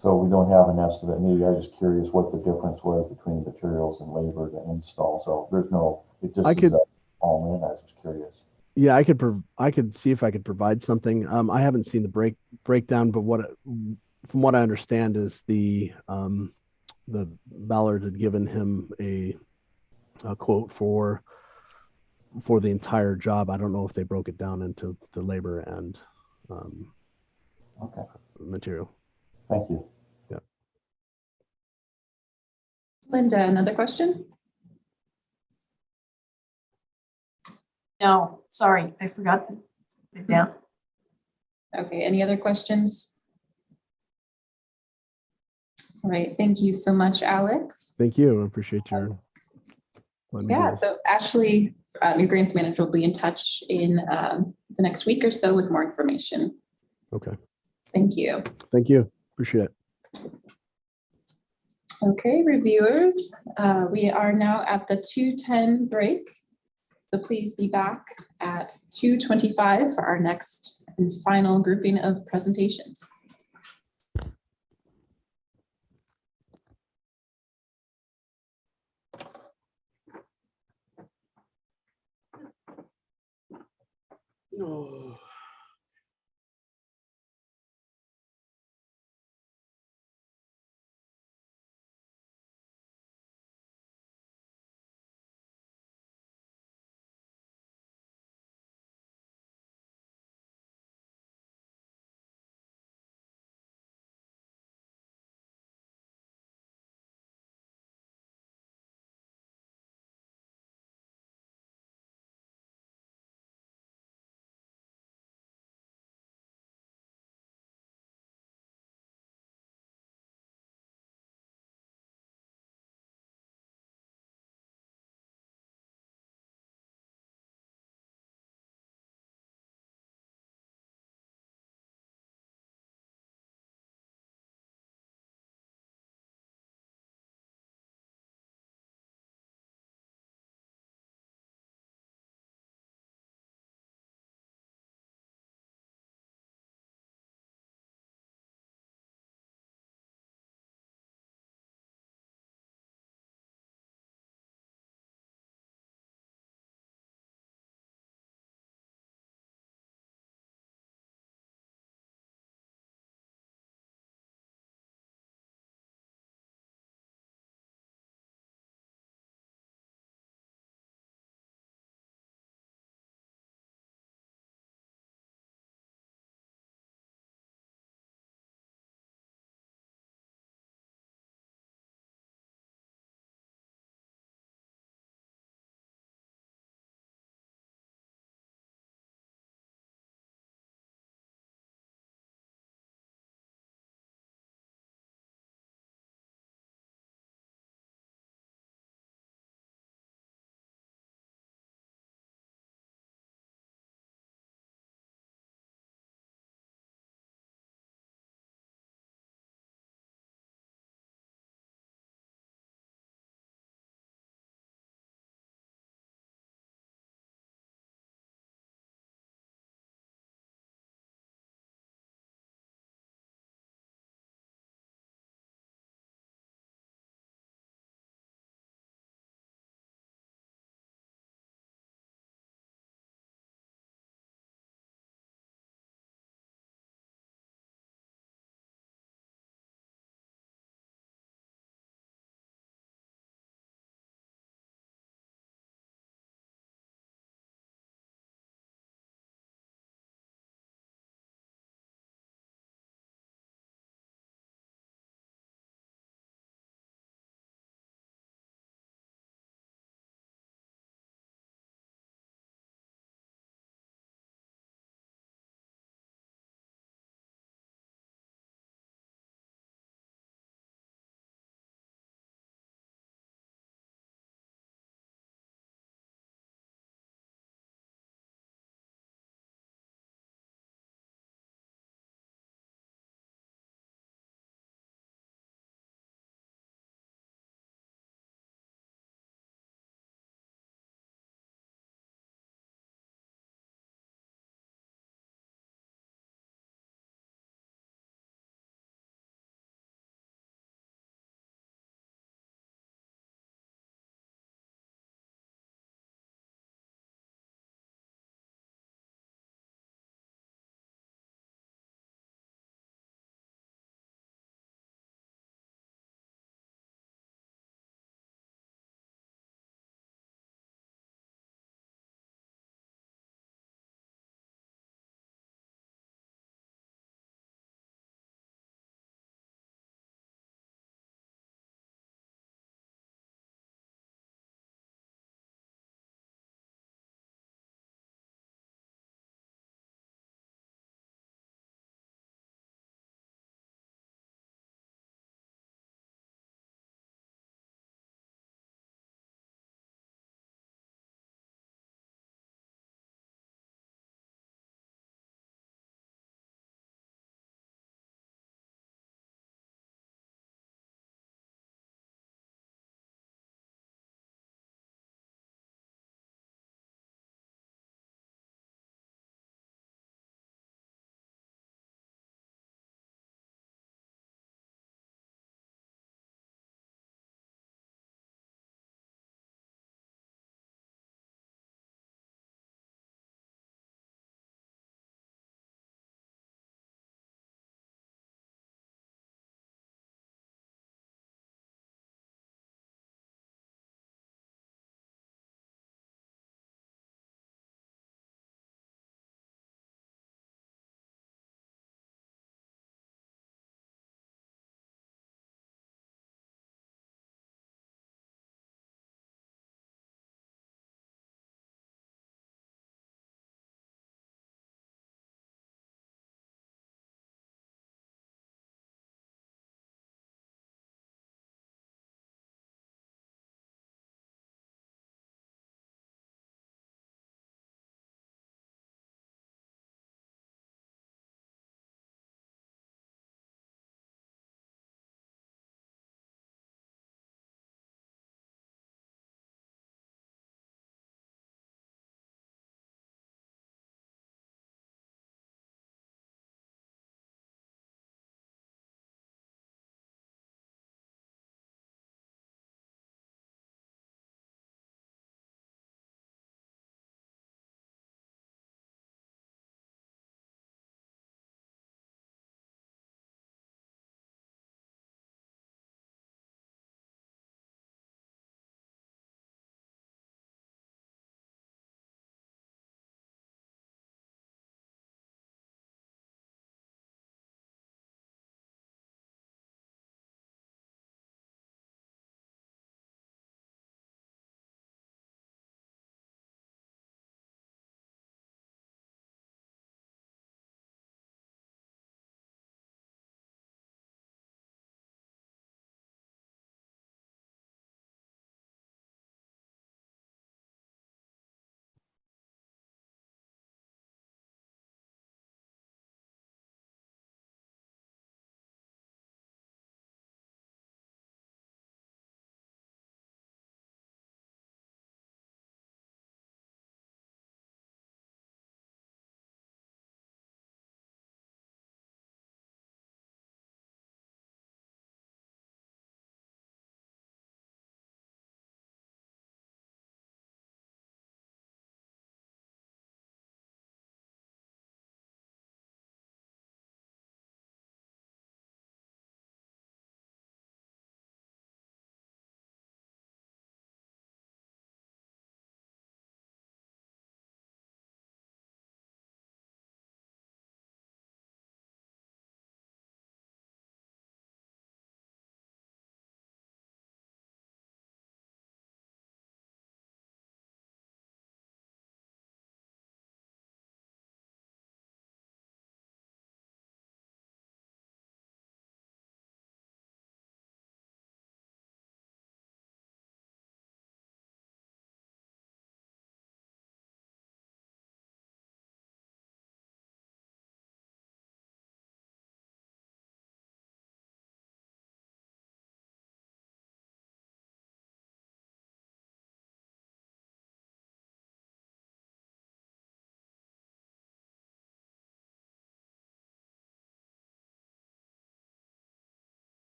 [SPEAKER 16] So we don't have an estimate. Maybe I was just curious what the difference was between materials and labor to install. So there's no, it just is all in. I was just curious.
[SPEAKER 15] Yeah, I could see if I could provide something. I haven't seen the breakdown, but from what I understand is the Ballard had given him a quote for the entire job. I don't know if they broke it down into the labor and
[SPEAKER 16] okay,
[SPEAKER 15] material.
[SPEAKER 16] Thank you.
[SPEAKER 15] Yeah.
[SPEAKER 9] Linda, another question?
[SPEAKER 3] No, sorry, I forgot to put it down.
[SPEAKER 9] Okay, any other questions? All right, thank you so much, Alex.
[SPEAKER 15] Thank you. I appreciate your.
[SPEAKER 9] Yeah, so Ashley, your grants manager, will be in touch in the next week or so with more information.
[SPEAKER 15] Okay.
[SPEAKER 9] Thank you.
[SPEAKER 15] Thank you. Appreciate it.
[SPEAKER 9] Okay, reviewers, we are now at the 2:10 break. So please be back at 2:25 for our next and final grouping of presentations.
[SPEAKER 15] No.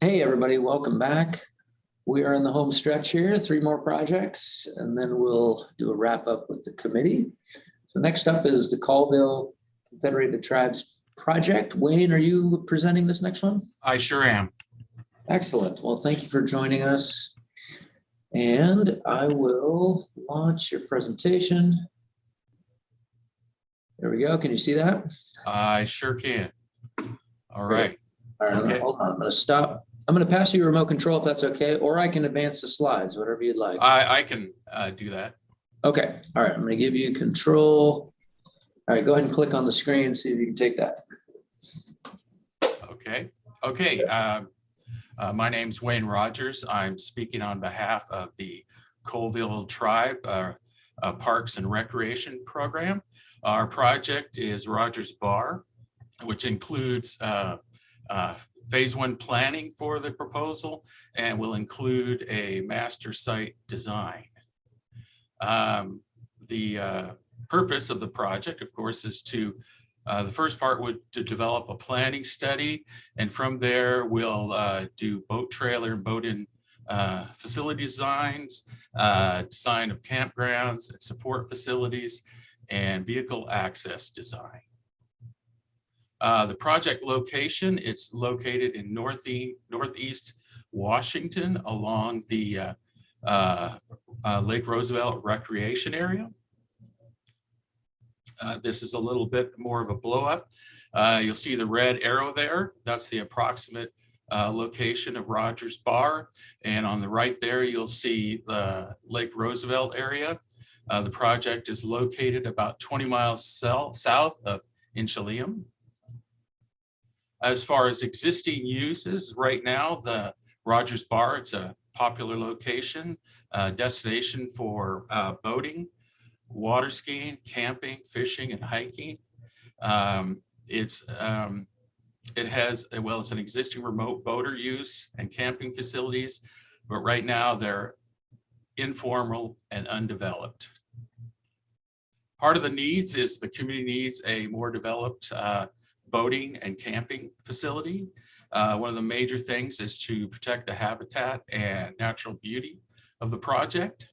[SPEAKER 1] Hey, everybody, welcome back. We are in the home stretch here, 3 more projects, and then we'll do a wrap up with the committee. So next up is the Colville Confederated Tribes project. Wayne, are you presenting this next one?
[SPEAKER 17] I sure am.
[SPEAKER 1] Excellent. Well, thank you for joining us. And I will launch your presentation. There we go. Can you see that?
[SPEAKER 17] I sure can. All right.
[SPEAKER 1] All right,
[SPEAKER 17] Okay.
[SPEAKER 1] hold on. I'm going to stop. I'm going to pass you a remote control if that's okay, or I can advance the slides, whatever you'd like.
[SPEAKER 17] I can do that.
[SPEAKER 1] Okay. All right. I'm going to give you control. All right. Go ahead and click on the screen, see if you can take that.
[SPEAKER 17] Okay. Okay. My name's Wayne Rogers. I'm speaking on behalf of the Colville Tribe Parks and Recreation Program. Our project is Rogers Bar, which includes phase 1 planning for the proposal and will include a master site design. The purpose of the project, of course, is to the first part would to develop a planning study, and from there we'll do boat trailer and boat-in facility designs, design of campgrounds and support facilities, and vehicle access design. The project location, it's located in northeast Washington along the Lake Roosevelt recreation area. This is a little bit more of a blow up. You'll see the red arrow there. That's the approximate location of Rogers Bar. And on the right there, you'll see the Lake Roosevelt area. The project is located about 20 miles south of Inchelium. As far as existing uses, right now, the Rogers Bar, it's a popular location, destination for boating, water skiing, camping, fishing, and hiking. It has, well, it's an existing remote boater use and camping facilities, but right now they're informal and undeveloped. Part of the needs is the community needs a more developed boating and camping facility. One of the major things is to protect the habitat and natural beauty of the project.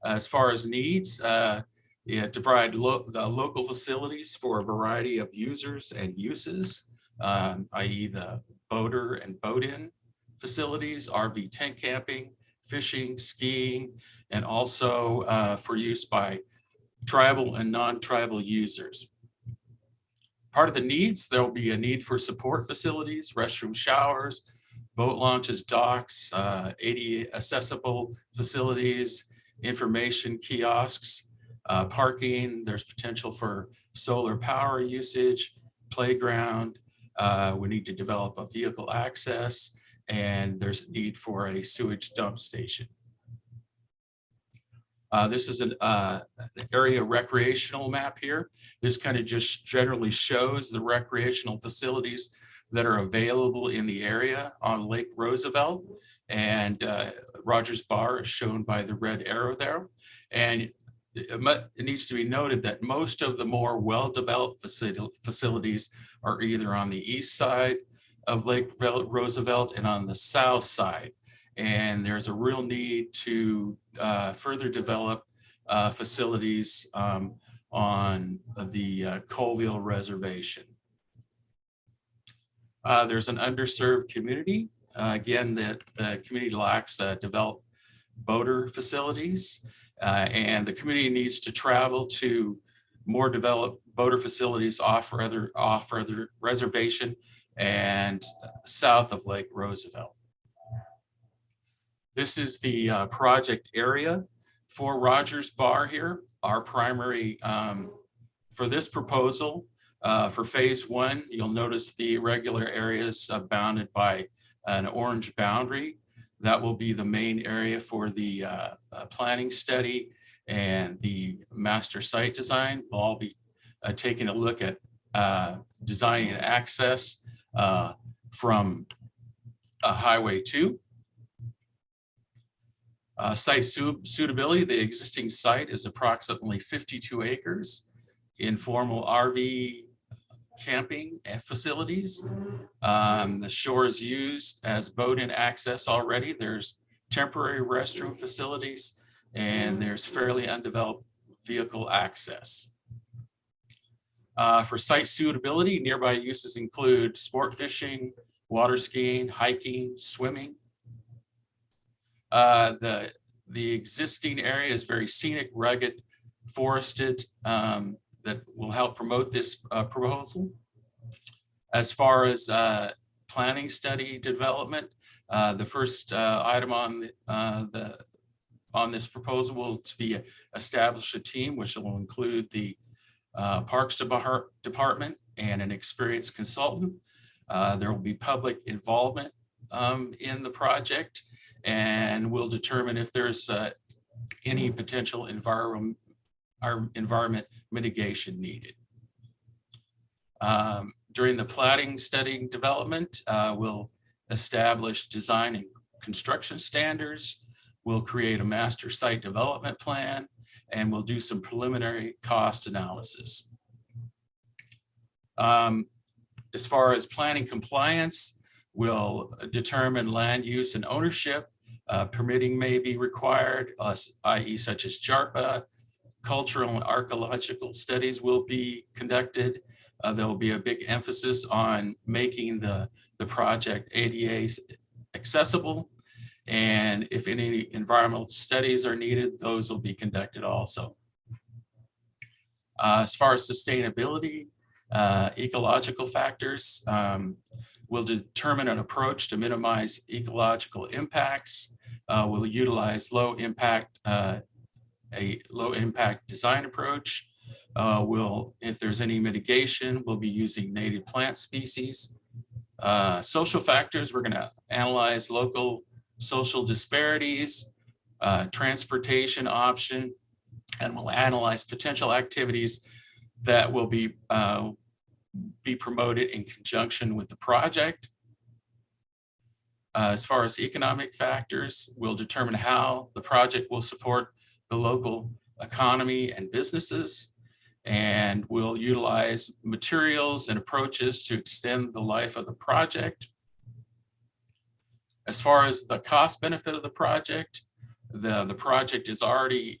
[SPEAKER 17] As far as needs, to provide the local facilities for a variety of users and uses, i.e. the boater and boat-in facilities, RV tent camping, fishing, skiing, and also for use by tribal and non-tribal users. Part of the needs, there will be a need for support facilities, restroom, showers, boat launches, docks, ADA accessible facilities, information kiosks, parking. There's potential for solar power usage, playground. We need to develop a vehicle access, and there's a need for a sewage dump station. This is an area recreational map here. This kind of just generally shows the recreational facilities that are available in the area on Lake Roosevelt, and Rogers Bar is shown by the red arrow there. And it needs to be noted that most of the more well-developed facilities are either on the east side of Lake Roosevelt and on the south side. And there's a real need to further develop facilities on the Colville Reservation. There's an underserved community. Again, that the community lacks developed boater facilities, and the community needs to travel to more developed boater facilities off the reservation and south of Lake Roosevelt. This is the project area for Rogers Bar here. Our primary, for this proposal, for phase 1, you'll notice the irregular areas bounded by an orange boundary. That will be the main area for the planning study and the master site design. We'll all be taking a look at designing access from Highway 2. Site suitability, the existing site is approximately 52 acres. Informal RV camping and facilities. The shore is used as boat-in access already. There's temporary restroom facilities, and there's fairly undeveloped vehicle access. For site suitability, nearby uses include sport fishing, water skiing, hiking, swimming. The existing area is very scenic, rugged, forested, that will help promote this proposal. As far as planning study development, the first item on this proposal will be establish a team which will include the Parks Department and an experienced consultant. There will be public involvement in the project, and we'll determine if there's any potential environment mitigation needed. During the planning study development, we'll establish design and construction standards. We'll create a master site development plan, and we'll do some preliminary cost analysis. As far as planning compliance, we'll determine land use and ownership. Permitting may be required, i.e. such as JARPA. Cultural and archaeological studies will be conducted. There will be a big emphasis on making the project ADA accessible. And if any environmental studies are needed, those will be conducted also. As far as sustainability, ecological factors, we'll determine an approach to minimize ecological impacts. We'll utilize a low impact design approach. If there's any mitigation, we'll be using native plant species. Social factors, we're going to analyze local social disparities, transportation option, and we'll analyze potential activities that will be promoted in conjunction with the project. As far as economic factors, we'll determine how the project will support the local economy and businesses, and we'll utilize materials and approaches to extend the life of the project. As far as the cost benefit of the project, the project is already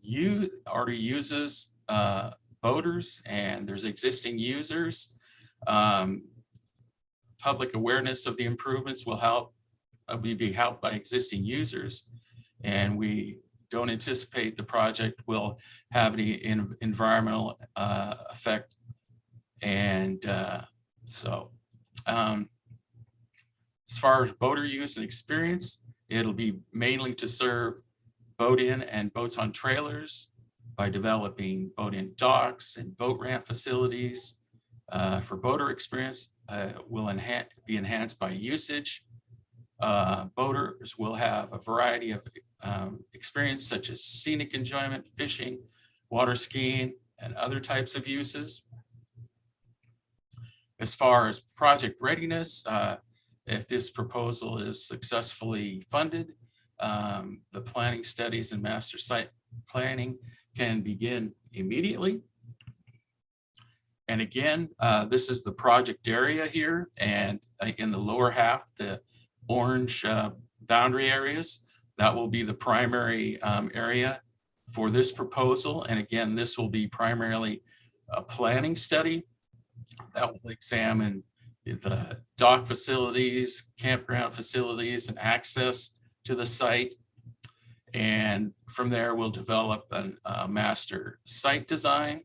[SPEAKER 17] uses boaters, and there's existing users. Public awareness of the improvements will be helped by existing users, and we don't anticipate the project will have any environmental effect. And as far as boater use and experience, it'll be mainly to serve boat-in and boats on trailers by developing boat-in docks and boat ramp facilities. For boater experience, will be enhanced by usage. Boaters will have a variety of experience such as scenic enjoyment, fishing, water skiing, and other types of uses. As far as project readiness, if this proposal is successfully funded, the planning studies and master site planning can begin immediately. And again, this is the project area here, and in the lower half, the orange boundary areas, that will be the primary area for this proposal. And again, this will be primarily a planning study that will examine the dock facilities, campground facilities, and access to the site. And from there, we'll develop a master site design.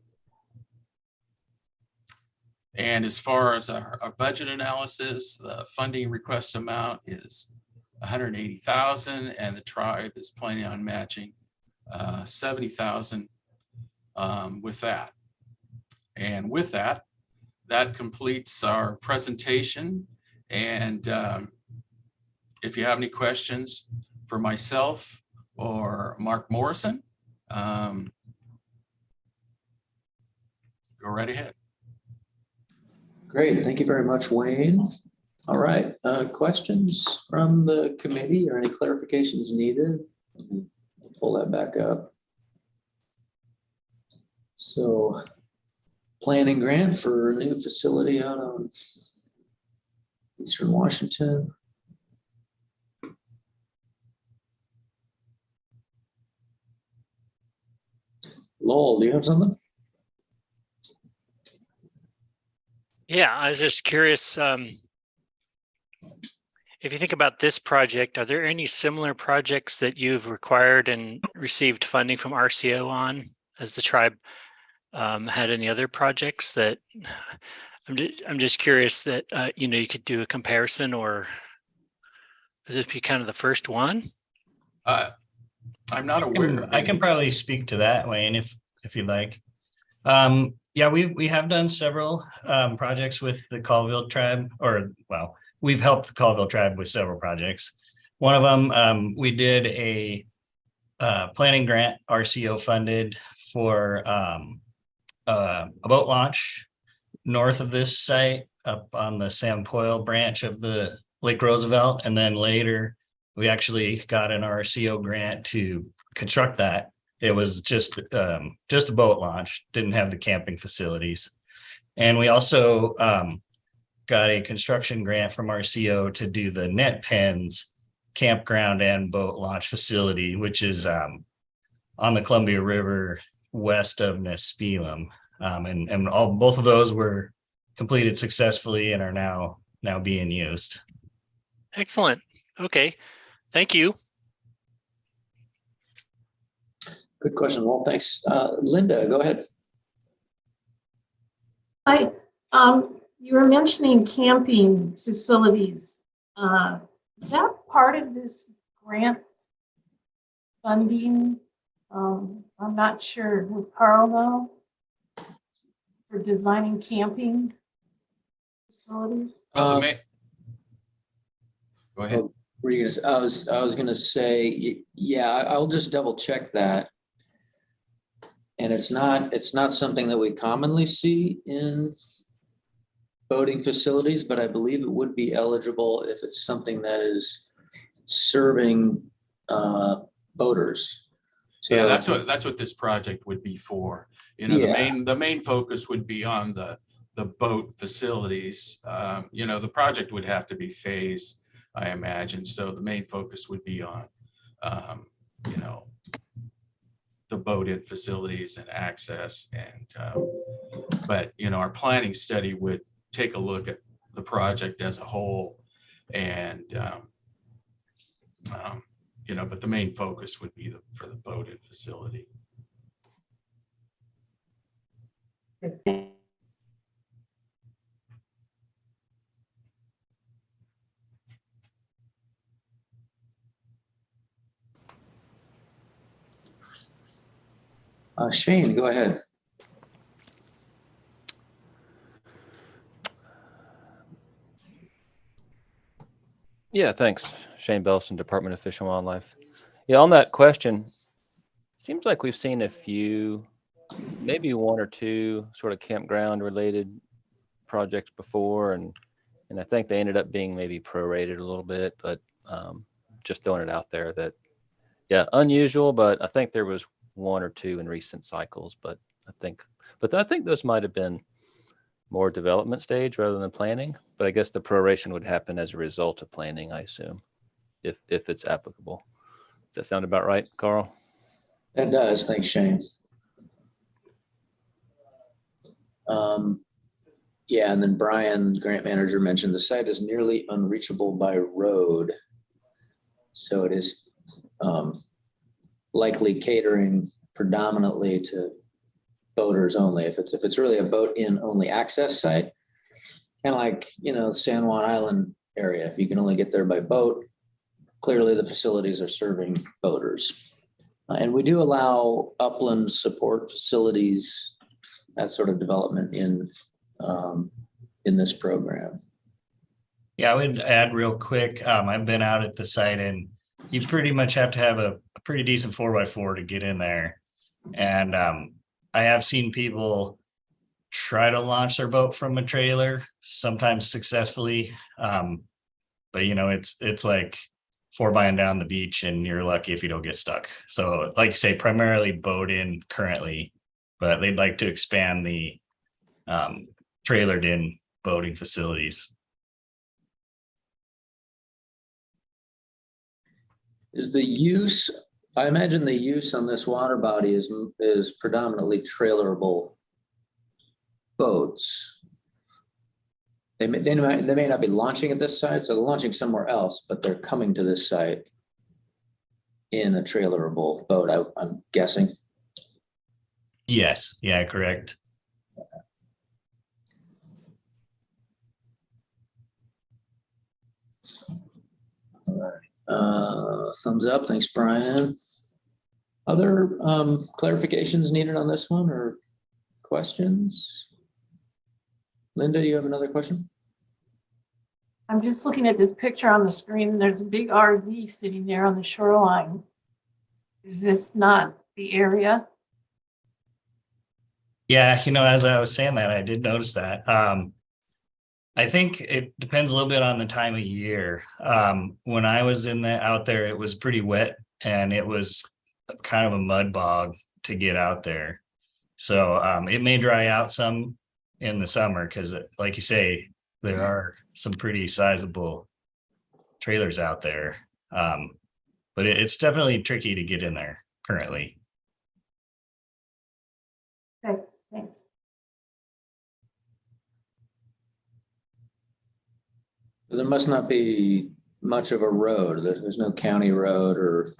[SPEAKER 17] And as far as our budget analysis, the funding request amount is $180,000, and the tribe is planning on matching $70,000 with that. And with that, that completes our presentation. And if you have any questions for myself or Mark Morrison, go right ahead.
[SPEAKER 1] Great, thank you very much, Wayne. All right, questions from the committee or any clarifications needed? We'll pull that back up. So planning grant for a new facility out on Eastern Washington. Lowell, do you have something?
[SPEAKER 7] Yeah, I was just curious, if you think about this project, are there any similar projects that you've required and received funding from RCO on? Has the tribe had any other projects that I'm just curious that you could do a comparison, or is this be kind of the first one?
[SPEAKER 17] I'm not aware of
[SPEAKER 18] I can
[SPEAKER 17] any.
[SPEAKER 18] probably speak to that, Wayne, if you'd like. Yeah, we have done several projects with the Colville tribe, or well, we've helped the Colville tribe with several projects. One of them, we did a planning grant, RCO funded, for a boat launch north of this site up on the Sampoil branch of the Lake Roosevelt. And then later we actually got an RCO grant to construct that. It was just a boat launch, didn't have the camping facilities. And we also got a construction grant from RCO to do the Net Pens campground and boat launch facility, which is on the Columbia River west of Nespelem. And both of those were completed successfully and are now being used.
[SPEAKER 7] Excellent. Okay. Thank you.
[SPEAKER 1] Good question. Well, thanks. Linda, go ahead.
[SPEAKER 3] Hi, you were mentioning camping facilities. Is that part of this grant funding? I'm not sure. With Carl though, for designing camping facilities?
[SPEAKER 17] Go ahead.
[SPEAKER 1] Were you gonna, I was gonna say, yeah, I'll just double check that. And it's not something that we commonly see in boating facilities, but I believe it would be eligible if it's something that is serving boaters. So
[SPEAKER 17] Yeah, that's what this project would be for. You know, the main focus would be on the boat facilities. You know, the project would have to be phased, I imagine. So the main focus would be on, you know, the boat-in facilities and access. And but you know, our planning study would take a look at the project as a whole, and you know, but the main focus would be for the boat-in facility.
[SPEAKER 1] Shane, go ahead.
[SPEAKER 4] Yeah, thanks. Shane Belson, Department of Fish and Wildlife. Yeah, on that question, seems like we've seen a few, maybe one or two sort of campground related projects before, and I think they ended up being maybe prorated a little bit, but just throwing it out there that, yeah, unusual, but I think there was one or two in recent cycles, but I think those might have been more development stage rather than planning, but I guess the proration would happen as a result of planning, I assume, if it's applicable. Does that sound about right, Carl?
[SPEAKER 1] That does. Thanks, Shane. Yeah, and then Brian, grant manager, mentioned the site is nearly unreachable by road. So it is likely catering predominantly to boaters only. If it's really a boat-in only access site, kind of like, you know, San Juan Island area, if you can only get there by boat, clearly the facilities are serving boaters. And we do allow upland support facilities, that sort of development in this program.
[SPEAKER 18] Yeah, I would add real quick. I've been out at the site, and you pretty much have to have a pretty decent 4x4 to get in there. And I have seen people try to launch their boat from a trailer, sometimes successfully. But you know, it's like 4-by down the beach, and you're lucky if you don't get stuck. So like you say, primarily boat in currently, but they'd like to expand the trailered in boating facilities.
[SPEAKER 1] Is the use, I imagine the use on this water body is predominantly trailerable boats. They may not be launching at this site, so they're launching somewhere else, but they're coming to this site in a trailerable boat, I'm guessing.
[SPEAKER 18] Yes, yeah, correct.
[SPEAKER 1] All right. Thumbs up. Thanks, Brian. Other clarifications needed on this one or questions? Linda, do you have another question?
[SPEAKER 3] I'm just looking at this picture on the screen, and there's a big RV sitting there on the shoreline. Is this not the area?
[SPEAKER 18] Yeah, as I was saying that, I did notice that. I think it depends a little bit on the time of year. When I was out there, it was pretty wet and it was kind of a mud bog to get out there. So it may dry out some in the summer because, like you say, there are some pretty sizable trailers out there. But it's definitely tricky to get in there currently.
[SPEAKER 3] Okay, thanks.
[SPEAKER 1] There must not be much of a road. There's no county road or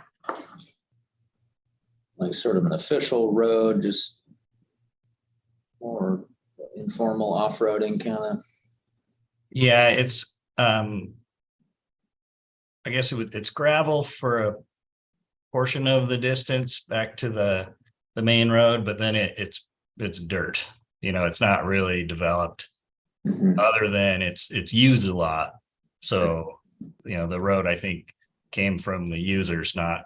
[SPEAKER 1] like sort of an official road, just more informal off-roading kind of.
[SPEAKER 18] Yeah, it's I guess it's gravel for a portion of the distance back to the main road, but then it's dirt. It's not really developed other than it's used a lot. So, the road I think came from the users, not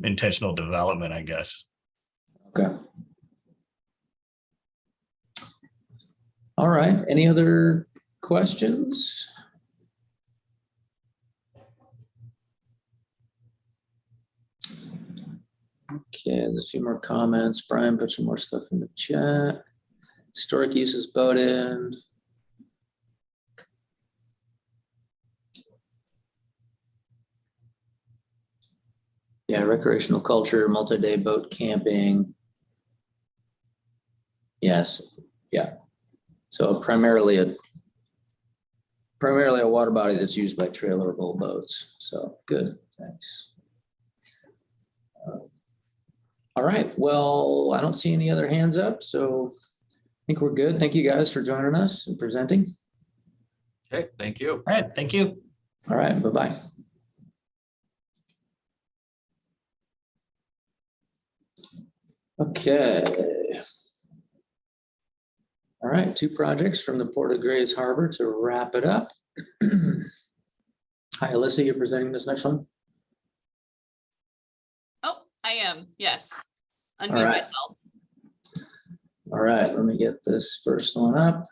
[SPEAKER 18] intentional development, I guess.
[SPEAKER 1] Okay. All right. Any other questions? Okay, there's a few more comments. Brian put some more stuff in the chat. Historic uses boat end. Yeah, recreational culture, multi-day boat camping. Yes, yeah. So primarily a water body that's used by trailerable boats. So good, thanks. All right, well, I don't see any other hands up, so I think we're good. Thank you guys for joining us and presenting.
[SPEAKER 17] Okay, thank you.
[SPEAKER 18] All right, thank you.
[SPEAKER 1] All right, bye-bye. Okay. All right, 2 projects from the Port of Grays Harbor to wrap it up. Hi, Alyssa, you're presenting this next one?
[SPEAKER 19] Oh, I am, yes.
[SPEAKER 1] All
[SPEAKER 19] Unmute
[SPEAKER 1] right.
[SPEAKER 19] myself.
[SPEAKER 1] All right, let me get this first one up.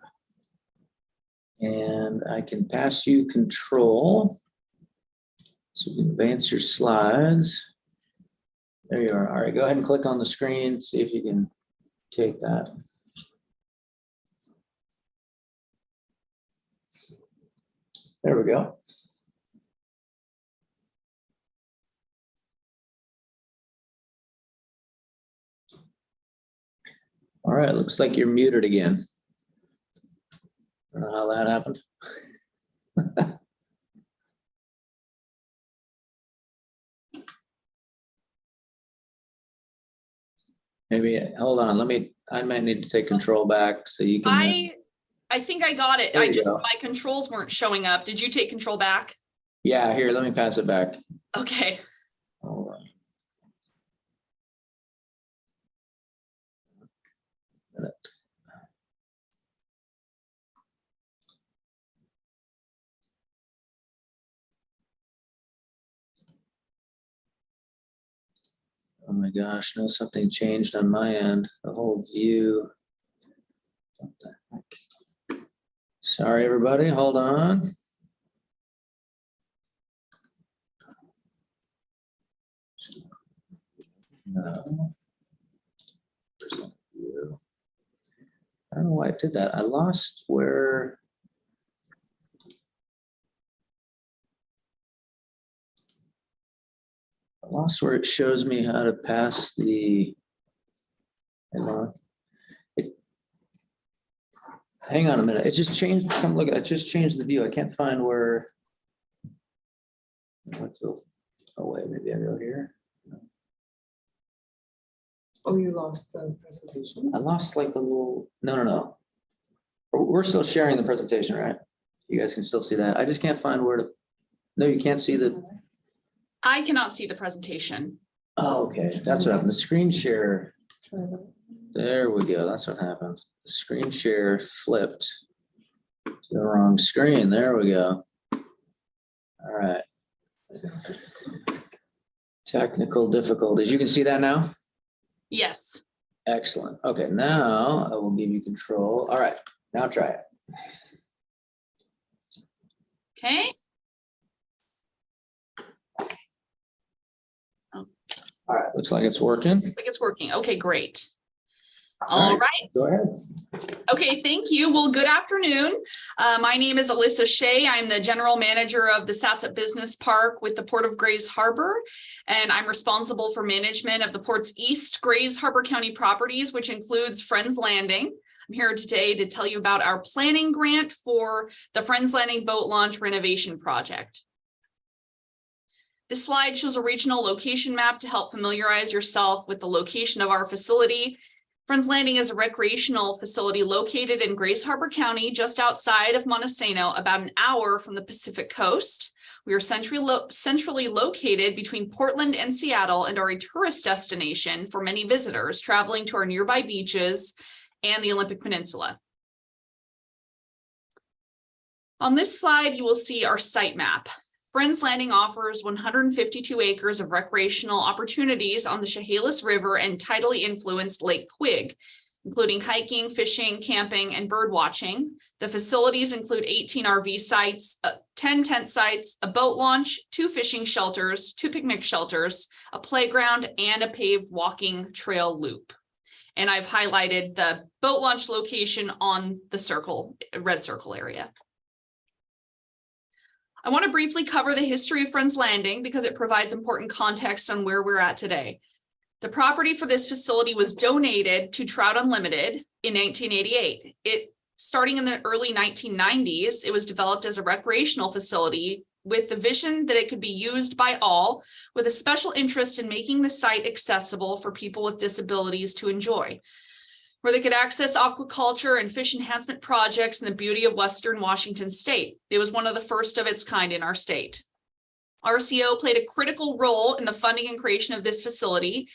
[SPEAKER 1] And I can pass you control. So you can advance your slides. There you are. All right, go ahead and click on the screen, see if you can take that. There we go. All right, looks like you're muted again. I don't know how that happened. Maybe, hold on, I might need to take control back so you can.
[SPEAKER 19] I think I got it.
[SPEAKER 1] There you go.
[SPEAKER 19] My controls weren't showing up. Did you take control back?
[SPEAKER 1] Yeah, here, let me pass it back.
[SPEAKER 19] Okay.
[SPEAKER 1] Hold on. Oh my gosh, no, something changed on my end. The whole view. What the heck? Sorry, everybody, hold on. No. Present view. don't know why it did that. I lost where. It shows me how to pass the. Hang on a minute. It just changed. Come look. It just changed the view. I can't find where. Oh wait, maybe I go here.
[SPEAKER 20] Oh, you lost the presentation?
[SPEAKER 1] I lost like the little. No. We're still sharing the presentation, right? You guys can still see that. I just can't find where to. No, you can't see the.
[SPEAKER 19] I cannot see the presentation.
[SPEAKER 1] Oh, okay. That's what happened. The screen share. There we go. That's what happened. The screen share flipped to the wrong screen. There we go. All right. Technical difficulties. You can see that now?
[SPEAKER 19] Yes.
[SPEAKER 1] Excellent. Okay, now I will give you control. All right, now try it.
[SPEAKER 19] Okay.
[SPEAKER 1] All right, looks like it's working.
[SPEAKER 19] Looks like it's working. Okay, great.
[SPEAKER 1] All
[SPEAKER 19] All right.
[SPEAKER 1] Go ahead.
[SPEAKER 19] Okay, thank you. Well, good afternoon. My name is Alyssa Shea. I'm the general manager of the Satsat Business Park with the Port of Grays Harbor, and I'm responsible for management of the port's East Grays Harbor County properties, which includes Friends Landing. I'm here today to tell you about our planning grant for the Friends Landing boat launch renovation project. This slide shows a regional location map to help familiarize yourself with the location of our facility. Friends Landing is a recreational facility located in Grays Harbor County, just outside of Montesano, about an hour from the Pacific coast. We are centrally located between Portland and Seattle and are a tourist destination for many visitors traveling to our nearby beaches and the Olympic Peninsula. On this slide, you will see our site map. Friends Landing offers 152 acres of recreational opportunities on the Chehalis River and tidally influenced Lake Quig, including hiking, fishing, camping, and bird watching. The facilities include 18 RV sites, 10 tent sites, a boat launch, 2 fishing shelters, 2 picnic shelters, a playground, and a paved walking trail loop. And I've highlighted the boat launch location on the red circle area. I want to briefly cover the history of Friends Landing because it provides important context on where we're at today. The property for this facility was donated to Trout Unlimited in 1988. Starting in the early 1990s, it was developed as a recreational facility with the vision that it could be used by all, with a special interest in making the site accessible for people with disabilities to enjoy, where they could access aquaculture and fish enhancement projects in the beauty of Western Washington state. It was one of the first of its kind in our state. RCO played a critical role in the funding and creation of this facility.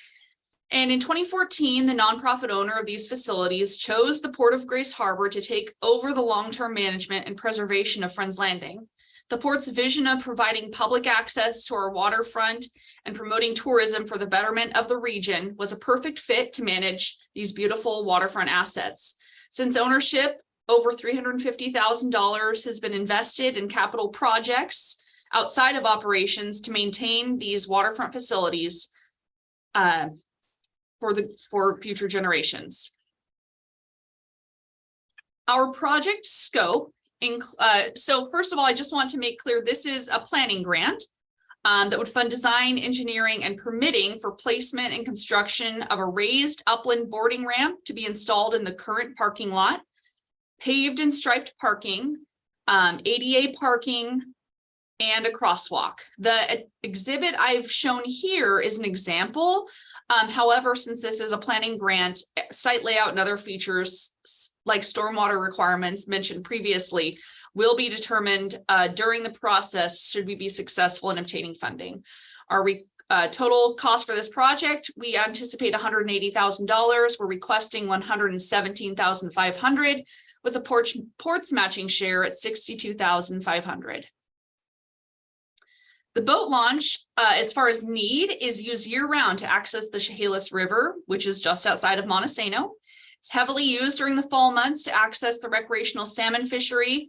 [SPEAKER 19] And in 2014, the nonprofit owner of these facilities chose the Port of Grays Harbor to take over the long-term management and preservation of Friends Landing. The port's vision of providing public access to our waterfront and promoting tourism for the betterment of the region was a perfect fit to manage these beautiful waterfront assets. Since ownership, over $350,000 has been invested in capital projects outside of operations to maintain these waterfront facilities for future generations. Our project scope. So first of all, I just want to make clear this is a planning grant that would fund design, engineering, and permitting for placement and construction of a raised upland boarding ramp to be installed in the current parking lot, paved and striped parking, ADA parking, and a crosswalk. The exhibit I've shown here is an example. However, since this is a planning grant, site layout and other features like stormwater requirements mentioned previously will be determined during the process should we be successful in obtaining funding. Our total cost for this project, we anticipate $180,000. We're requesting $117,500 with the port's matching share at $62,500. The boat launch, as far as need, is used year-round to access the Chehalis River, which is just outside of Montesano. It's heavily used during the fall months to access the recreational salmon fishery,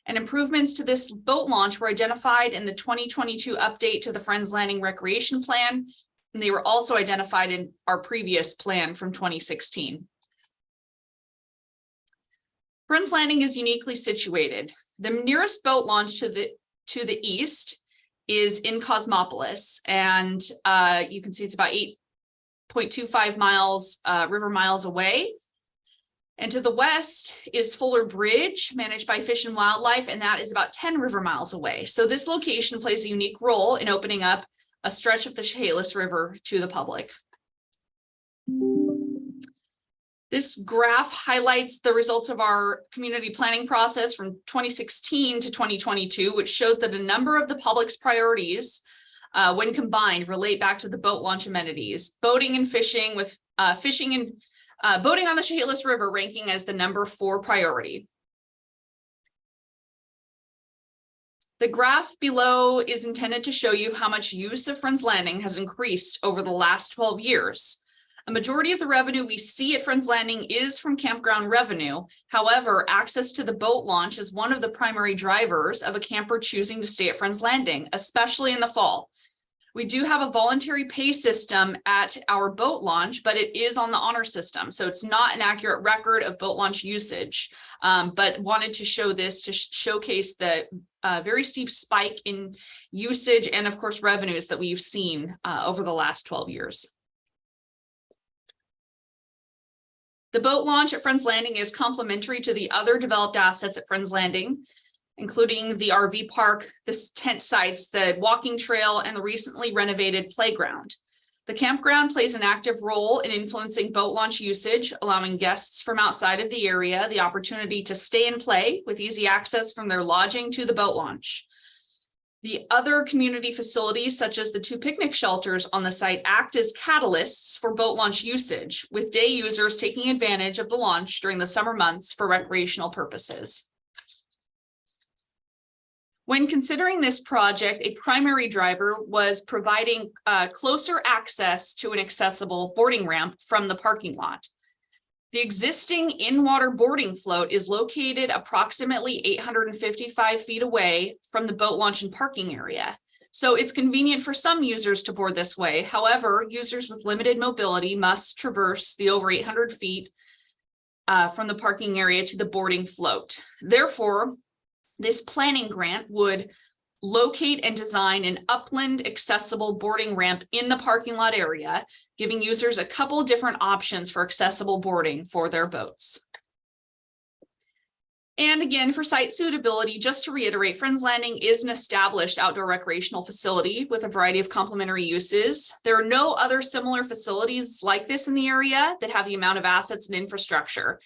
[SPEAKER 19] and improvements to this boat launch were identified in the 2022 update to the Friends Landing Recreation Plan, and they were also identified in our previous plan from 2016. Friends Landing is uniquely situated. The nearest boat launch to the east is in Cosmopolis, and you can see it's about 8.25 miles, river miles away. And to the west is Fuller Bridge, managed by Fish and Wildlife, and that is about 10 river miles away. So this location plays a unique role in opening up a stretch of the Chehalis River to the public. This graph highlights the results of our community planning process from 2016 to 2022, which shows that a number of the public's priorities, when combined, relate back to the boat launch amenities, boating and fishing, with fishing and boating on the Chehalis River ranking as the number 4 priority. The graph below is intended to show you how much use of Friends Landing has increased over the last 12 years. A majority of the revenue we see at Friends Landing is from campground revenue. However, access to the boat launch is one of the primary drivers of a camper choosing to stay at Friends Landing, especially in the fall. We do have a voluntary pay system at our boat launch, but it is on the honor system. So it's not an accurate record of boat launch usage, but wanted to show this to showcase the very steep spike in usage and, of course, revenues that we've seen over the last 12 years. The boat launch at Friends Landing is complementary to the other developed assets at Friends Landing, including the RV park, the tent sites, the walking trail, and the recently renovated playground. The campground plays an active role in influencing boat launch usage, allowing guests from outside of the area the opportunity to stay and play with easy access from their lodging to the boat launch. The other community facilities, such as the 2 picnic shelters on the site, act as catalysts for boat launch usage, with day users taking advantage of the launch during the summer months for recreational purposes. When considering this project, a primary driver was providing closer access to an accessible boarding ramp from the parking lot. The existing in-water boarding float is located approximately 855 feet away from the boat launch and parking area. So it's convenient for some users to board this way. However, users with limited mobility must traverse the over 800 feet from the parking area to the boarding float. Therefore, this planning grant would locate and design an upland accessible boarding ramp in the parking lot area, giving users a couple different options for accessible boarding for their boats. And again, for site suitability, just to reiterate, Friends Landing is an established outdoor recreational facility with a variety of complementary uses. There are no other similar facilities like this in the area that have the amount of assets and infrastructure.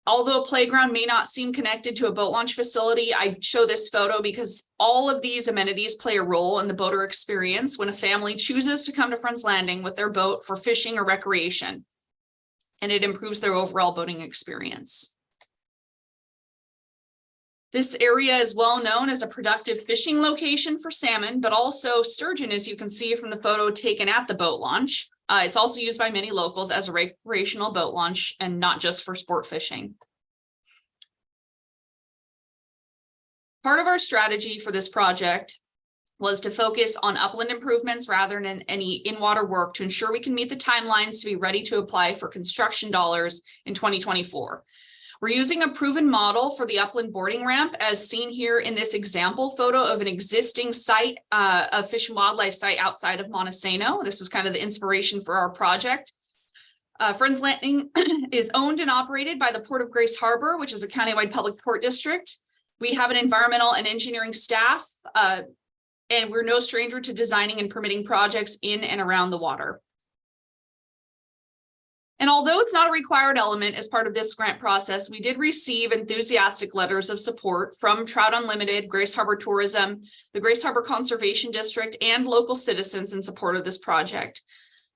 [SPEAKER 19] Although a playground may not seem connected to a boat launch facility, I show this photo because all of these amenities play a role in the boater experience when a family chooses to come to Friends Landing with their boat for fishing or recreation, and it improves their overall boating experience. This area is well known as a productive fishing location for salmon, but also sturgeon, as you can see from the photo taken at the boat launch. It's also used by many locals as a recreational boat launch and not just for sport fishing. Part of our strategy for this project was to focus on upland improvements rather than any in-water work to ensure we can meet the timelines to be ready to apply for construction dollars in 2024. We're using a proven model for the upland boarding ramp as seen here in this example photo of an existing site, a Fish and Wildlife site outside of Montesano. This is kind of the inspiration for our project. Friends Landing is owned and operated by the Port of Grace Harbor, which is a countywide public port district. We have an environmental and engineering staff, and we're no stranger to designing and permitting projects in and around the water. And although it's not a required element as part of this grant process, we did receive enthusiastic letters of support from Trout Unlimited, Grace Harbor Tourism, the Grace Harbor Conservation District, and local citizens in support of this project.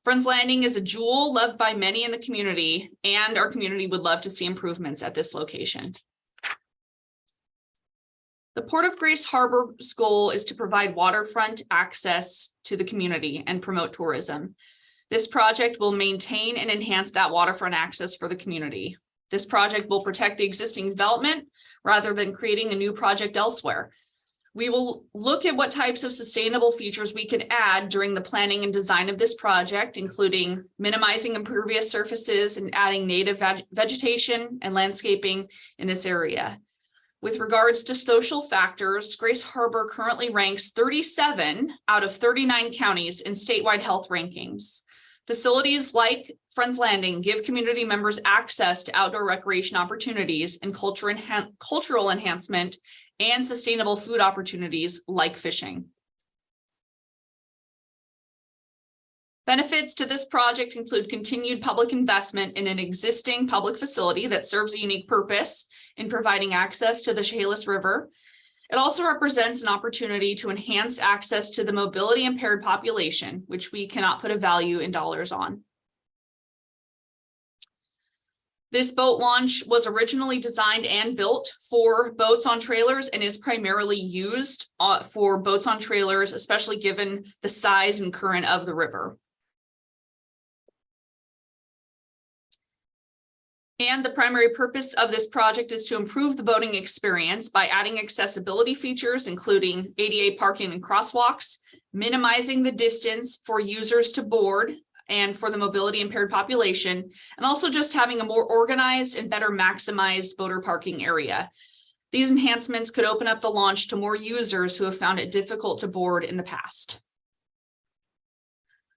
[SPEAKER 19] Friends Landing is a jewel loved by many in the community, and our community would love to see improvements at this location. The Port of Grace Harbor's goal is to provide waterfront access to the community and promote tourism. This project will maintain and enhance that waterfront access for the community. This project will protect the existing development rather than creating a new project elsewhere. We will look at what types of sustainable features we can add during the planning and design of this project, including minimizing impervious surfaces and adding native vegetation and landscaping in this area. With regards to social factors, Grace Harbor currently ranks 37 out of 39 counties in statewide health rankings. Facilities like Friends Landing give community members access to outdoor recreation opportunities and cultural enhancement and sustainable food opportunities like fishing. Benefits to this project include continued public investment in an existing public facility that serves a unique purpose in providing access to the Chehalis River. It also represents an opportunity to enhance access to the mobility impaired population, which we cannot put a value in dollars on. This boat launch was originally designed and built for boats on trailers and is primarily used for boats on trailers, especially given the size and current of the river. And the primary purpose of this project is to improve the boating experience by adding accessibility features, including ADA parking and crosswalks, minimizing the distance for users to board and for the mobility impaired population, and also just having a more organized and better maximized boater parking area. These enhancements could open up the launch to more users who have found it difficult to board in the past.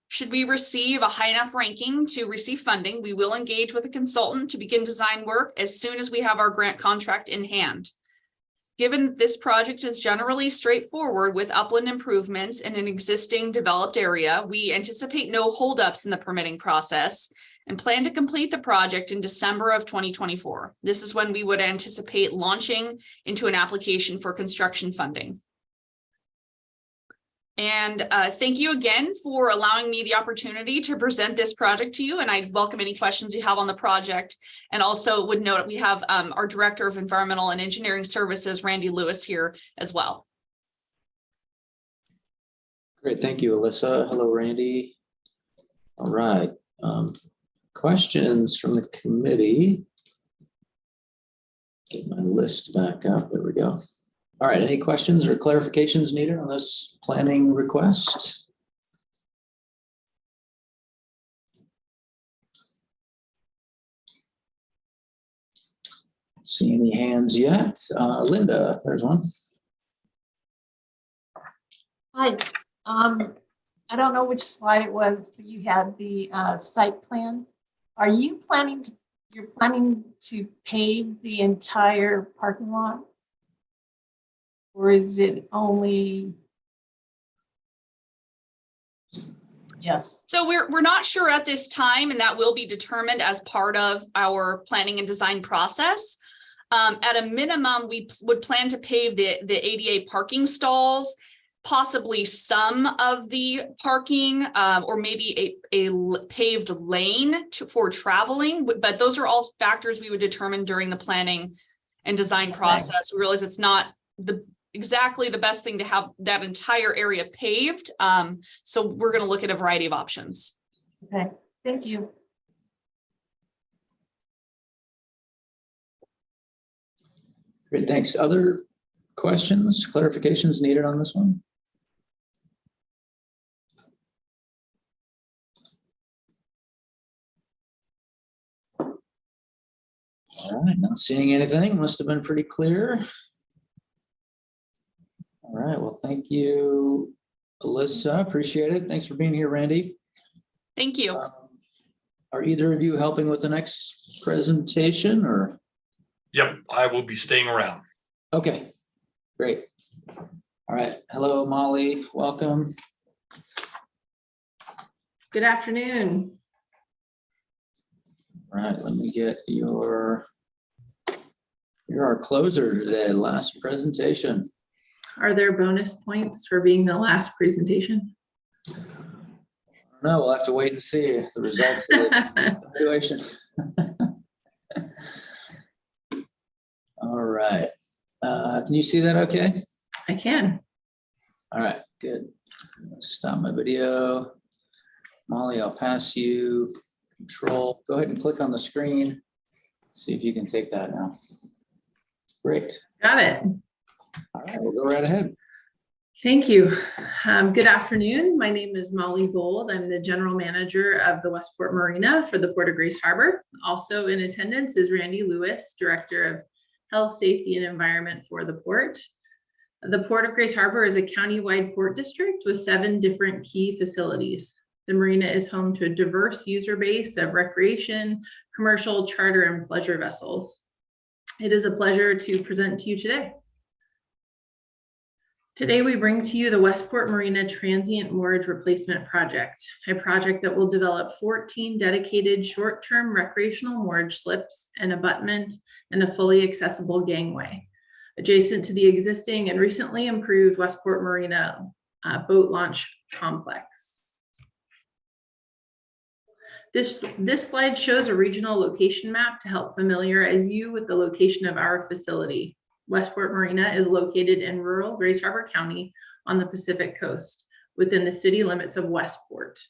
[SPEAKER 19] Should we receive a high enough ranking to receive funding, we will engage with a consultant to begin design work as soon as we have our grant contract in hand. Given that this project is generally straightforward with upland improvements in an existing developed area, we anticipate no holdups in the permitting process and plan to complete the project in December of 2024. This is when we would anticipate launching into an application for construction funding. And thank you again for allowing me the opportunity to present this project to you. And I welcome any questions you have on the project. And also would note we have our Director of Environmental and Engineering Services, Randy Lewis, here as well.
[SPEAKER 1] Great, thank you, Alyssa. Hello, Randy. All right, questions from the committee? Get my list back up, there we go. All right, any questions or clarifications needed on this planning request? See any hands yet? Linda, there's one.
[SPEAKER 3] Hi, I don't know which slide it was, but you had the site plan. Are you planning to pave the entire parking lot? Or is it only? Yes.
[SPEAKER 19] So we're not sure at this time, and that will be determined as part of our planning and design process. At a minimum, we would plan to pave the ADA parking stalls, possibly some of the parking, or maybe a paved lane for traveling. But those are all factors we would determine during the planning and design process. We realize it's not exactly the best thing to have that entire area paved. So we're going to look at a variety of options.
[SPEAKER 3] Okay, thank you.
[SPEAKER 1] Great, thanks. Other questions, clarifications needed on this one? All right, not seeing anything. Must have been pretty clear. All right, well, thank you, Alyssa. Appreciate it. Thanks for being here, Randy.
[SPEAKER 19] Thank you.
[SPEAKER 1] Are either of you helping with the next presentation or?
[SPEAKER 21] Yep, I will be staying around.
[SPEAKER 1] Okay, great. All right, hello, Molly, welcome.
[SPEAKER 20] Good afternoon.
[SPEAKER 1] All right, let me get you're our closer today, last presentation.
[SPEAKER 20] Are there bonus points for being the last presentation?
[SPEAKER 1] No, we'll have to wait and see the results of the evaluation. All right. Can you see that okay?
[SPEAKER 20] I can.
[SPEAKER 1] All right, good. Stop my video. Molly, I'll pass you control. Go ahead and click on the screen. See if you can take that now. Great.
[SPEAKER 20] Got it.
[SPEAKER 1] All right, we'll go right ahead.
[SPEAKER 20] Thank you. Good afternoon. My name is Molly Bold. I'm the General Manager of the Westport Marina for the Port of Grace Harbor. Also in attendance is Randy Lewis, Director of Health, Safety, and Environment for the Port. The Port of Grace Harbor is a county-wide port district with 7 different key facilities. The marina is home to a diverse user base of recreation, commercial, charter, and pleasure vessels. It is a pleasure to present to you today. Today, we bring to you the Westport Marina Transient Moorage Replacement Project, a project that will develop 14 dedicated short-term recreational moorage slips, an abutment, and a fully accessible gangway, adjacent to the existing and recently improved Westport Marina boat launch complex. This slide shows a regional location map to help familiarize you with the location of our facility. Westport Marina is located in rural Grace Harbor County on the Pacific Coast within the city limits of Westport.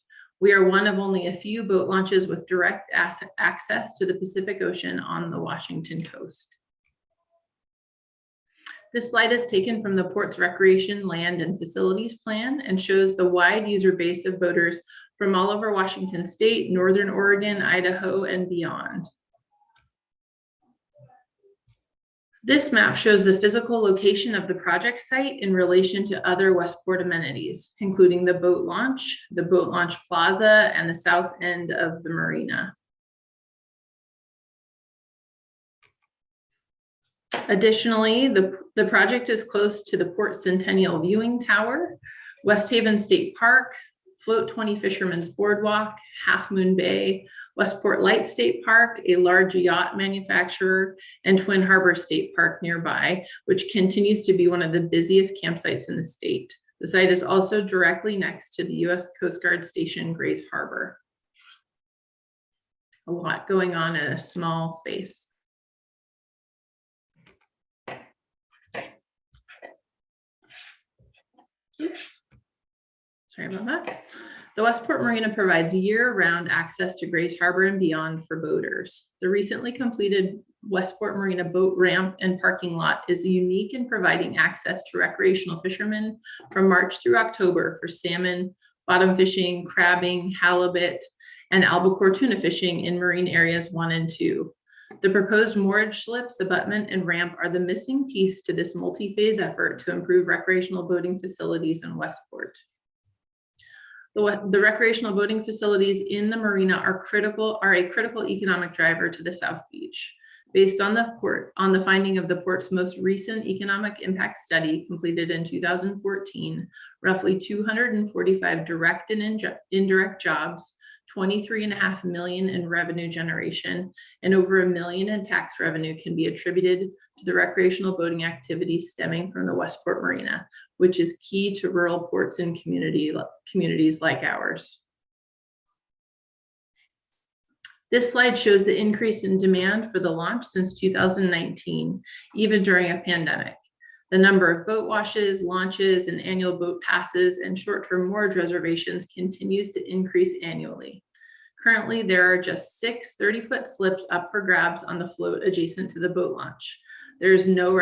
[SPEAKER 20] We are one of only a few boat launches with direct access to the Pacific Ocean on the Washington coast. This slide is taken from the port's recreation, land, and facilities plan and shows the wide user base of boaters from all over Washington state, Northern Oregon, Idaho, and beyond. This map shows the physical location of the project site in relation to other Westport amenities, including the boat launch plaza, and the south end of the marina. Additionally, the project is close to the Port Centennial Viewing Tower, West Haven State Park, Float 20 Fisherman's Boardwalk, Half Moon Bay, Westport Light State Park, a large yacht manufacturer, and Twin Harbor State Park nearby, which continues to be one of the busiest campsites in the state. The site is also directly next to the U.S. Coast Guard Station, Grace Harbor. A lot going on in a small space. Oops. Sorry about that. The Westport Marina provides year-round access to Grace Harbor and beyond for boaters. The recently completed Westport Marina boat ramp and parking lot is unique in providing access to recreational fishermen from March through October for salmon, bottom fishing, crabbing, halibut, and albacore tuna fishing in marine areas 1 and 2. The proposed moorage slips, abutment, and ramp are the missing piece to this multi-phase effort to improve recreational boating facilities in Westport. The recreational boating facilities in the marina are a critical economic driver to the South Beach. Based on the finding of the port's most recent economic impact study completed in 2014, roughly 245 direct and indirect jobs, 23.5 million in revenue generation, and over $1 million in tax revenue can be attributed to the recreational boating activities stemming from the Westport Marina, which is key to rural ports and communities like ours. This slide shows the increase in demand for the launch since 2019, even during a pandemic. The number of boat washes, launches, and annual boat passes and short-term moorage reservations continues to increase annually. Currently, there are just 6 30-foot slips up for grabs on the float adjacent to the boat launch. There is no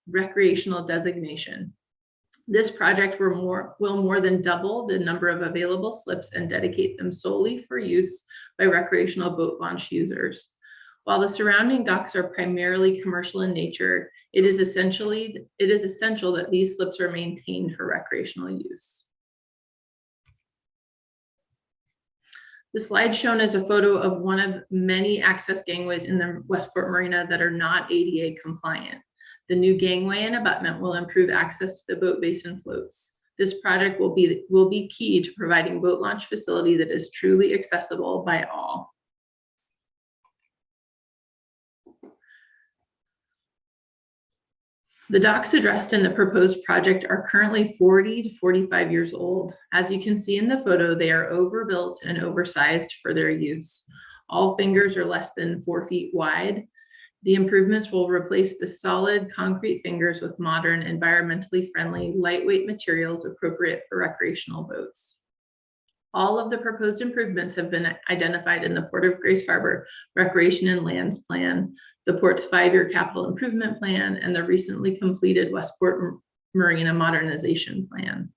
[SPEAKER 20] recreational designation. This project will more than double the number of available slips and dedicate them solely for use by recreational boat launch users. While the surrounding docks are primarily commercial in nature, it is essential that these slips are maintained for recreational use. The slide shown is a photo of one of many access gangways in the Westport Marina that are not ADA compliant. The new gangway and abutment will improve access to the boat basin floats. This project will be key to providing boat launch facility that is truly accessible by all. The docks addressed in the proposed project are currently 40 to 45 years old. As you can see in the photo, they are overbuilt and oversized for their use. All fingers are less than 4 feet wide. The improvements will replace the solid concrete fingers with modern, environmentally friendly, lightweight materials appropriate for recreational boats. All of the proposed improvements have been identified in the Port of Grace Harbor Recreation and Lands Plan, the Port's 5-year capital improvement plan, and the recently completed Westport Marina Modernization Plan.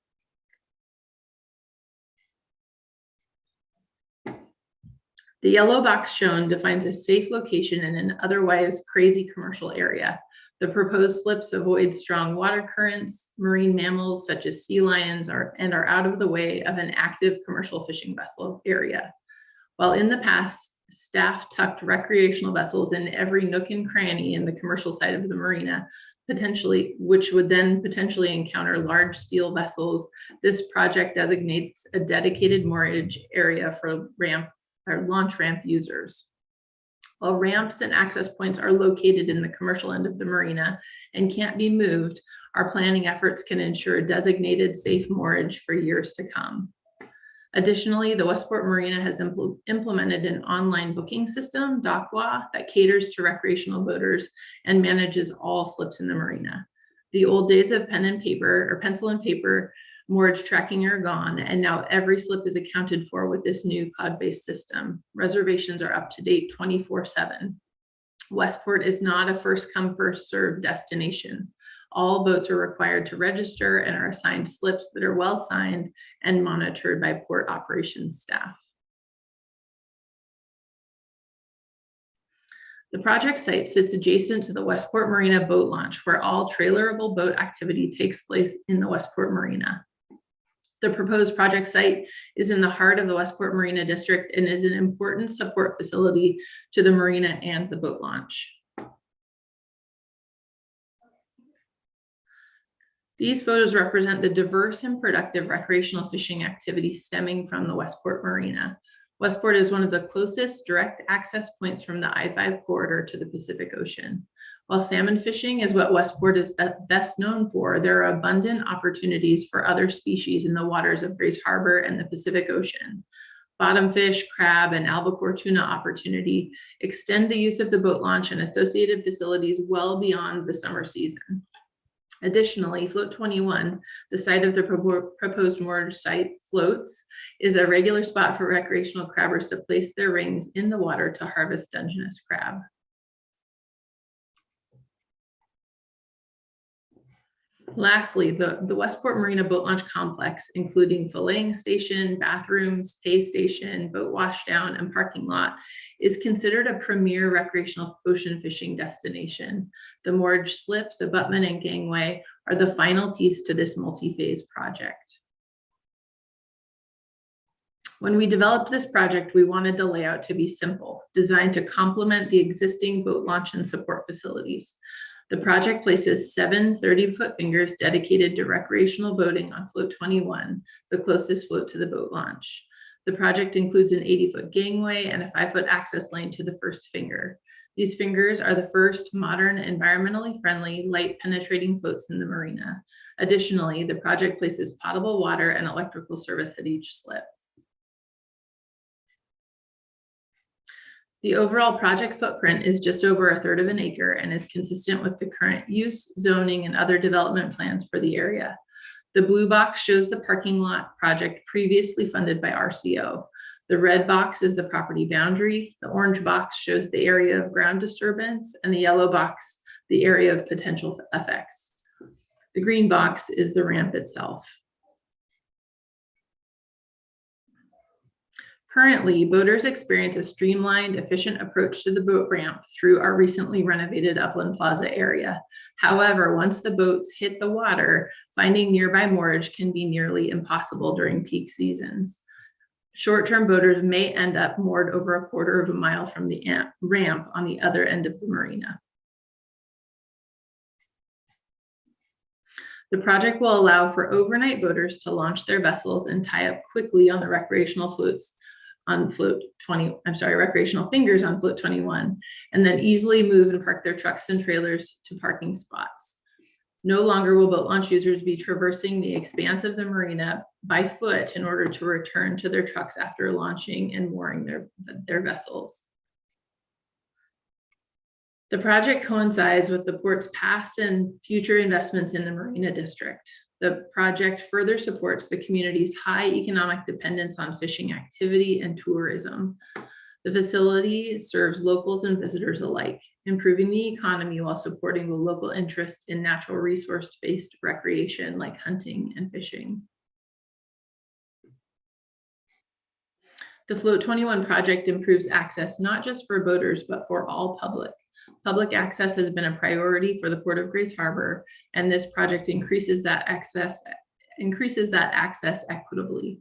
[SPEAKER 20] The yellow box shown defines a safe location in an otherwise crazy commercial area. The proposed slips avoid strong water currents, marine mammals such as sea lions are out of the way of an active commercial fishing vessel area. While in the past, staff tucked recreational vessels in every nook and cranny in the commercial side of the marina, which would then potentially encounter large steel vessels, this project designates a dedicated moorage area for launch ramp users. While ramps and access points are located in the commercial end of the marina and can't be moved, our planning efforts can ensure designated safe moorage for years to come. Additionally, the Westport Marina has implemented an online booking system, DocWa, that caters to recreational boaters and manages all slips in the marina. The old days of pencil and paper moorage tracking are gone, and now every slip is accounted for with this new cloud-based system. Reservations are up to date 24/7. Westport is not a first come, first served destination. All boats are required to register and are assigned slips that are well signed and monitored by port operations staff. The project site sits adjacent to the Westport Marina boat launch, where all trailerable boat activity takes place in the Westport Marina. The proposed project site is in the heart of the Westport Marina District and is an important support facility to the marina and the boat launch. These photos represent the diverse and productive recreational fishing activities stemming from the Westport Marina. Westport is one of the closest direct access points from the I-5 corridor to the Pacific Ocean. While salmon fishing is what Westport is best known for, there are abundant opportunities for other species in the waters of Grace Harbor and the Pacific Ocean. Bottomfish, crab, and albacore tuna opportunity extend the use of the boat launch and associated facilities well beyond the summer season. Additionally, Float 21, the site of the proposed moorage site, Floats, is a regular spot for recreational crabbers to place their rings in the water to harvest Dungeness crab. Lastly, the Westport Marina Boat Launch Complex, including filleting station, bathrooms, pay station, boat washdown, and parking lot, is considered a premier recreational ocean fishing destination. The moorage slips, abutment, and gangway are the final piece to this multi-phase project. When we developed this project, we wanted the layout to be simple, designed to complement the existing boat launch and support facilities. The project places 7 30-foot fingers dedicated to recreational boating on Float 21, the closest float to the boat launch. The project includes an 80-foot gangway and a 5-foot access lane to the first finger. These fingers are the first modern, environmentally friendly, light penetrating floats in the marina. Additionally, the project places potable water and electrical service at each slip. The overall project footprint is just over 1/3 of an acre and is consistent with the current use, zoning, and other development plans for the area. The blue box shows the parking lot project previously funded by RCO. The red box is the property boundary. The orange box shows the area of ground disturbance, and the yellow box, the area of potential effects. The green box is the ramp itself. Currently, boaters experience a streamlined, efficient approach to the boat ramp through our recently renovated Upland Plaza area. However, once the boats hit the water, finding nearby moorage can be nearly impossible during peak seasons. Short-term boaters may end up moored over 1/4 of a mile from the ramp on the other end of the marina. The project will allow for overnight boaters to launch their vessels and tie up quickly on the recreational floats on recreational fingers on Float 21, and then easily move and park their trucks and trailers to parking spots. No longer will boat launch users be traversing the expanse of the marina by foot in order to return to their trucks after launching and mooring their vessels. The project coincides with the port's past and future investments in the Marina District. The project further supports the community's high economic dependence on fishing activity and tourism. The facility serves locals and visitors alike, improving the economy while supporting the local interest in natural resource-based recreation like hunting and fishing. The Float 21 project improves access not just for boaters, but for all public. Public access has been a priority for the Port of Grays Harbor, and this project increases that access equitably.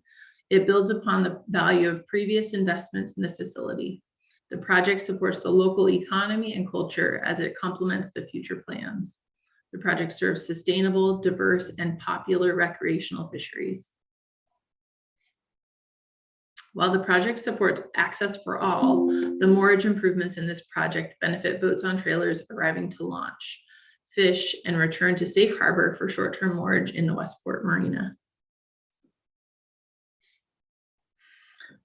[SPEAKER 20] It builds upon the value of previous investments in the facility. The project supports the local economy and culture as it complements the future plans. The project serves sustainable, diverse, and popular recreational fisheries. While the project supports access for all, the moorage improvements in this project benefit boats on trailers arriving to launch, fish, and return to safe harbor for short-term moorage in the Westport Marina.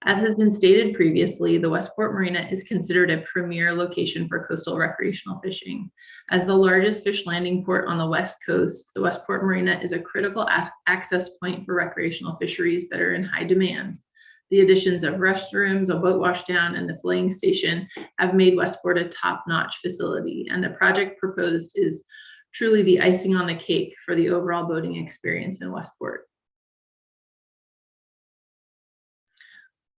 [SPEAKER 20] As has been stated previously, the Westport Marina is considered a premier location for coastal recreational fishing. As the largest fish landing port on the West Coast, the Westport Marina is a critical access point for recreational fisheries that are in high demand. The additions of restrooms, a boat wash down, and the filleting station have made Westport a top-notch facility, and the project proposed is truly the icing on the cake for the overall boating experience in Westport.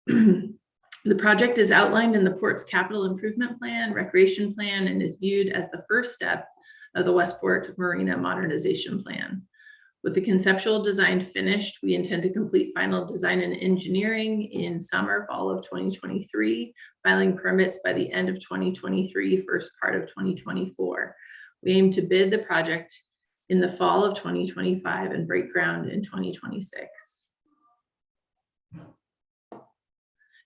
[SPEAKER 20] The project is outlined in the port's capital improvement plan, recreation plan, and is viewed as the first step of the Westport Marina modernization plan. With the conceptual design finished, we intend to complete final design and engineering in summer, fall of 2023, filing permits by the end of 2023, first part of 2024. We aim to bid the project in the fall of 2025 and break ground in 2026.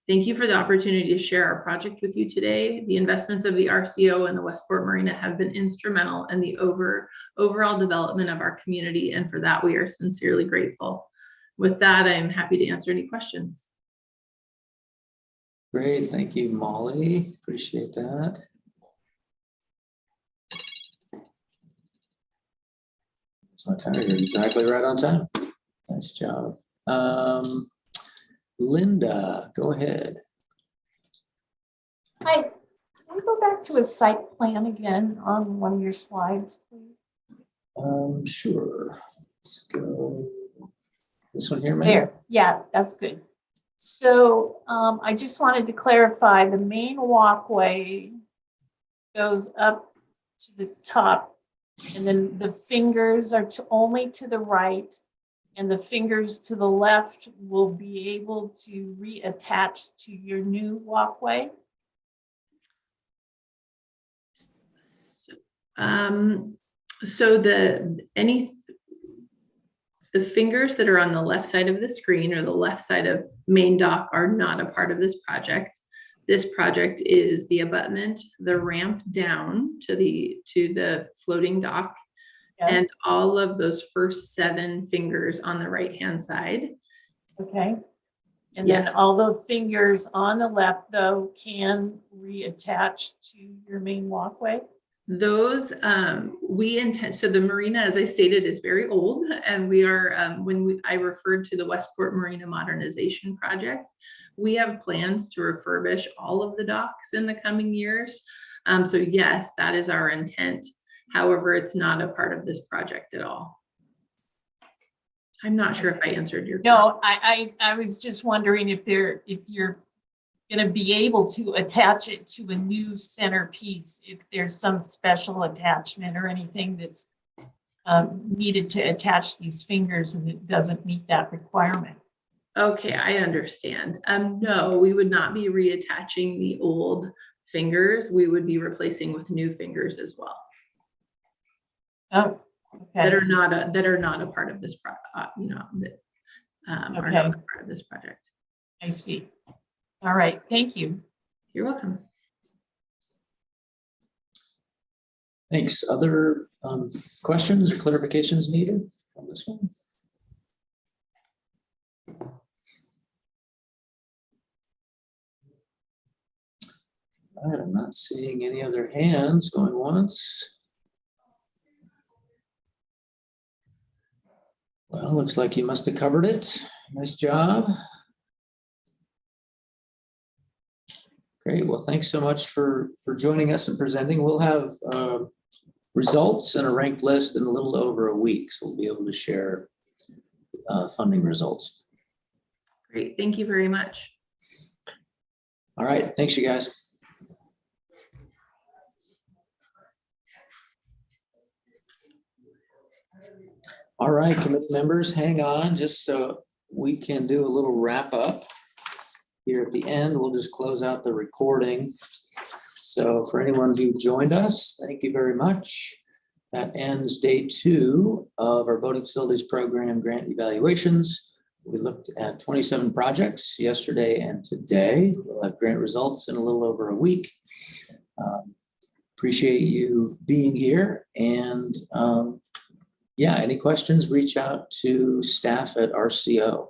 [SPEAKER 20] Thank you for the opportunity to share our project with you today. The investments of the RCO and the Westport Marina have been instrumental in the overall development of our community, and for that we are sincerely grateful. With that, I am happy to answer any questions.
[SPEAKER 1] Great, thank you, Molly. Appreciate that. So you're exactly right on time. Nice job. Linda, go ahead.
[SPEAKER 3] Hi, can we go back to a site plan again on one of your slides, please?
[SPEAKER 1] Sure. Let's go. This one here, maybe?
[SPEAKER 3] There, yeah, that's good. So I just wanted to clarify, the main walkway goes up to the top, and then the fingers are only to the right, and the fingers to the left will be able to reattach to your new walkway?
[SPEAKER 20] So the fingers that are on the left side of the screen or the left side of main dock are not a part of this project. This project is the abutment, the ramp down to the floating dock. Yes. And all of those first 7 fingers on the right-hand side.
[SPEAKER 3] Okay. And then all the fingers on the left, though, can reattach to your main walkway?
[SPEAKER 20] Those, we intend, so the marina, as I stated, is very old, and we are, I referred to the Westport Marina Modernization Project, we have plans to refurbish all of the docks in the coming years. So yes, that is our intent. However, it's not a part of this project at all. I'm not sure if I answered your question.
[SPEAKER 3] No, I was just wondering if you're going to be able to attach it to a new centerpiece, if there's some special attachment or anything that's needed to attach these fingers and it doesn't meet that requirement.
[SPEAKER 20] Okay, I understand. No, we would not be reattaching the old fingers. We would be replacing with new fingers as well.
[SPEAKER 3] Oh, okay.
[SPEAKER 20] That are not a part of this are not a part of this project.
[SPEAKER 3] I see. All right, thank you.
[SPEAKER 20] You're welcome.
[SPEAKER 1] Thanks. Other questions or clarifications needed on this one? All right, I'm not seeing any other hands going once. Well, looks like you must have covered it. Nice job. Great. Well, thanks so much for joining us and presenting. We'll have results and a ranked list in a little over a week, so we'll be able to share funding results.
[SPEAKER 20] Great. Thank you very much.
[SPEAKER 1] All right. Thanks, you guys. All right, committee members, hang on just so we can do a little wrap up. Here at the end, we'll just close out the recording. So for anyone who joined us, thank you very much. That ends day 2 of our boating facilities program grant evaluations. We looked at 27 projects yesterday and today. We'll have grant results in a little over a week. Appreciate you being here. And yeah, any questions, reach out to staff at RCO.